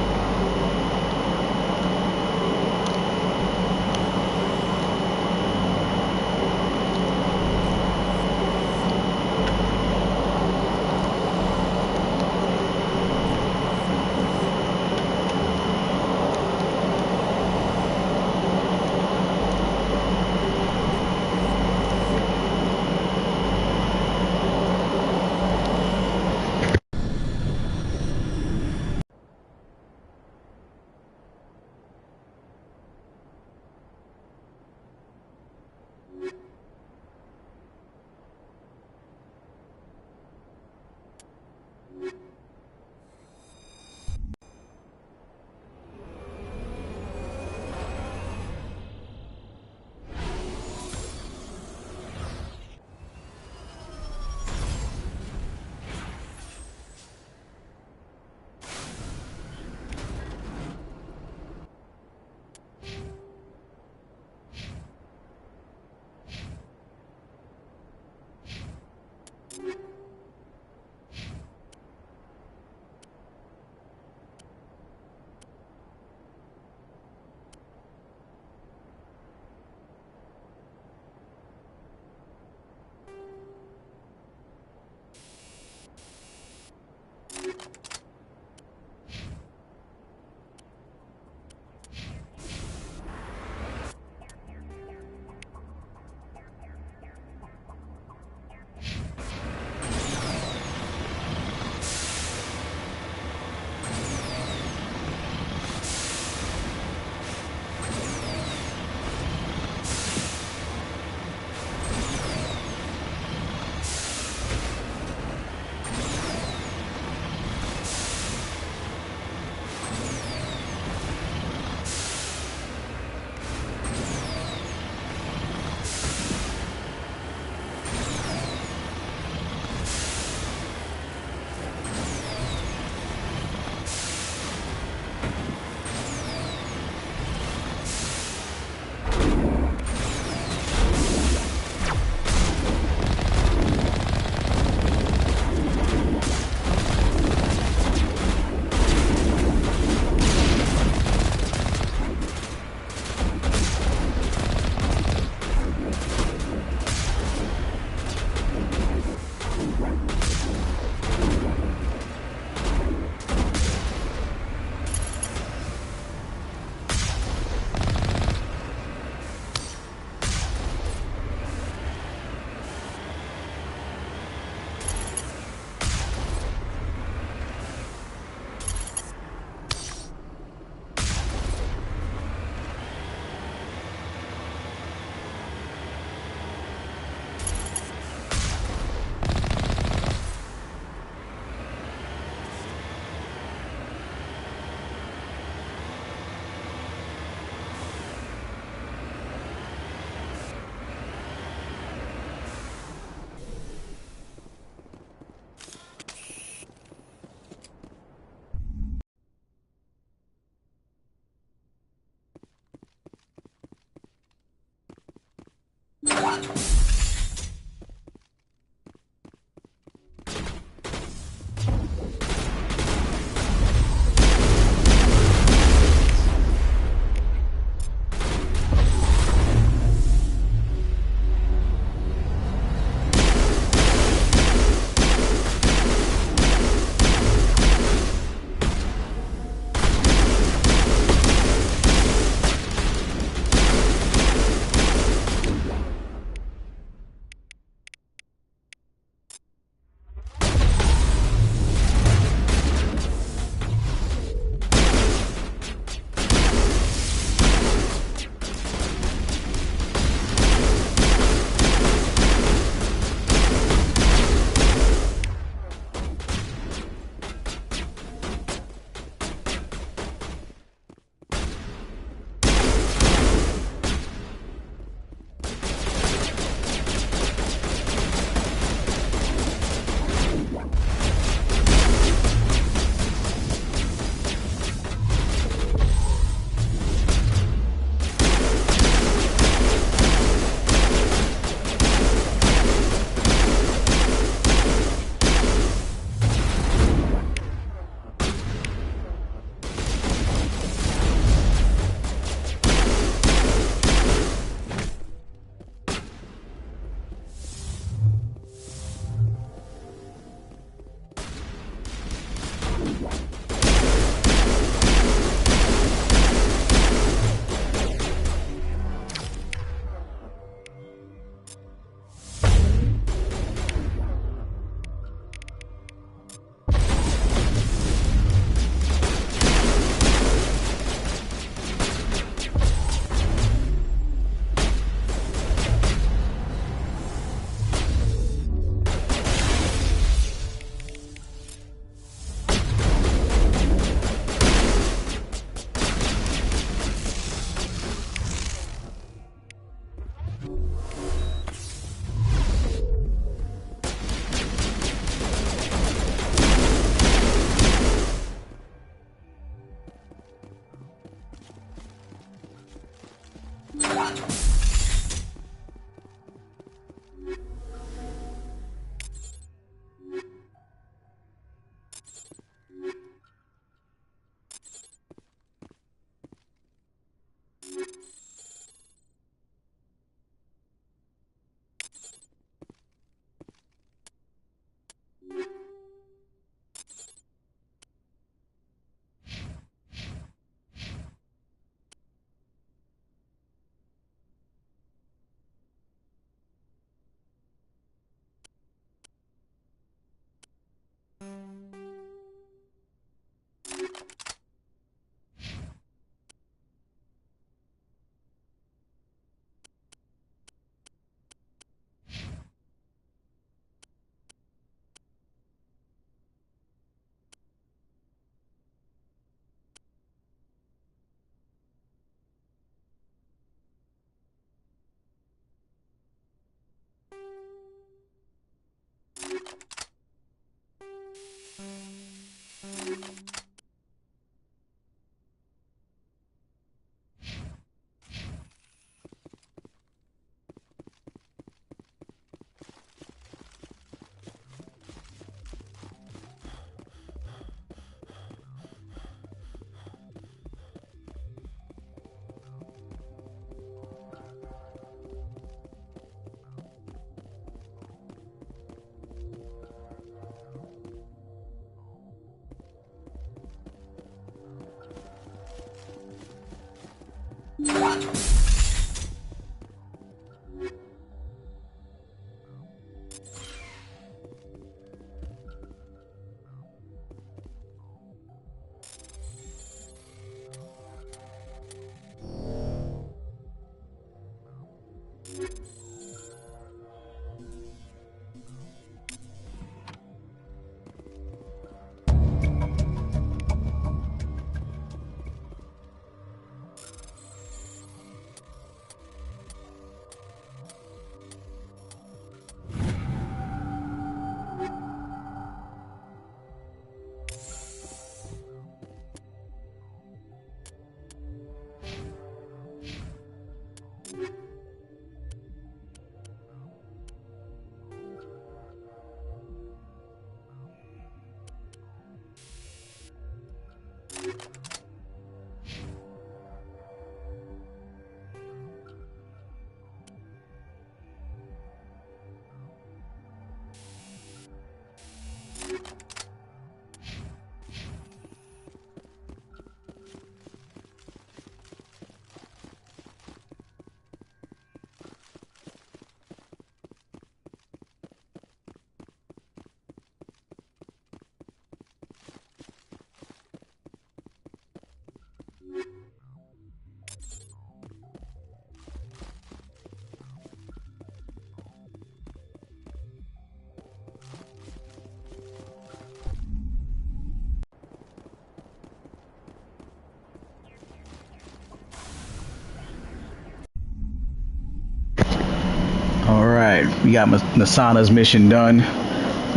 Alright, we got Nasana's mission done.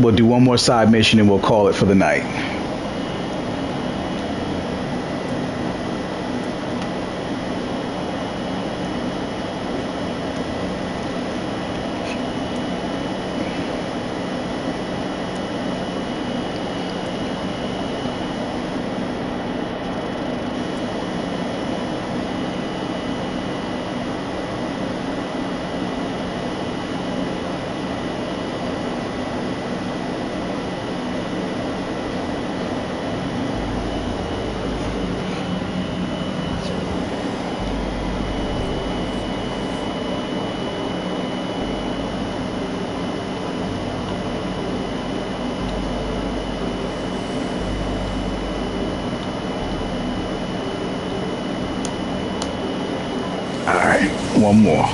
We'll do one more side mission and we'll call it for the night. Alright, one more.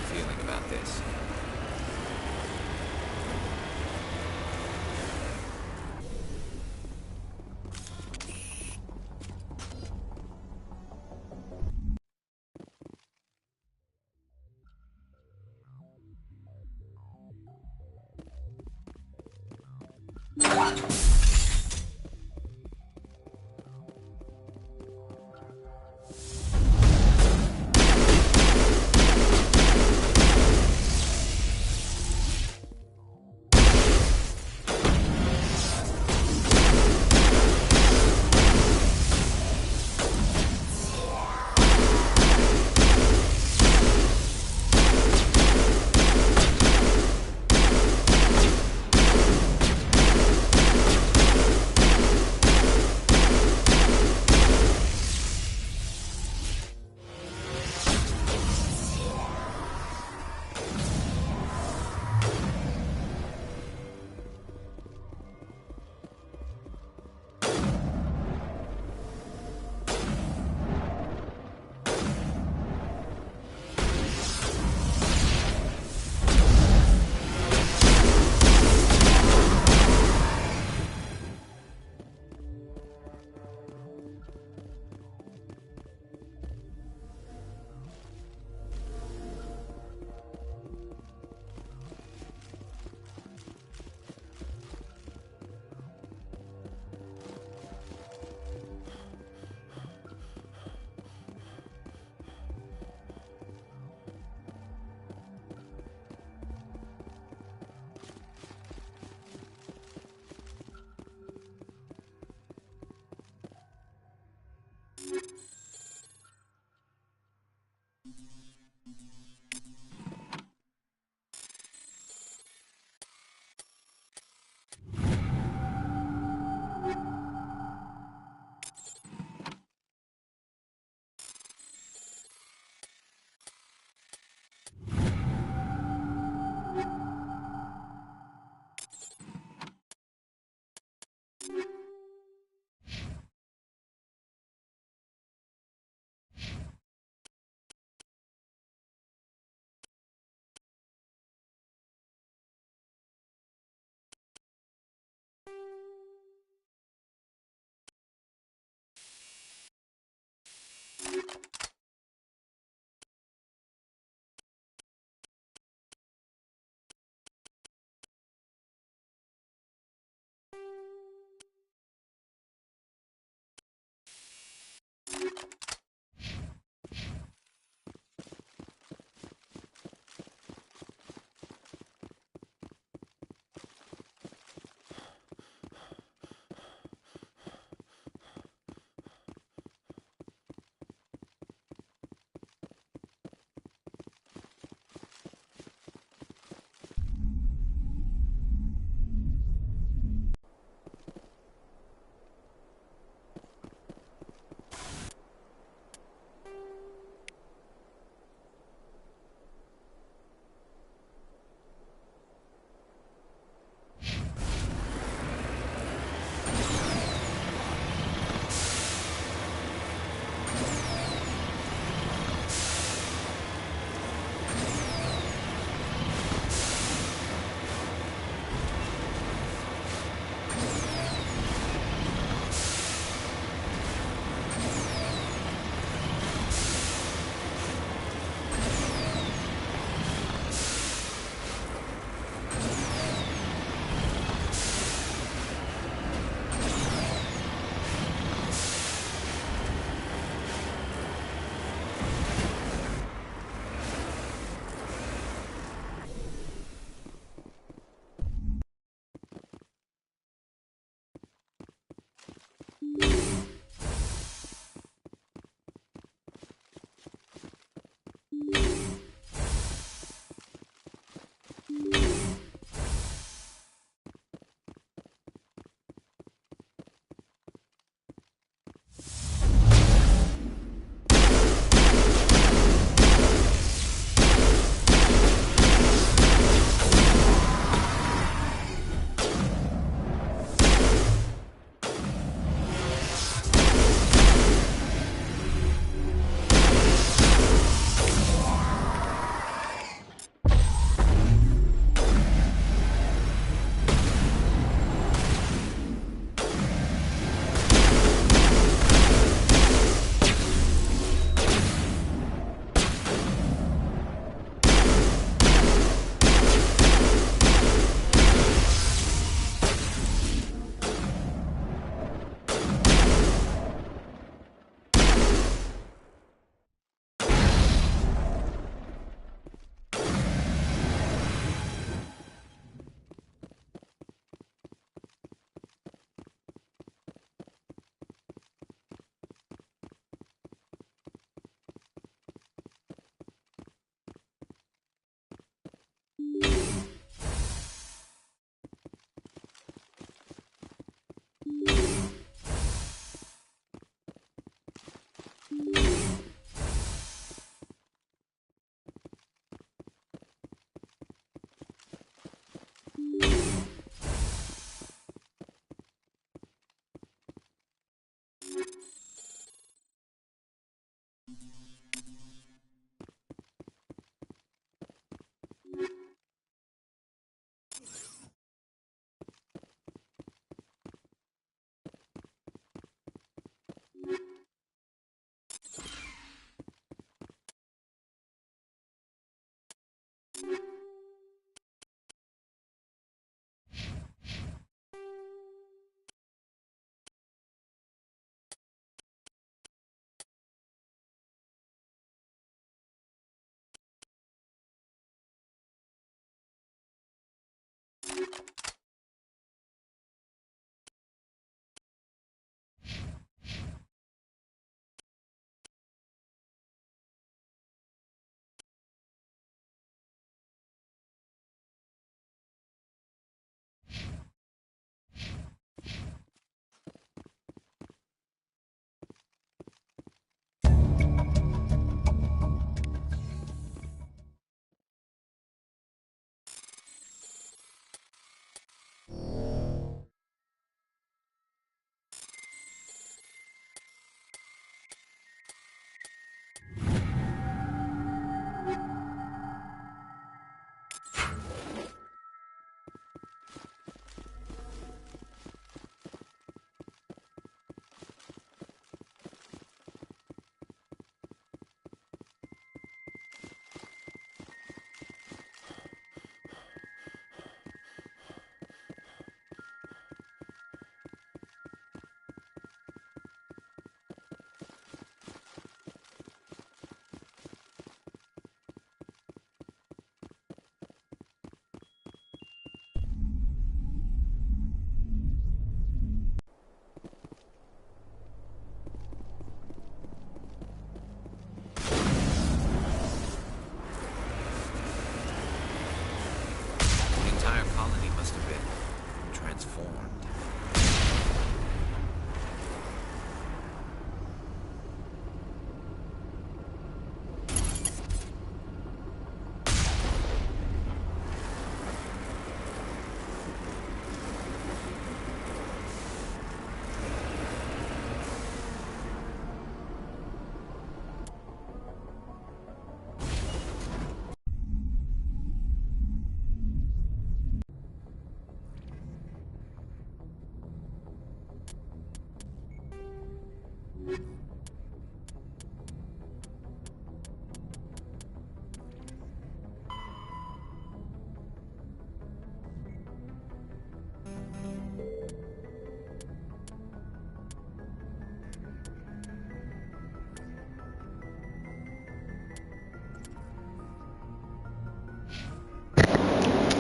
bad feeling about this.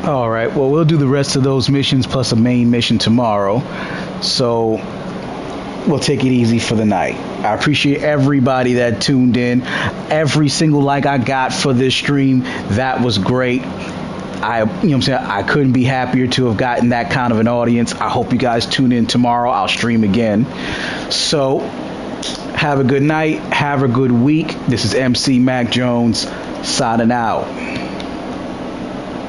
All right. Well, we'll do the rest of those missions plus a main mission tomorrow. So we'll take it easy for the night. I appreciate everybody that tuned in. Every single like I got for this stream, that was great. I couldn't be happier to have gotten that kind of an audience. I hope you guys tune in tomorrow. I'll stream again. So have a good night. Have a good week. This is MC Mac Jones signing out.